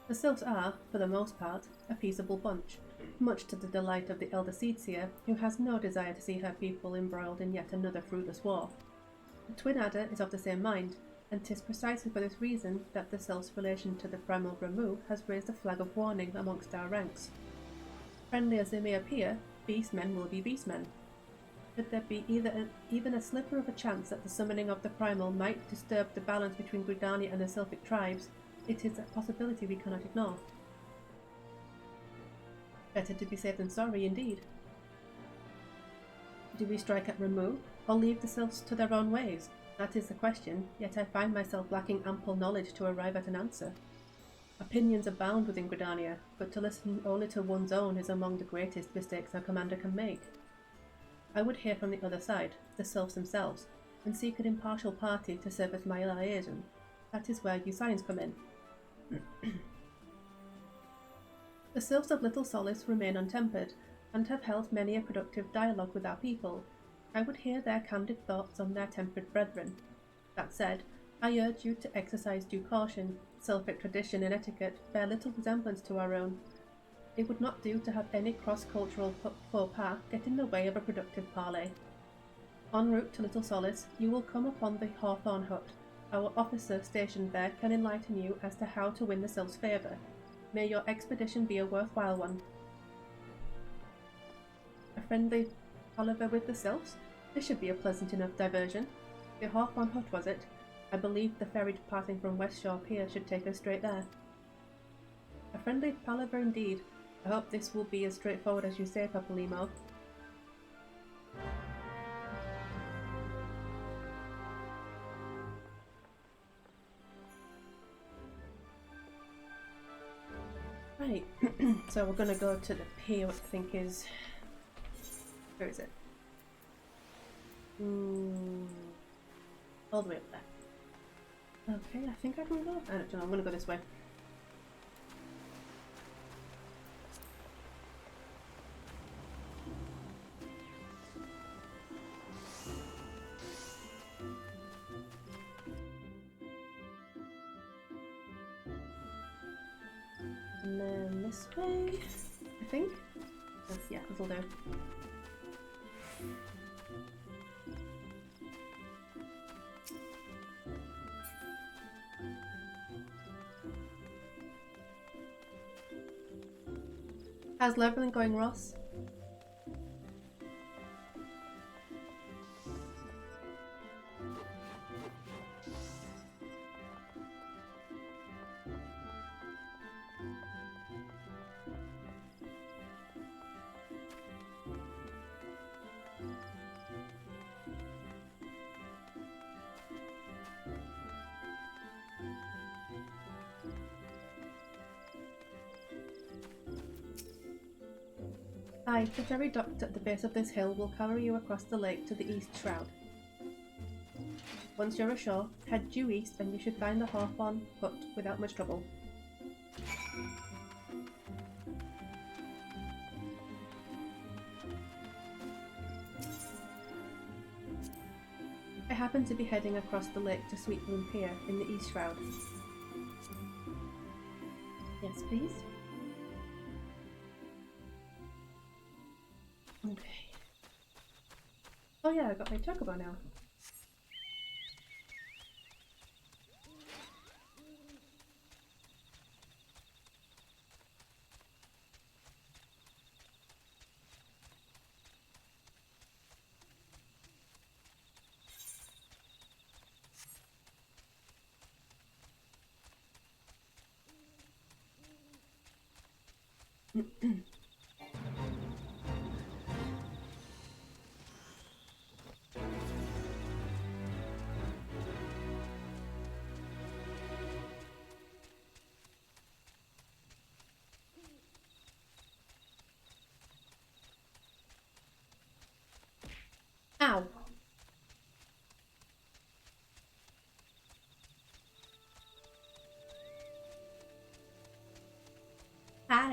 The Sylphs are, for the most part, a peaceable bunch, much to the delight of the elder Seedseer, who has no desire to see her people embroiled in yet another fruitless war. The Twin Adder is of the same mind, and 'tis precisely for this reason that the Sylph's relation to the primal Ramu has raised a flag of warning amongst our ranks. Friendly as they may appear, beastmen will be beastmen. Should there be even a slipper of a chance that the summoning of the primal might disturb the balance between Gridania and the Sylphic tribes, it is a possibility we cannot ignore. Better to be safe than sorry, indeed. Do we strike at Ramu, or leave the Sylphs to their own ways? That is the question, yet I find myself lacking ample knowledge to arrive at an answer. Opinions abound within Gridania, but to listen only to one's own is among the greatest mistakes a commander can make. I would hear from the other side, the Sylphs themselves, and seek an impartial party to serve as my liaison. That is where you Scions come in. The Sylphs of Little Solace remain untempered, and have held many a productive dialogue with our people. I would hear their candid thoughts on their tempered brethren. That said, I urge you to exercise due caution. Sylphic tradition and etiquette bear little resemblance to our own. It would not do to have any cross-cultural faux pas get in the way of a productive parley. En route to Little Solace, you will come upon the Hawthorn Hut. Our officer stationed there can enlighten you as to how to win the Sylph's favour. May your expedition be a worthwhile one. A friendly palaver with the Sylphs? This should be a pleasant enough diversion. The Hawthorn Hut, was it? I believe the ferry departing from Westshore Pier should take us straight there. A friendly palaver indeed. I hope this will be as straightforward as you say, Papalymo. Right, so we're gonna go to the pier, which I think is... Where is it? All the way up there. Okay, I think I can go. I don't know, I'm gonna go this way. And then this way, I think. Yeah, that'll do. How's leveling going, Ross? Aye, the ferry docked at the base of this hill will carry you across the lake to the East Shroud. Once you're ashore, head due east and you should find the Hawthorn Hut without much trouble. I happen to be heading across the lake to Sweetmoon Pier in the East Shroud. Yes, please? Okay. Oh yeah, I got my chocobo now.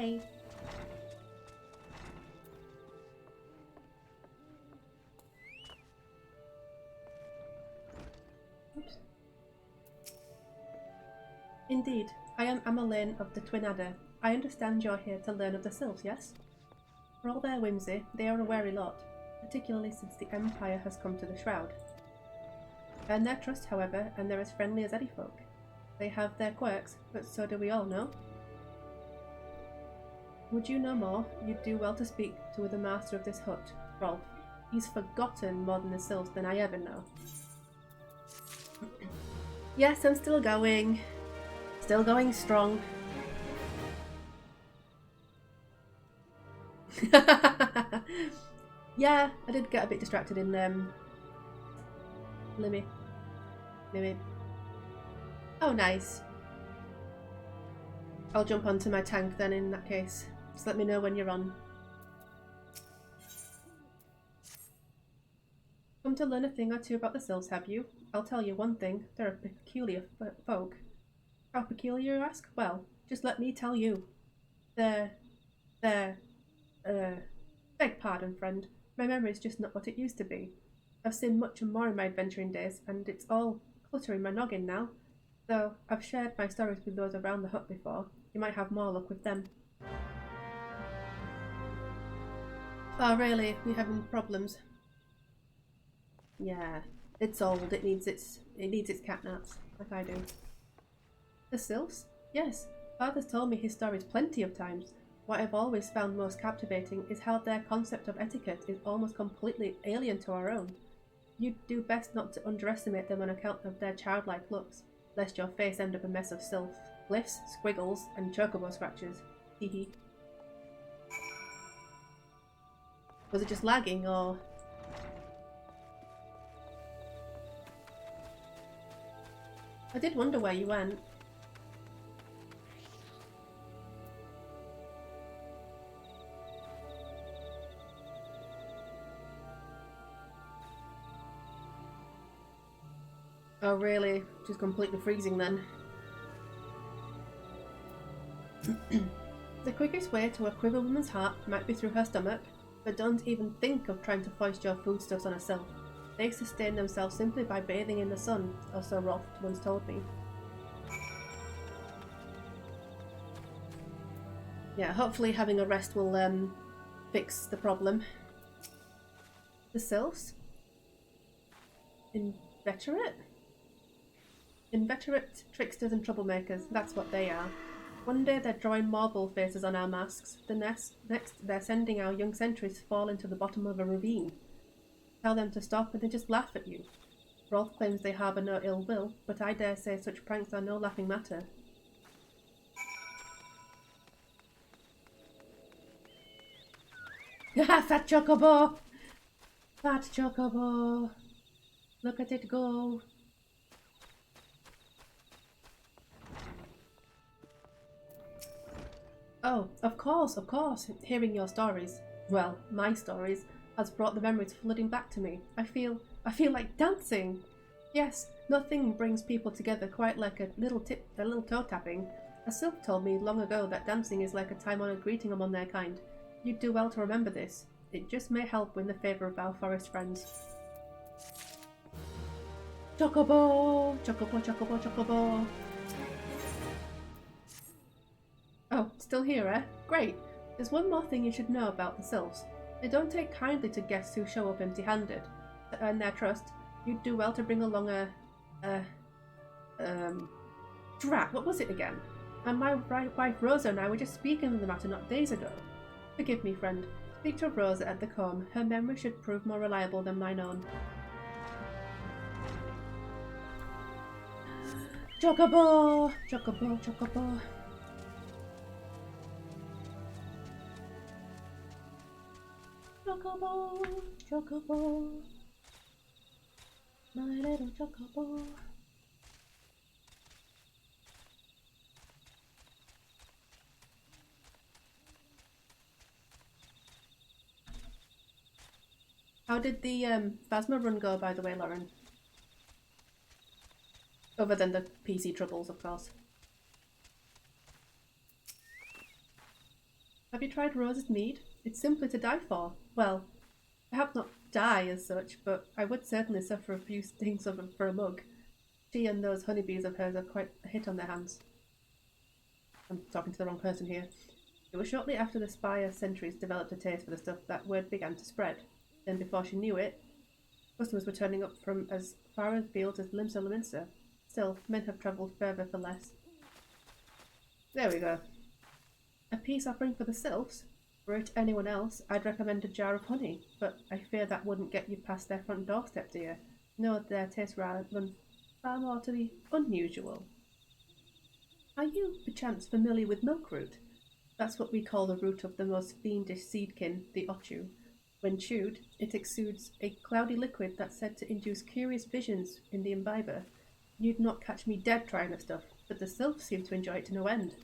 Bye. Oops. Indeed, I am Ameline of the Twin Adder. I understand you're here to learn of the Sylphs, yes? For all their whimsy, they are a wary lot, particularly since the Empire has come to the Shroud. Earn their trust, however, and they're as friendly as any folk. They have their quirks, but so do we all, no? Would you know more? You'd do well to speak to the master of this hut, Rolf. He's forgotten more than the Sylphs than I ever know. Yes, I'm still going. Still going strong. Yeah, I did get a bit distracted in Limmy. Oh, nice. I'll jump onto my tank then in that case. Just let me know when you're on. Come to learn a thing or two about the Sylphs, have you? I'll tell you one thing, they're a peculiar folk. How peculiar, you ask? Well, just let me tell you. Beg pardon, friend. My memory's just not what it used to be. I've seen much and more in my adventuring days, and it's all cluttering my noggin now. Though I've shared my stories with those around the hut before, you might have more luck with them. Oh really? You having problems? Yeah, it's old. It needs its catnaps, like I do. The Sylphs? Yes, Father's told me his stories plenty of times. What I've always found most captivating is how their concept of etiquette is almost completely alien to our own. You'd do best not to underestimate them on account of their childlike looks, lest your face end up a mess of sylph, glyphs, squiggles, and chocobo scratches. Hehe. Was it just lagging, or...? I did wonder where you went. Oh really? Just completely freezing then. The quickest way to a quiver woman's heart might be through her stomach, but don't even think of trying to foist your foodstuffs on a sylph. They sustain themselves simply by bathing in the sun, or so Rolf once told me. Yeah, hopefully having a rest will fix the problem. The Sylphs? Inveterate? Inveterate tricksters and troublemakers, that's what they are. One day they're drawing marble faces on our masks, the next they're sending our young sentries to fall into the bottom of a ravine. Tell them to stop and they just laugh at you. Rolf claims they harbour no ill will, but I dare say such pranks are no laughing matter. Fat chocobo! Fat chocobo! Look at it go! Oh, of course, hearing your stories, well, my stories, has brought the memories flooding back to me. I feel like dancing! Yes, nothing brings people together quite like a little toe tapping. A sylph told me long ago that dancing is like a time-honoured greeting among their kind. You'd do well to remember this. It just may help win the favour of our forest friends. Chocobo! Chocobo, chocobo, chocobo! Oh, still here, eh? Great! There's one more thing you should know about the Sylphs. They don't take kindly to guests who show up empty-handed. To earn their trust, you'd do well to bring along drat, what was it again? And my wife Rosa and I were just speaking of the matter not days ago. Forgive me, friend. Speak to Rosa at the comb. Her memory should prove more reliable than mine own. Chocobo! Chocobo, chocobo. Chocobo, chocobo. My little chocobo. How did the Phasma run go, by the way, Lauren? Other than the PC troubles, of course. Have you tried Rose's mead? It's simply to die for. Well, perhaps not die as such, but I would certainly suffer a few stings of for a mug. She and those honeybees of hers are quite a hit on their hands. I'm talking to the wrong person here. It was shortly after the Spire Sentries developed a taste for the stuff that word began to spread. Then before she knew it, customers were turning up from as far afield as Limsa Lominster. Still, men have travelled further for less. There we go. A peace offering for the sylphs? Were it anyone else, I'd recommend a jar of honey, but I fear that wouldn't get you past their front doorstep, dear. No, their taste runs far more to the unusual. Are you, perchance, familiar with milkroot? That's what we call the root of the most fiendish seedkin, the ochu. When chewed, it exudes a cloudy liquid that's said to induce curious visions in the imbiber. You'd not catch me dead trying the stuff, but the sylphs seem to enjoy it to no end.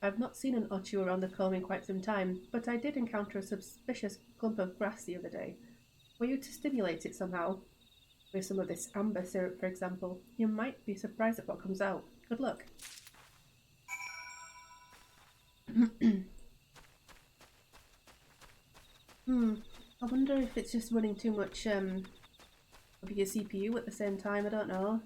I've not seen an ochu around the comb in quite some time, but I did encounter a suspicious clump of grass the other day. Were you to stimulate it somehow? With some of this amber syrup, for example, you might be surprised at what comes out. Good luck. I wonder if it's just running too much of your CPU at the same time, I don't know.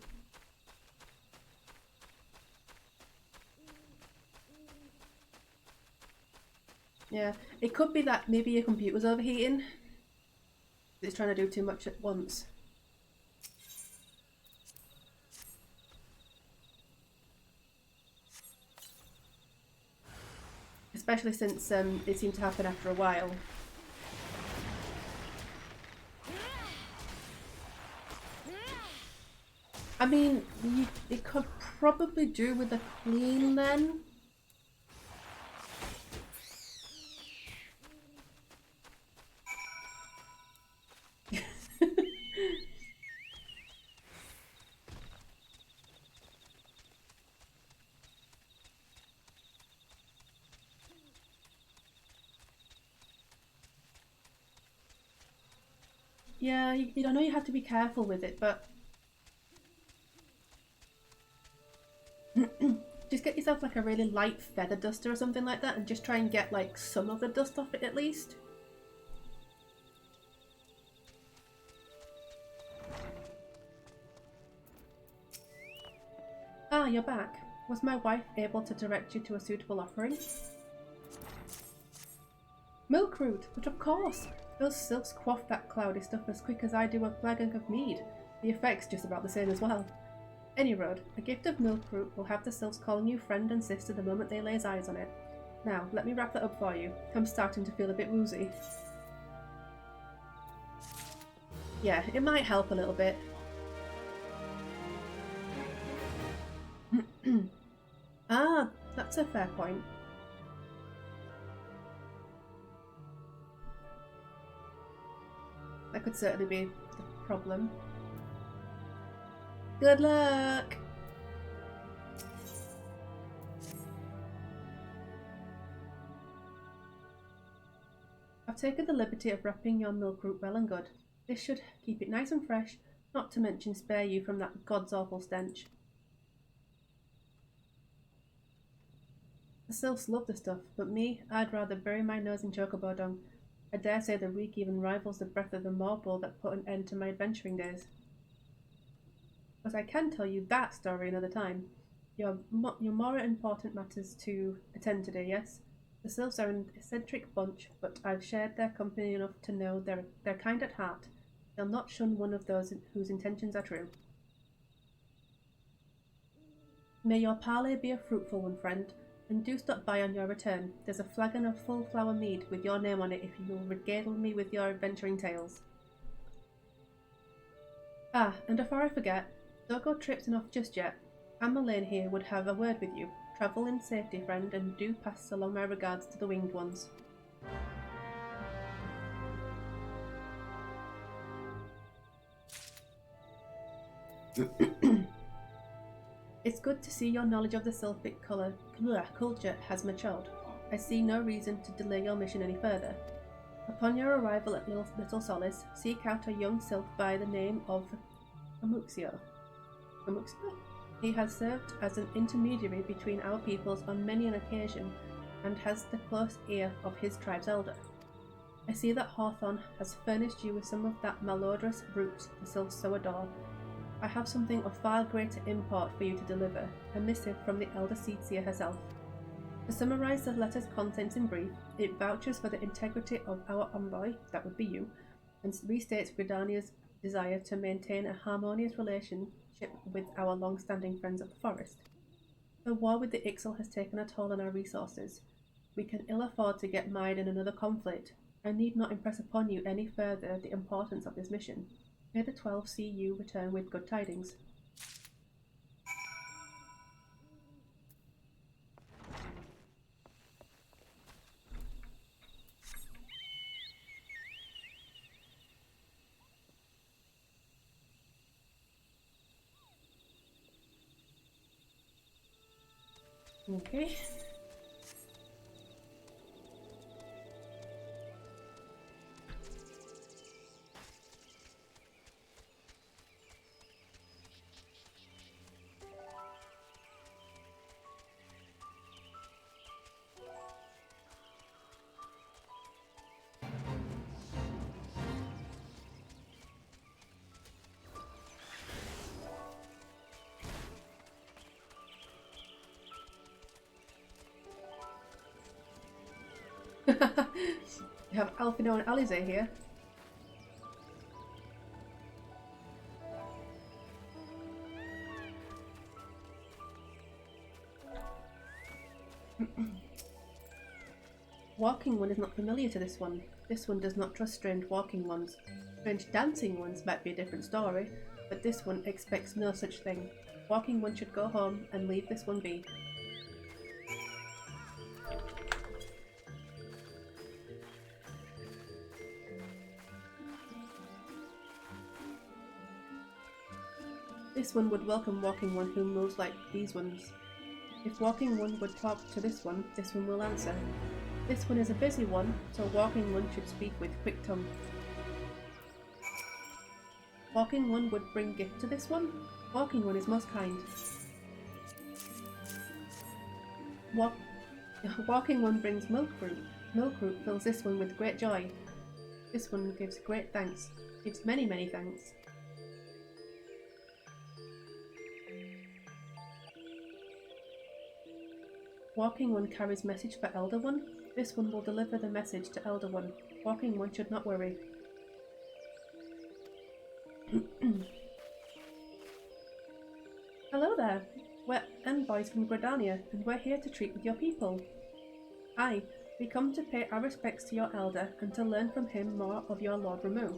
Yeah, it could be that maybe your computer's overheating. It's trying to do too much at once. Especially since it seemed to happen after a while. I mean, it could probably do with a clean then. Yeah, I know you have to be careful with it, but just get yourself like a really light feather duster or something like that and just try and get like some of the dust off it at least. Ah, you're back. Was my wife able to direct you to a suitable offering? Milkroot, but of course! Those sylphs quaff that cloudy stuff as quick as I do a flagon of mead. The effect's just about the same as well. Any road, a gift of milkroot will have the sylphs calling you friend and sister the moment they lay eyes on it. Now, let me wrap that up for you. I'm starting to feel a bit woozy. Yeah, it might help a little bit. Ah, that's a fair point. That could certainly be the problem. Good luck! I've taken the liberty of wrapping your milkroot well and good. This should keep it nice and fresh, not to mention spare you from that god's awful stench. The sylphs love the stuff, but me, I'd rather bury my nose in chocobo dung. I dare say the reek even rivals the breath of the Morbull that put an end to my adventuring days. But I can tell you that story another time. Your more important matters to attend today, yes? The sylphs are an eccentric bunch, but I've shared their company enough to know they're kind at heart. They'll not shun one of those whose intentions are true. May your parley be a fruitful one, friend. And do stop by on your return. There's a flagon of full flower mead with your name on it if you'll regale me with your adventuring tales. Ah, and before I forget, don't go tripping off just yet. Amalane here would have a word with you. Travel in safety, friend, and do pass along my regards to the winged ones. It's good to see your knowledge of the Sylphic culture has matured. I see no reason to delay your mission any further. Upon your arrival at Little Solace, seek out a young sylph by the name of Amuxio. He has served as an intermediary between our peoples on many an occasion, and has the close ear of his tribe's elder. I see that Hawthorne has furnished you with some of that malodorous root the sylphs so adore. I have something of far greater import for you to deliver, a missive from the elder Seedseer herself. To summarise the letter's contents in brief, it vouches for the integrity of our envoy, that would be you, and restates Gridania's desire to maintain a harmonious relationship with our long-standing friends of the forest. The war with the Ixal has taken a toll on our resources. We can ill afford to get mired in another conflict. I need not impress upon you any further the importance of this mission. May the 12 see you return with good tidings. Okay. You have Alphinaud and Alisaie here. Walking One is not familiar to this one. This one does not trust strange walking ones. Strange dancing ones might be a different story, but this one expects no such thing. Walking One should go home and leave this one be. This one would welcome Walking One who moves like these ones. If Walking One would talk to this one will answer. This one is a busy one, so Walking One should speak with quick tongue. Walking One would bring gift to this one. Walking One is most kind. Walking One brings milk root. Milk root fills this one with great joy. This one gives great thanks. Gives many, many thanks. Walking One carries message for Elder One. This one will deliver the message to Elder One. Walking One should not worry. Hello there. We're envoys from Gridania, and we're here to treat with your people. Aye, we come to pay our respects to your elder and to learn from him more of your Lord Ramuh.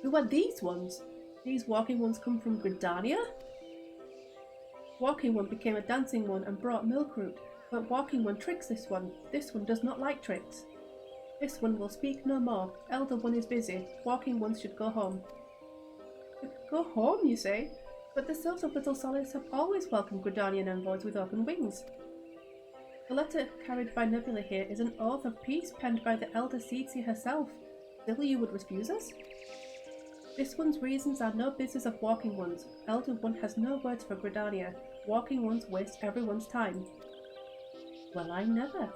Who are these ones? These Walking Ones come from Gridania? Walking One became a dancing one and brought milk root, but Walking One tricks this one. This one does not like tricks. This one will speak no more. Elder One is busy. Walking One should go home. Go home, you say? But the Sylphs of Little Solace have always welcomed Gridanian envoys with open wings. The letter carried by Nebula here is an oath of peace penned by the Elder Seedseer herself. Still you would refuse us? This one's reasons are no business of Walking One's. Elder One has no words for Gridania. Walking Ones waste everyone's time. Well, I never.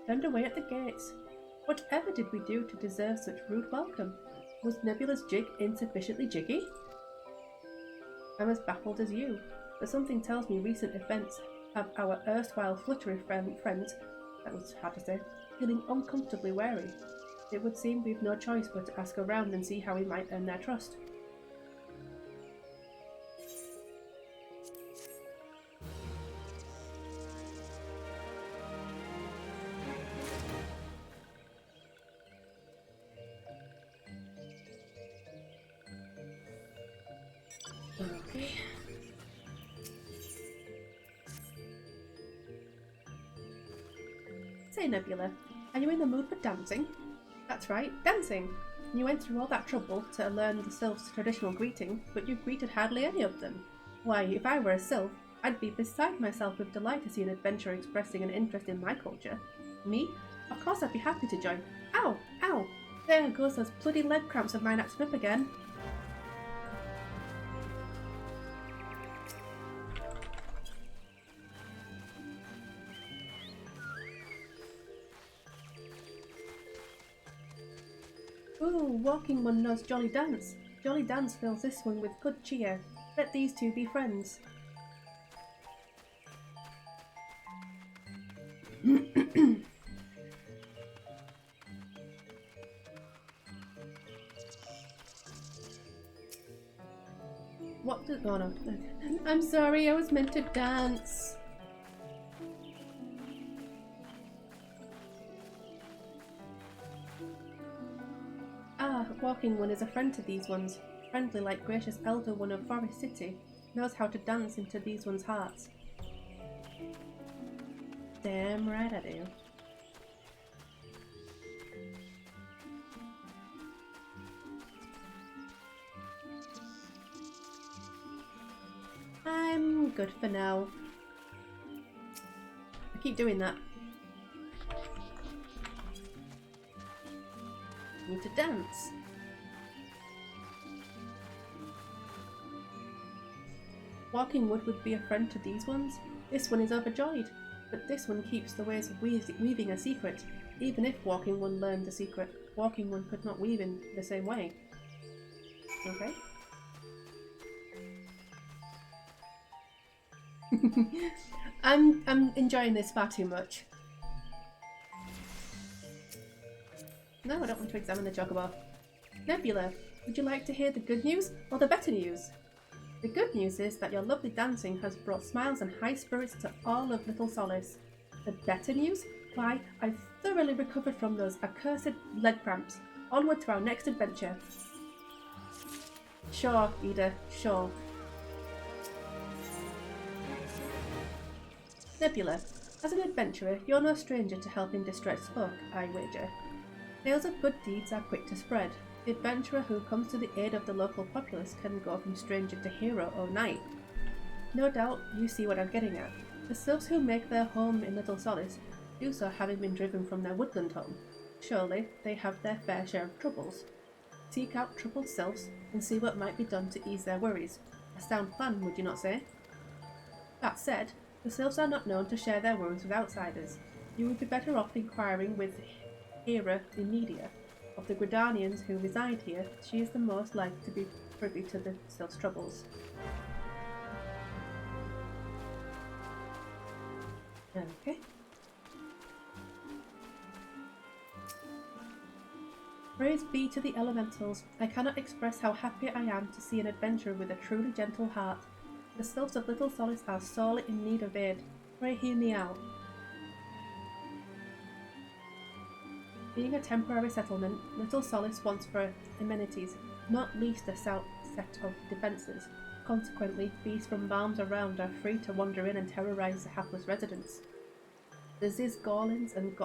Turned away at the gates. Whatever did we do to deserve such rude welcome? Was Nebula's jig insufficiently jiggy? I'm as baffled as you, but something tells me recent events have our erstwhile fluttery friends, that was hard to say, feeling uncomfortably wary. It would seem we've no choice but to ask around and see how we might earn their trust. Okay. Say, Nebula, are you in the mood for dancing? That's right, dancing! You went through all that trouble to learn the Sylphs' traditional greeting, but you greeted hardly any of them. Why, if I were a Sylph, I'd be beside myself with delight to see an adventurer expressing an interest in my culture. Me? Of course I'd be happy to join. Ow! Ow! There goes those bloody leg cramps of mine acting up again. Ooh, Walking One knows Jolly Dance. Jolly Dance fills this one with good cheer. Let these two be friends. What did... Oh no. I'm sorry, I was meant to dance. Ah, Walking One is a friend to these ones. Friendly like gracious Elder One of Forest City. Knows how to dance into these ones' hearts. Damn right I do. I'm good for now. I keep doing that. Need to dance. Walking Wood would be a friend to these ones. This one is overjoyed, but this one keeps the ways of weaving a secret. Even if Walking One learned the secret, Walking One could not weave in the same way. Okay. I'm enjoying this far too much. No, I don't want to examine the chocobo. Nebula, would you like to hear the good news or the better news? The good news is that your lovely dancing has brought smiles and high spirits to all of Little Solace. The better news? Why, I've thoroughly recovered from those accursed leg cramps. Onward to our next adventure. Sure, Ida, sure. Nebula, as an adventurer, you're no stranger to helping distressed folk, I wager. Tales of good deeds are quick to spread. The adventurer who comes to the aid of the local populace can go from stranger to hero overnight. No doubt you see what I'm getting at. The sylphs who make their home in Little Solace do so having been driven from their woodland home. Surely they have their fair share of troubles. Seek out troubled sylphs and see what might be done to ease their worries. A sound plan, would you not say? That said, the sylphs are not known to share their worries with outsiders. You would be better off inquiring with Hera Inedia. Of the Gridanians who reside here, she is the most likely to be privy to the sylphs' troubles. Okay. Praise be to the elementals. I cannot express how happy I am to see an adventurer with a truly gentle heart. The sylphs of Little Solace are sorely in need of aid. Pray hear me out. Being a temporary settlement, Little Solace wants for amenities, not least a set of defences. Consequently, beasts from farms around are free to wander in and terrorise the hapless residents. The Zizgorlins and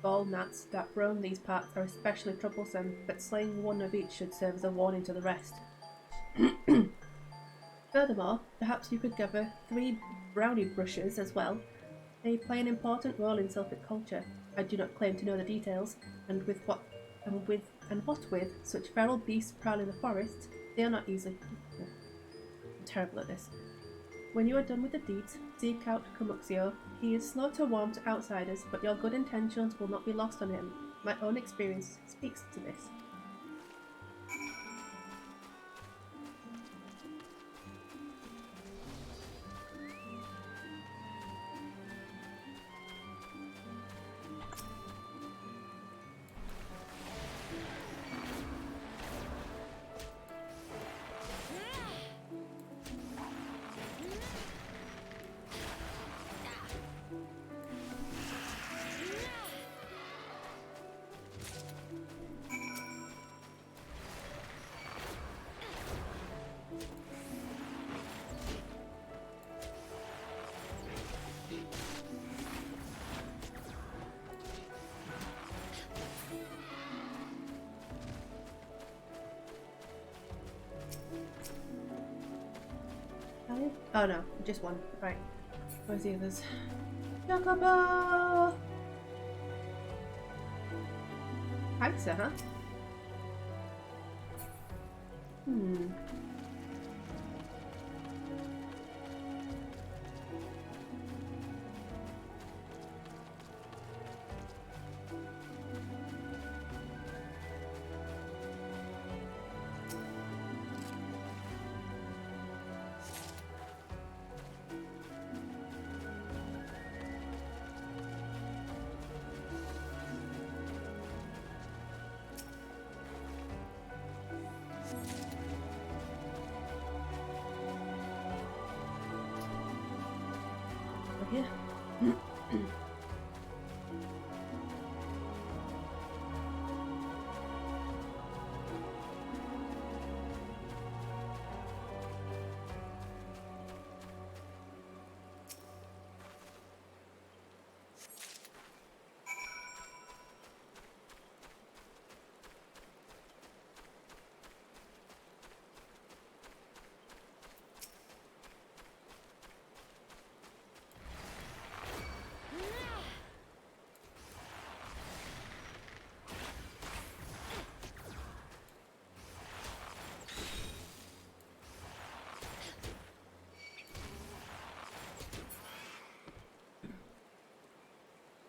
Gallnats that roam these parts are especially troublesome, but slaying one of each should serve as a warning to the rest. Furthermore, perhaps you could gather 3 brownie brushes as well. They play an important role in Sylphic culture. I do not claim to know the details, and what with such feral beasts prowling the forest, they are not easily... I'm terrible at this. When you are done with the deeds, seek out Kumuxio. He is slow to warm to outsiders, but your good intentions will not be lost on him. My own experience speaks to this. Oh no, just one. Right. Where's the others? Chocobo! Hagsa, huh?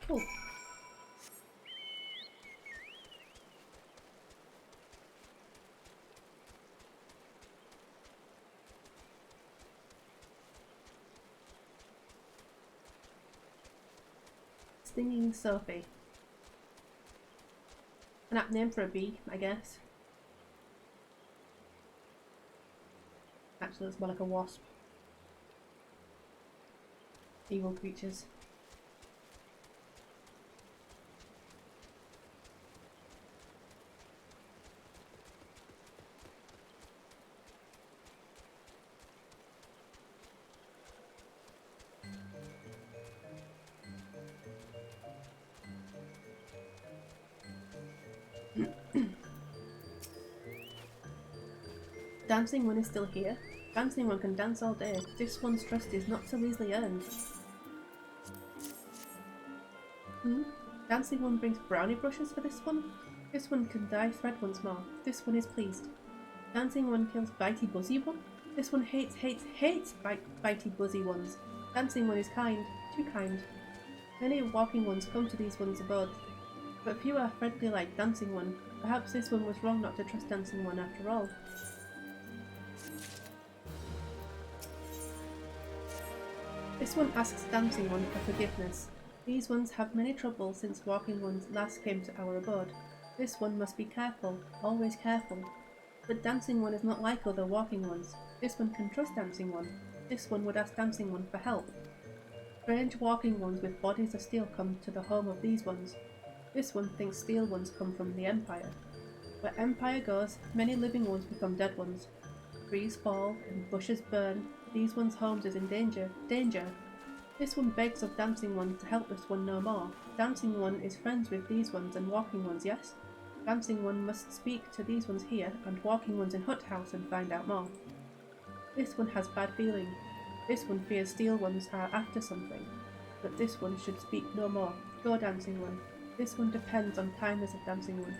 Cool. Stinging Sophie. An apt name for a bee, I guess. Actually, it's more like a wasp. Evil creatures. Dancing One is still here. Dancing One can dance all day. This one's trust is not so easily earned. Dancing One brings brownie brushes for this one. This one can dye thread once more. This one is pleased. Dancing One kills Bitey Buzzy One. This one hates Bitey Buzzy Ones. Dancing One is kind. Too kind. Many walking ones come to these ones' abode, but few are friendly like Dancing One. Perhaps this one was wrong not to trust Dancing One after all. This one asks Dancing One for forgiveness. These ones have many troubles since walking ones last came to our abode. This one must be careful, always careful. But Dancing One is not like other walking ones. This one can trust Dancing One. This one would ask Dancing One for help. Strange walking ones with bodies of steel come to the home of these ones. This one thinks steel ones come from the Empire. Where Empire goes, many living ones become dead ones. Trees fall and bushes burn. These ones' homes is in danger. Danger! This one begs of Dancing One to help this one no more. Dancing One is friends with these ones and walking ones, yes? Dancing One must speak to these ones here and walking ones in Hut House and find out more. This one has bad feeling. This one fears steel ones are after something. But this one should speak no more. Go, Dancing One. This one depends on kindness of Dancing One.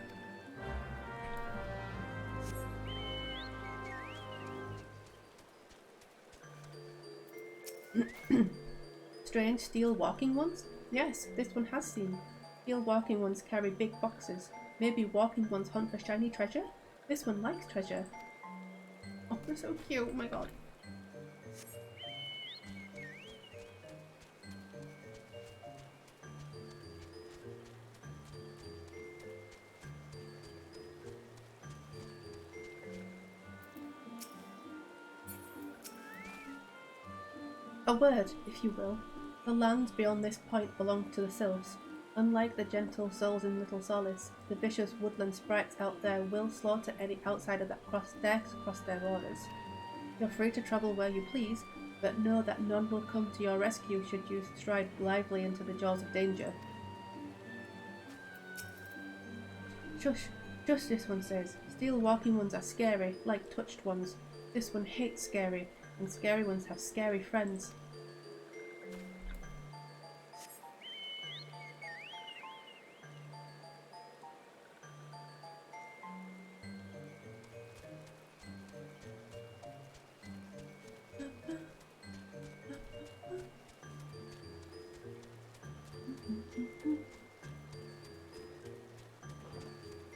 Strange steel walking ones? Yes, this one has seen. Steel walking ones carry big boxes. Maybe walking ones hunt for shiny treasure? This one likes treasure. Oh, they're so cute, oh my god. A word, if you will. The lands beyond this point belong to the sylphs. Unlike the gentle souls in Little Solace, the vicious woodland sprites out there will slaughter any outsider that dares cross their borders. You're free to travel where you please, but know that none will come to your rescue should you stride blithely into the jaws of danger. Shush, just this one says. Steel walking ones are scary, like touched ones. This one hates scary, and scary ones have scary friends.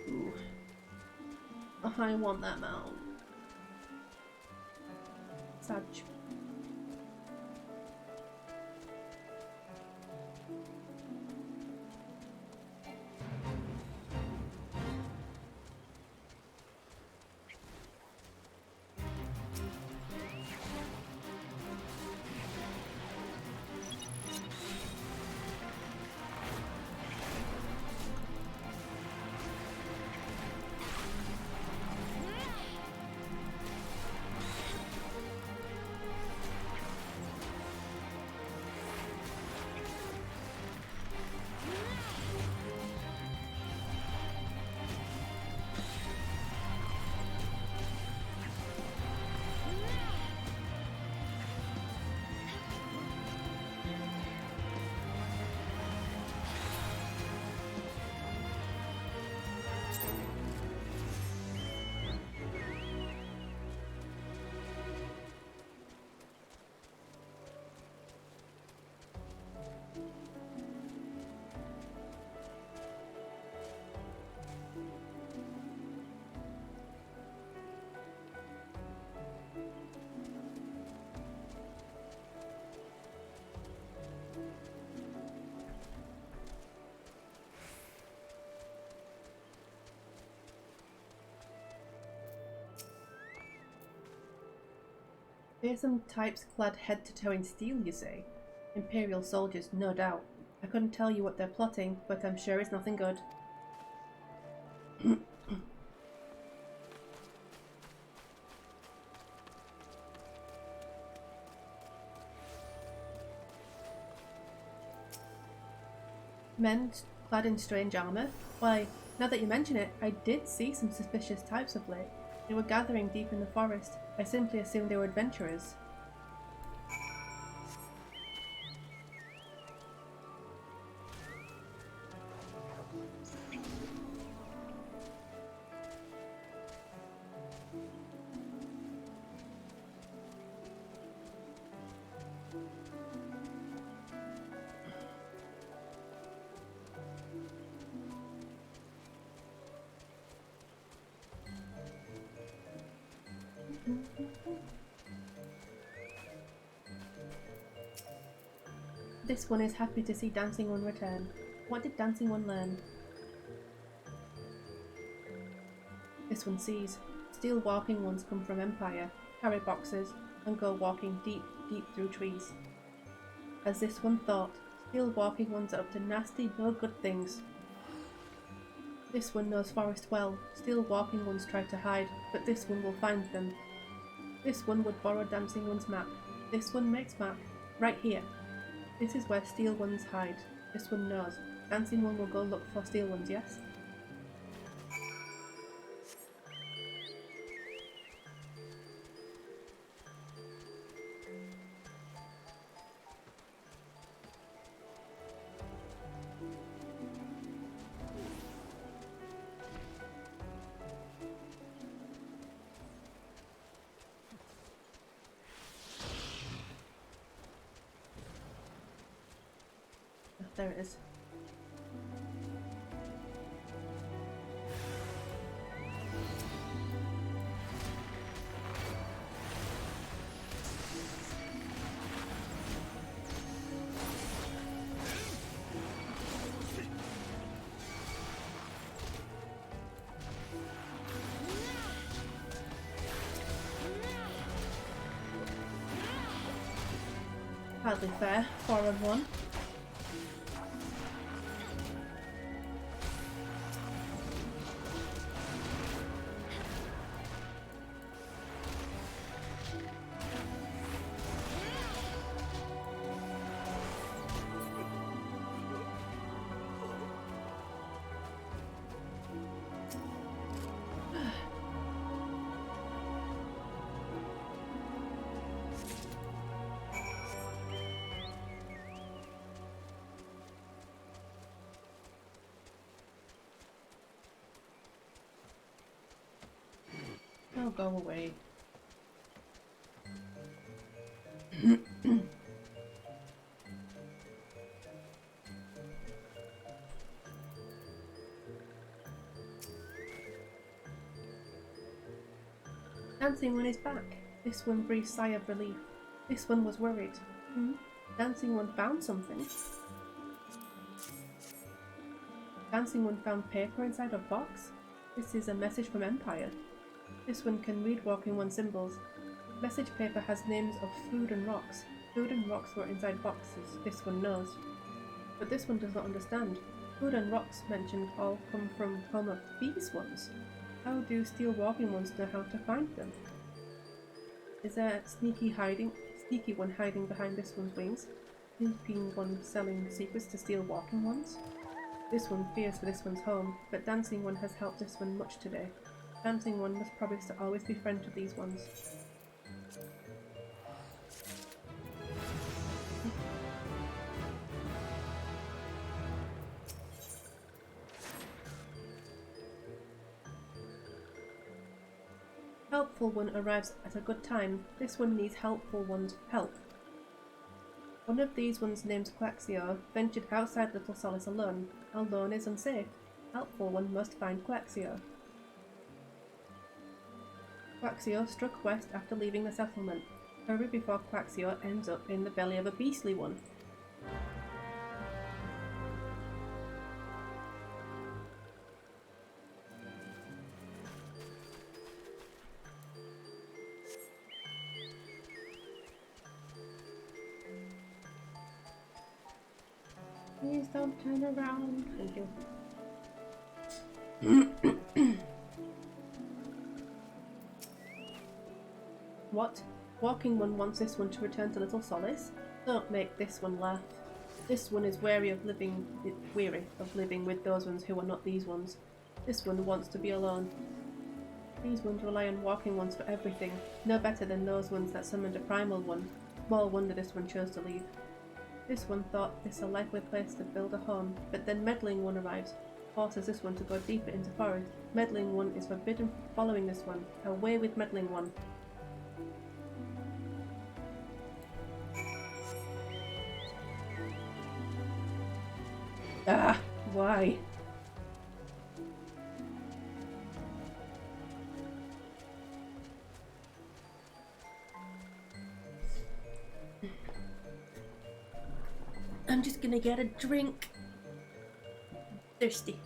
Ooh. I want that mount. Such. Fearsome types clad head to toe in steel, you say? Imperial soldiers, no doubt. I couldn't tell you what they're plotting, but I'm sure it's nothing good. Men clad in strange armour? Why, now that you mention it, I did see some suspicious types of late. They were gathering deep in the forest. I simply assumed they were adventurers. This one is happy to see Dancing One return. What did Dancing One learn? This one sees. Steel walking ones come from Empire, carry boxes, and go walking deep, deep through trees. As this one thought, steel walking ones are up to nasty, no good things. This one knows forest well. Steel walking ones try to hide, but this one will find them. This one would borrow Dancing One's map. This one makes map. Right here. This is where steel ones hide. This one knows. Dancing One will go look for steel ones, yes? There it is. Hardly fair. 4-on-1. Oh, go away. Dancing One is back. This one breathed a sigh of relief. This one was worried. Dancing One found something. Dancing One found paper inside a box. This is a message from Empire. This one can read Walking One symbols. Message paper has names of food and rocks. Food and rocks were inside boxes. This one knows. But this one does not understand. Food and rocks mentioned all come from home of these ones. How do steel walking ones know how to find them? Is there a sneaky one hiding behind this one's wings? Sneaking one selling secrets to steel walking ones? This one fears for this one's home, but Dancing One has helped this one much today. Dancing One must promise to always be friends with these ones. Helpful One arrives at a good time. This one needs Helpful One's help. One of these one's named Quaxio ventured outside Little Solace alone. Alone is unsafe. Helpful One must find Quaxio. Quaxio struck west after leaving the settlement. Hurry before Quaxio ends up in the belly of a beastly one. Please don't turn around. Thank you. What? Walking One wants this one to return to Little Solace? Don't make this one laugh. This one is weary of living with those ones who are not these ones. This one wants to be alone. These ones rely on Walking Ones for everything, no better than those ones that summoned a primal one. Small wonder this one chose to leave. This one thought this a likely place to build a home, but then Meddling One arrives, forces this one to go deeper into forest. Meddling One is forbidden from following this one. Away with Meddling One. Ah, why? I'm just gonna get a drink. Thirsty.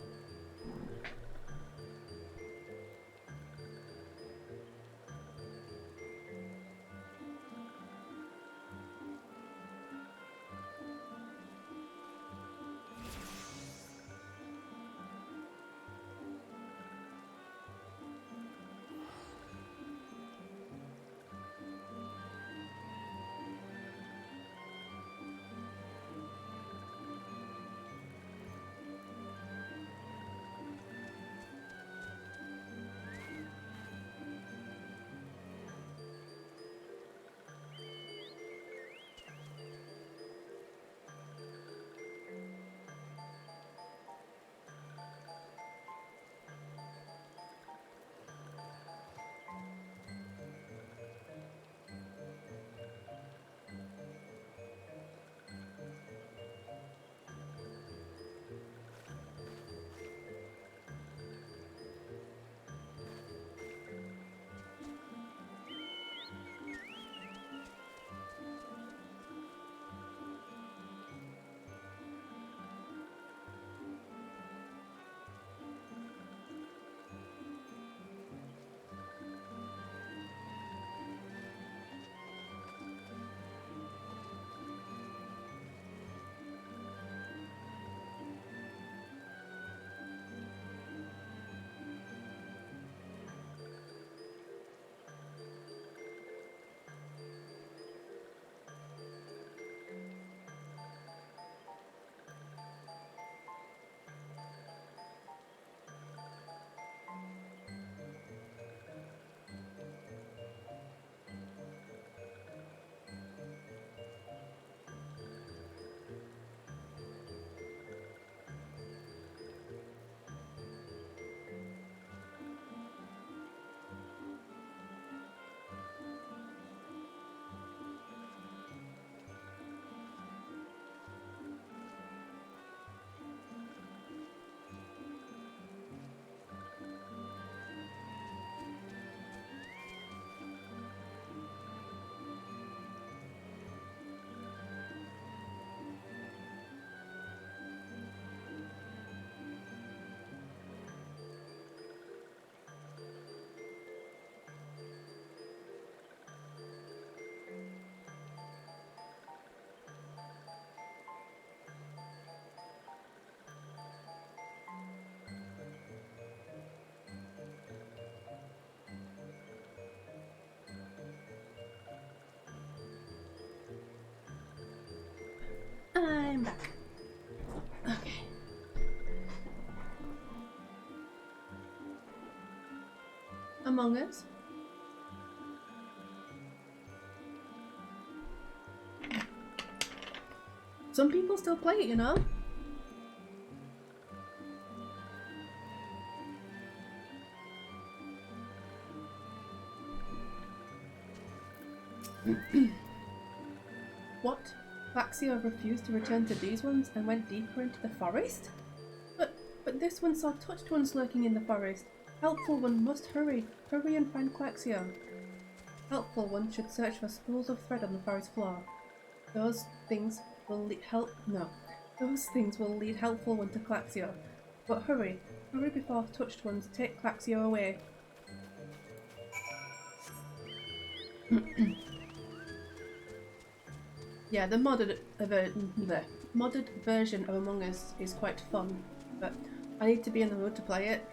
I'm back. Okay. Among Us. Some people still play it, you know? What? Claxio refused to return to these ones and went deeper into the forest? But this one saw touched ones lurking in the forest. Helpful One must hurry. Hurry and find Claxio. Helpful One should search for spools of thread on the forest floor. Those things will lead Helpful One to Claxio. But hurry. Hurry before touched ones take Claxio away. Yeah, the modded modded version of Among Us is quite fun, but I need to be in the mood to play it.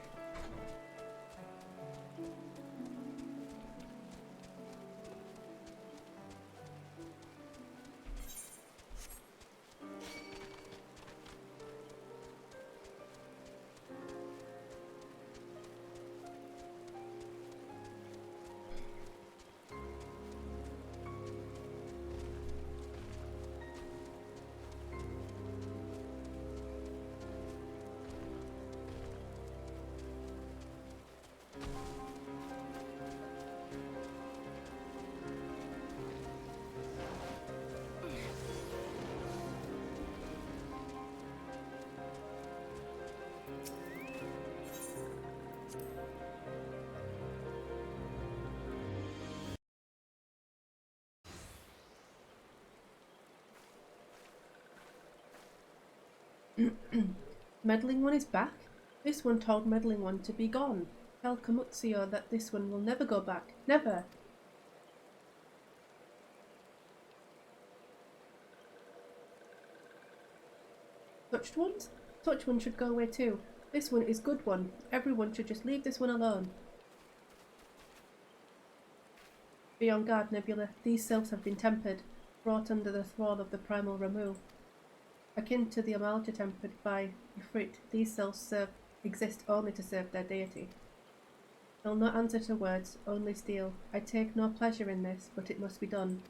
Meddling One is back. This one told Meddling One to be gone. Tell Kamuxio that this one will never go back. Never! Touched ones? Touch One should go away too. This one is good one. Everyone should just leave this one alone. Be on guard, Nebula. These sylphs have been tempered, brought under the thrall of the primal Ramu. Akin to the Amalja tempered by Ifrit, these sylphs exist only to serve their deity. They'll not answer to words, only steal. I take no pleasure in this, but it must be done.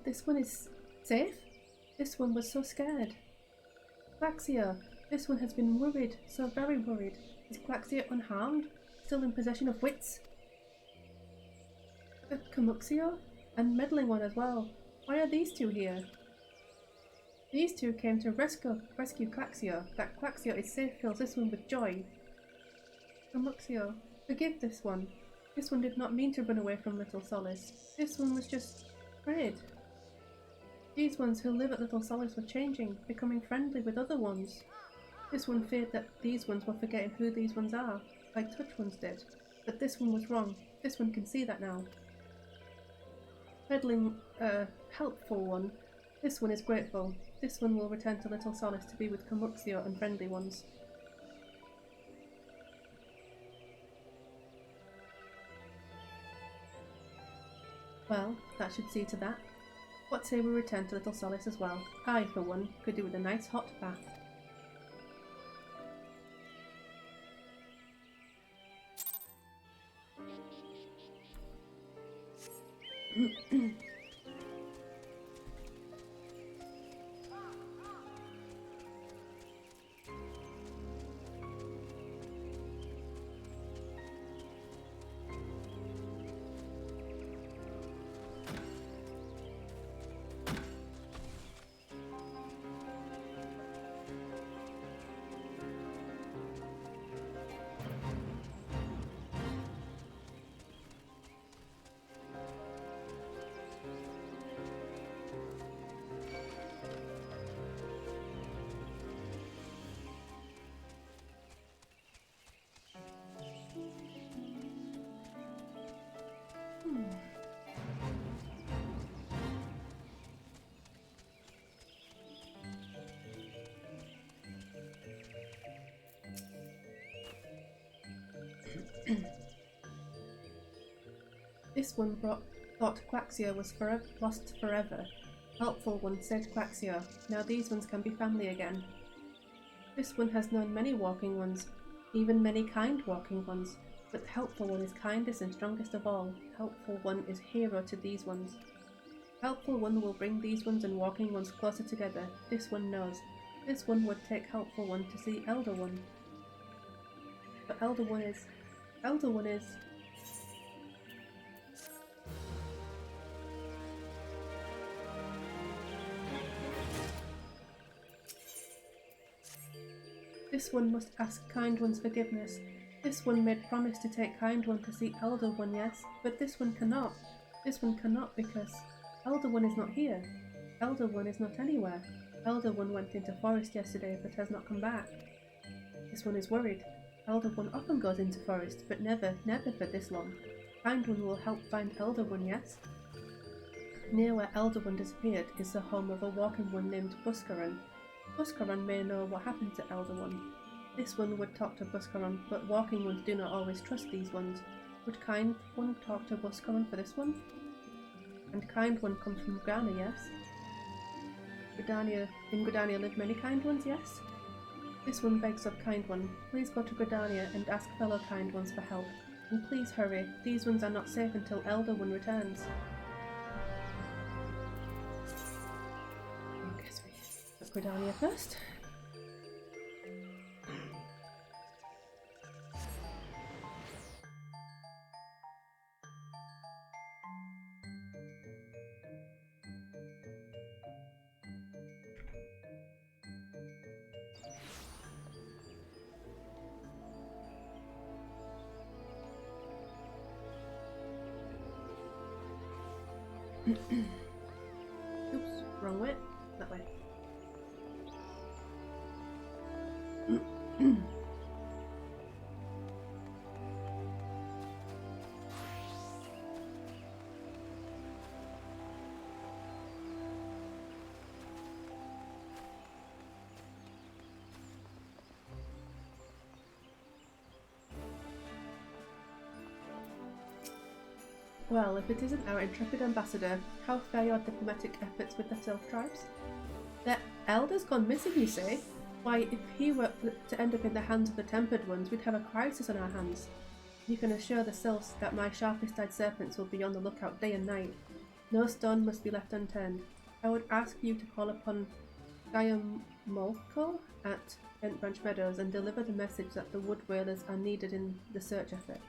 This one is safe? This one was so scared. Claxia, this one has been worried, so very worried. Is Claxia unharmed? Still in possession of wits? Kamuxio? And Meddling One as well. Why are these two here? These two came to rescue Claxio. That Claxio is safe fills this one with joy. Kamuxio, forgive this one. This one did not mean to run away from Little Solace. This one was just afraid. These ones who live at Little Solace were changing, becoming friendly with other ones. This one feared that these ones were forgetting who these ones are, like Touch Ones did. But this one was wrong. This one can see that now. Meddling, helpful one. This one is grateful. This one will return to Little Solace to be with Kamuxio and friendly ones. Well, that should see to that. What say we return to Little Solace as well? I, for one, could do with a nice hot bath. This one thought Quaxia was lost forever. Helpful One saved Quaxia. Now these ones can be family again. This one has known many walking ones, even many kind walking ones, but the Helpful One is kindest and strongest of all. Helpful One is hero to these ones. Helpful One will bring these ones and walking ones closer together. This one knows. This one would take Helpful One to see Elder One. But Elder One is... This one must ask Kind One's forgiveness. This one made promise to take Kind One to see Elder One, yes, but this one cannot. This one cannot because Elder One is not here. Elder One is not anywhere. Elder One went into forest yesterday but has not come back. This one is worried. Elder One often goes into forest, but never for this long. Kind One will help find Elder One, yes? Near where Elder One disappeared is the home of a walking one named Buscaron. Buscaron may know what happened to Elder One. This one would talk to Buscaron, but walking ones do not always trust these ones. Would Kind One talk to Buscaron for this one? And Kind One comes from Gridania, yes? In Gridania live many Kind Ones, yes? This one begs of Kind One, please go to Gridania and ask fellow Kind Ones for help. And please hurry, these ones are not safe until Elder One returns. Gridania first. Oops, wrong way. That way. Well, if it isn't our intrepid ambassador, how fare your diplomatic efforts with the Sylph tribes? Their elder's gone missing, you say? Why, if he were to end up in the hands of the Tempered Ones, we'd have a crisis on our hands. You can assure the Sylphs that my sharpest-eyed serpents will be on the lookout day and night. No stone must be left unturned. I would ask you to call upon Gayamolko at Bent Branch Meadows and deliver the message that the Wood Whalers are needed in the search effort.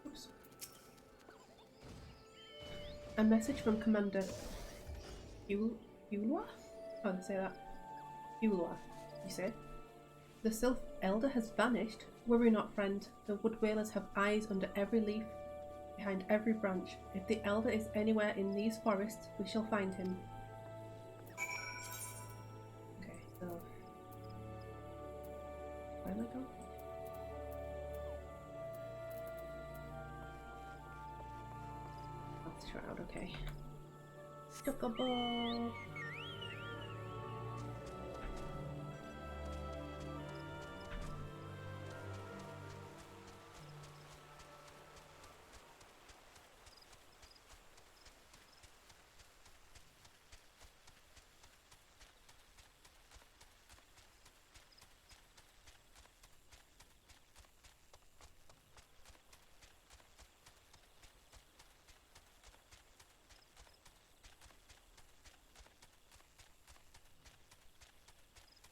Oops. A message from Commander Eulwa? Oh, they say that. Eulwa, you say? The Sylph Elder has vanished. Worry not, friend. The Wood Whalers have eyes under every leaf, behind every branch. If the Elder is anywhere in these forests, we shall find him. Okay, so... where am I going? Shroud, okay. Chocobo!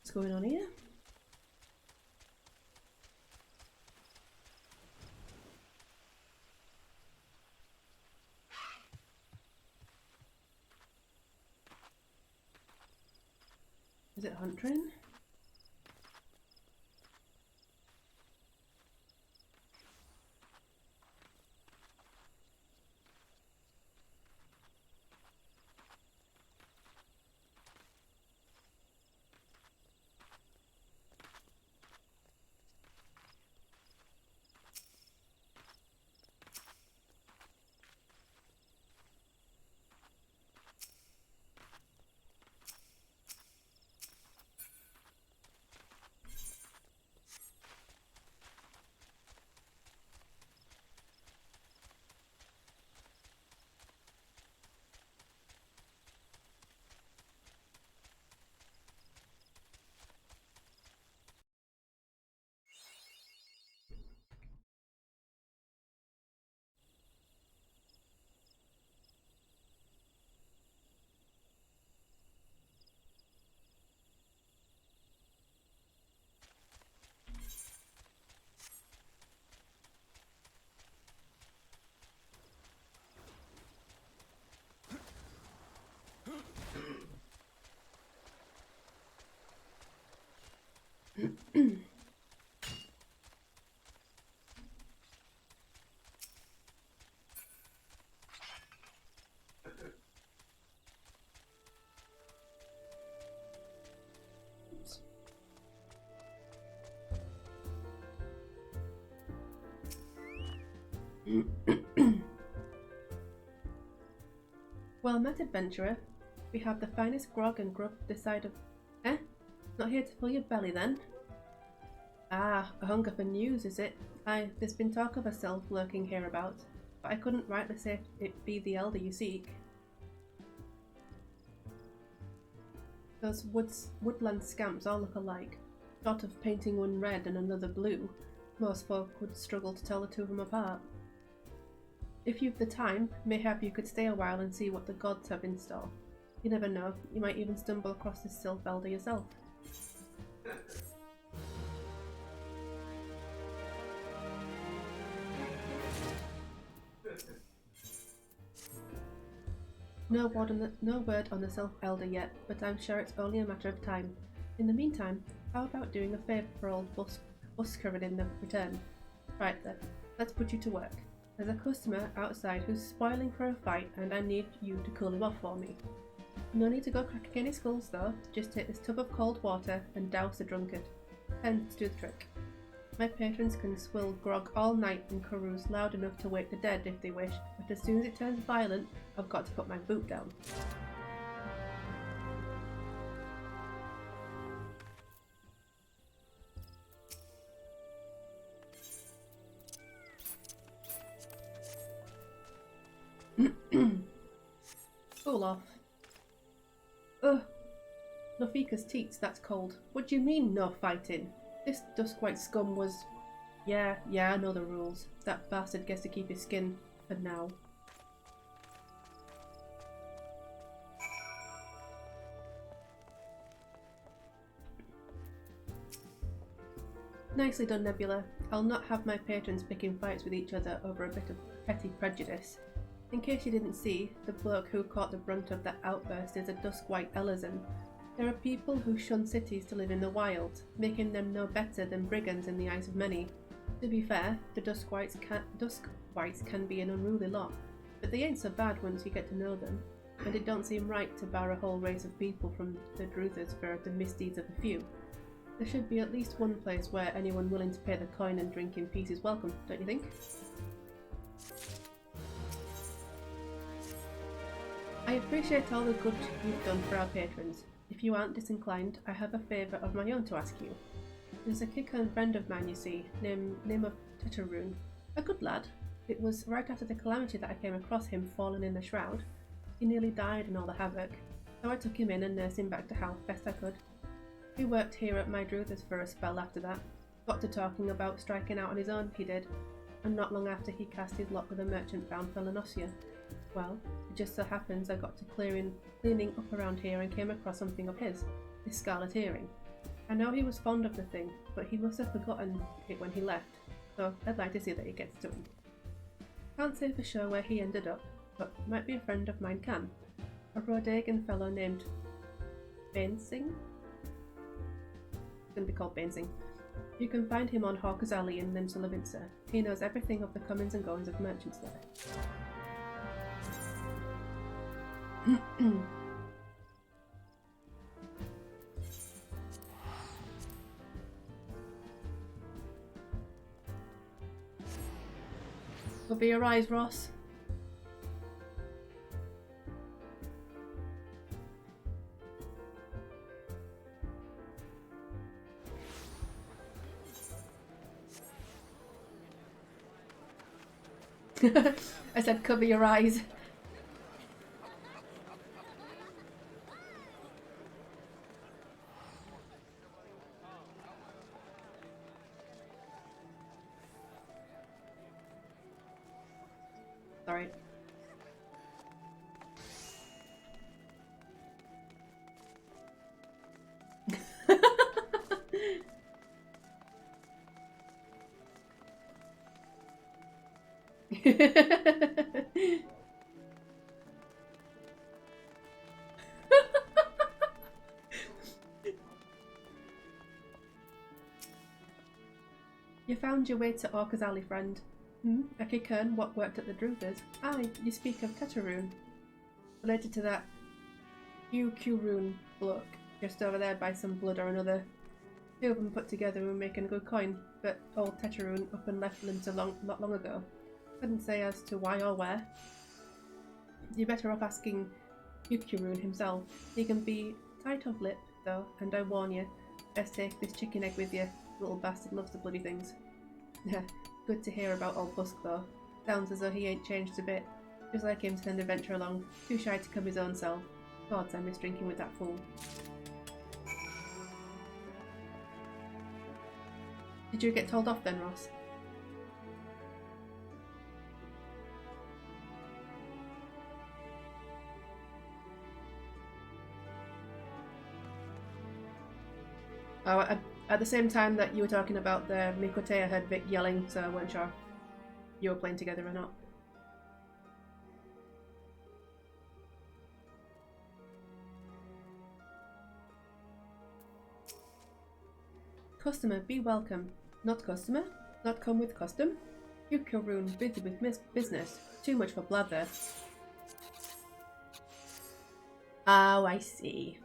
What's going on here? Is it Huntrin? Well met, adventurer. We have the finest grog and grub this side of... Eh? Not here to fill your belly, then? Ah, a hunger for news, is it? Aye, there's been talk of a self lurking hereabouts, but I couldn't rightly say it be the elder you seek. Those woodland scamps all look alike. Short of painting one red and another blue, most folk would struggle to tell the two of them apart. If you've the time, mayhap you could stay a while and see what the gods have in store. You never know, you might even stumble across this sylph elder yourself. No word on the sylph elder yet, but I'm sure it's only a matter of time. In the meantime, how about doing a favour for old Buskarin in the return? Right then, let's put you to work. There's a customer outside who's spoiling for a fight and I need you to cool him off for me. No need to go cracking any skulls though, just take this tub of cold water and douse the drunkard. Tends to do the trick. My patrons can swill grog all night and carouse loud enough to wake the dead if they wish, but as soon as it turns violent, I've got to put my boot down. Cool off. Ugh. Nofika's teats, that's cold. What do you mean, no fighting? This Duskwhite scum was... Yeah, I know the rules. That bastard gets to keep his skin for now. Nicely done, Nebula. I'll not have my patrons picking fights with each other over a bit of petty prejudice. In case you didn't see, the bloke who caught the brunt of that outburst is a Duskwhite Elezen. There are people who shun cities to live in the wild, making them no better than brigands in the eyes of many. To be fair, the Duskwhites can be an unruly lot, but they ain't so bad once you get to know them, and it don't seem right to bar a whole race of people from the Druthers for the misdeeds of a few. There should be at least one place where anyone willing to pay the coin and drink in peace is welcome, don't you think? I appreciate all the good you've done for our patrons. If you aren't disinclined, I have a favour of my own to ask you. There's a Kikern friend of mine, you see, name of Teteroon. A good lad. It was right after the calamity that I came across him fallen in the shroud. He nearly died in all the havoc, so I took him in and nursed him back to health best I could. He worked here at my Druthers for a spell after that. Got to talking about striking out on his own, he did, and not long after he cast his lot with a merchant bound for Lanosia. Well, it just so happens I got to cleaning up around here and came across something of his, this scarlet earring. I know he was fond of the thing, but he must have forgotten it when he left, so I'd like to see that it gets to him. Can't say for sure where he ended up, but might be a friend of mine can. A Rodagan fellow named Bainsing? It's going to be called Bainsing. You can find him on Hawker's Alley in Limsa. He knows everything of the comings and goings of merchants there. Cover your eyes, Ross. I said cover your eyes. Sorry. You found your way to Orca's Alley, friend. A Kikern, what worked at the Druidas? Ah, you speak of Tetraroon. Related to that Q-Rune bloke just over there by some blood or another. Two of them put together were making a good coin, but old Tetraroon up and left Limsa not long ago. Couldn't say as to why or where. You're better off asking Q-Rune himself. He can be tight of lip, though, and I warn you, best take this chicken egg with you. Little bastard loves the bloody things. Good to hear about old Busk, though. Sounds as though he ain't changed a bit. Just like him to send a venture along. Too shy to come his own self. Gods, I miss drinking with that fool. Did you get told off then, Ross? Oh, at the same time that you were talking about the Mikote, I heard Vic yelling, so I wasn't sure if you were playing together or not. Customer, be welcome. Not customer? Not come with custom? Q-Rune, busy with business. Too much for blather. Oh, I see.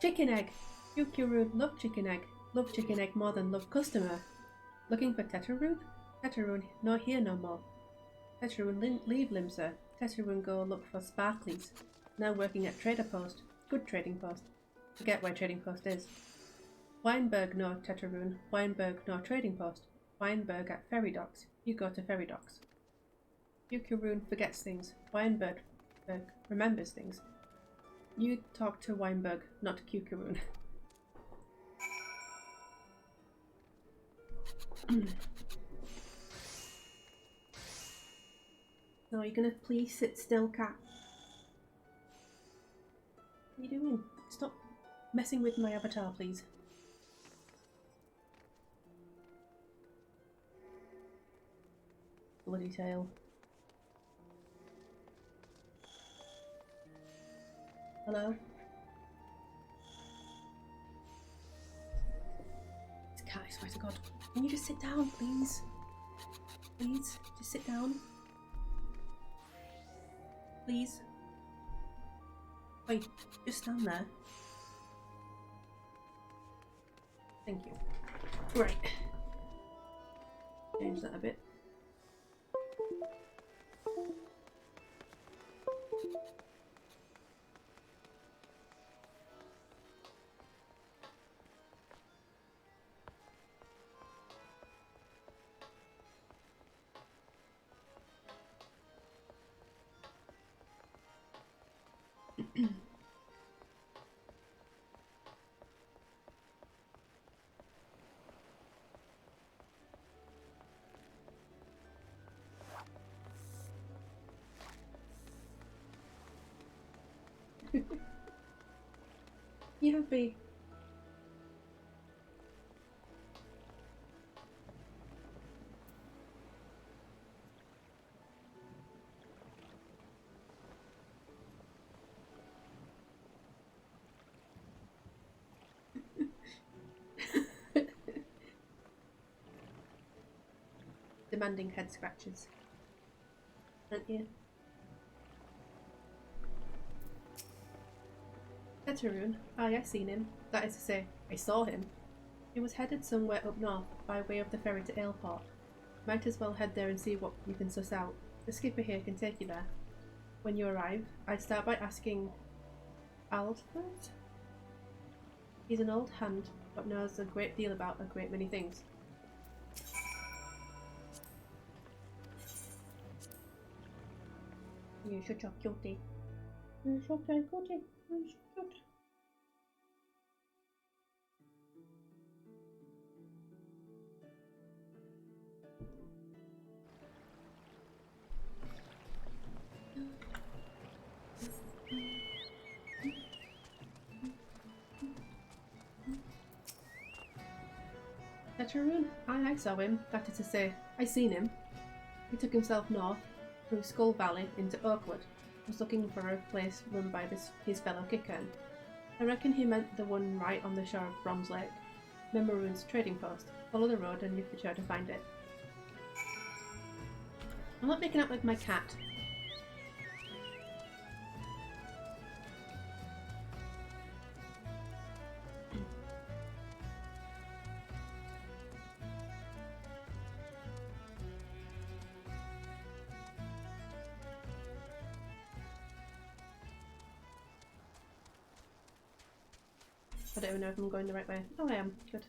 Chicken egg. Q-Rune, love chicken egg. Love chicken egg more than love customer. Looking for Tetraroon? Tetraroon, no here no more. Tetraroon, leave Limsa. Tetraroon go look for Sparklies. Now working at Trader Post. Good trading post. Forget where Trading Post is. Weinberg no Tetraroon. Weinberg no Trading Post. Weinberg at Ferry Docks. You go to Ferry Docks. Q-Rune forgets things. Weinberg remembers things. You talk to Weinberg, not Q-Rune. No, you're gonna please sit still, cat. What are you doing? Stop messing with my avatar, please. Bloody tail. Hello? This cat, I swear to God. Can you just sit down, please? Please, just sit down. Please. Wait, just stand there. Thank you. Right. Change that a bit. You happy? Demanding head scratches. Aren't you? Tetraroon? Aye, I seen him. That is to say, I saw him. He was headed somewhere up north, by way of the ferry to Aleport. Might as well head there and see what you can suss out. The skipper here can take you there. When you arrive, I'd start by asking Alfred? He's an old hand, but knows a great deal about a great many things. You're such a cutie. You're such a cutie. You're so cute. Tetraroon? Aye, I saw him. That is to say, I seen him. He took himself north, through Skull Valley into Oakwood. Was looking for a place run by his fellow Kikern. I reckon he meant the one right on the shore of Brom's Lake. Memorune's trading post. Follow the road and be sure to find it. I'm not making up with my cat. I don't even know if I'm going the right way. Oh, I am. Good.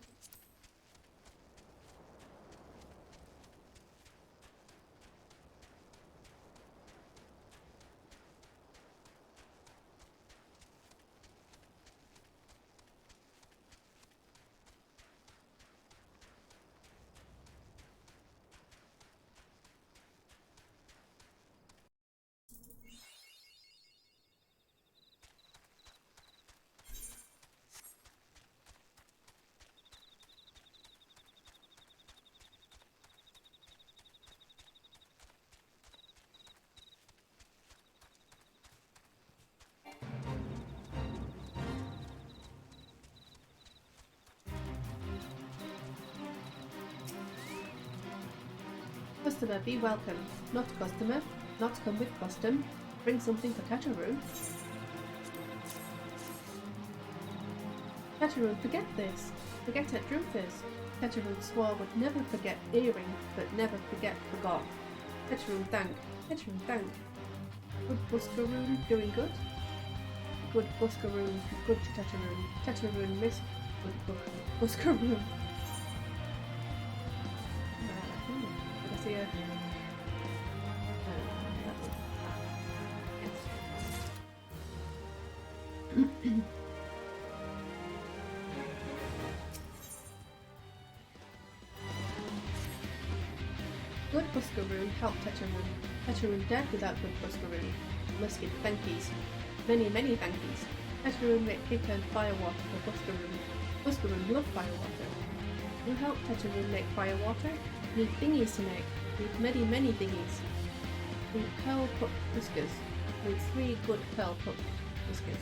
Customer, be welcome. Not customer, not come with custom. Bring something for Tetraroon. Tetraroon, forget this. Forget it, Druthis. Tetraroon swore would never forget earring, but never forget forgot. Tetraroon, thank. Tetraroon, thank. Good Buskaroon, doing good? Good Buskaroon, good to Tetraroon. Tetraroon, miss good Buskaroon. See ya. Good Buskaroon helped Tetraroon. Tetraroon dead without good Buskaroon. Must give thankies. Many, many thankies. Tetraroon make kick and firewater for Buskaroon. Buskaroon love firewater. You help Tetraroon make firewater? Need thingies to make. Need many, many thingies. Need pearl pup whiskers. Need 3 good pearl pup whiskers.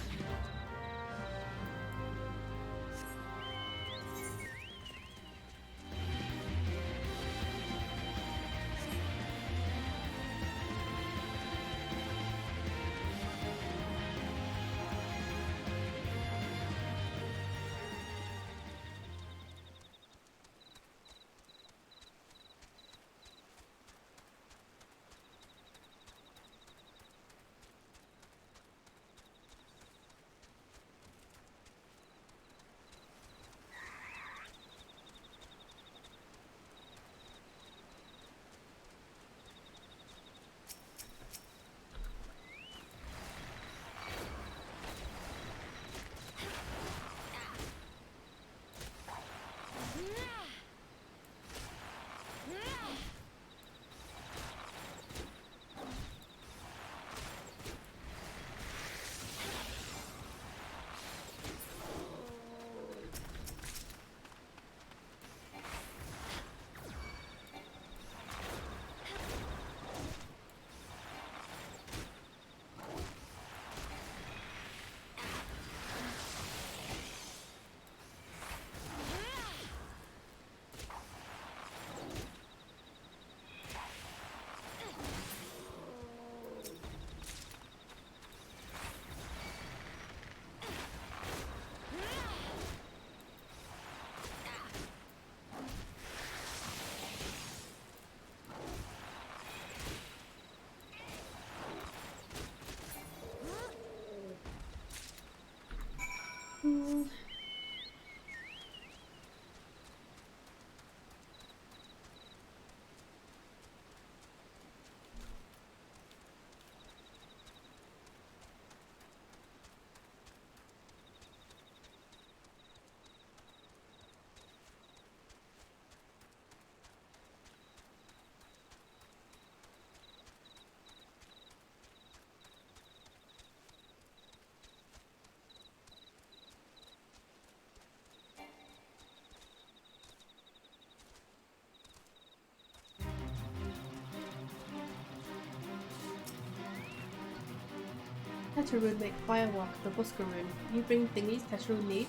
Tetraroon make firewalk for Buskaroon. You bring thingies Tetraroon need?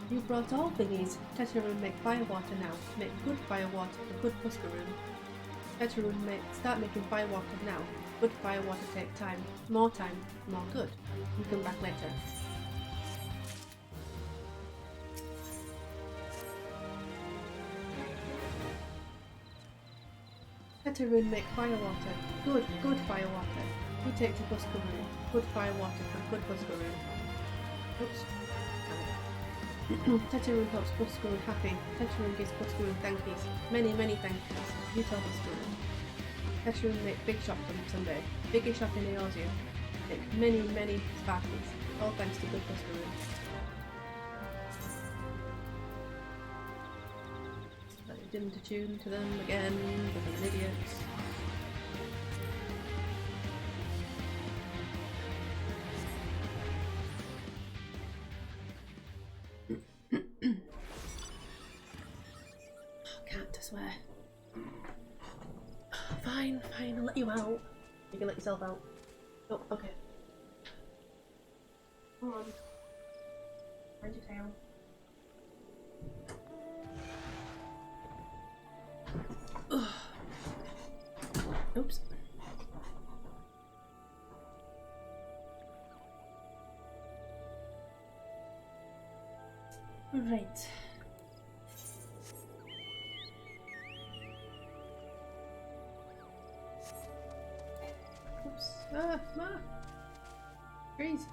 You brought all thingies. Tetraroon make firewater now. Make good firewater for good Puskaroon. Tetraroon start making firewater now. Good firewater take time. More good. You come back later. Tetraroon make firewater. Good firewater. You take to Puskaroon. Good firewater for good Puskaroon. Oops. Tetraroon helps Puskaroon happy. Tetraroon gives Puskaroon thankies. Many thankies. You tell Puskaroon. Tetraroon make big shop from someday. Biggest shop in Eorzea. Make many sparkles. All thanks to good Puskaroon. Dim to tune to them again, because I'm idiots. Can't swear. Fine, I'll let you out. You can let yourself out. Oh, okay. Come on. Find your tail. Oops. Right. Oops. Freeze.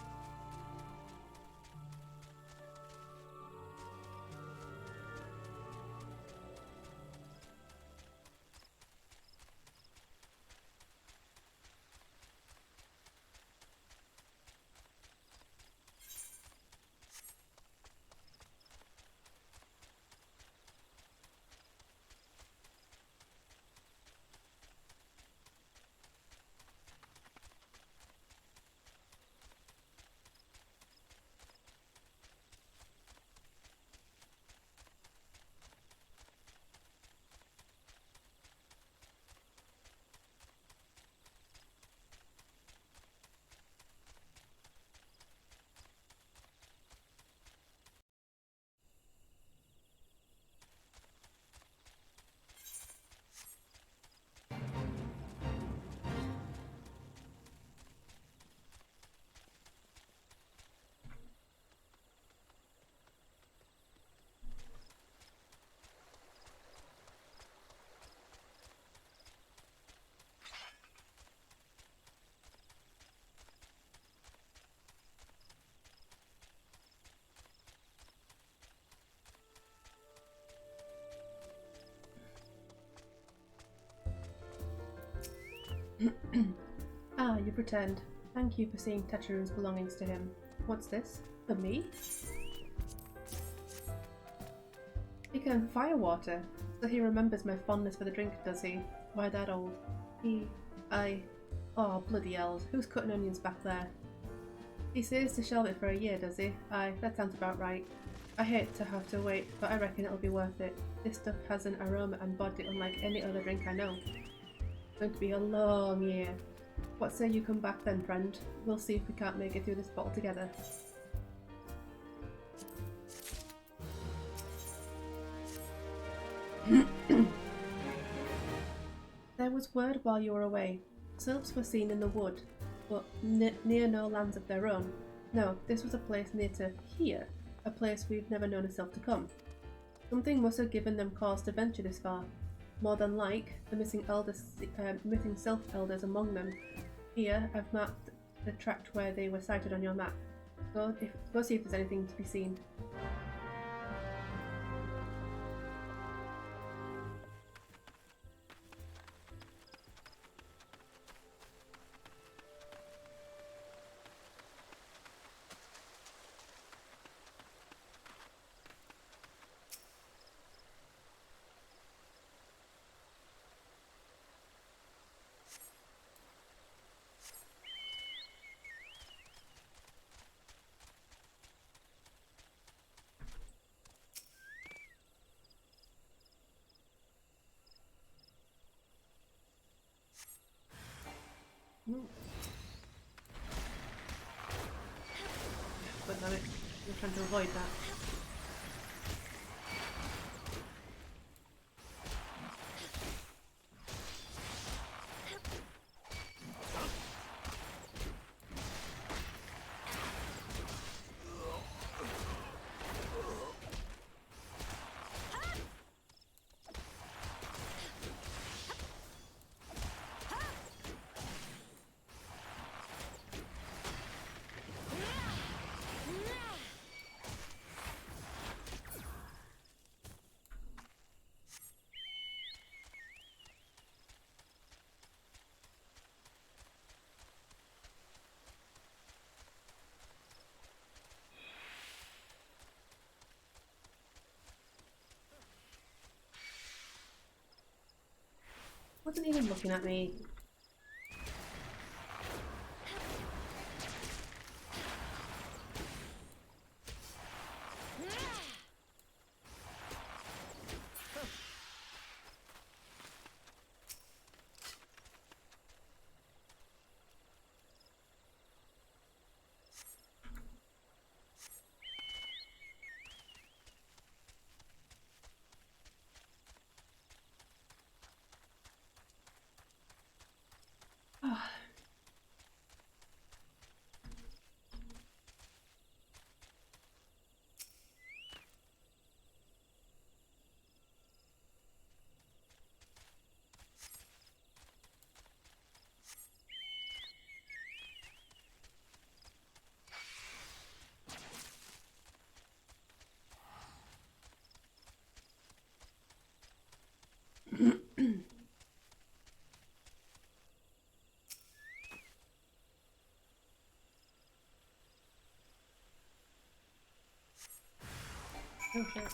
Ah, you pretend. Thank you for seeing Tetraroon's belongings to him. What's this? For me? He can firewater, so he remembers my fondness for the drink, does he? Why that old? Oh, bloody elves. Who's cutting onions back there? He says to shelve it for a year, does he? Aye, that sounds about right. I hate to have to wait, but I reckon it'll be worth it. This stuff has an aroma and body unlike any other drink I know. It's going to be a long year. What say you come back then, friend? We'll see if we can't make it through this bottle together. There was word while you were away. Sylphs were seen in the wood, but near no lands of their own. No, this was a place near to here, a place we've never known a Sylph to come. Something must have given them cause to venture this far. More than like, the missing Sylph elders among them. Here, I've marked the tract where they were sighted on your map. Go see if there's anything to be seen. But damn it, you're trying to avoid that. Wasn't even looking at me. Oh shit.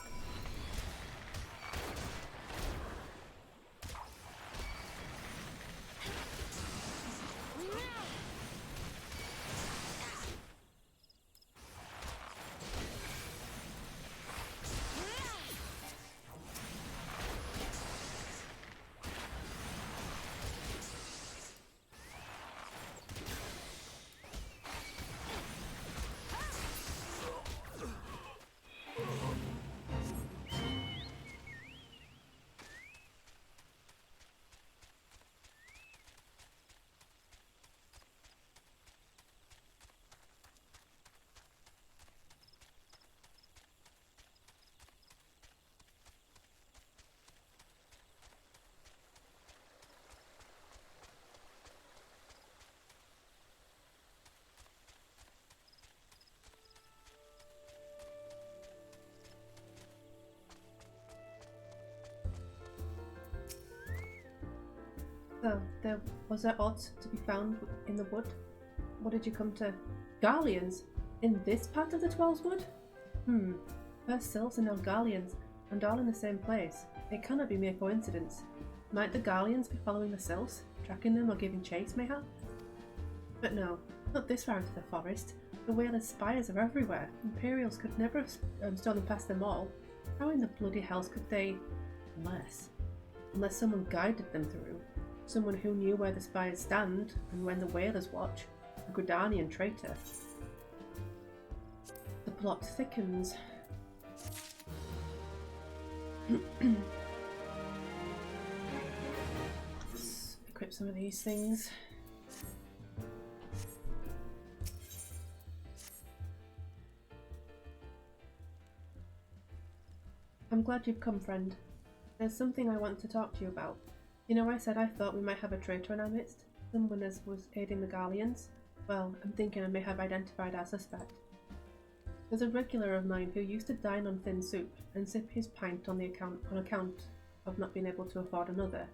So, there was a odd to be found in the wood. What did you come to? Garleans? In this part of the Twelves Wood? First Sylphs and now Garleans, and all in the same place. It cannot be mere coincidence. Might the Garleans be following the Sylphs, tracking them or giving chase, mayhap? But no, not this far into the forest. The Whalers' spires are everywhere. Imperials could never have stolen past them all. How in the bloody hells could they... Unless someone guided them through. Someone who knew where the spires stand and when the Whalers watch. A Gridanian traitor. The plot thickens. Let's equip some of these things. I'm glad you've come, friend. There's something I want to talk to you about. You know, I said I thought we might have a traitor in our midst, someone as was aiding the Garleans. Well, I'm thinking I may have identified our suspect. There's a regular of mine who used to dine on thin soup and sip his pint on account of not being able to afford another.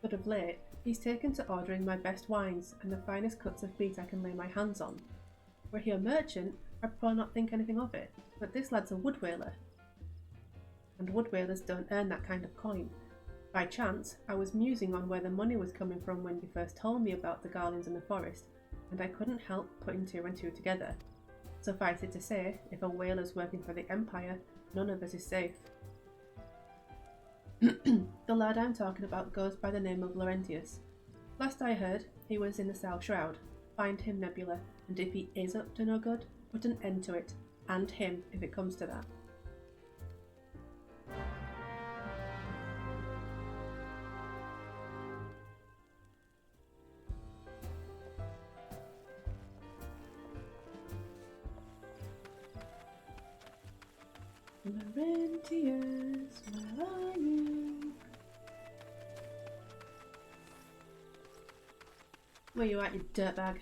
But of late, he's taken to ordering my best wines and the finest cuts of meat I can lay my hands on. Were he a merchant, I'd probably not think anything of it, but this lad's a wood whaler. And wood whalers don't earn that kind of coin. By chance, I was musing on where the money was coming from when you first told me about the Garleans in the forest, and I couldn't help putting two and two together. Suffice it to say, if a whaler's working for the Empire, none of us is safe. The lad I'm talking about goes by the name of Laurentius. Last I heard, he was in the South Shroud. Find him, Nebula, and if he is up to no good, put an end to it. And him, if it comes to that. Laurentius, where are you? Where you at, you dirtbag?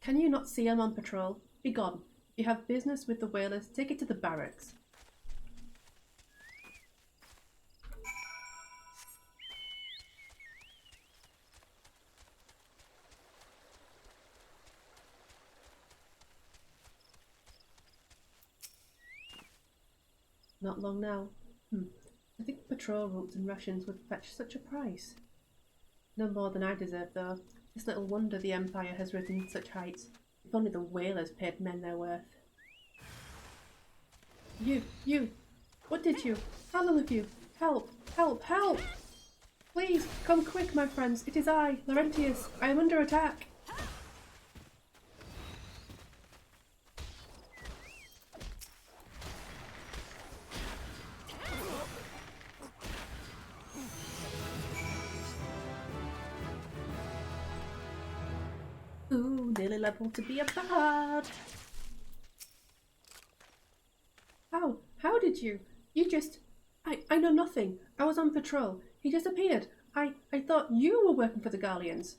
Can you not see I'm on patrol? Be gone. If you have business with the Whalers, take it to the barracks. Not long now. The patrol routes and rations would fetch such a price? No more than I deserve, though. It's little wonder the Empire has risen such heights. If only the whalers paid men their worth. You! What did you? How long have you? Help! Help! Help! Please, come quick, my friends. It is I, Laurentius. I am under attack. Ooh, nearly level to be a bard. How did you? You just... I know nothing. I was on patrol. He just appeared. I thought you were working for the Garleans.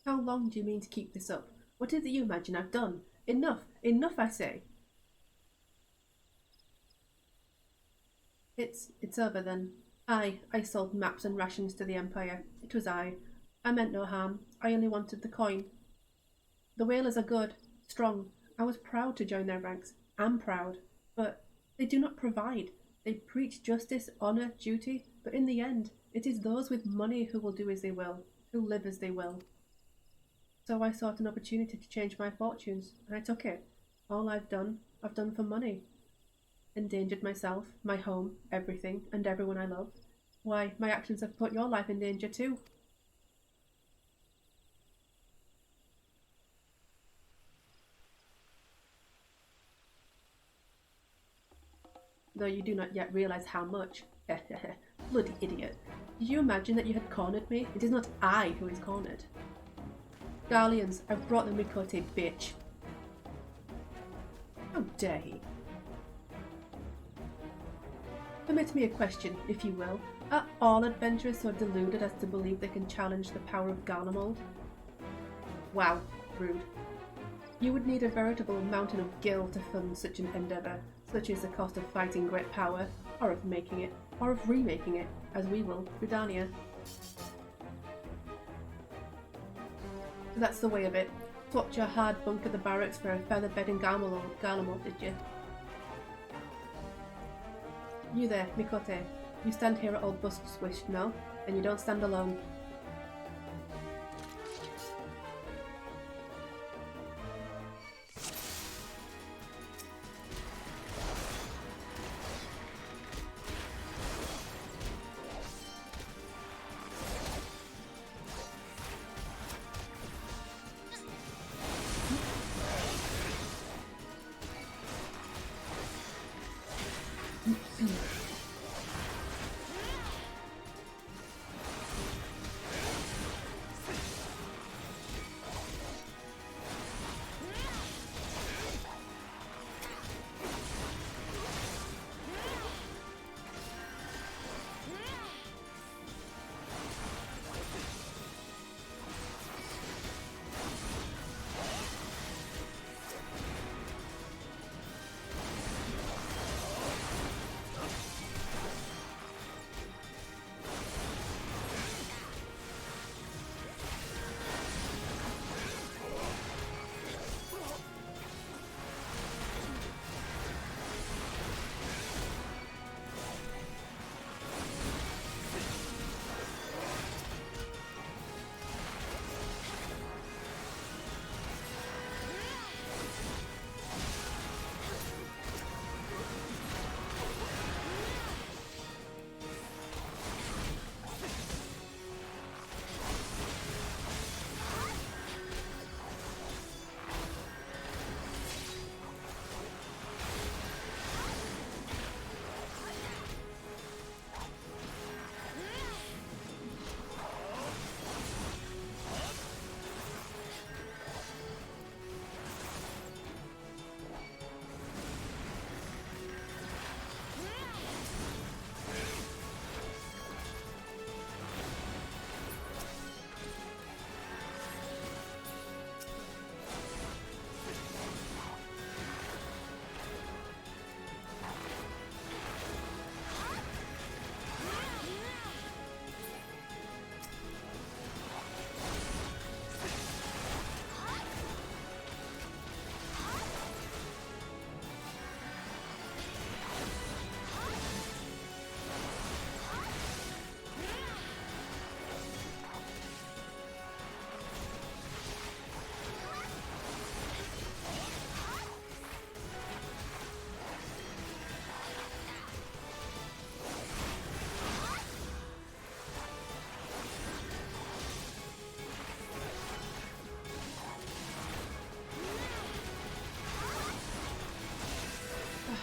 How long do you mean to keep this up? What is it you imagine I've done? Enough! Enough, I say! It's over then. I sold maps and rations to the Empire. It was I. I meant no harm. I only wanted the coin. The whalers are good, strong. I was proud to join their ranks. I'm proud. But they do not provide. They preach justice, honour, duty, but in the end, it is those with money who will do as they will, who live as they will. So I sought an opportunity to change my fortunes, and I took it. All I've done for money. Endangered myself, my home, everything, and everyone I love. Why, my actions have put your life in danger too. Though you do not yet realize how much. Bloody idiot. Did you imagine that you had cornered me? It is not I who is cornered. Garleans, I've brought the Miqo'te, bitch. How dare he? Permit me a question, if you will. Are all adventurers so deluded as to believe they can challenge the power of Garlemald? Wow, rude. You would need a veritable mountain of gil to fund such an endeavour. Such is the cost of fighting great power, or of making it, or of remaking it, as we will, Gridania. So that's the way of it. Swapped your hard bunk at the barracks for a feather bed in Garlemald, did you? You there, Miqo'te. You stand here at old Busk's wish, no? And you don't stand alone.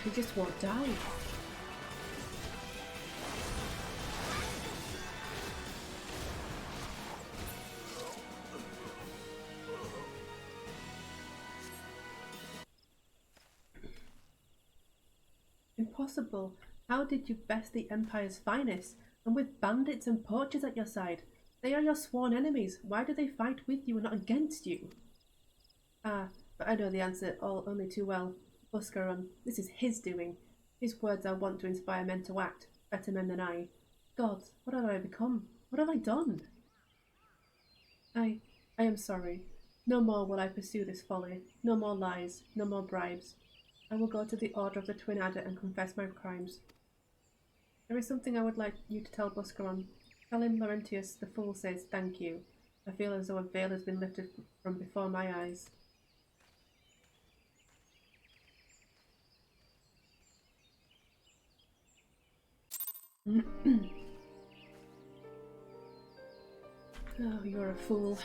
he just won't die. Impossible. How did you best the Empire's finest, and with bandits and poachers at your side? They are your sworn enemies. Why do they fight with you and not against you? Ah, but I know the answer only too well. Buscaron, this is his doing. His words are wont to inspire men to act, better men than I. God, what have I become? What have I done? I am sorry. No more will I pursue this folly. No more lies, no more bribes. I will go to the Order of the Twin Adder and confess my crimes. There is something I would like you to tell Buscaron. Tell him Laurentius the Fool says thank you. I feel as though a veil has been lifted from before my eyes. Oh, you're a fool.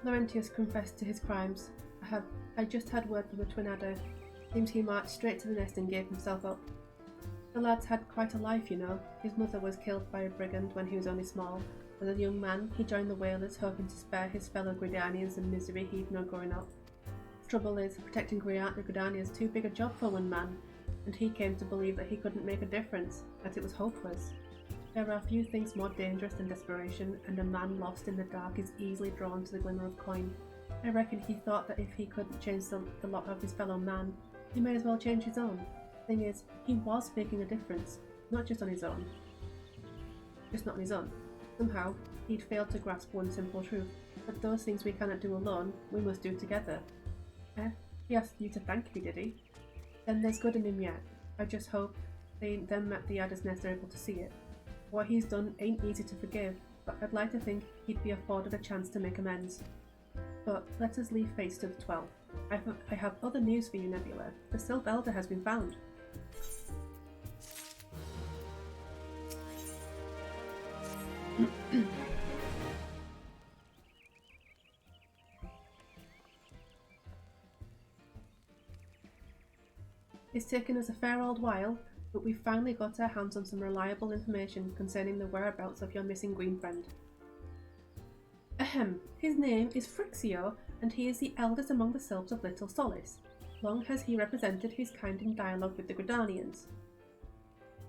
Laurentius confessed to his crimes. I just had word from the Twin Adder. Seems he marched straight to the nest and gave himself up. The lad's had quite a life, you know. His mother was killed by a brigand when he was only small. As a young man, he joined the Whalers, hoping to spare his fellow Gridanians the misery he'd known growing up. The trouble is, protecting Gridania is too big a job for one man, and he came to believe that he couldn't make a difference, that it was hopeless. There are few things more dangerous than desperation, and a man lost in the dark is easily drawn to the glimmer of coin. I reckon he thought that if he couldn't change the lot of his fellow man, he may as well change his own. Thing is, he was making a difference, not just on his own. Just not on his own. Somehow, he'd failed to grasp one simple truth, that those things we cannot do alone, we must do together. He asked you to thank me, did he? Then there's good in him yet. I just hope them at the Adder's Nest are able to see it. What he's done ain't easy to forgive, but I'd like to think he'd be afforded a chance to make amends. But let us leave Fates to the 12. I have other news for you, Nebula. The Sylph Elder has been found. It's taken us a fair old while, but we've finally got our hands on some reliable information concerning the whereabouts of your missing green friend. Ahem, his name is Phrixio, and he is the eldest among the Sylphs of Little Solace. Long has he represented his kind in dialogue with the Gridanians.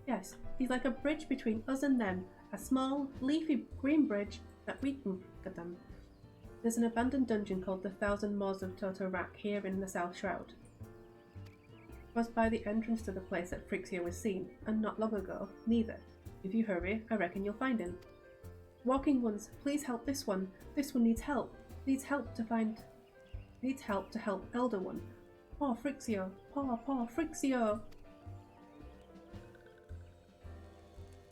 Yes, he's like a bridge between us and them, a small, leafy green bridge that we can get them. There's an abandoned dungeon called the Thousand Maws of Toto-Rak here in the South Shroud. It was by the entrance to the place that Phrixio was seen, and not long ago, neither. If you hurry, I reckon you'll find him. Walking ones, please help this one. This one needs help. Needs help to help Elder One. Poor Phrixio. Poor Phrixio.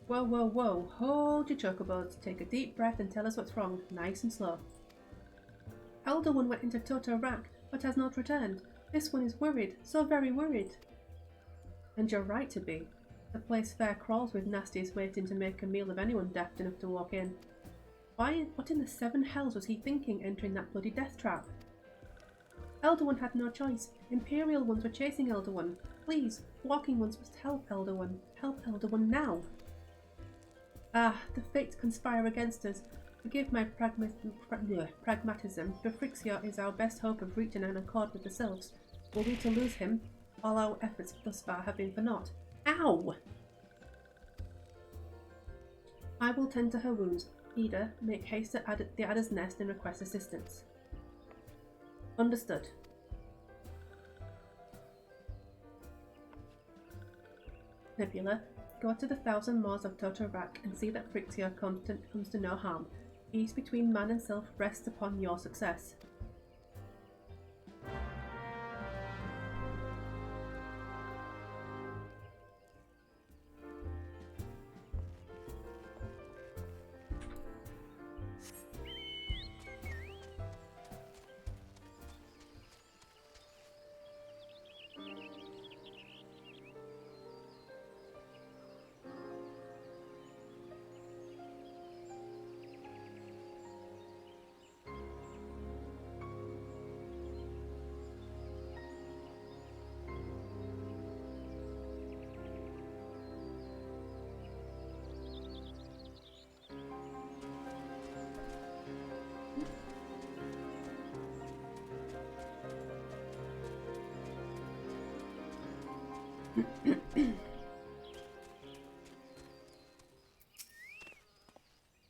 Whoa, whoa, whoa. Hold your chocobos. Take a deep breath and tell us what's wrong. Nice and slow. Elder One went into Toto-Rak, but has not returned. This one is worried, so very worried. And you're right to be. The place fair crawls with nasties waiting to make a meal of anyone daft enough to walk in. What in the seven hells was he thinking entering that bloody death trap? Elder One had no choice. Imperial ones were chasing Elder One. Please, walking ones must help Elder One. Help Elder One now. Ah, the fates conspire against us. Forgive my pragmatism, but Phrixio is our best hope of reaching an accord with the Sylphs. Were we to lose him, all our efforts thus far have been for naught. Ow! I will tend to her wounds. Ida, make haste to the Adder's Nest and request assistance. Understood. Nebula, go to the Thousand Maws of Toto-Rak and see that Phrixio comes to no harm. Peace between man and self rests upon your success.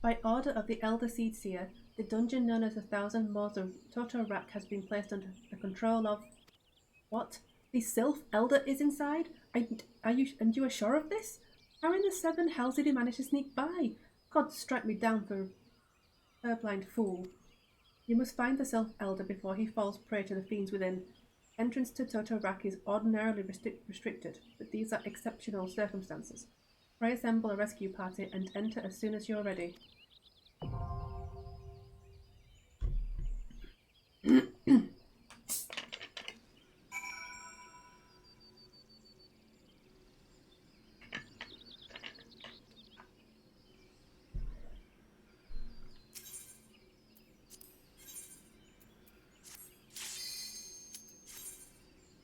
By order of the Elder Seedseer, the dungeon known as 1,000 Moors of Toto-Rak has been placed under the control of... What? The Sylph Elder is inside? And you are sure of this? How in the seven hells did he manage to sneak by? God strike me down for a purblind fool. You must find the Sylph Elder before he falls prey to the fiends within. Entrance to Toto-Rak is ordinarily restricted, but these are exceptional circumstances. Pray assemble a rescue party and enter as soon as you're ready.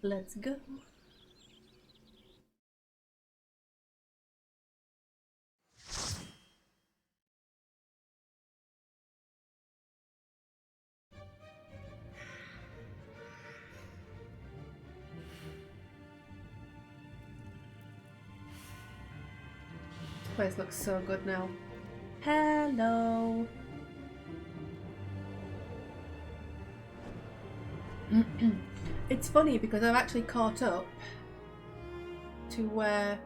Let's go. This place looks so good now. Hello. It's funny because I've actually caught up to where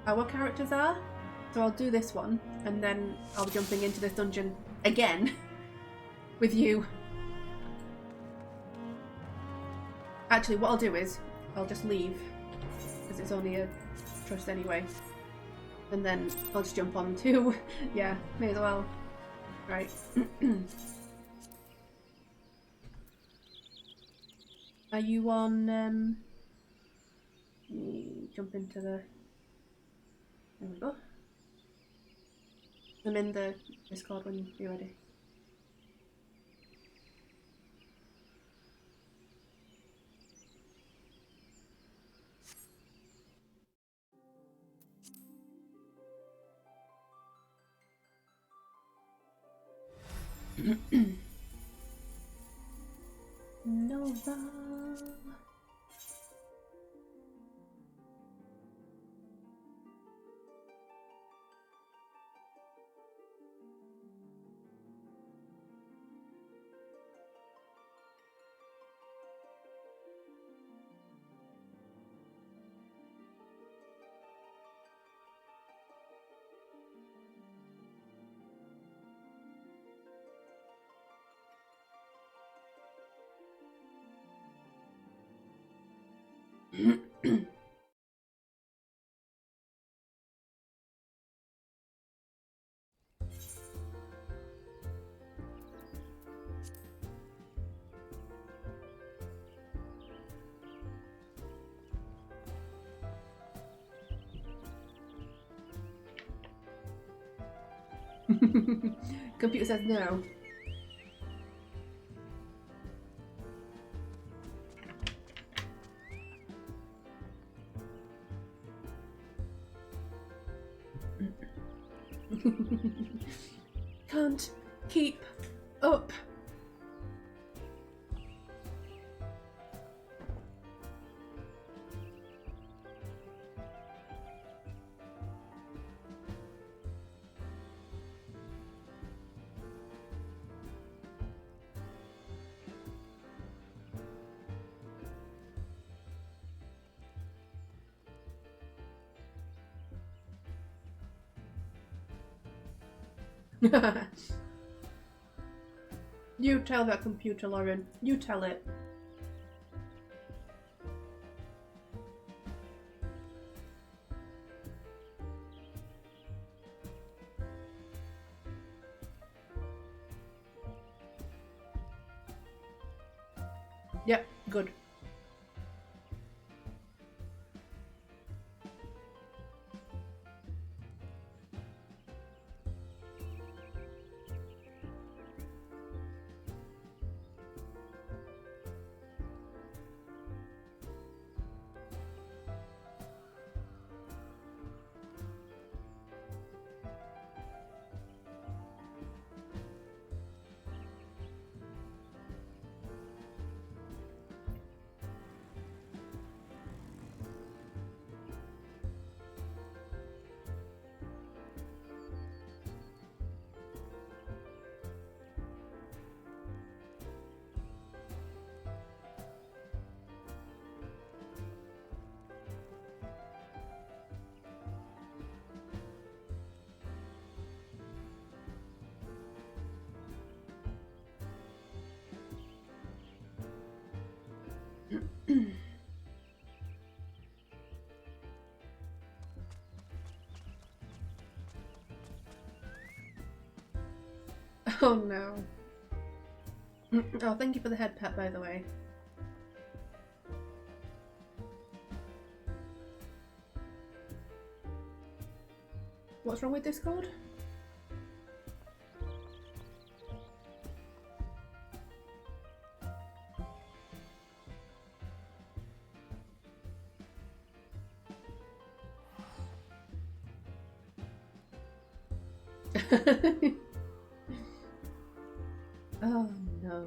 our characters are. So I'll do this one and then I'll be jumping into this dungeon again with you. Actually, what I'll do is I'll just leave because it's only a trust anyway. And then I'll just jump on too. Yeah, may as well. Right. Are you on, jump into the, there we go. I'm in the Discord when you're ready. Nova. Computer says no. Can't keep up. You tell that computer, Lauren. You tell it. Yep, good. Oh no. Oh, thank you for the head pat, by the way. What's wrong with Discord? Oh no.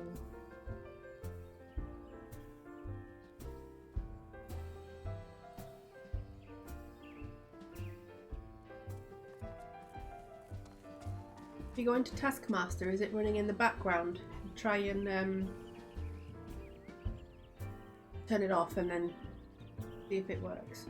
If you go into Taskmaster, is it running in the background? Try and turn it off and then see if it works.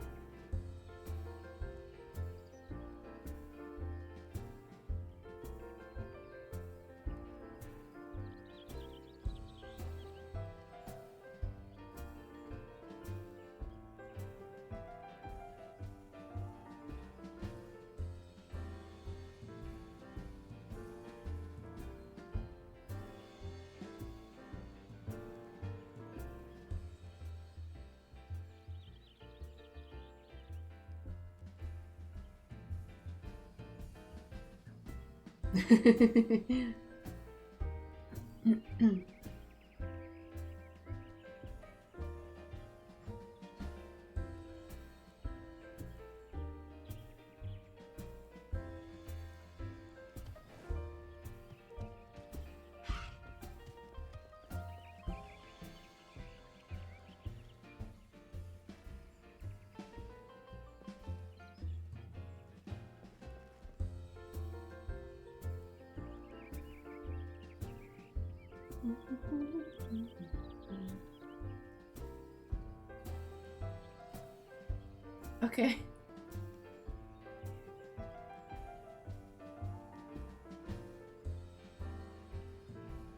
Okay.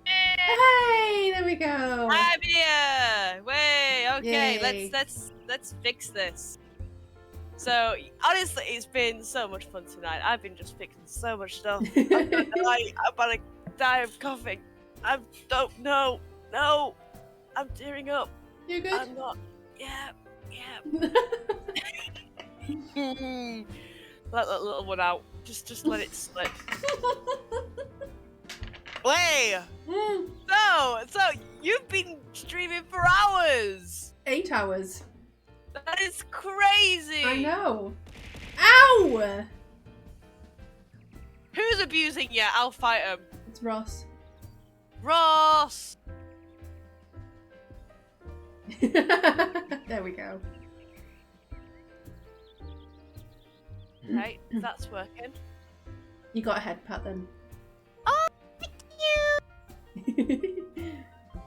Hey, there we go. I'm here. Way. Okay, Yay. let's fix this. So honestly, it's been so much fun tonight. I've been just fixing so much stuff. I'm about to die of coughing. I don't know. No, I'm tearing up. You good? I'm not. Yeah. Let that little one out. Just let it slip. Wait. So you've been streaming for hours. 8 hours. That is crazy. I know. Ow! Who's abusing you? I'll fight him. It's Ross. Ross. There we go. Right, that's working. You got a head pat then. Oh, thank you!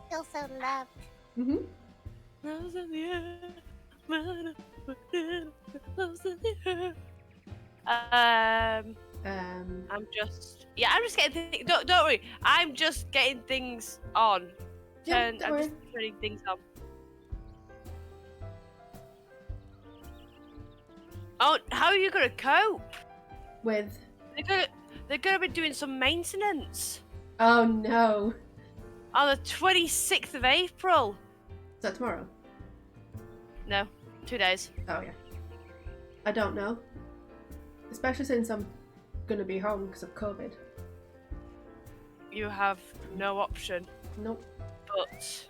Feel so loved. Mm-hmm. Rose in the air. Rose in the air. I'm just Yeah, I'm just getting don't worry. I'm just getting things on. Yeah, don't I'm worry. just turning things on. Oh, how are you gonna cope? With? They're gonna be doing some maintenance. Oh no. On the 26th of April. Is that tomorrow? No, 2 days. Oh yeah. I don't know. Especially since I'm gonna be home because of COVID. You have no option. Nope. But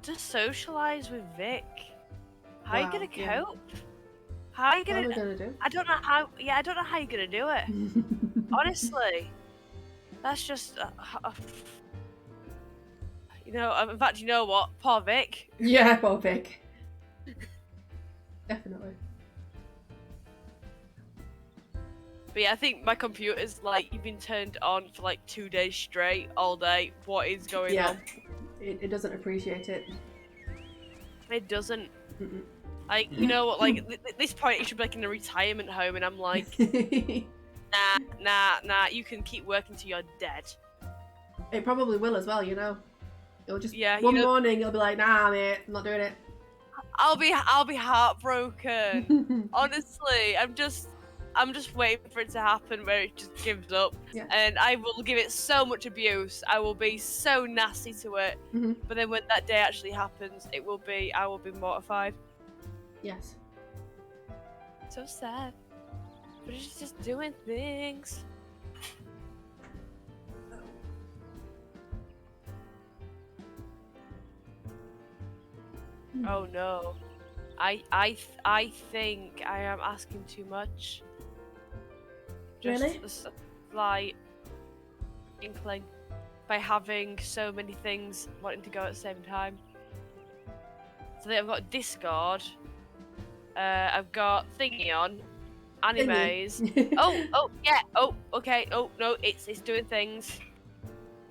just socialise with Vic. How are you gonna cope? How are you What am I gonna do? I don't know how. Yeah, I don't know how you're gonna do it. Honestly, that's just. You know, in fact, you know what? Poor Vic. Yeah, poor Vic. Definitely. But yeah, I think my computer's like you've been turned on for like 2 days straight, all day. What is going on? It doesn't appreciate it. It doesn't. Like, you know what? Like at this point, it should be like in a retirement home, and I'm like, nah. You can keep working till you're dead. It probably will as well, you know. It'll just Yeah, one you know- morning it'll be like, nah, mate, I'm not doing it. I'll be heartbroken. Honestly, I'm just waiting for it to happen where it just gives up, and I will give it so much abuse. I will be so nasty to it, but then when that day actually happens, I will be mortified. Yes. So sad, but it's just doing things. Oh no, I think I am asking too much. Just Really? a slight inkling by having so many things wanting to go at the same time. So then I've got Discord, I've got Thingy on, animes. oh yeah, okay, no, it's doing things.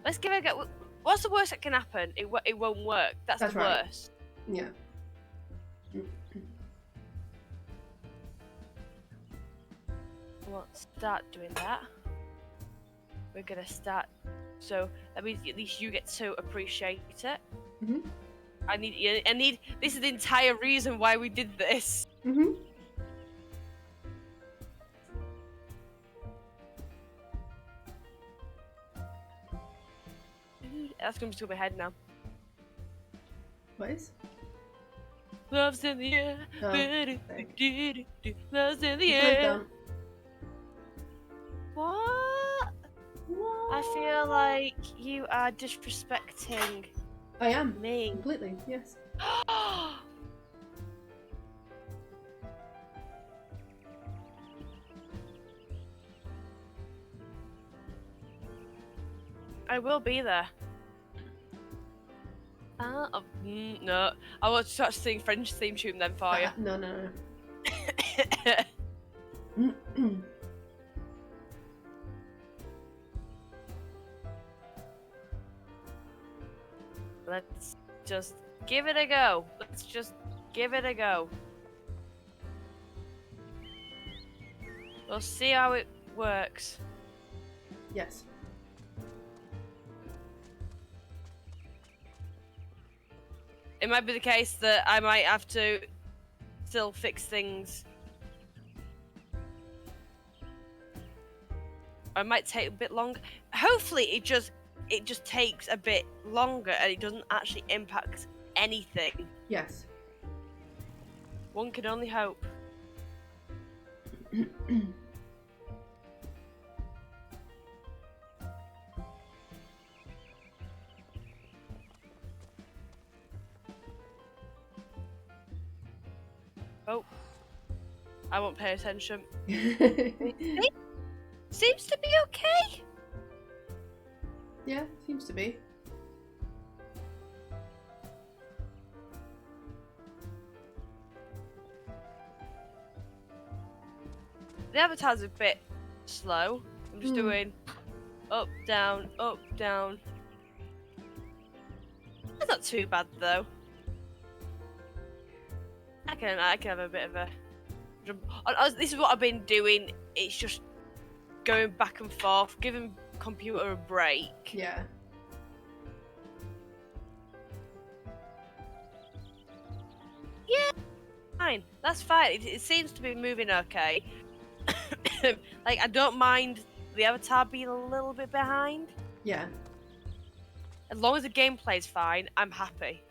Let's give it a go. What's the worst that can happen? It won't work. That's the right. worst. Yeah. Let's start doing that. We're gonna start. So that means at least you get to appreciate it. I need. This is the entire reason why we did this. That's gonna be to my head now. What is? Love's in the air. Oh, Love's in the Please air. don't. What? I feel like you are disrespecting. I am. Me. Completely, yes. I will be there. No. I want to start singing French theme tune then for you. No. Let's just give it a go. Let's just give it a go. We'll see how it works. Yes. It might be the case that I might have to still fix things. Or it might take a bit longer. Hopefully it just takes a bit longer and it doesn't actually impact anything. Yes. One can only hope. Oh, I won't pay attention. Seems to be okay. Yeah, seems to be. The avatar's a bit slow. I'm just doing up, down, up, down. That's not too bad though. I can have a bit of a jump. This is what I've been doing. It's just going back and forth, giving computer a break. Yeah. Yeah, fine. That's fine. It seems to be moving okay. Like, I don't mind the avatar being a little bit behind. Yeah. As long as the gameplay's fine, I'm happy.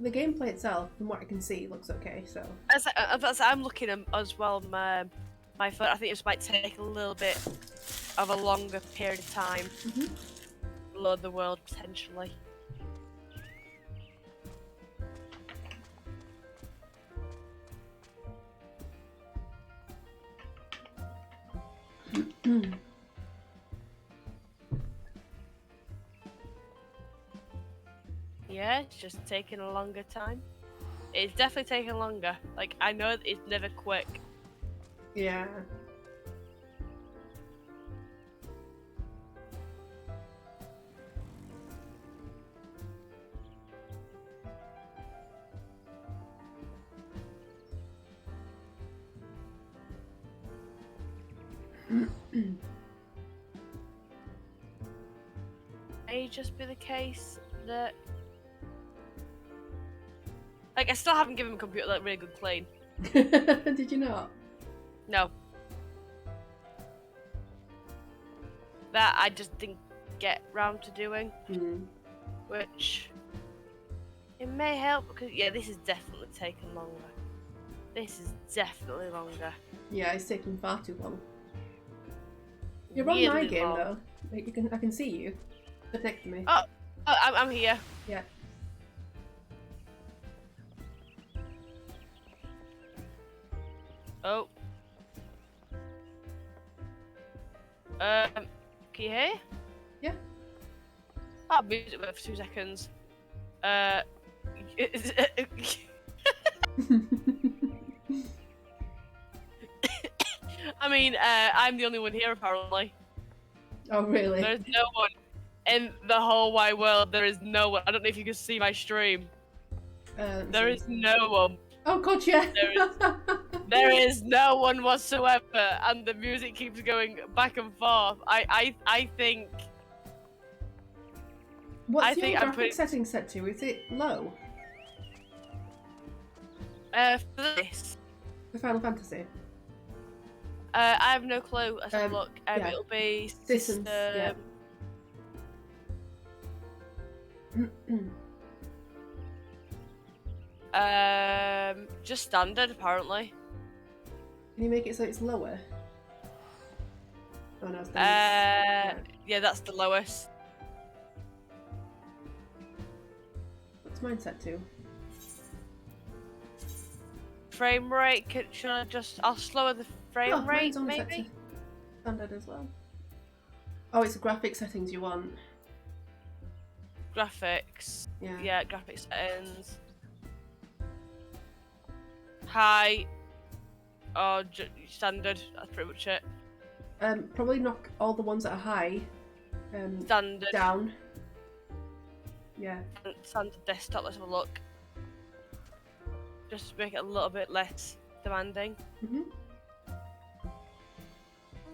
The gameplay itself, from what I can see, looks okay. So. As I'm looking as well, my phone. I think it might take a little bit of a longer period of time. Load the world potentially. Yeah, it's just taking a longer time. It's definitely taking longer. Like, I know it's never quick. Yeah. May just be the case that, like, I still haven't given my computer that really good clean. Did you not? No. That I just didn't get round to doing. Which it may help because yeah, this is definitely taking longer. This is definitely longer. Yeah, it's taking far too long. You're on my game though. Like, I can see you. Sit next to me. Oh, I'm here. Yeah. Oh. Can you hear? Yeah. Oh, music went for 2 seconds. I mean, I'm the only one here apparently. Oh, really? There's no one in the whole wide world. There is no one. I don't know if you can see my stream. There is no one. Oh god, yeah. There is no one whatsoever, and the music keeps going back and forth. I think. What's your graphic setting set to? Is it low? For this. For Final Fantasy. I have no clue. Let's have a look. Yeah. It'll be Systems. system. Just standard apparently. Can you make it so it's lower? Oh no, it's yeah, that's the lowest. What's mine set to? Frame rate. Should I just? I'll slower the frame rate, mine's only set maybe. to standard as well. Oh, it's the graphic settings you want. Graphics. Yeah. Yeah, graphics settings. High. Or standard. That's pretty much it. Probably knock all the ones that are high. Standard. Down. Yeah. Standard desktop. Let's have a look. Just to make it a little bit less demanding.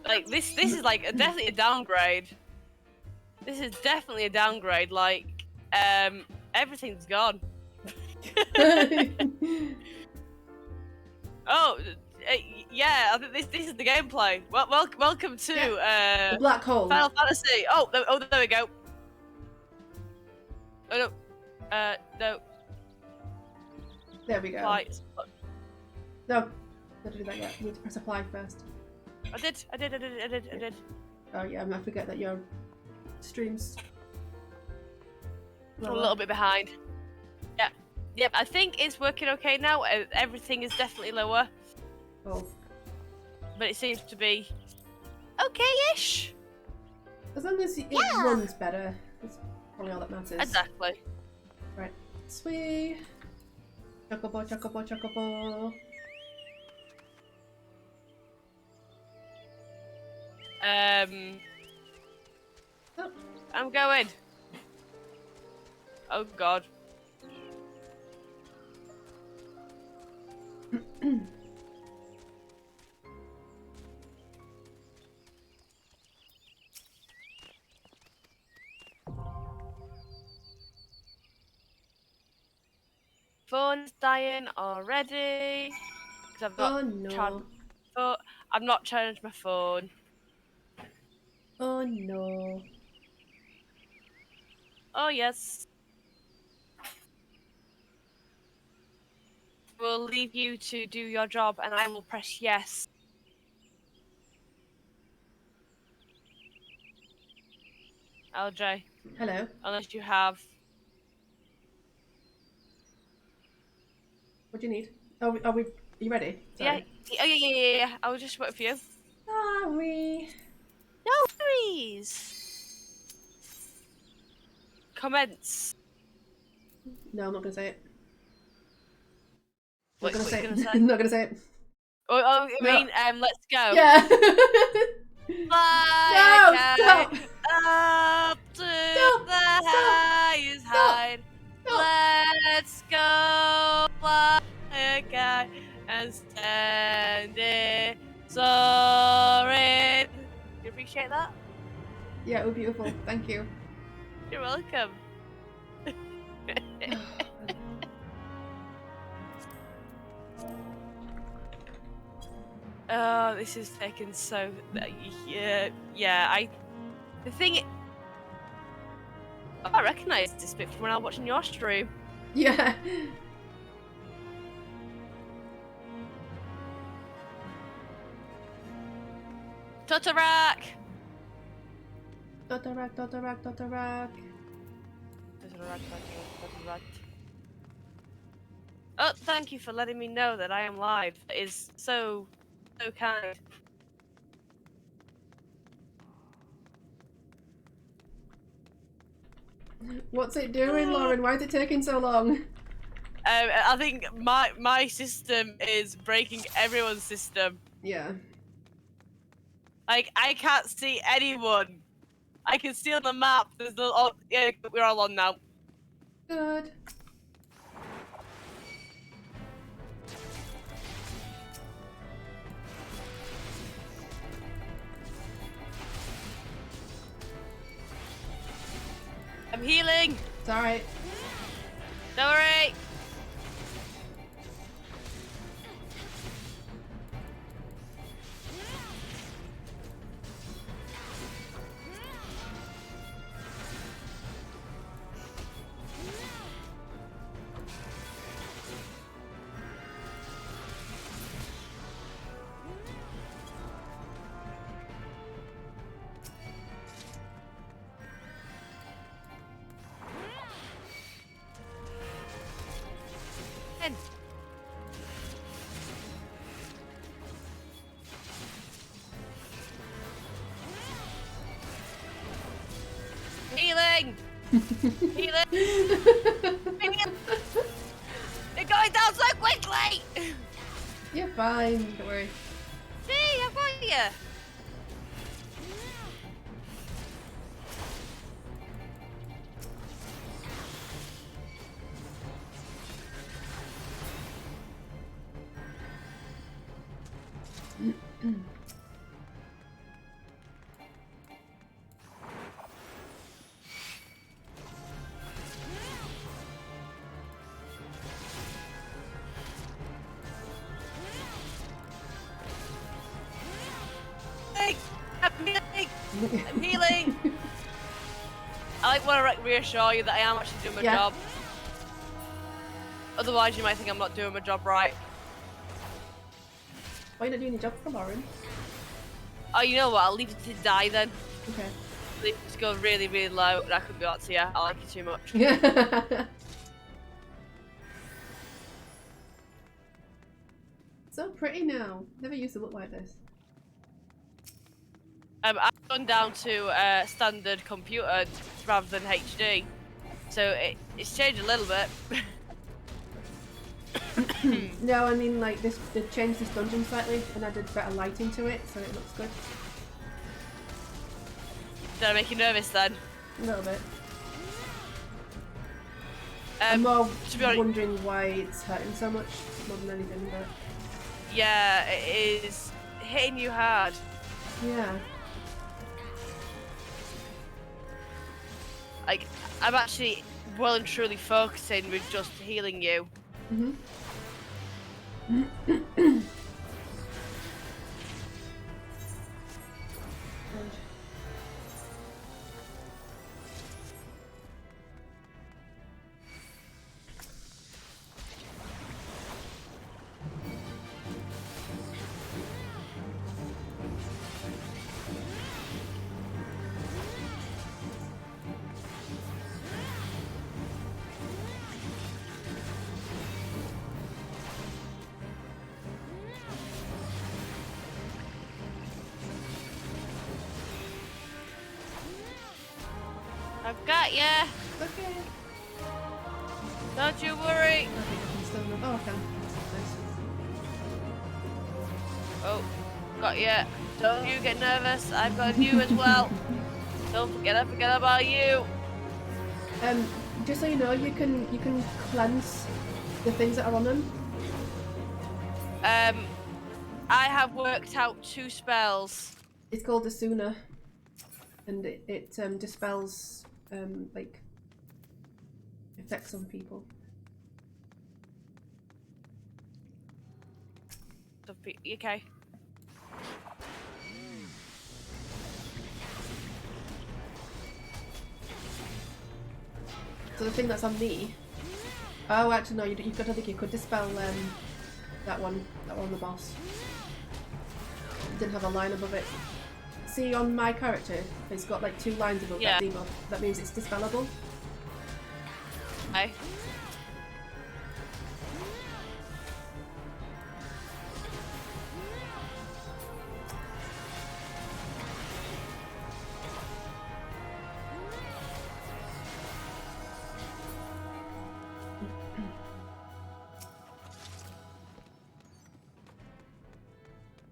Like this is like definitely a downgrade. This is definitely a downgrade. Like, everything's gone. Oh, yeah. I think this is the gameplay. Well, welcome to the black hole. Final Fantasy. Oh, there we go. Oh no, no. There we go. Lights. No, don't do that yet. You need to press apply first. I did. Oh yeah, I forget that your stream's a little bit behind. Yeah. Yep, I think it's working okay now. Everything is definitely lower. Oh. But it seems to be okay-ish. As long as it runs better, that's probably all that matters. Exactly. Right. Sweet. Chocobo, chocobo, chocobo. Oh. I'm going. Oh god. Phone's dying already. Because I've not charged my phone. I've not charged my phone. Oh no. Oh yes. We'll leave you to do your job and I will press yes. LJ. Hello. Unless you have... What do you need? Are you ready? Sorry. Yeah. I was just waiting for you. Sorry. No worries. Commence. No, I'm not gonna say it. What I'm you gonna say? I'm not gonna say it. I mean, let's go. Yeah. Fly stop. Up to the highest height. Let's go fly a kite and stand it soaring. You appreciate that? Yeah, it was beautiful. Thank you. You're welcome. Oh, this is taking so... The thing... I recognised this bit from when I was watching your stream. Yeah. Totorak! Totorak. Oh, thank you for letting me know that I am live. That is so kind. What's it doing, Lauren? Why is it taking so long? I think my system is breaking everyone's system. Yeah. Like, I can't see anyone. I can see on the map. There's no... Oh, yeah, we're all on now. Good. I'm healing. It's alright. Don't worry. Healing! Healing! They're going down so quickly! You're fine, don't worry. See, I've got you! I'm healing! I want to reassure you that I am actually doing my job. Otherwise you might think I'm not doing my job right. Why are you not doing your job for Lauren? Oh, you know what? I'll leave it to die then. Okay. Leave it to go really, really low and I could be out to you. I like you too much. So pretty now. Never used to look like this. I've gone down to standard computer rather than HD, so it's changed a little bit. No, I mean like this. They changed this dungeon slightly and added better lighting to it, so it looks good. Did I make you nervous then? A little bit. I'm more wondering why it's hurting so much more than anything, but yeah, it is hitting you hard. Yeah. Like, I'm actually well and truly focusing with just healing you. I've got ya. Okay. Don't you worry. Oh, okay. Oh, got ya. Don't you get nervous. I've got you as well. Don't forget I forget about you. Just so you know, you can cleanse the things that are on them. I have worked out 2 spells. It's called Asuna, and it dispels like effects on people. Okay. So the thing that's on me. Oh, actually no, I don't think you could dispel that one on the boss. It didn't have a line above it. See, on my character, it's got like 2 lines above that debuff. That means it's dispellable. Okay.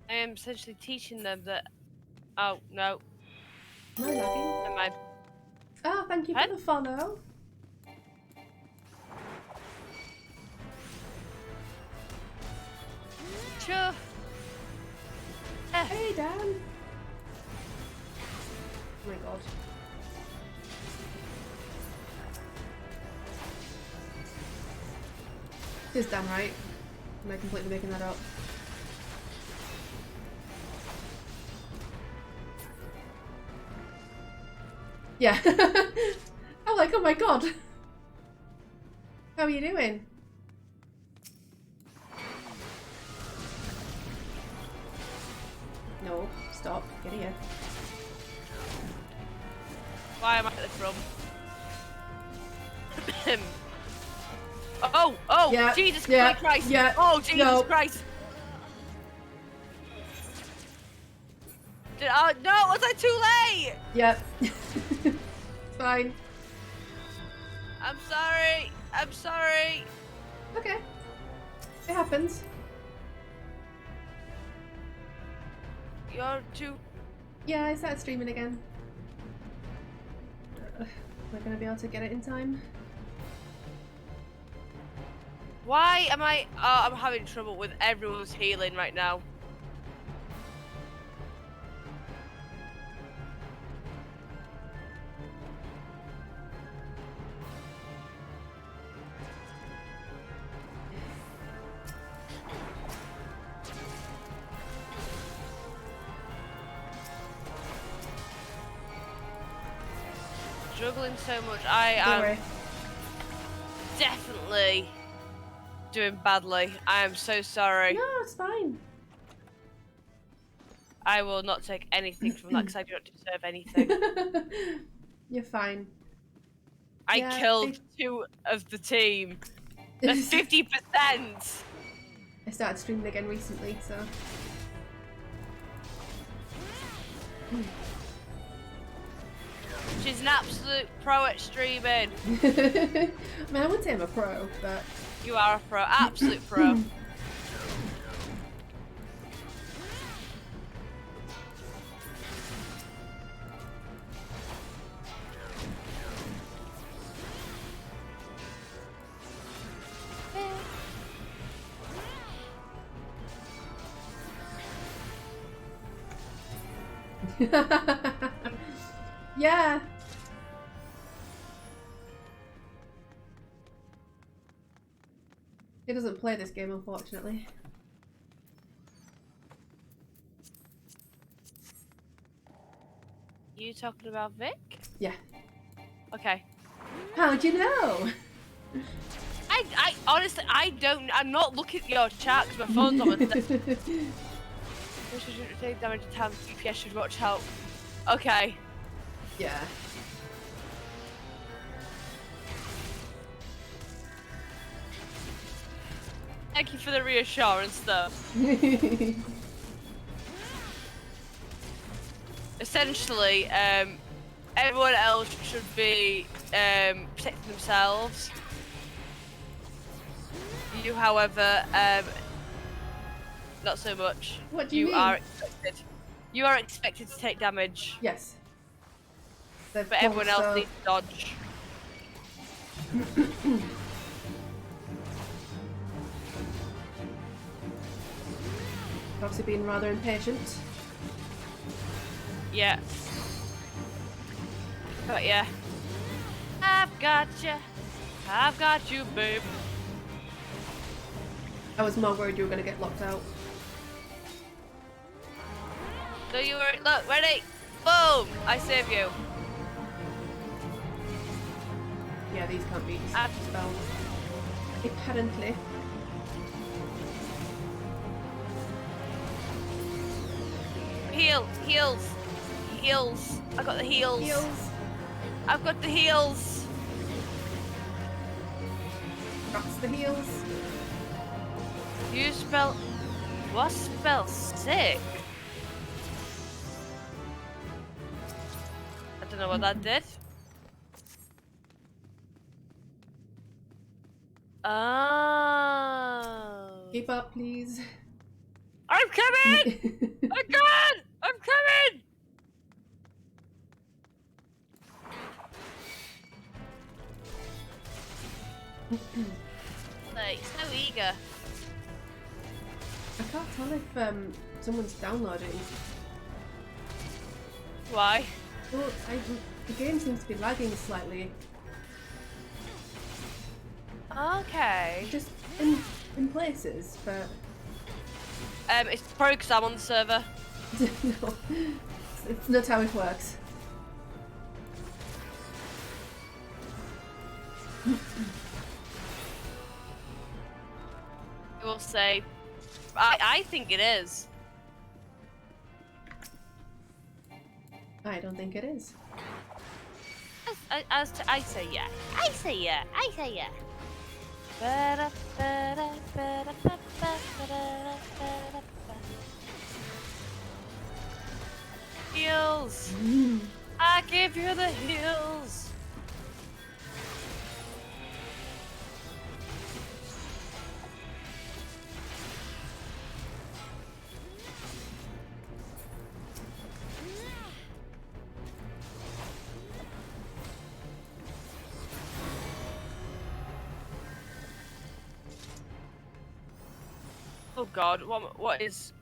I am essentially teaching them that. Oh no. Am I lagging? Am I? Oh, thank you for the follow. Sure. Hey, Dan. Oh my god. This is Dan, right? Am I completely making that up? Yeah. I'm like, oh my god. How are you doing? No, stop. Get here. Why am I at this room? Oh, yeah, Jesus yeah, Christ! Yeah, oh, Jesus Christ! No, was I too late? Yep. Fine. I'm sorry. I'm sorry. Okay. It happens. You're too... Yeah, I started streaming again. Am I gonna be able to get it in time? Why am I... Oh, I'm having trouble with everyone's healing right now. Struggling so much. I am definitely doing badly. I am so sorry. No, it's fine. I will not take anything from that because I do not deserve anything. You're fine. I killed 2 of the team. That's 50%. I started streaming again recently, so. She's an absolute pro at streaming. I mean, I wouldn't say I'm a pro, but... You are a pro. Absolute pro. Yeah. He doesn't play this game, unfortunately. You talking about Vic? Yeah. Okay. How'd you know? I honestly, I'm not looking at your chat because my phone's on my desk. Should take damage to town. DPS should watch out. Okay. Yeah. Thank you for the reassurance, though. Essentially, everyone else should be protecting themselves. You, however, not so much. What do you mean? You are expected to take damage. Yes. But everyone else needs to dodge. Obviously being rather impatient. Yeah. But yeah. I've got you, babe. I was more worried you were going to get locked out. So you were, look, ready? Boom! I save you. Yeah, these can't be spelled. Apparently. Heals. I got the heals. I've got the heals. That's the heals. What spell sick? I don't know what that did. Oh. Keep up, please. I'm coming! I'm coming! Like, so eager. I can't tell if someone's downloading. Why? Well, the game seems to be lagging slightly. Okay. Just in places, but... It's probably because I'm on the server. No. It's not how it works. I will say, I think it is. I don't think it is. I say yeah. I say yeah. Heals! I give you the heals! Oh god, what is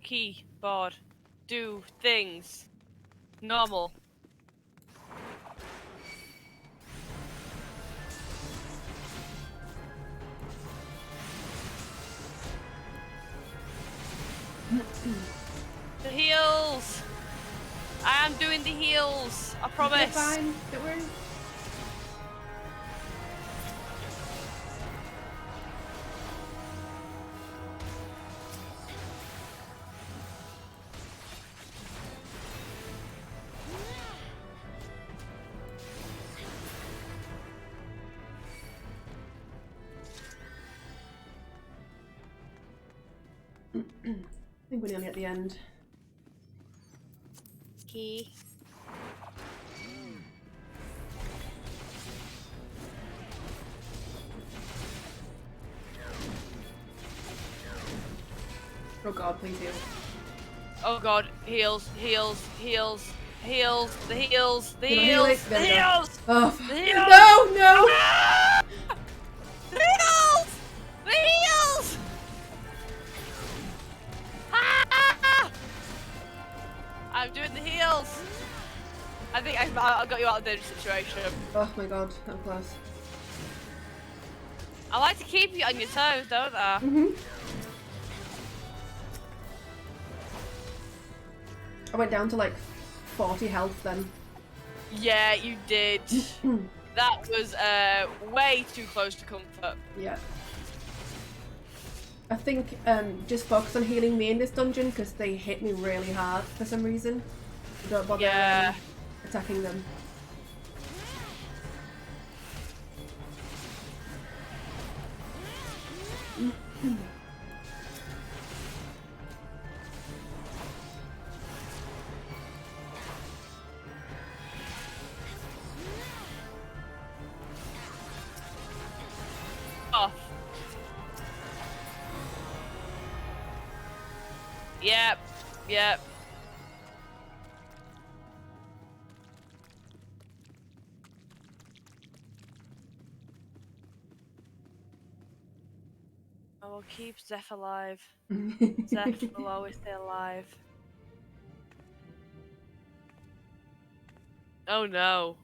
keyboard do things normal. The heals. I am doing the heals. I promise. You're fine. Don't worry. I think we're nearly at the end. Key. Oh god, please heal. Oh god, heals, the heals. Oh, The heals! No! Ah! The heals! Ah! I'm doing the heals! I think I got you out of the situation. Oh my god, that was close. I like to keep you on your toes, don't I? I went down to like 40 health then. Yeah, you did. That was way too close to comfort. Yeah. I think just focus on healing me in this dungeon because they hit me really hard for some reason. So don't bother attacking them. Off. Yep. Yep. I will keep Zeph alive. Zeph will always stay alive. Oh no.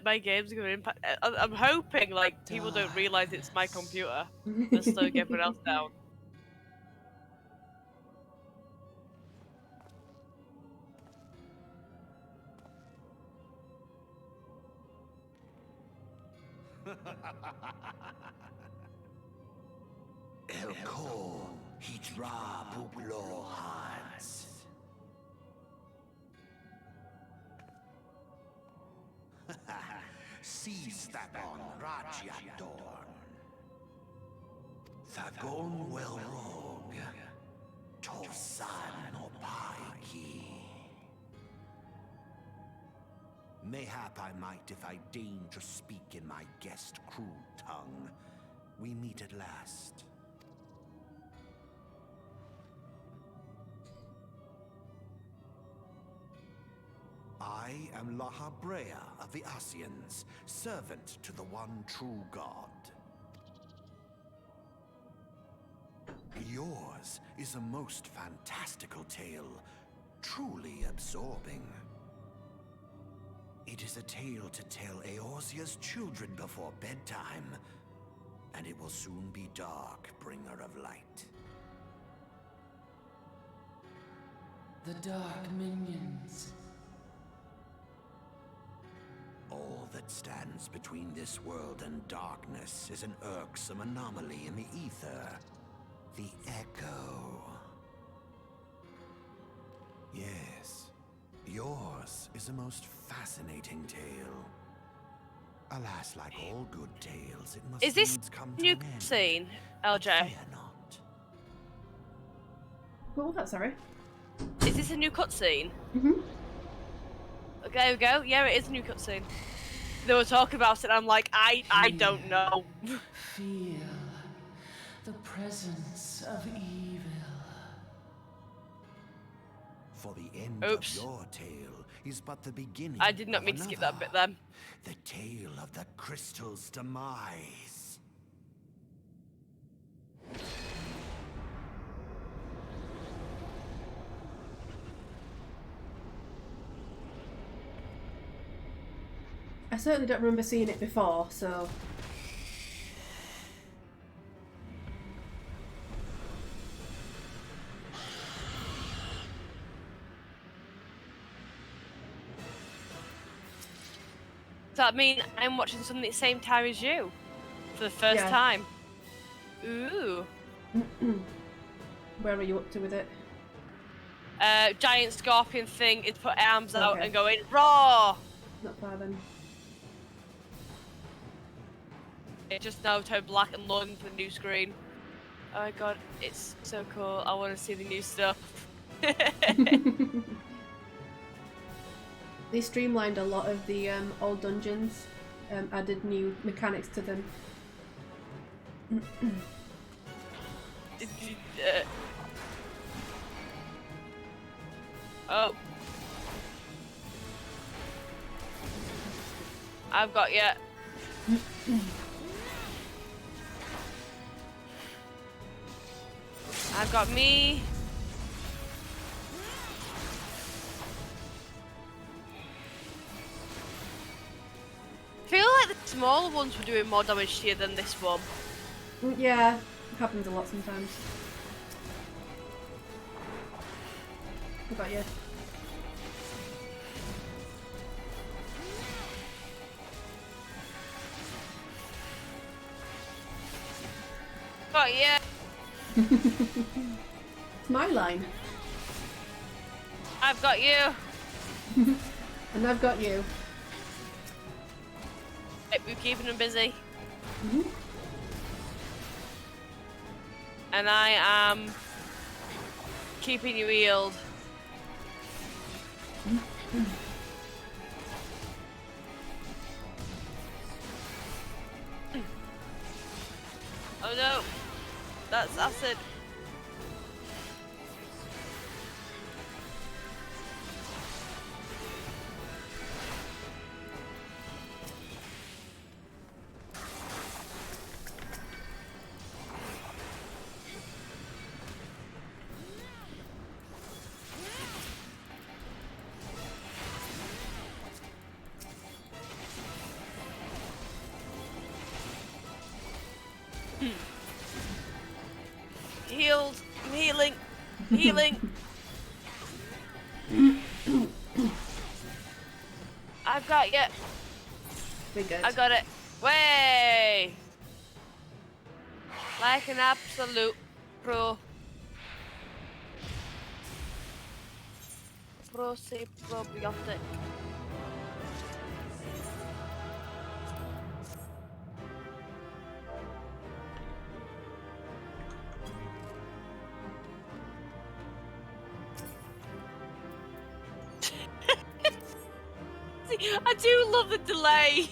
My game's gonna impact. I'm hoping like people don't realize it's my computer and slow everyone else down. Elko Hidra Buglo Hans. Seastapon Rajiadorn. Thagon Welrog. Tosan Opaiki. Mayhap I might if I deign to speak in my guest crude tongue. We meet at last. I am Lahabrea of the Asians, servant to the one true God. Yours is a most fantastical tale, truly absorbing. It is a tale to tell Eorzea's children before bedtime, and it will soon be dark, bringer of light. The Dark Minions. All that stands between this world and darkness is an irksome anomaly in the ether. The Echo. Yes, yours is a most fascinating tale. Alas, like all good tales, it must Is this needs come to new an end. scene, LJ? What was that, sorry? Is this a new cutscene? Mhm. There we go. Yeah, it is a new cutscene. They were talking about it, and I'm like, I don't know. Feel the presence of evil. For the end Oops. of your tale is but the beginning. I did not of mean to skip another. that bit then. The tale of the crystal's demise. I certainly don't remember seeing it before, so... Does that mean I'm watching something at the same time as you? For the first Yeah. time? Ooh. Where are you up to with it? Giant scorpion thing is put arms out Okay. and going, raw! Not far then. It just now turned black and loading for the new screen. Oh my god, it's so cool. I want to see the new stuff. They streamlined a lot of the old dungeons, added new mechanics to them. Oh. I've got you. I've got me. I feel like the smaller ones were doing more damage to you than this one. Yeah, it happens a lot sometimes. What about you? Got you. It's my line. I've got you. And I've got you. We're keeping them busy. Mm-hmm. And I am keeping you healed. Oh no, that's acid. Healed. I'm healing. Healing. I've got you. We're good. I got it. Way. Like an absolute pro. Pro say probiotic. I do love the delay.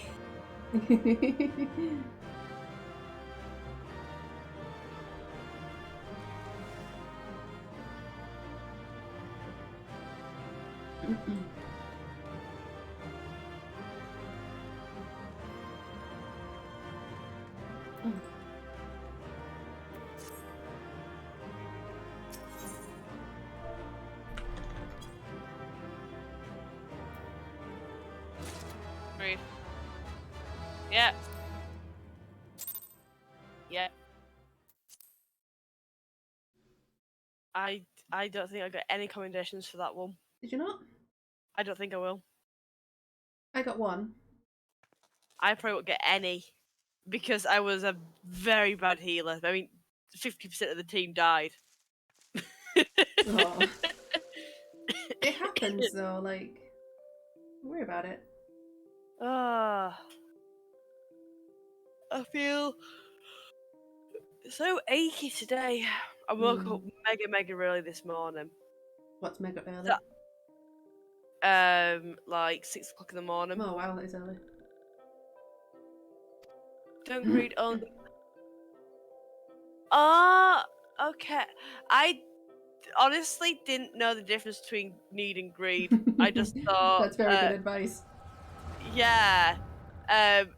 Agreed. Yeah. Yeah. I don't think I got any commendations for that one. Did you not? I don't think I will. I got one. I probably won't get any because I was a very bad healer. I mean, 50% of the team died. Oh. It happens though, like, don't worry about it. I feel so achy today. I woke up mega early this morning. What's mega early? Like 6 o'clock in the morning. Oh wow, that is early. Don't greed only. Okay. I honestly didn't know the difference between need and greed. I just thought that's very good advice. Yeah.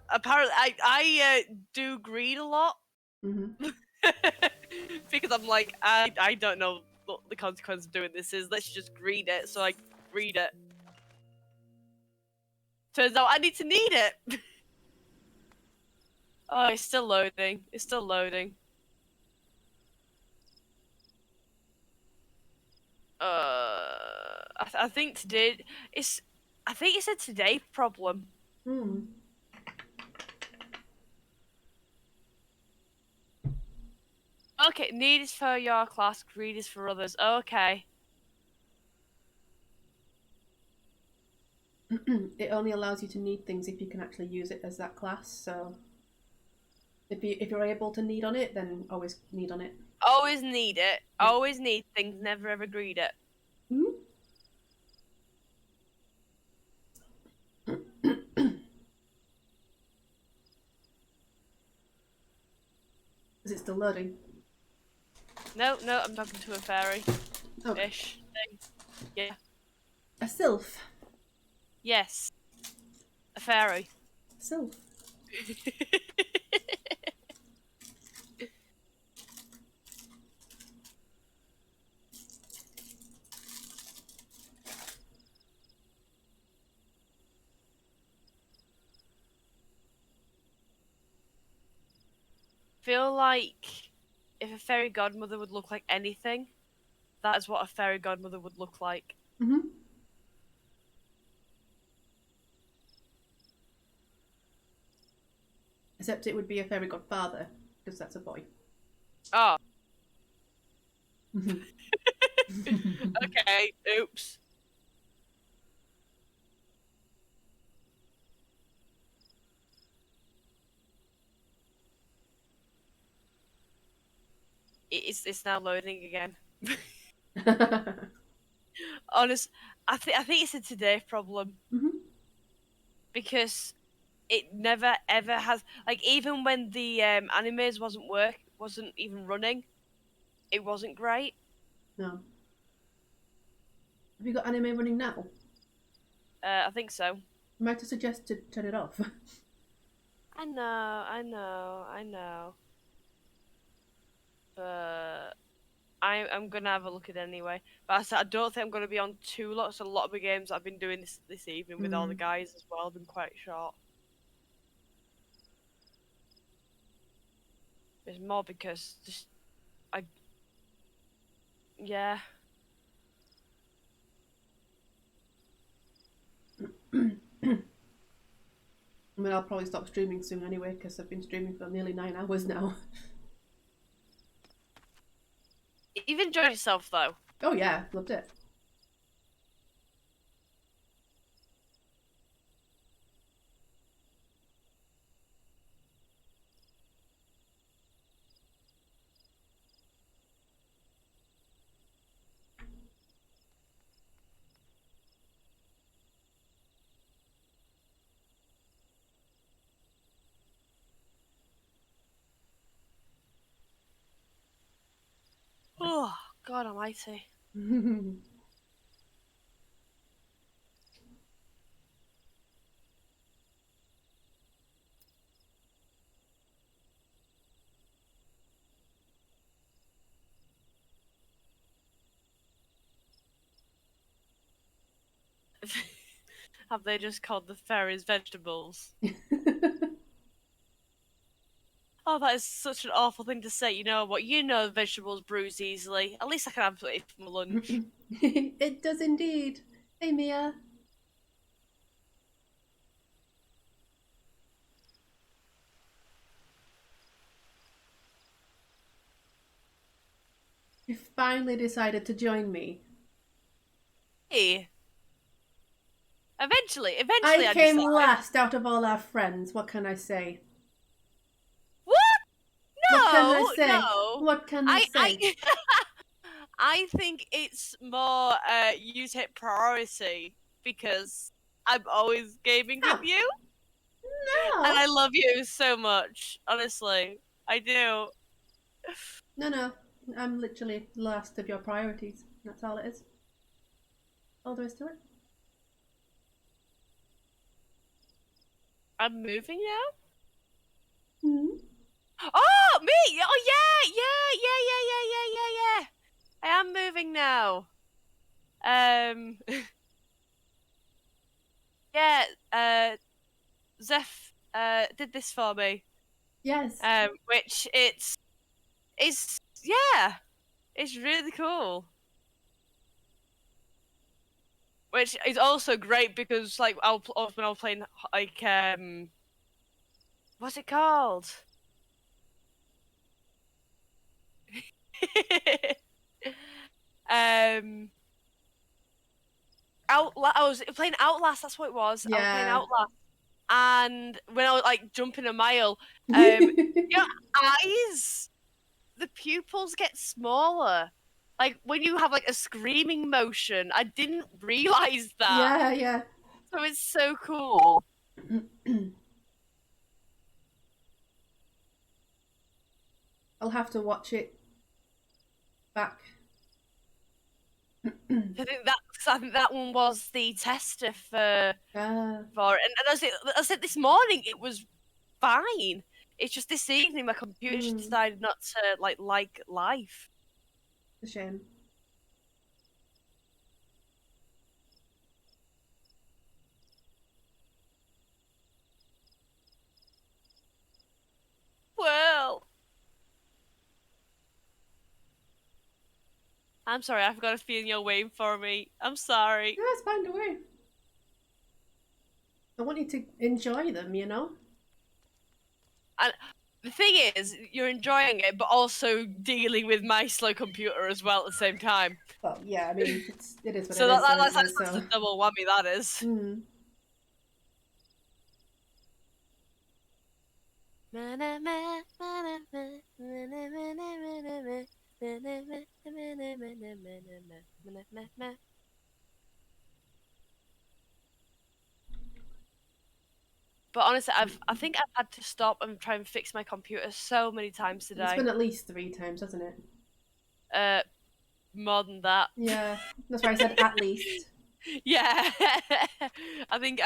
Apparently, I do greed a lot. Mm-hmm. Because I'm like, I don't know what the consequence of doing this is. Let's just greed it. So I greed it. Turns out I need to need it. Oh, it's still loading. It's still loading. I think today it's. I think it's a today problem. Hmm. Okay, need is for your class, greed is for others. Okay. It only allows you to need things if you can actually use it as that class. So if you're able to need on it, then always need on it. Always need it. Yeah. Always need things. Never ever greed it. Is it still loading? No, I'm talking to a fairy. Okay. Ish thing. Yeah. A sylph. Yes. A fairy. Sylph. feel like if a fairy godmother would look like anything, that is what a fairy godmother would look like. Mm-hmm. Except it would be a fairy godfather, because that's a boy. Oh. Okay, oops. It's now loading again. Honest, I think it's a today problem. Mm-hmm. Because it never ever has, like, even when the animes wasn't even running, it wasn't great. No. Have you got anime running now? I think so. I might suggest to turn it off. I know. But I'm gonna have a look at it anyway. But I said I don't think I'm gonna be on too lots. A lot of the games I've been doing this evening with all the guys as well have been quite short. It's more because yeah. I mean, I'll probably stop streaming soon anyway, because I've been streaming for nearly 9 hours now. You've enjoyed yourself, though. Oh yeah, loved it. Oh, God almighty. Have they just called the fairies vegetables? Oh, that is such an awful thing to say. You know what? You know vegetables bruise easily. At least I can have it for my lunch. It does indeed. Hey, Mia. You finally decided to join me. Hey. Eventually I came last out of all our friends. What can I say? What? No, what can I say? No. What can I say? I think it's more you take priority because I'm always gaming with you. No. And I love you so much. Honestly, I do. No. I'm literally last of your priorities. That's all it is. All there is to it. I'm moving now? Hmm. Oh, me! Oh, yeah! I am moving now. Yeah, Zeph did this for me. Yes. Which it's really cool. Which is also great because, like, when I was playing, like, what's it called? I was playing Outlast. That's what it was. Yeah. I was playing Outlast, and when I was like jumping a mile, your eyes, the pupils get smaller. Like when you have like a screaming motion. I didn't realize that. Yeah. So it's so cool. I'll have to watch it back. I think that one was the tester for it. And I said this morning it was fine. It's just this evening my computer just decided not to like life. A shame. Well, I'm sorry, I've got a feeling you're waiting for me. I'm sorry. No, it's fine, don't worry. I want you to enjoy them, you know? And the thing is, you're enjoying it, but also dealing with my slow computer as well at the same time. Well, yeah, I mean, it is what so it is. That's a double whammy, that is. Mm. But honestly, I think I've had to stop and try and fix my computer so many times today. It's been at least 3 times, hasn't it? More than that. Yeah, that's why I said at least. Yeah, I think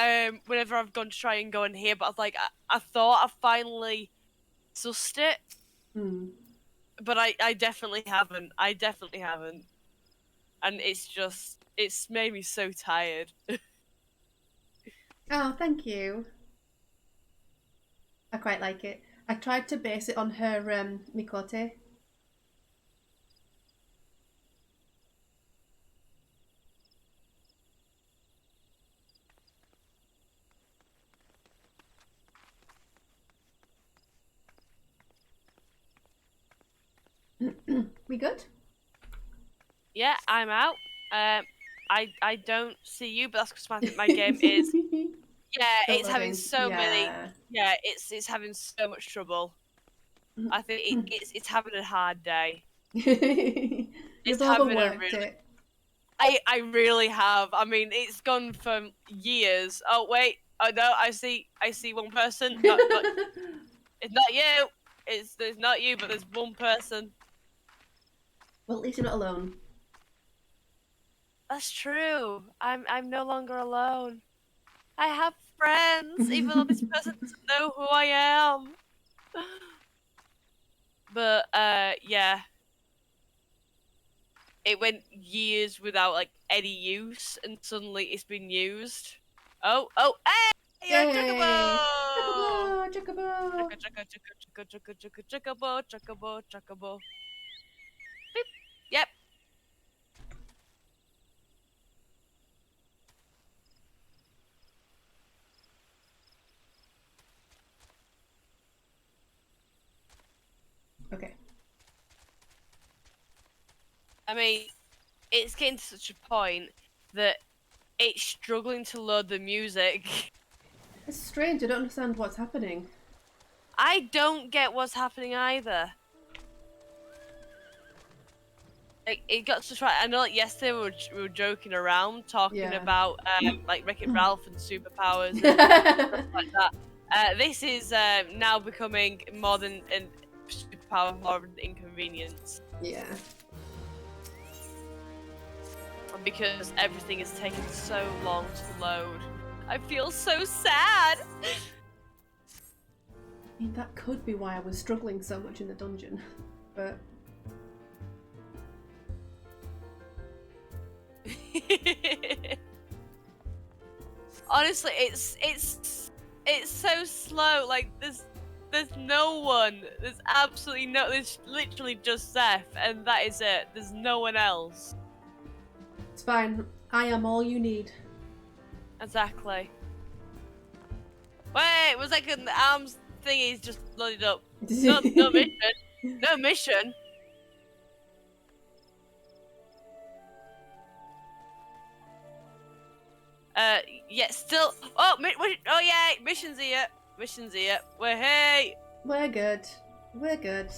whenever I've gone to try and go in here, but I was like, I thought I finally sussed it, but I definitely haven't. I definitely haven't, and it's made me so tired. Oh, thank you. I quite like it. I tried to base it on her Mikote. We good? Yeah, I'm out. I don't see you, but that's because my game is. Yeah, it's having so many. Yeah, it's having so much trouble. I think it's having a hard day. You've overworked it. I really have. I mean, it's gone from years. Oh wait, oh no, I see one person. It's not you. It's not you, but there's one person. Well, at least you're not alone. That's true. I'm no longer alone. I have friends, even though this person doesn't know who I am. But yeah. It went years without like any use, and suddenly it's been used. Oh, hey! Chocobo! Chocobo! Chocobo. Beep. Yep. Okay. I mean, it's getting to such a point that it's struggling to load the music. It's strange, I don't understand what's happening. I don't get what's happening either. It got to try. I know, like yesterday we were joking around, talking about like Wreck-It Ralph and superpowers and stuff like that. This is now becoming more than a superpower, more of an inconvenience. Yeah. Because everything is taking so long to load. I feel so sad. I mean, that could be why I was struggling so much in the dungeon, but. Honestly, it's so slow. Like there's no one. There's absolutely no. There's literally just Zeph, and that is it. There's no one else. It's fine. I am all you need. Exactly. Wait, was like an arms thingy's just loaded up. No mission. No mission. Yeah, still. Oh, yeah, mission's here. Mission's here. We're good. We're good.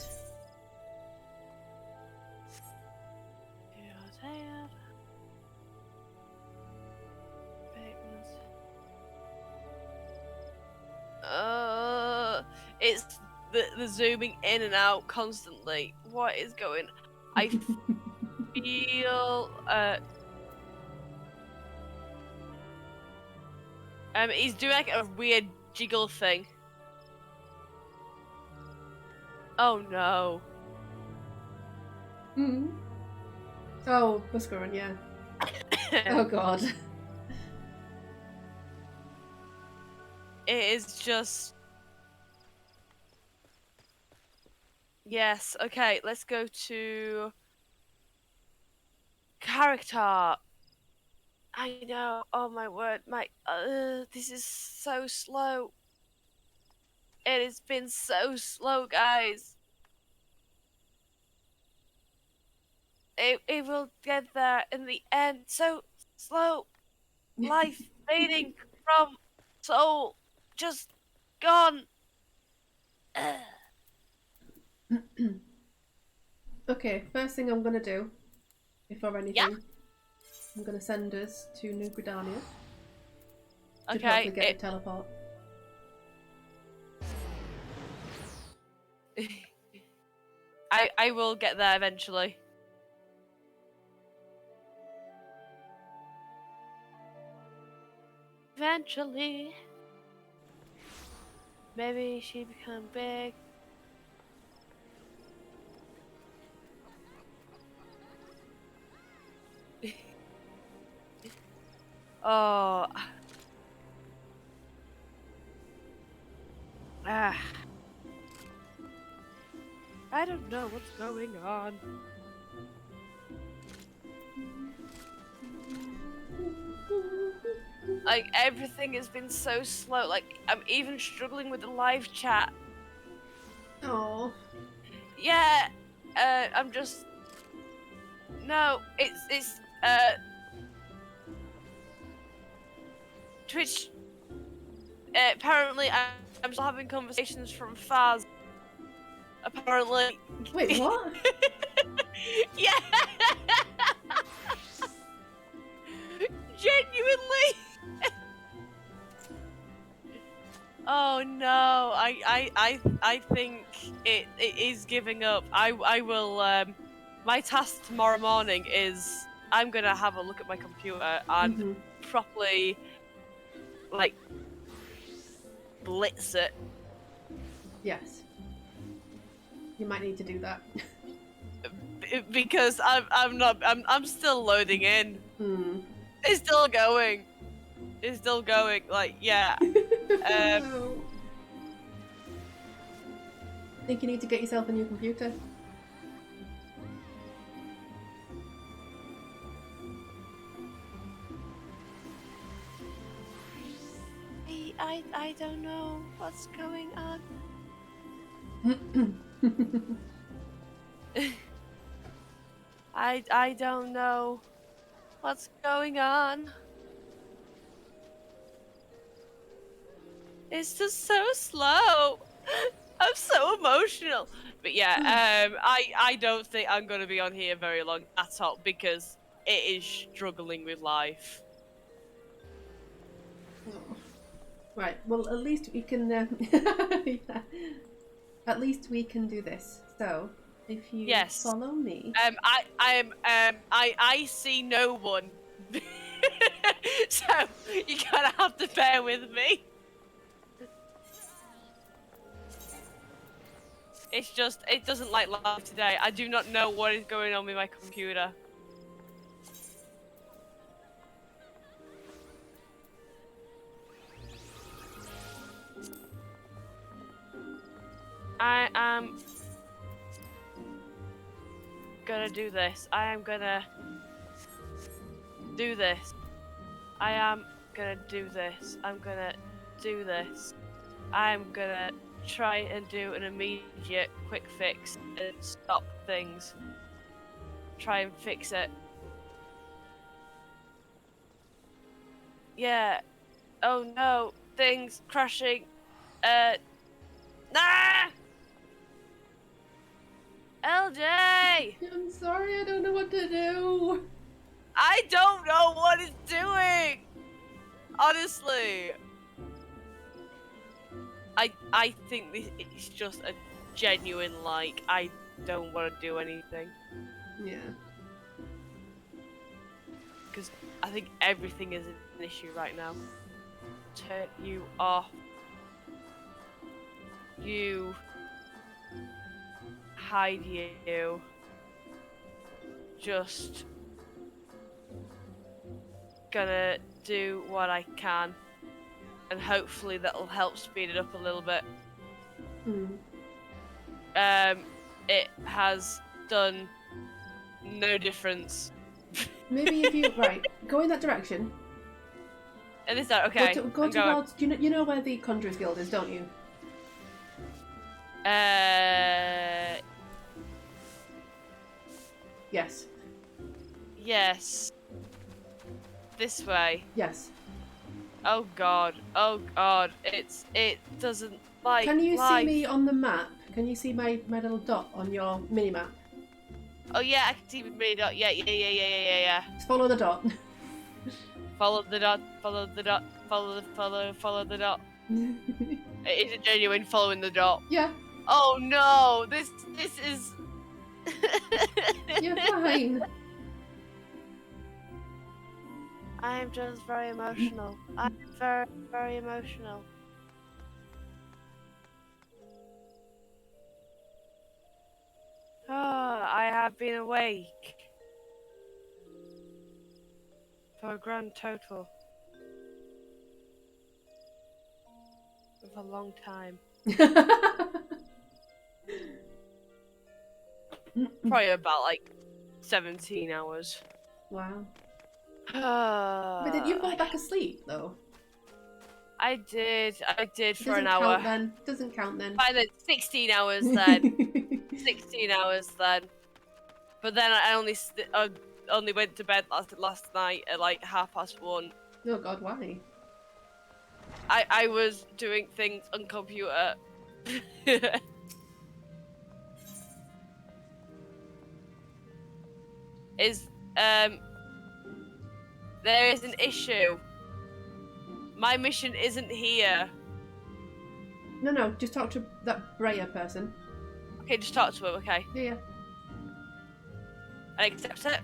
It's the zooming in and out constantly. What is going? I feel he's doing like a weird jiggle thing. Oh no. Oh, Buscarun, yeah. Oh god. It is just. Yes, okay, let's go to. character. I know. Oh my word, this is so slow. It has been so slow, guys. It will get there in the end. So slow. Life fading from soul, just gone. Okay, first thing I'm gonna do, before anything, I'm gonna send us to New Gridania. To hopefully get a teleport. I will get there eventually. Eventually. Maybe she become big. Oh. I don't know what's going on. Like, everything has been so slow. Like, I'm even struggling with the live chat. Oh. Yeah. I'm just... No, it's Twitch... apparently, I'm still having conversations from Faz. Apparently. Wait, what? Yeah! Genuinely! Oh no, I think it is giving up. I will, my task tomorrow morning is I'm gonna have a look at my computer and properly, like, blitz it. Yes. You might need to do that. Because I'm still loading in. It's still going. It's still going. Like, yeah. I think you need to get yourself a new computer. I don't know what's going on. I don't know what's going on. It's just so slow. I'm so emotional. But yeah, I don't think I'm gonna be on here very long at all because it is struggling with life. Oh. Right. Well, at least we can. Yeah. At least we can do this. So, if you follow me. I see no one. So you're gonna have to bear with me. It's just, it doesn't like live today. I do not know what is going on with my computer. I am gonna do this. I am gonna do this. I am gonna do this. I'm gonna do this. I'm gonna try and do an immediate quick fix and stop things. Try and fix it. Yeah. Oh no. Things crashing. Nah! LJ! I'm sorry, I don't know what to do. I don't know what it's doing! Honestly. I think this is just a genuine, like, I don't want to do anything. Yeah. Because I think everything is an issue right now. Turn you off. You. Hide you. Just gonna do what I can. And hopefully that'll help speed it up a little bit. It has done no difference. Maybe if you right, go in that direction. And this side, okay. Go towards. You know where the Conjurers Guild is, don't you? Yes. Yes. This way. Yes. Oh god. Oh god. It doesn't like. Can you see me on the map? Can you see my little dot on your mini map? Oh yeah, I can see the mini dot. Yeah. Just follow the dot. Follow the dot. Follow the dot. Follow the dot. Is it genuine following the dot? Yeah. Oh no! This is. You're fine. I'm just very emotional. I'm very, very emotional. I have been awake for a grand total of a long time. Probably about like 17 hours. Wow. But did you fall back asleep though? I did for an Doesn't hour. count then. Doesn't count then. Fine then, 16 hours then. 16 hours then. But then I only went to bed last night at like 1:30. Oh god, why? I was doing things on computer. There is an issue. My mission isn't here. No, just talk to that Breyer person. Okay, just talk to him, okay. Yeah. I accept it.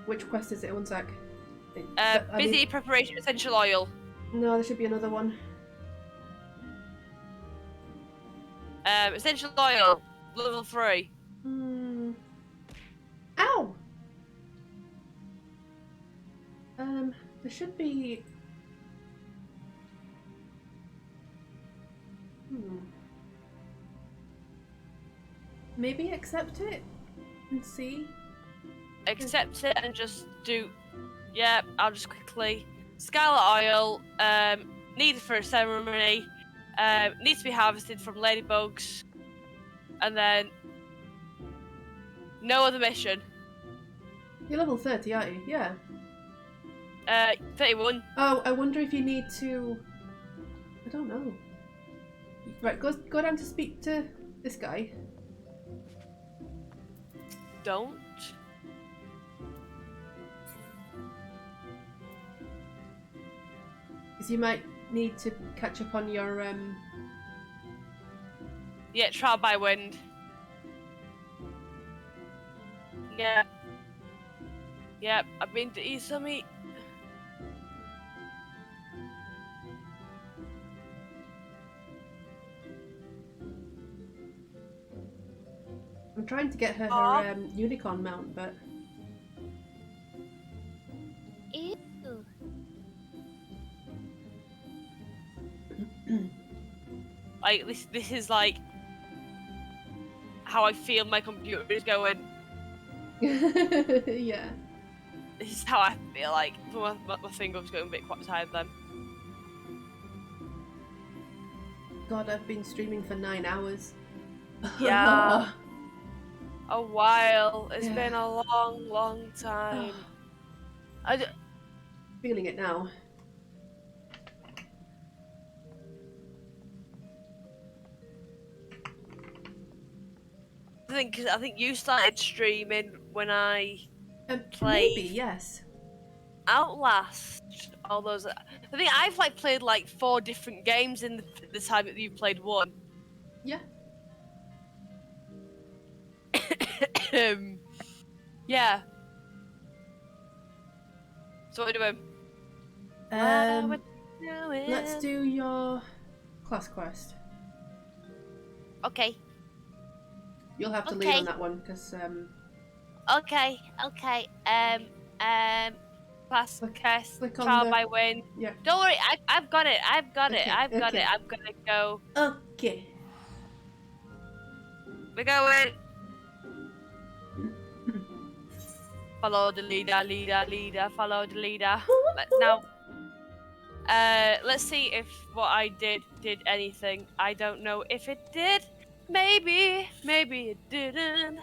Which quest is it? One sec. Busy preparation essential oil. No, there should be another one. Essential oil, level 3. Ow! There should be... Maybe accept it and see? Accept it and just do... Yeah, I'll just quickly... Scarlet oil, needed for a ceremony, needs to be harvested from ladybugs, and then... No other mission. You're level 30, aren't you? Yeah. 31. Oh, I wonder if you need to... I don't know. Right, go down to speak to this guy. Don't. Because you might need to catch up on your... Yeah, trial by wind. Yeah. Yep, I've been to eat some meat. I'm trying to get her unicorn mount, but... Ew. Like, this is like... how I feel my computer is going. Yeah. This is how I feel like. My finger was going a bit quite tired then. God, I've been streaming for 9 hours. Yeah. A while. It's been a long, long time. Feeling it now. I think you started streaming when I played. Maybe, yes. Outlast. All those. I think I've like played like 4 different games in the time that you've played one. Yeah. Yeah. So what are we doing? Let's do your class quest. Okay. You'll have to lead on that one because Okay. Class quest. Trial by wind. Yeah. Don't worry. I've got it. I've got it. Okay, I've got okay. it. I'm gonna go. Okay. We're going. Follow the leader, leader, follow the leader. Now, let's see if what I did anything. I don't know if it did. Maybe it didn't.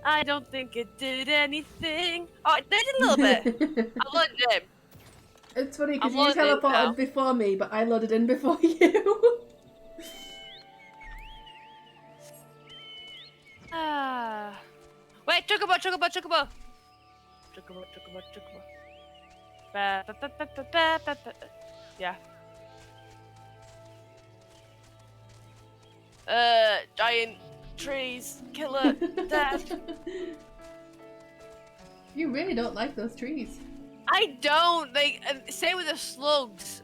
I don't think it did anything. Oh, it did a little bit. I loaded in. It's funny because you teleported before me, but I loaded in before you. Wait, chocobo. Yeah. Giant trees, killer, death. You really don't like those trees. I don't. Same with the slugs.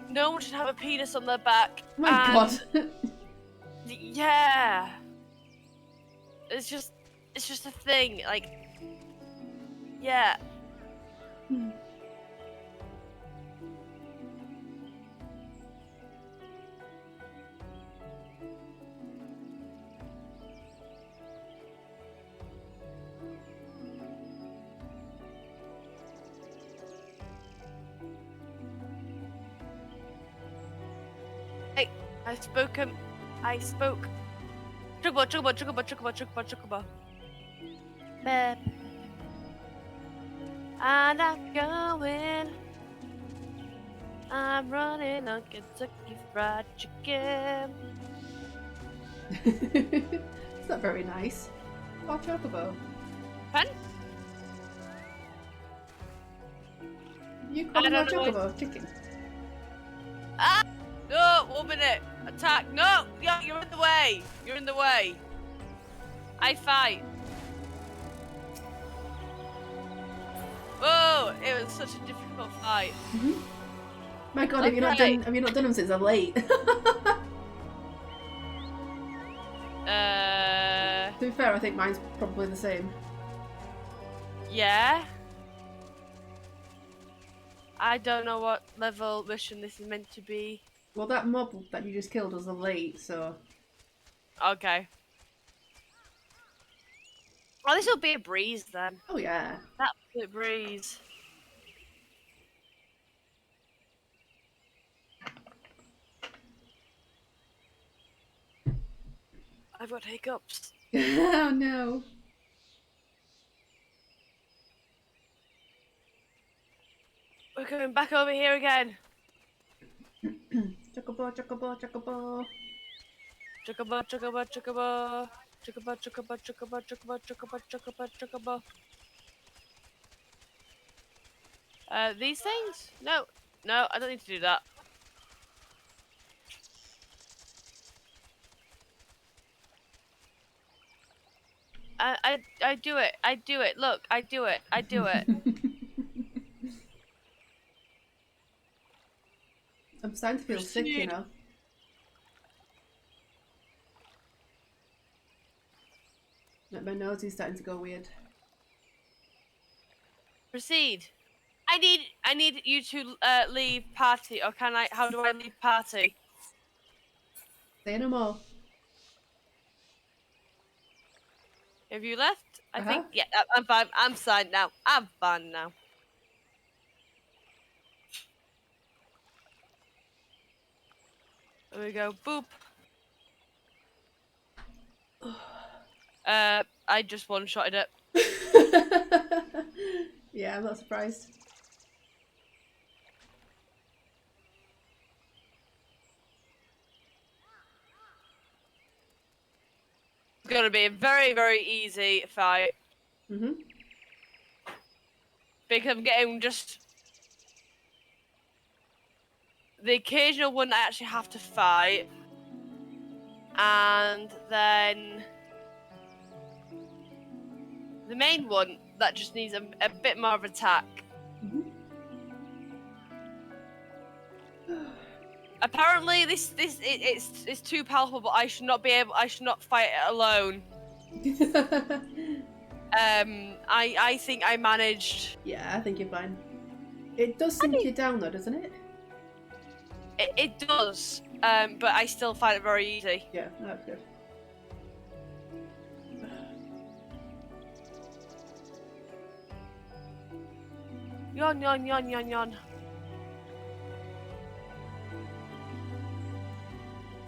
No one should have a penis on their back. Oh my god. Yeah. It's just a thing. Like, yeah. Hey, I spoke. Chocobo. And I'm going. I'm running on Kentucky Fried Chicken. It's not very nice. Oh, Chocobo. Pen? You call me Chocobo? Chicken. Ah! No, 1 minute. Attack. No! Yeah, you're in the way. You're in the way. I fight. Oh, it was such a difficult fight. My god, have you not done them since I'm late? To be fair, I think mine's probably the same. Yeah. I don't know what level mission this is meant to be. Well, that mob that you just killed was a late, so... Okay. Oh, this will be a breeze then. Oh yeah. Absolute breeze. I've got hiccups. Oh no. We're going back over here again. Chocobo, chocobo, chocobo. Chocobo, chocobo, chocobo. Chocobo, chocobo, chocobo, chocobo, chocobo, chocobo, chocobo. These things? No, I don't need to do that. I do it. Look, I do it. I'm starting to feel sick, you know. Like my nose is starting to go weird. Proceed. I need you to leave party, or can I? How do I leave party? Say no more. Have you left? I think, yeah, I'm fine. I'm fine now. I'm fine now. There we go. Boop. I just one-shotted it. Yeah, I'm not surprised. It's gonna be a very, very easy fight. Because I'm getting just the occasional one I actually have to fight, and then the main one that just needs a bit more of attack. Apparently, it's too powerful, but I should not fight it alone. I think I managed. Yeah, I think you're fine. It does sink you down though, doesn't it? It does, but I still find it very easy. Yeah, that's good. Yawn, yawn, yawn, yawn, yawn.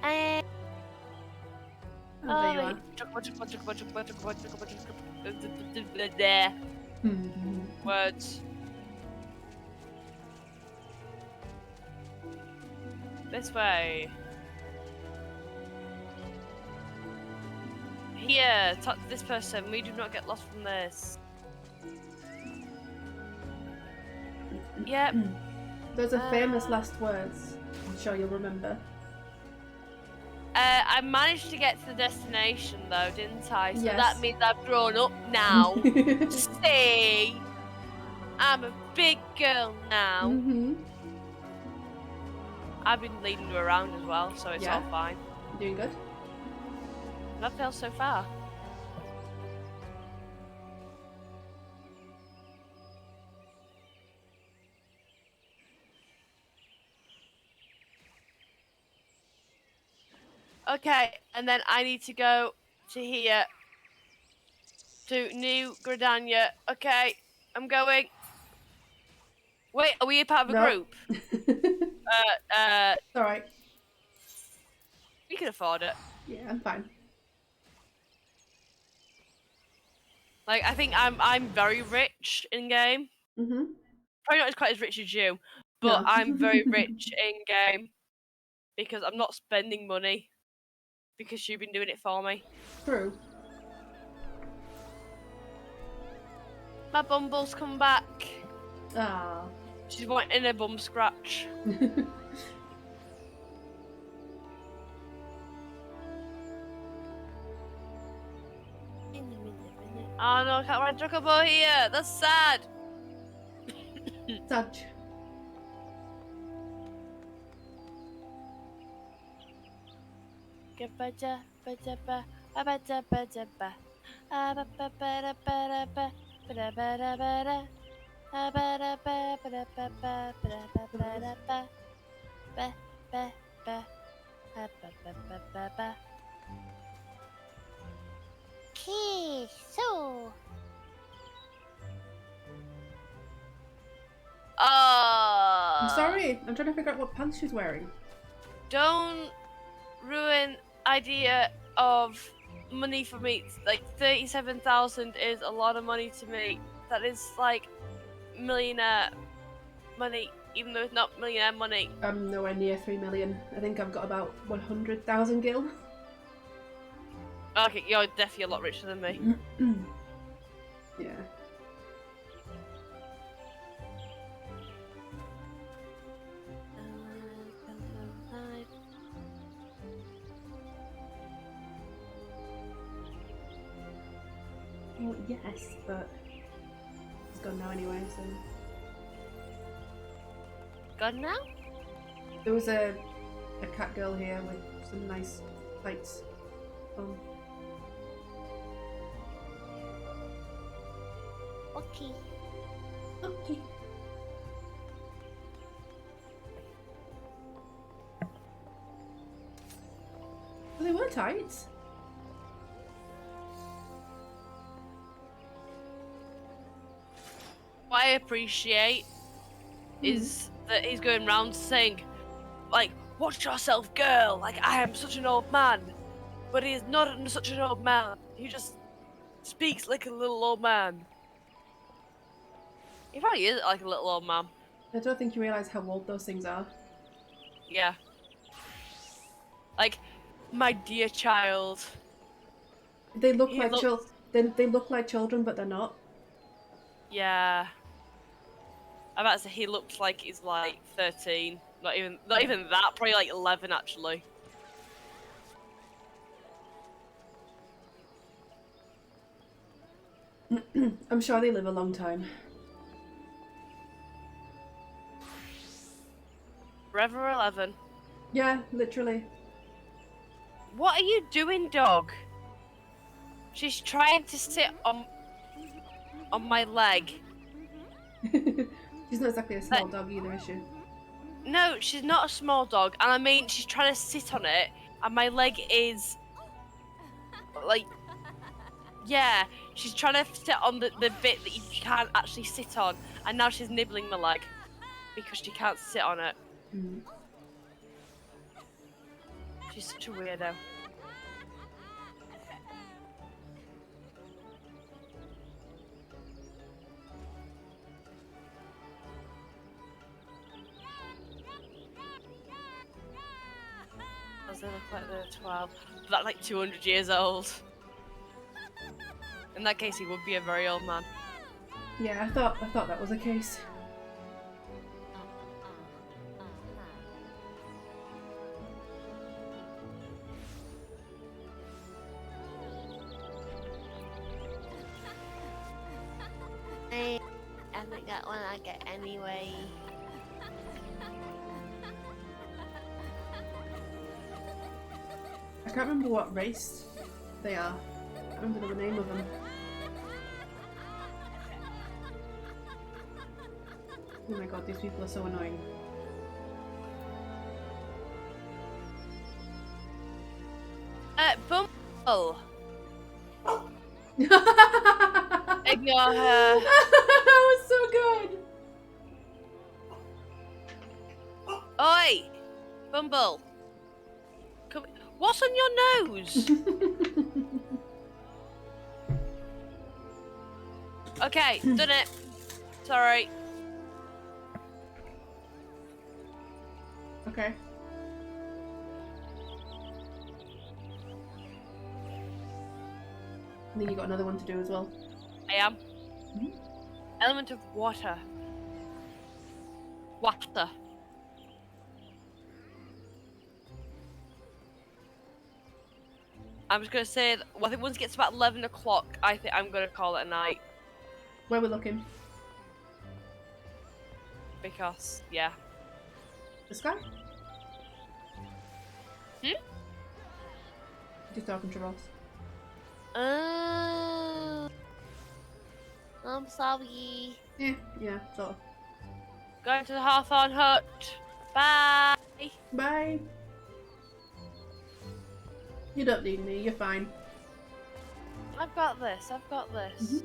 Oh, there you are. There. Words. This way. Here, talk to this person. We do not get lost from this. Yep. Those are famous last words. I'm sure you'll remember. I managed to get to the destination though, didn't I? So Yes. that means I've grown up now. See? I'm a big girl now. I've been leading you around as well, so it's all fine. Doing good? That feels so far. Okay, and then I need to go to here. To New Gridania. Okay, I'm going. Wait, are we a part of a group? It's alright. We can afford it. Yeah, I'm fine. Like, I think I'm very rich in game. Mm-hmm. Probably not as quite as rich as you, but No. I'm very rich in game because I'm not spending money because you've been doing it for me. True. My bumble's come back. Ah. She's wanting a bum scratch. Oh no, I can't ride Chocobo here. That's sad. Touch. Okay, so I'm sorry. I'm trying to figure out what pants she's wearing. Don't ruin idea of money for me. Like 37,000 is a lot of money to me. That is like millionaire money, even though it's not millionaire money. I'm nowhere near 3 million. I think I've got about 100,000 gil. Okay, you're definitely a lot richer than me. Yeah. Well, yes, but it's gone now anyway, so... Gone now? There was a cat girl here with some nice lights on. okay. Okay. Well, they were tights. What I appreciate is that he's going round saying, like, watch yourself, girl, like, I am such an old man. But he is not such an old man. He just speaks like a little old man. He probably is like a little old man. I don't think you realise how old those things are. Yeah. Like, my dear child. They look like they look like children, but they're not. Yeah. I'm about to say he looks like he's like 13. Not even that, probably like 11 actually. I'm sure they live a long time. Forever 11. Yeah, literally. What are you doing, dog? She's trying to sit on my leg. She's not exactly a small dog either, is she? No, she's not a small dog, and I mean she's trying to sit on it, and my leg is like Yeah, she's trying to sit on the bit that you can't actually sit on, and now she's nibbling my leg because she can't sit on it. Mm. She's such a weirdo. They look like they're 12, but that's like 200 years old. In that case, he would be a very old man. Yeah, I thought that was the case. I think that one I get anyway. I can't remember what race they are. I can't remember the name of them. Oh my god, these people are so annoying. Bumble. Ignore her. That was so good. Oi, Bumble. Come. What's on your nose? Okay, done it. Sorry. Okay. I think you got another one to do as well. I am. Element of water. Water. I'm just gonna say, well, I think once it gets about 11 o'clock, I think I'm gonna call it a night. Where we're looking? Because, yeah. The sky? Just talking to Ross. I'm sorry. Yeah, sort of. Going to the Hawthorne Hut. Bye. Bye. You don't need me, you're fine. I've got this, I've got this.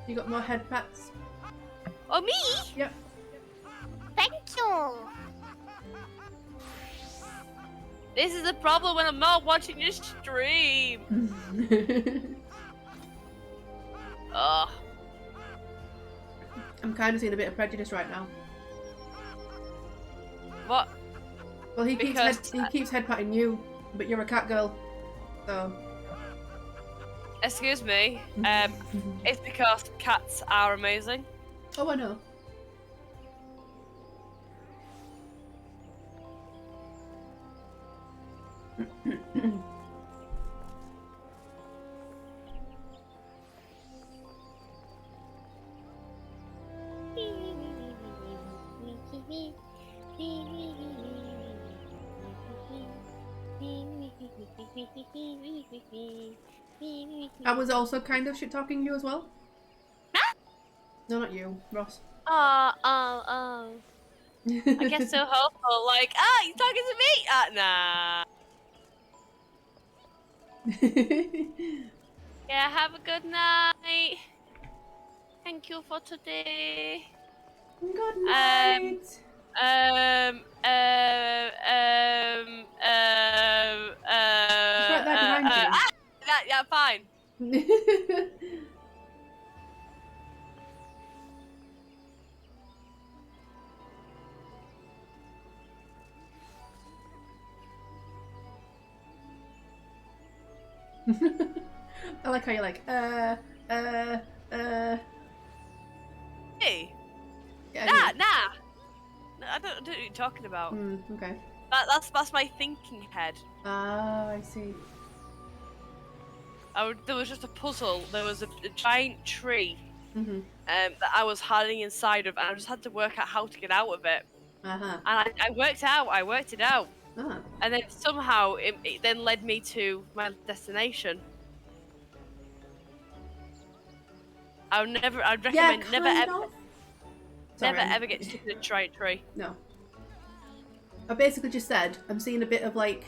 You got more head pats? Oh, me? Yep. Thank you. This is the problem when I'm not watching your stream. Ugh. I'm kind of seeing a bit of prejudice right now. What? Well, he keeps head patting you, but you're a cat girl, so. Excuse me. It's because cats are amazing. Oh, I know. I was also kind of shit talking you as well. No, not you, Ross. I get so hopeful, like, you're talking to me? Nah. Yeah, have a good night. Thank you for today. Good night. Just right there behind you. Yeah, fine. I like how you're like, Hey. Yeah, Nah. No, I don't know what you're talking about. Okay. That's my thinking head. Ah, I see. There was just a puzzle. There was a giant tree Mm-hmm. that I was hiding inside of, and I just had to work out how to get out of it. Uh-huh. And I worked it out. Ah. And then somehow it then led me to my destination. I'd recommend never ever get Sorry. stuck in a giant tree. No. I basically just said I'm seeing a bit of like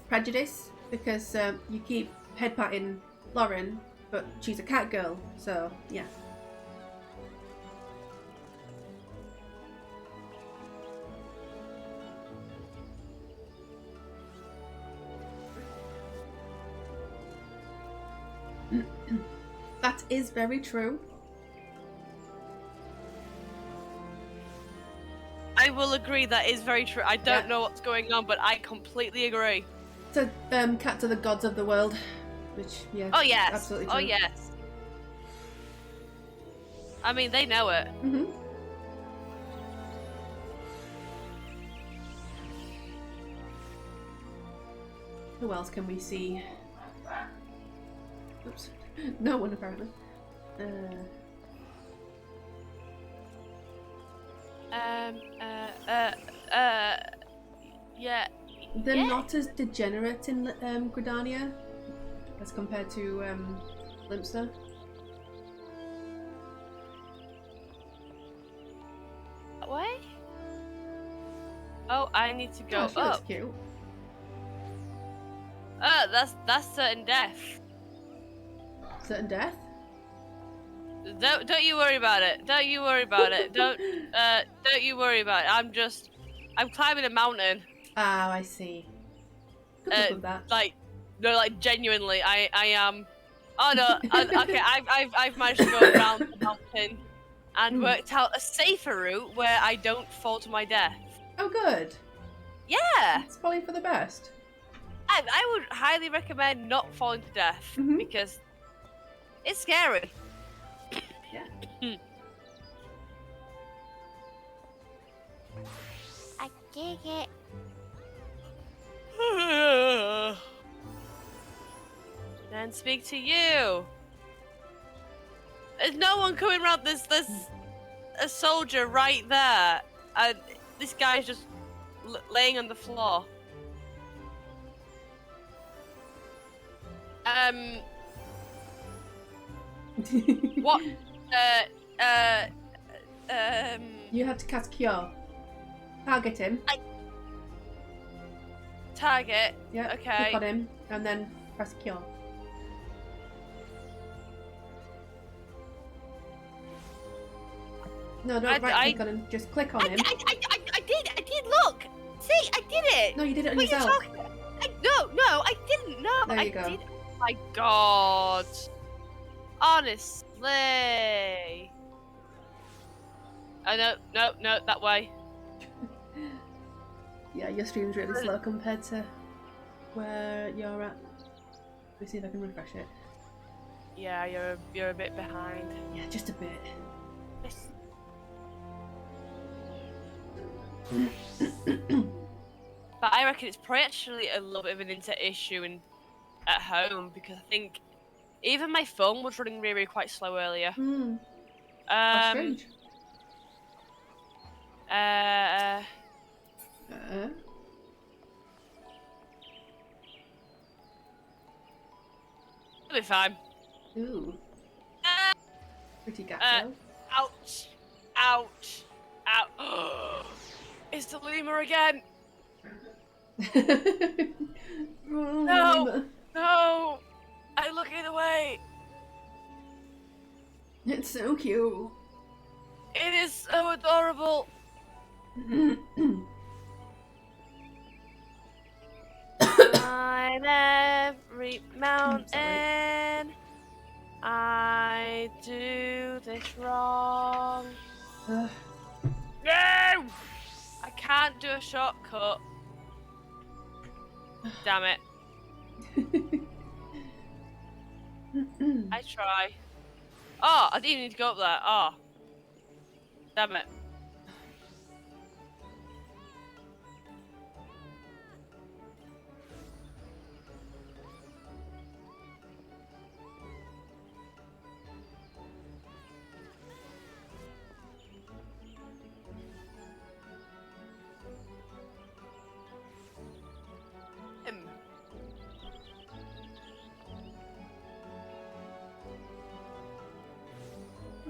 prejudice because you keep head patting Lauren, but she's a cat girl, so yeah. That is very true. I will agree that is very true. I don't know what's going on, but I completely agree. So, cats are the gods of the world, which, yeah. Oh yes. Absolutely true. Oh yes. I mean, they know it. Mm-hmm. Who else can we see? Oops. No one, apparently. Yeah. They're not as degenerate in Gridania as compared to Limster. That way? Oh, I need to go Oh, she looks up. cute. That's certain death. Certain death? Don't you worry about it. Don't you worry about it. Don't you worry about it. I'm climbing a mountain. Oh, I see. Good luck with that. Like genuinely, I am. Oh no. Okay, I've managed to go around the mountain and worked out a safer route where I don't fall to my death. Oh, good. Yeah. It's probably for the best. I would highly recommend not falling to death because it's scary. Yeah. I dig it. Then speak to you. There's no one coming around. There's a soldier right there, and this guy's just laying on the floor. What? You have to cast Cure. Target him. Target. Yeah. Okay. Click on him and then press Cure. No, don't right click on him. Just click on him. I did look. See, I did it. No, you did it on What are you yourself. talking about? No, I didn't. No, There I you go. did. Oh my God. Honestly. Oh no, that way. Yeah, your stream's really slow compared to where you're at. Let me see if I can refresh it. Yeah, you're a bit behind. Yeah, just a bit. Yes. But I reckon it's probably actually a little bit of an internet issue at home because I think even my phone was running really quite slow earlier. How strange. It'll be fine. Ooh. Pretty gas. Ouch. Ouch. Ouch. It's the lemur again. No. No. I look either way. It's so cute. It is so adorable. Climb every mountain. I do this wrong. No! I can't do a shortcut. Damn it. I try. Oh, I didn't need to go up there. Oh. Damn it.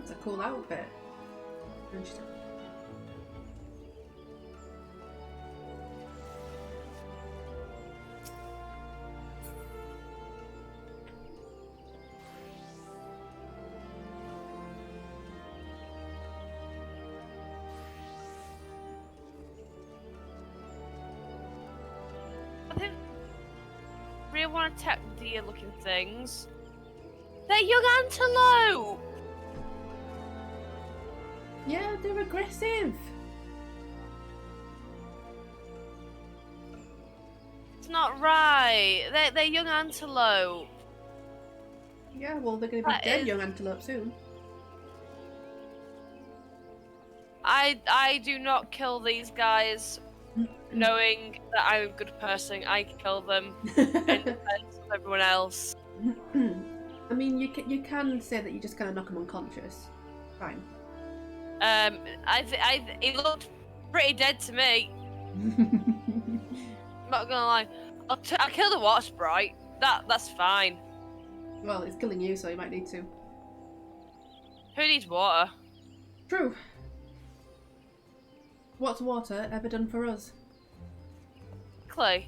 That's a cool outfit. Interesting. I think real want to attack deer looking things. They're young antelope! Yeah, they're aggressive. It's not right. They're young antelope. Yeah, well, they're going to be That dead is- young antelope soon. I do not kill these guys knowing that I'm a good person. I kill them in defense of everyone else. I mean, you can say that you just kind of knock them unconscious. Fine. He looked pretty dead to me. I'm not gonna lie. I'll kill the water sprite. That's fine. Well, it's killing you, so you might need to. Who needs water? True. What's water ever done for us? Clay.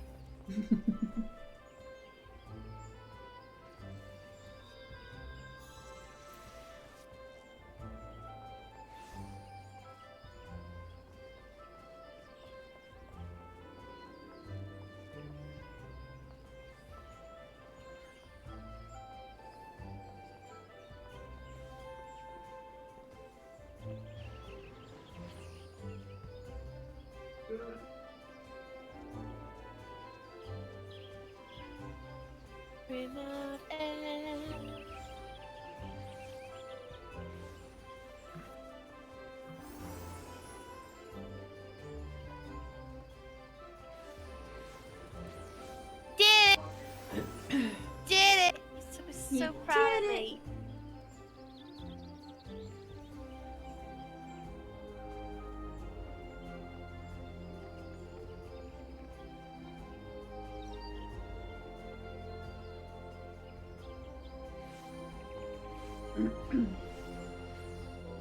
Did it! Did it! I'm so proud of me.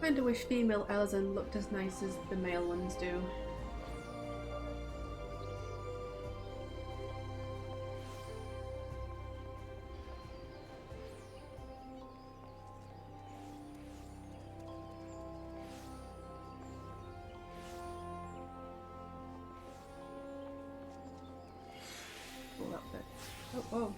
Kinda wish female Elzen looked as nice as the male ones do. Cool outfit. Oh, oh.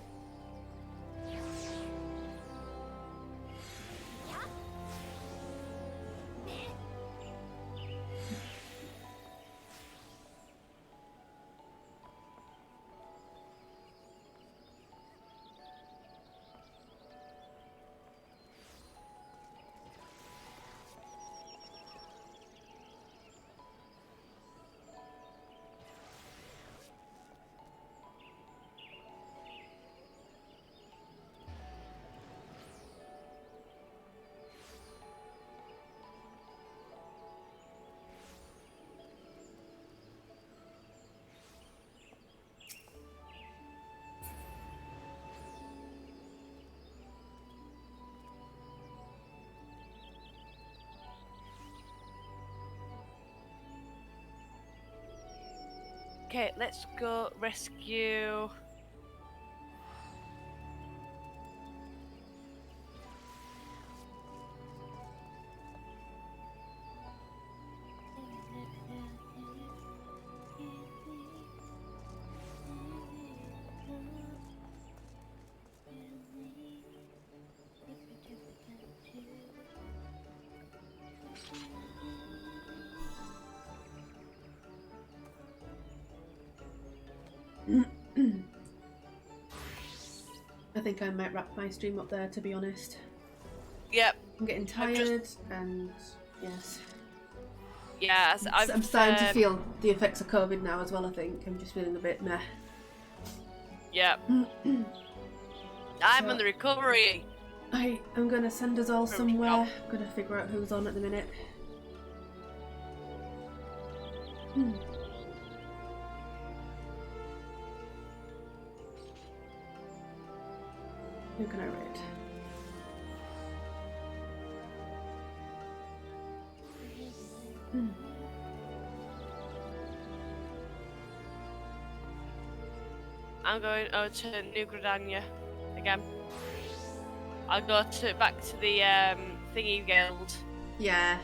Okay, let's go rescue. I think I might wrap my stream up there, to be honest. Yep. I'm getting tired, and yes. Yeah, I'm starting to feel the effects of COVID now as well, I think. I'm just feeling a bit meh. Yep. I'm in the recovery. I'm gonna send us all somewhere. I'm gonna figure out who's on at the minute. Who can I write? I'm going over to New Gridania again. I'll go back to the thingy guild. Yeah.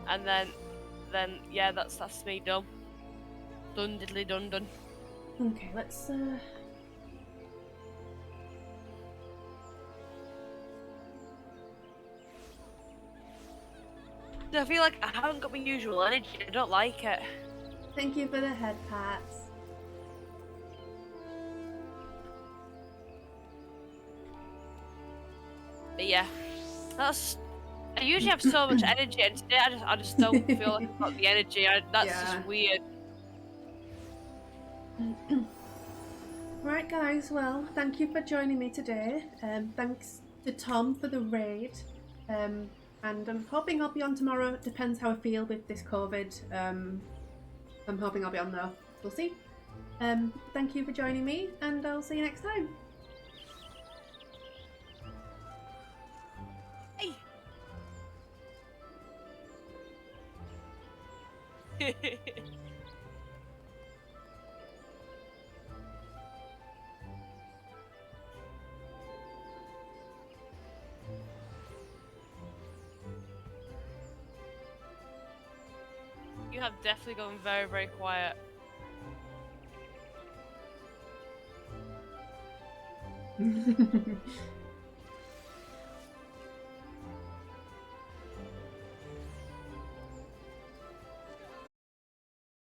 And then yeah, that's me done. Done diddly done. Okay, let's I feel like I haven't got my usual energy. I don't like it. Thank you for the head pats. But yeah, I usually have so much energy, and today I just don't feel like I've got the energy. That's just weird. Right, guys. Well, thank you for joining me today. Thanks to Tom for the raid. And I'm hoping I'll be on tomorrow. It depends how I feel with this COVID. I'm hoping I'll be on though. We'll see. Thank you for joining me, and I'll see you next time. Hey. You have definitely gone very, very quiet.